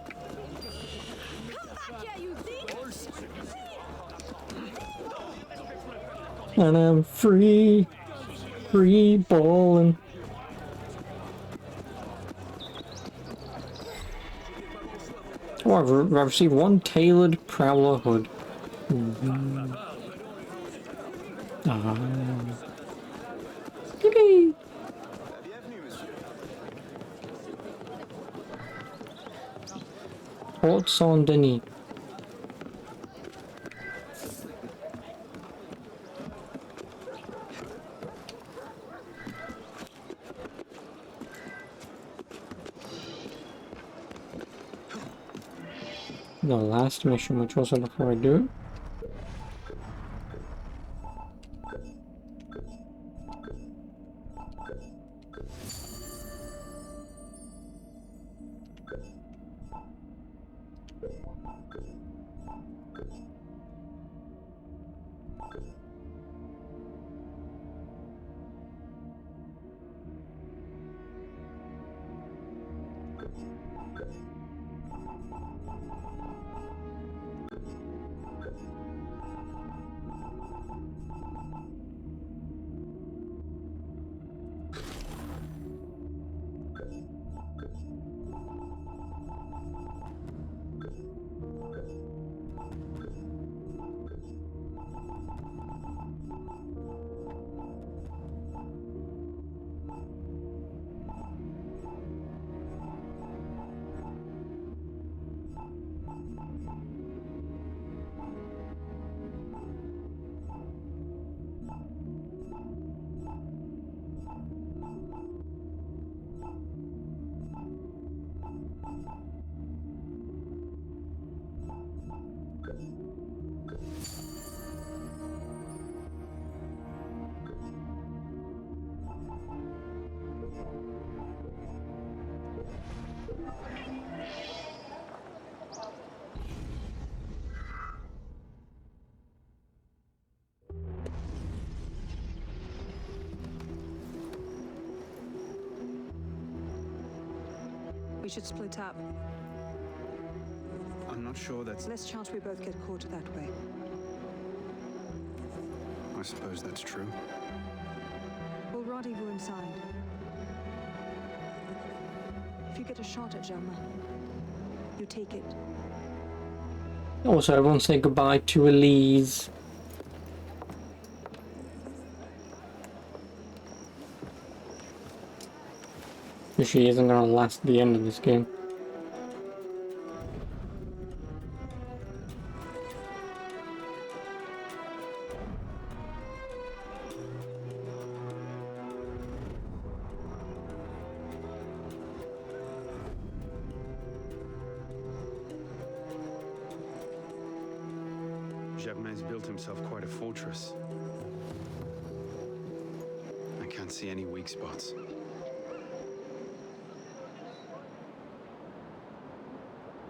And I'm free balling. Oh, I've received one tailored Prowler hood. Yippee! Port Saint-Denis. The last mission, which also before I do it. We should split up. I'm not sure that's... Less chance we both get caught that way. I suppose that's true. We'll rendezvous inside. If you get a shot at Germa, you take it. Also, everyone say goodbye to Elise. She isn't gonna last the end of this game. Germain's built himself quite a fortress. I can't see any weak spots.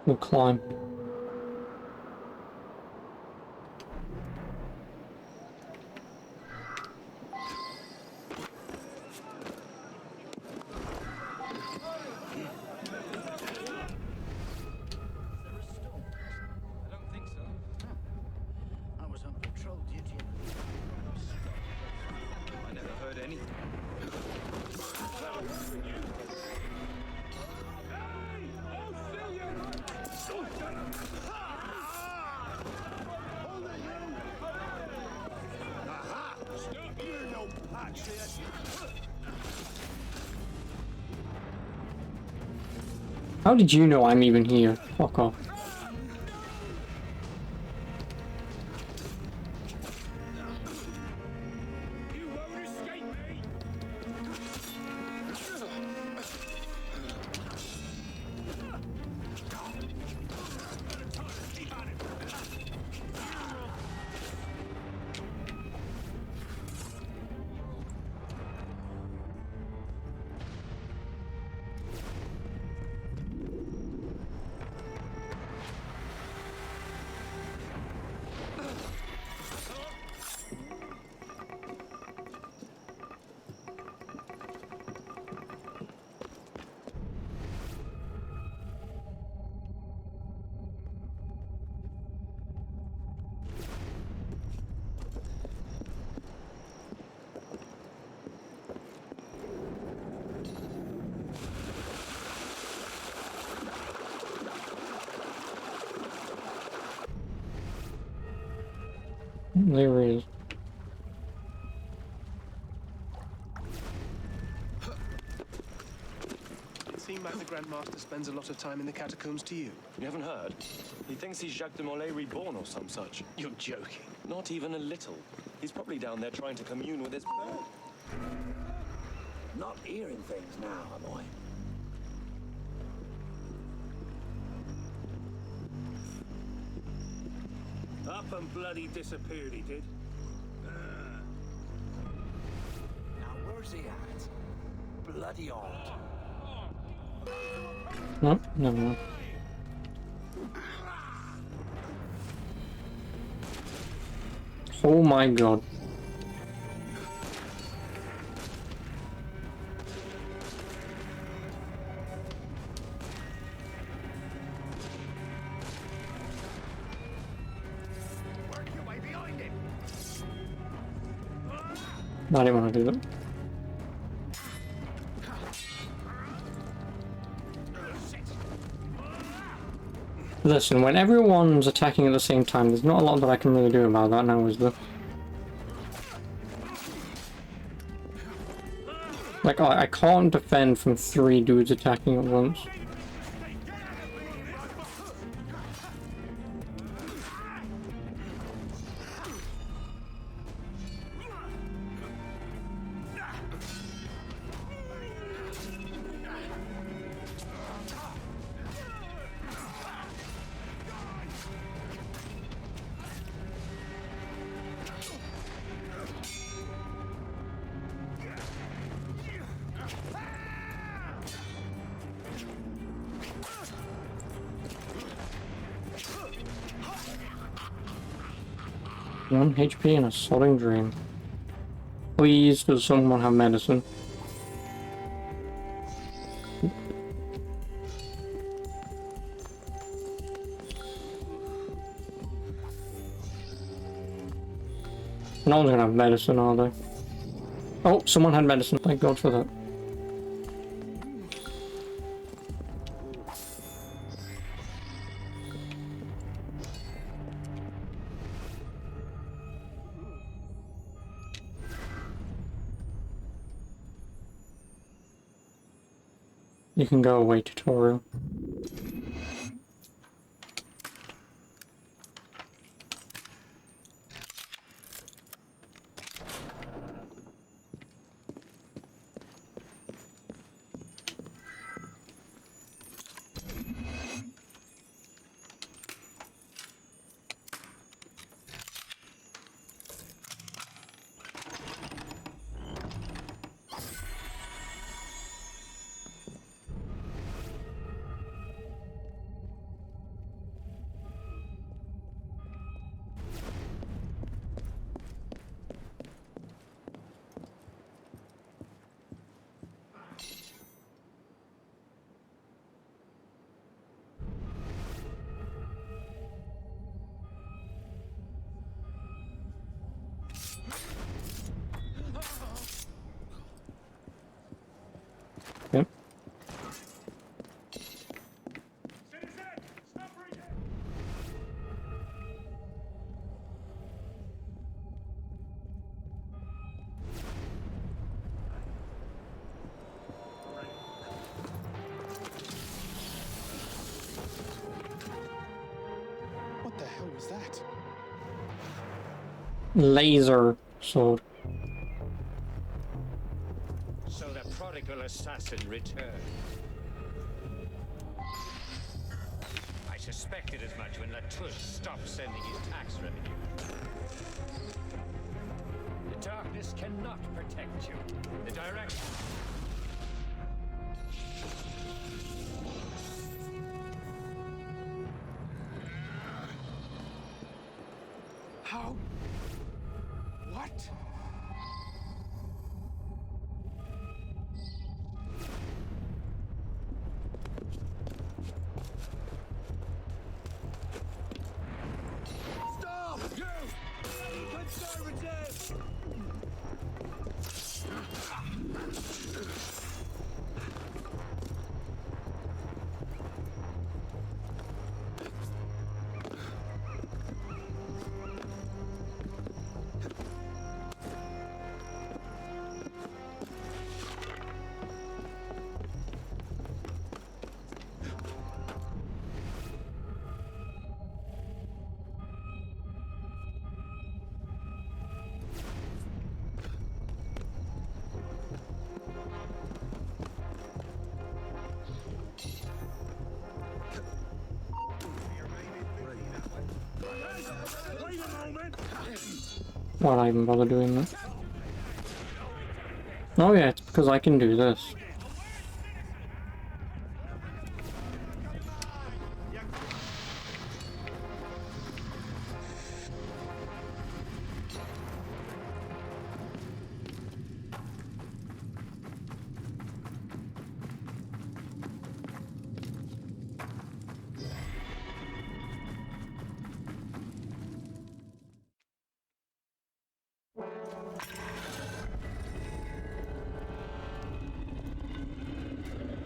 We'll climb. I was on patrol duty. I never heard anything. How did you know I'm even here? Fuck off. There he is. It seems like the Grandmaster spends a lot of time in the catacombs to you. You haven't heard? He thinks he's Jacques de Molay reborn or some such. You're joking. Not even a little. He's probably down there trying to commune with his bird. Not hearing things now, am I? Up and bloody disappeared, he did. Now where's he at? Bloody odd. No, never mind. Oh my god. I didn't want to do that. Listen, when everyone's attacking at the same time, there's not a lot that I can really do about that now, is there? Like, I can't defend from 3 dudes attacking at once. One HP and a sodding dream. Please, does someone have medicine? No one's gonna have medicine, are they? Oh, someone had medicine. Thank God for that. You can go away, tutorial. Yep. What the hell was that? Laser sword. So the prodigal assassin returned. I suspected as much when Latouche stopped sending his tax revenue. The darkness cannot protect you. The direction. How? What? Stop! You! Conservative! Why'd I even bother doing that? Oh yeah, it's because I can do this.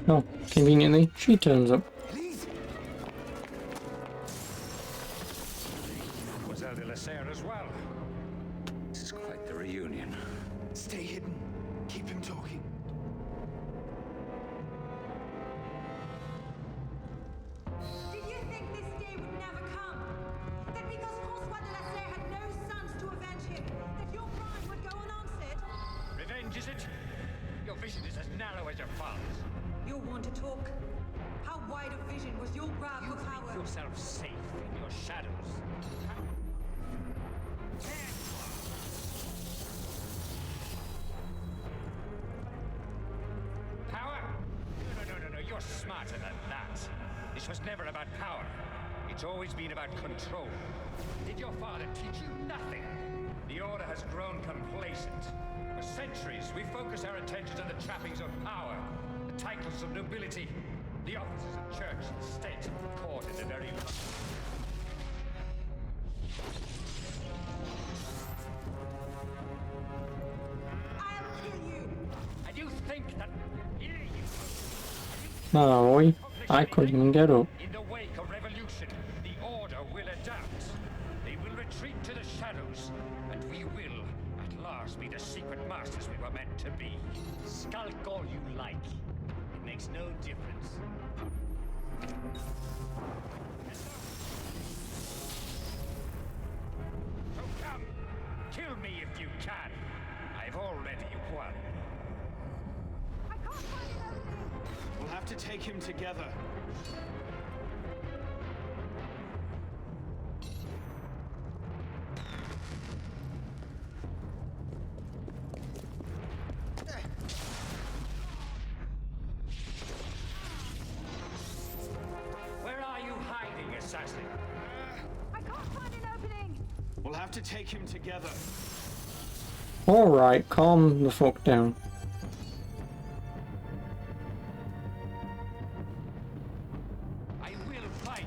Oh, conveniently, she turns up. Mademoiselle de la Serre as well. This is quite the reunion. Stay hidden. Keep him talking. Did you think this day would never come? That because Francois de la Serre had no sons to avenge him, that your crime would go unanswered? Revenge, is it? Your vision is as narrow as your father's. You want to talk? How wide a vision was your grab for power? Keep yourself safe in your shadows. Power? No, you're smarter than that. This was never about power. It's always been about control. Did your father teach you nothing? The Order has grown complacent. For centuries, we focus our attentions on the trappings of power, the titles of nobility, the offices of church and state, caught in the very... I'll kill you! And you think that... Oh, I couldn't even get up. In the wake of revolution, the Order will adapt. They will retreat to the shadows, and we will, at last, be the secret masters we were meant to be. Skulk all you like. It makes no difference. So come, kill me if you can. I've already won. We'll have to take him together. Where are you hiding, assassin? I can't find an opening! We'll have to take him together. Alright, calm the fuck down. I will fight.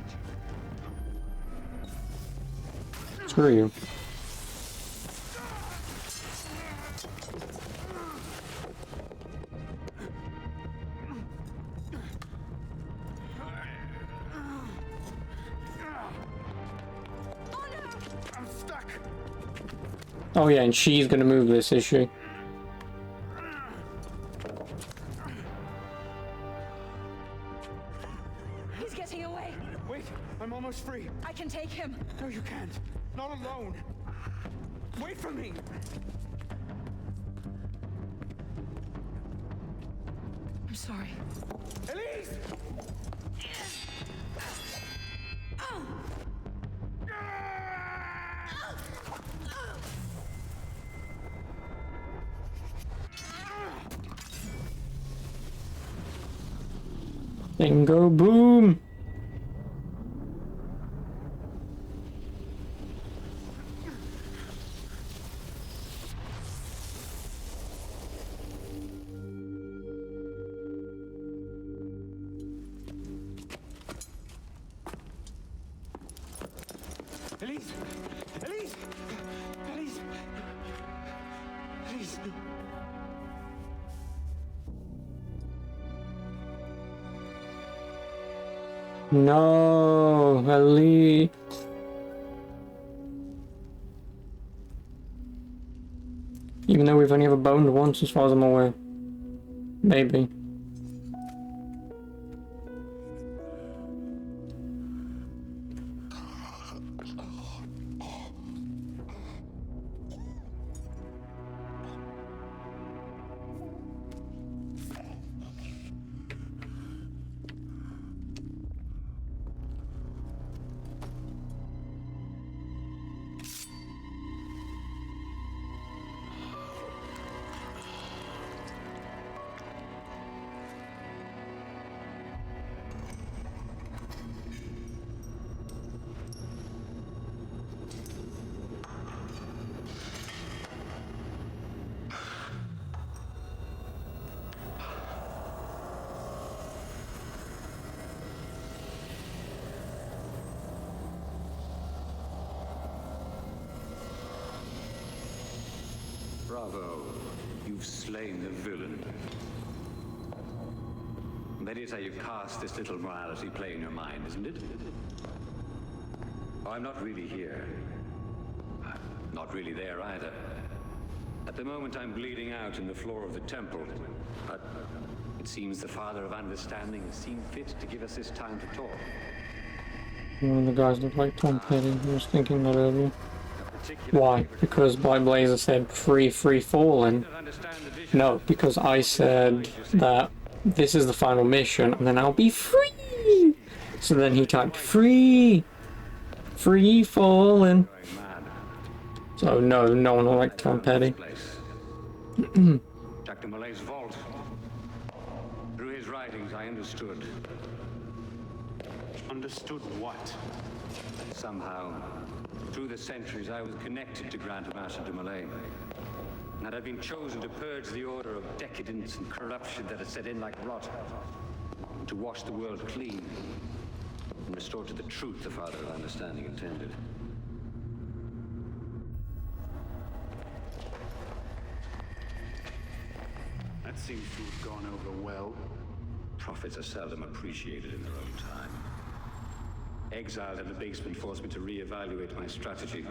Screw you. I'm stuck. Oh yeah, and she's gonna move this issue. He's getting away! Wait, I'm almost free. I can take him! No, you can't. Not alone. Wait for me. I'm sorry. Elise! Bingo boom! Elise! Elise! Elise! Elise! No, Elise. Even though we've only ever boned once as far as I'm aware. Maybe. Bravo. You've slain the villain. That is how you cast this little morality play in your mind, isn't it? Oh, I'm not really here. I'm not really there either. At the moment, I'm bleeding out in the floor of the temple. But it seems the Father of Understanding has seen fit to give us this time to talk. One of the guys looked like Tom Petty. I was thinking that earlier. Why? Because Blight Blazer said free falling. No, because I said that this is the final mission and then I'll be free. So then he typed free falling. So no one will like Tom Petty. Jack de Malay's vault. Through his writings, I understood. Understood what? Somehow, through the centuries, I was connected to Grand Master de Malay. And that I'd been chosen to purge the order of decadence and corruption that had set in like rot. And to wash the world clean. And restore to the truth the Father of Understanding intended. That seems to have gone over well. Prophets are seldom appreciated in their own time. Exiled in the basement forced me to reevaluate my strategy.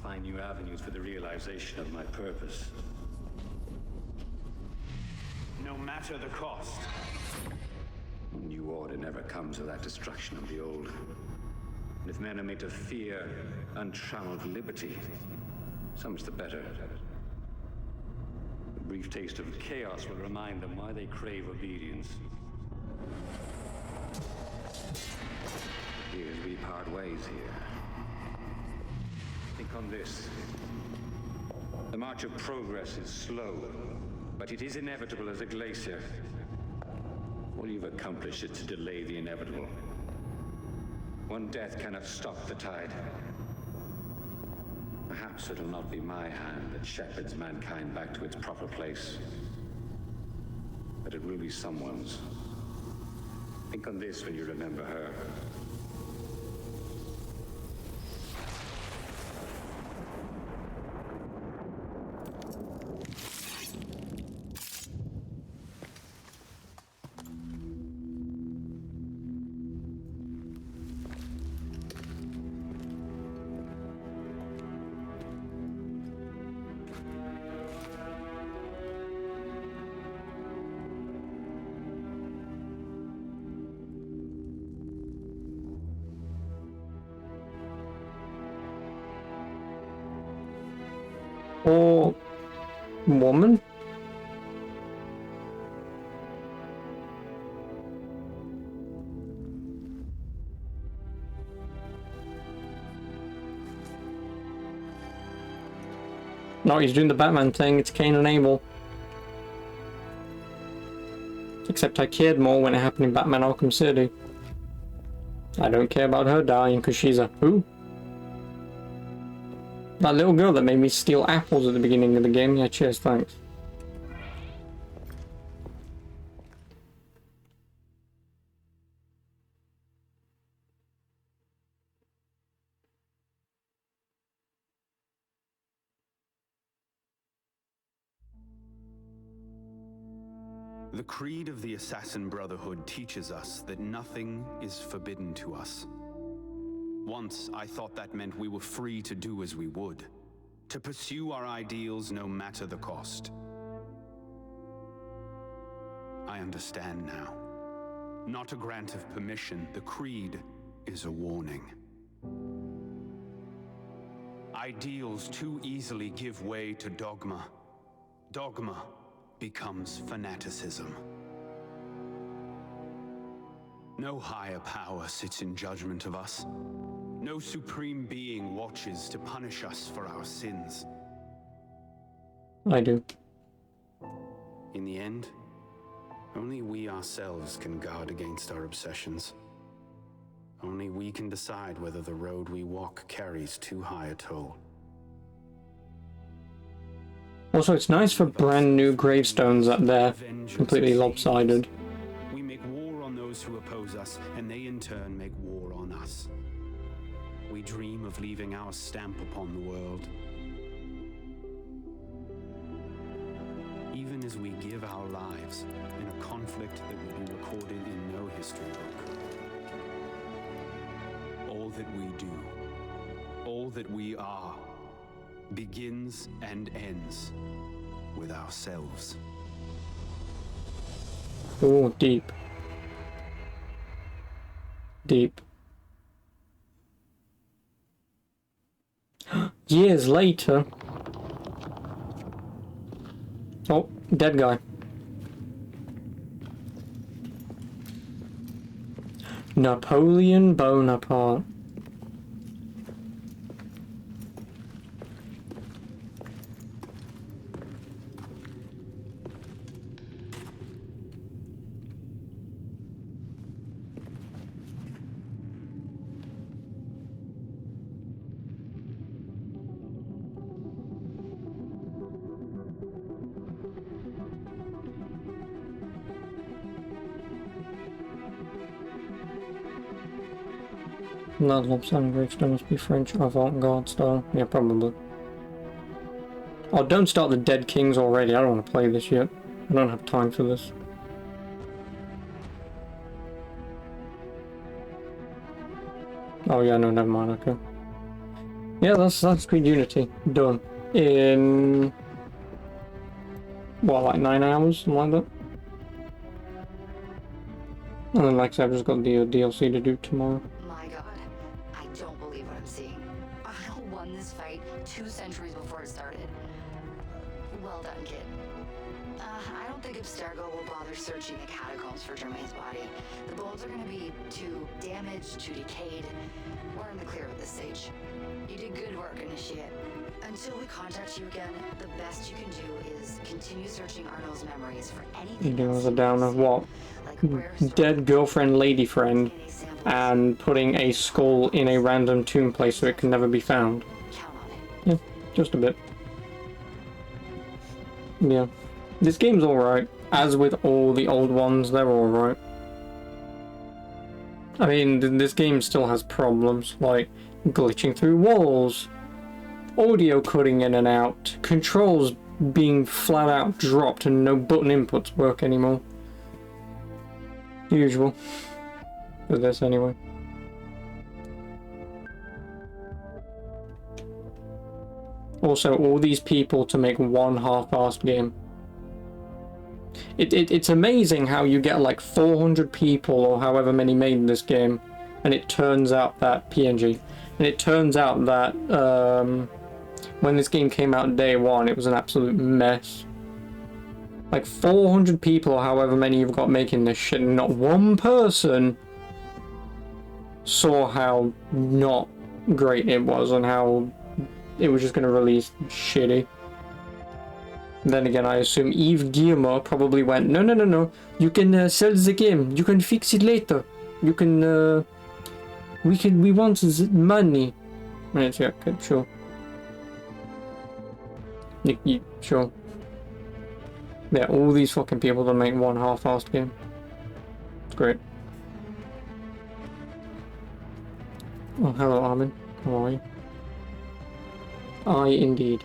Find new avenues for the realization of my purpose. No matter the cost. New order never comes without destruction of the old. And if men are made to fear untrammeled liberty, so much the better. A brief taste of chaos will remind them why they crave obedience. Here's we part ways here. Think on this. The march of progress is slow, but it is inevitable as a glacier. All you've accomplished is to delay the inevitable. One death cannot stop the tide. Perhaps it'll not be my hand that shepherds mankind back to its proper place. But it will be someone's. Think on this when you remember her. Or woman? No, he's doing the Batman thing. It's Cain and Abel. Except I cared more when it happened in Batman Arkham City. I don't care about her dying because she's a who? That little girl that made me steal apples at the beginning of the game. Yeah, cheers, thanks. The creed of the Assassin Brotherhood teaches us that nothing is forbidden to us. Once, I thought that meant we were free to do as we would, to pursue our ideals no matter the cost. I understand now. Not a grant of permission, the creed is a warning. Ideals too easily give way to dogma. Dogma becomes fanaticism. No higher power sits in judgment of us. No supreme being watches to punish us for our sins. I do. In the end, only we ourselves can guard against our obsessions. Only we can decide whether the road we walk carries too high a toll. Also, it's nice for brand new gravestones that they're completely lopsided. We make war on those who oppose us, and they in turn make war on us. We dream of leaving our stamp upon the world. as we give our lives in a conflict that will be recorded in no history book. All that we do, all that we are, begins and ends with ourselves. Oh, deep. Deep. Years later. Oh, dead guy. Napoleon Bonaparte. Ladlops and gravestone must be French avant-garde style. Yeah, probably. Oh, don't start the Dead Kings already. I don't want to play this yet. I don't have time for this. Oh yeah, no, never mind, okay. Yeah, that's Creed Unity. Done. In... what, like 9 hours? Something like that? And then, like I said, I've just got the DLC to do tomorrow. My god, I don't believe what I'm seeing. Arno won this fight 2 centuries before it started. Well done, kid. I don't think Abstergo will bother searching the catacombs for Germain's body. The bones are going to be too damaged, too decayed. We're in the clear at this stage. You did good work, Initiate. Until we contact you again, the best you can do is continue searching Arno's memories for anything. There was a down of what? Dead girlfriend, lady friend, and putting a skull in a random tomb place so it can never be found. Yeah, just a bit. Yeah. This game's alright. As with all the old ones, they're alright. I mean, this game still has problems, like glitching through walls, audio cutting in and out, controls being flat out dropped and no button inputs work anymore. Usual. For this anyway. Also, all these people to make one half-assed game. It's amazing how you get like 400 people or however many made this game, and it turns out that PNG, and it turns out that when this game came out day one, it was an absolute mess. Like 400 people or however many you've got making this shit, and not one person saw how not great it was and how it was just going to release shitty. Then again, I assume Yves Guillemot probably went, no, you can sell the game, you can fix it later, you can, we want the money. Right, yeah, okay, sure. Sure. Yeah, all these fucking people to make one half-assed game. It's great. Oh, hello Armin. How are you? I indeed.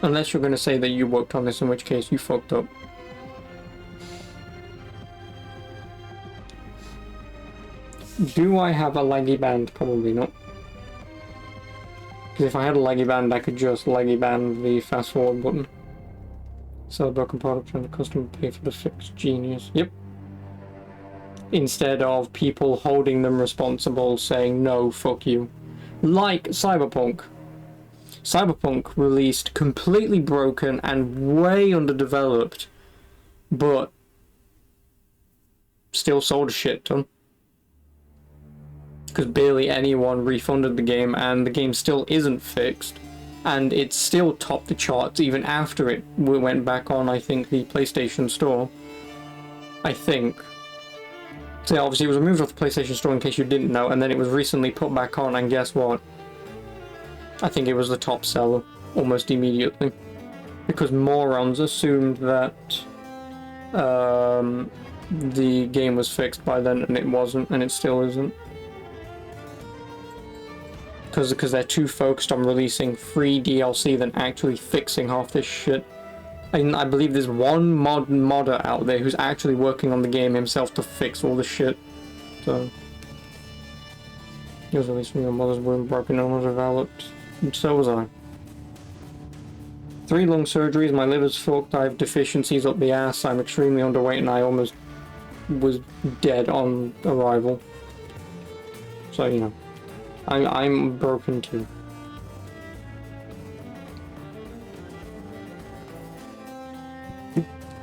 Unless you're going to say that you worked on this, in which case you fucked up. Do I have a laggy band? Probably not. Because if I had a laggy band, I could just laggy band the fast forward button. Sell a broken product and the customer pay for the fix. Genius. Yep. Instead of people holding them responsible saying no, fuck you. Like Cyberpunk. Cyberpunk released completely broken and way underdeveloped, but still sold a shit ton. Because barely anyone refunded the game, and the game still isn't fixed, and it still topped the charts even after it went back on, I think, the PlayStation Store. I think. So yeah, obviously it was removed off the PlayStation Store in case you didn't know, and then it was recently put back on, and guess what? I think it was the top seller almost immediately. Because morons assumed that the game was fixed by then, and it wasn't, and it still isn't. Because they're too focused on releasing free DLC than actually fixing half this shit. And I believe there's one modder out there who's actually working on the game himself to fix all the shit. So he was released from your mother's womb, broken and underdeveloped. And so was I. 3 lung surgeries, my liver's fucked, I have deficiencies up the ass, I'm extremely underweight, and I almost was dead on arrival. So, you know, I'm broken too.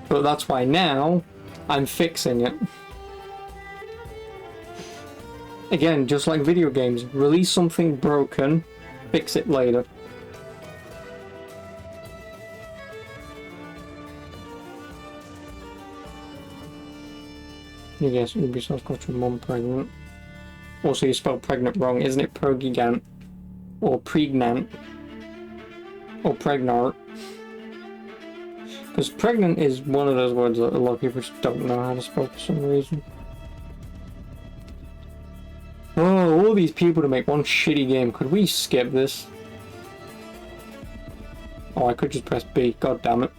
But that's why now I'm fixing it. Again, just like video games, release something broken, fix it later. Yes, Ubisoft got your mum pregnant. Also, you spelled pregnant wrong. Isn't it progigant? Or pregnant? Or pregnant? Because pregnant is one of those words that a lot of people just don't know how to spell for some reason. Oh, all these people to make one shitty game. Could we skip this? Oh, I could just press B. God damn it.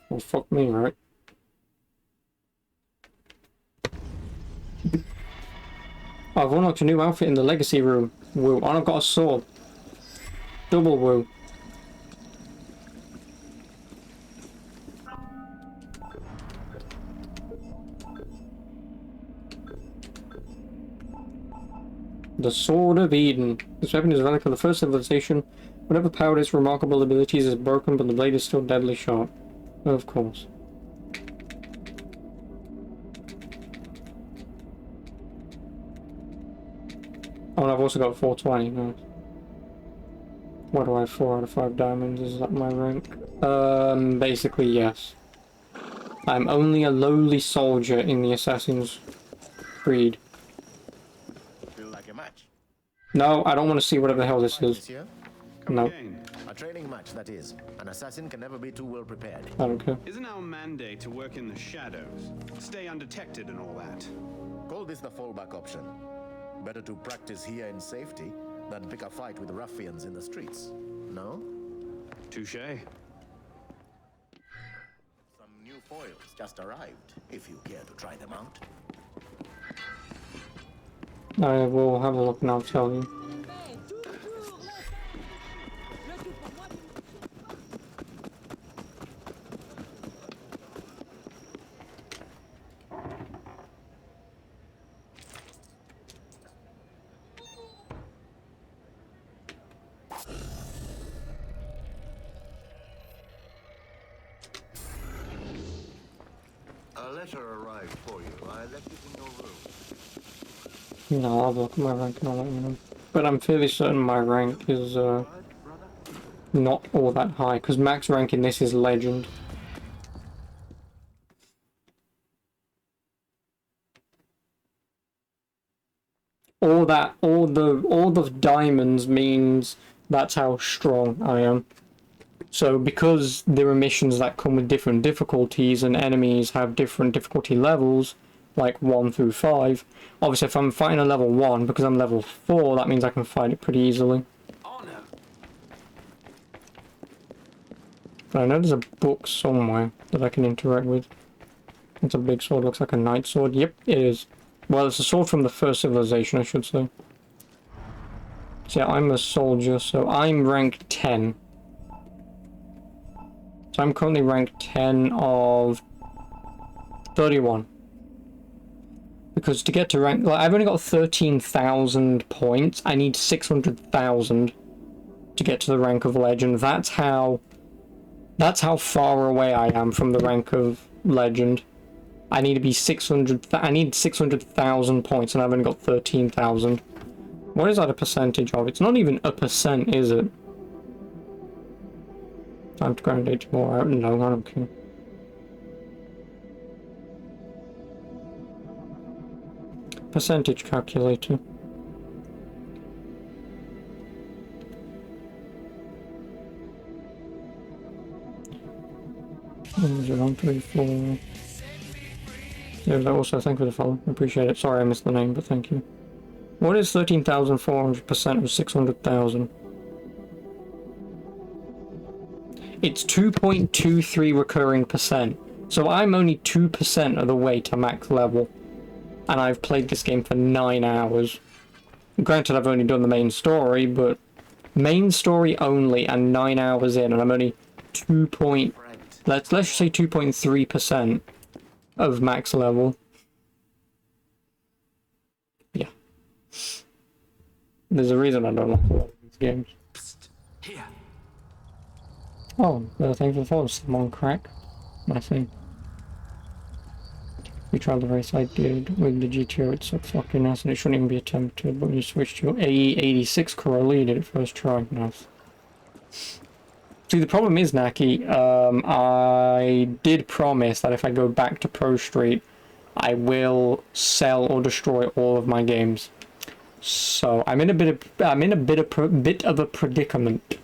Well, fuck me, right? I've unlocked a new outfit in the legacy room. Woo. And I've got a sword. Double woo. The Sword of Eden. This weapon is a relic of the first civilization. Whatever powered its remarkable abilities is broken, but the blade is still deadly sharp. Of course. Oh, and I've also got 420. Nice. What do I have? 4 out of 5 diamonds. Is that my rank? Basically, yes. I'm only a lowly soldier in the Assassin's Creed. Feel like a match? No, I don't want to see whatever the hell this is. No. A training match, that is. An assassin can never be too well prepared. I don't care. Isn't our mandate to work in the shadows, stay undetected and all that? Call this the fallback option. Better to practice here in safety than pick a fight with ruffians in the streets. No? Touché. Some new foils just arrived, if you care to try them out. I will have a look and I'll tell you. A letter arrived for you. I left it in your room. No, I'll have a look at my rank and I'll let you know. But I'm fairly certain my rank is not all that high, because max rank in this is legend. All the diamonds means that's how strong I am. So because there are missions that come with different difficulties and enemies have different difficulty levels, like 1 through 5, obviously if I'm fighting a level 1, because I'm level 4, that means I can fight it pretty easily. But I know there's a book somewhere that I can interact with. It's a big sword, looks like a knight sword. Yep, it is. Well, it's a sword from the first civilization, I should say. So yeah, I'm a soldier, so I'm rank 10. So I'm currently ranked 10 of 31. Because to get to rank, like, I've only got 13,000 points. I need 600,000 to get to the rank of legend. That's how far away I am from the rank of legend. I need to be 600,000 points, and I've only got 13,000. What is that a percentage of? It's not even a percent, is it? Time to grind 8 more out. No, I don't care. Percentage calculator. One, 3, 4. Yeah, also thank you for the follow. I appreciate it. Sorry I missed the name, but thank you. What is 13,400% of 600,000? It's 2.23 recurring percent. So I'm only 2% of the way to max level. And I've played this game for 9 hours. Granted, I've only done the main story, but main story only and 9 hours in, and I'm only let's just say 2.3% of max level. Yeah. There's a reason I don't like a lot of these games. Here. Oh, thanks for the follow, Simon Crack. Nice thing. We tried the race I did with the GTO, it's so fucking nice and it shouldn't even be attempted, but when you switch to your AE86 Corolla, you did it first try. Nice. See, the problem is, Naki, I did promise that if I go back to Pro Street, I will sell or destroy all of my games. So I'm in a bit of a predicament.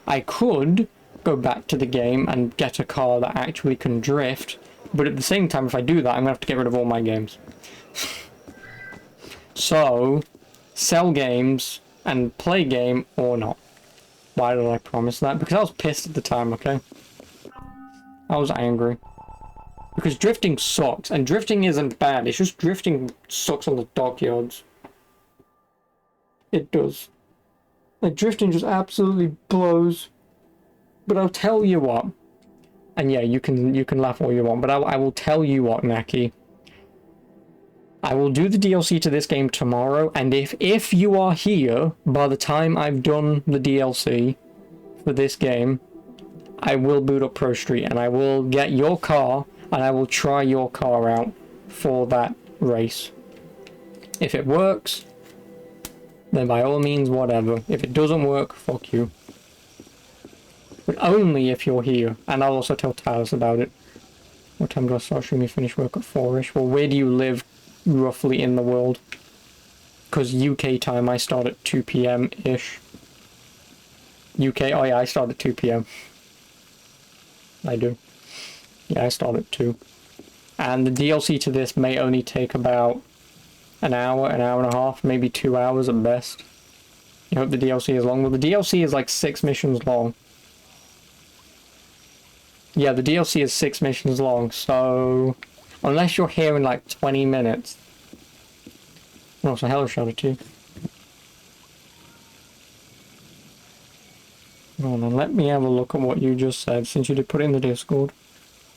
I could go back to the game and get a car that actually can drift. But at the same time, if I do that, I'm going to have to get rid of all my games. So, sell games and play game or not. Why did I promise that? Because I was pissed at the time, okay? I was angry. Because drifting sucks, and drifting isn't bad, it's just drifting sucks on the dockyards. It does. Like, drifting just absolutely blows. But I'll tell you what. And yeah, you can laugh all you want, but I will tell you what, Naki. I will do the DLC to this game tomorrow, and if you are here by the time I've done the DLC for this game, I will boot up Pro Street, and I will get your car, and I will try your car out for that race. If it works, then by all means, whatever. If it doesn't work, fuck you. But only if you're here. And I'll also tell Talos about it. What time do I start? Should we finish work at 4-ish? Well, where do you live roughly in the world? Because UK time, I start at 2 PM-ish. UK, oh yeah, I start at 2 PM. I do. Yeah, I start at 2. And the DLC to this may only take about an hour and a half, maybe 2 hours at best. I hope the DLC is long. Well, the DLC is like 6 missions long. Yeah, the DLC is 6 missions long, so unless you're here in like 20 minutes. Oh, so hello, Shadow 2. Hold on, let me have a look at what you just said, since you did put it in the Discord.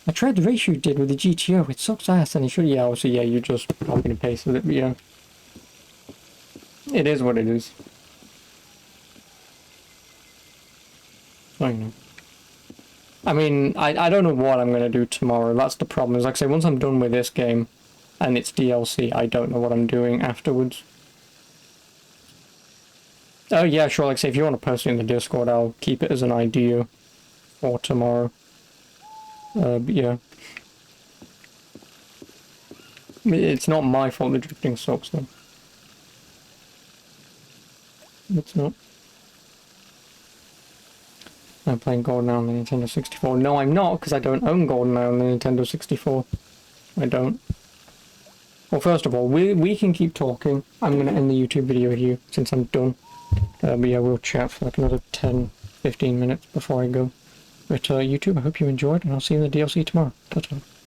I tried the race you did with the GTO, it sucks ass, and it should, yeah, so yeah, you just copied and pasted it, but yeah. It is what it is. I know. I mean, I don't know what I'm going to do tomorrow. That's the problem. Is like I say, once I'm done with this game and it's DLC, I don't know what I'm doing afterwards. Oh yeah, sure. Like I say, if you want to post it in the Discord, I'll keep it as an idea for tomorrow. But yeah. It's not my fault the drifting sucks though. It's not. I'm playing GoldenEye on the Nintendo 64. No, I'm not, because I don't own GoldenEye on the Nintendo 64. I don't. Well, first of all, we can keep talking. I'm going to end the YouTube video here, since I'm done. But yeah, we'll chat for like another 10-15 minutes before I go. But YouTube, I hope you enjoyed, and I'll see you in the DLC tomorrow. Ta-ta.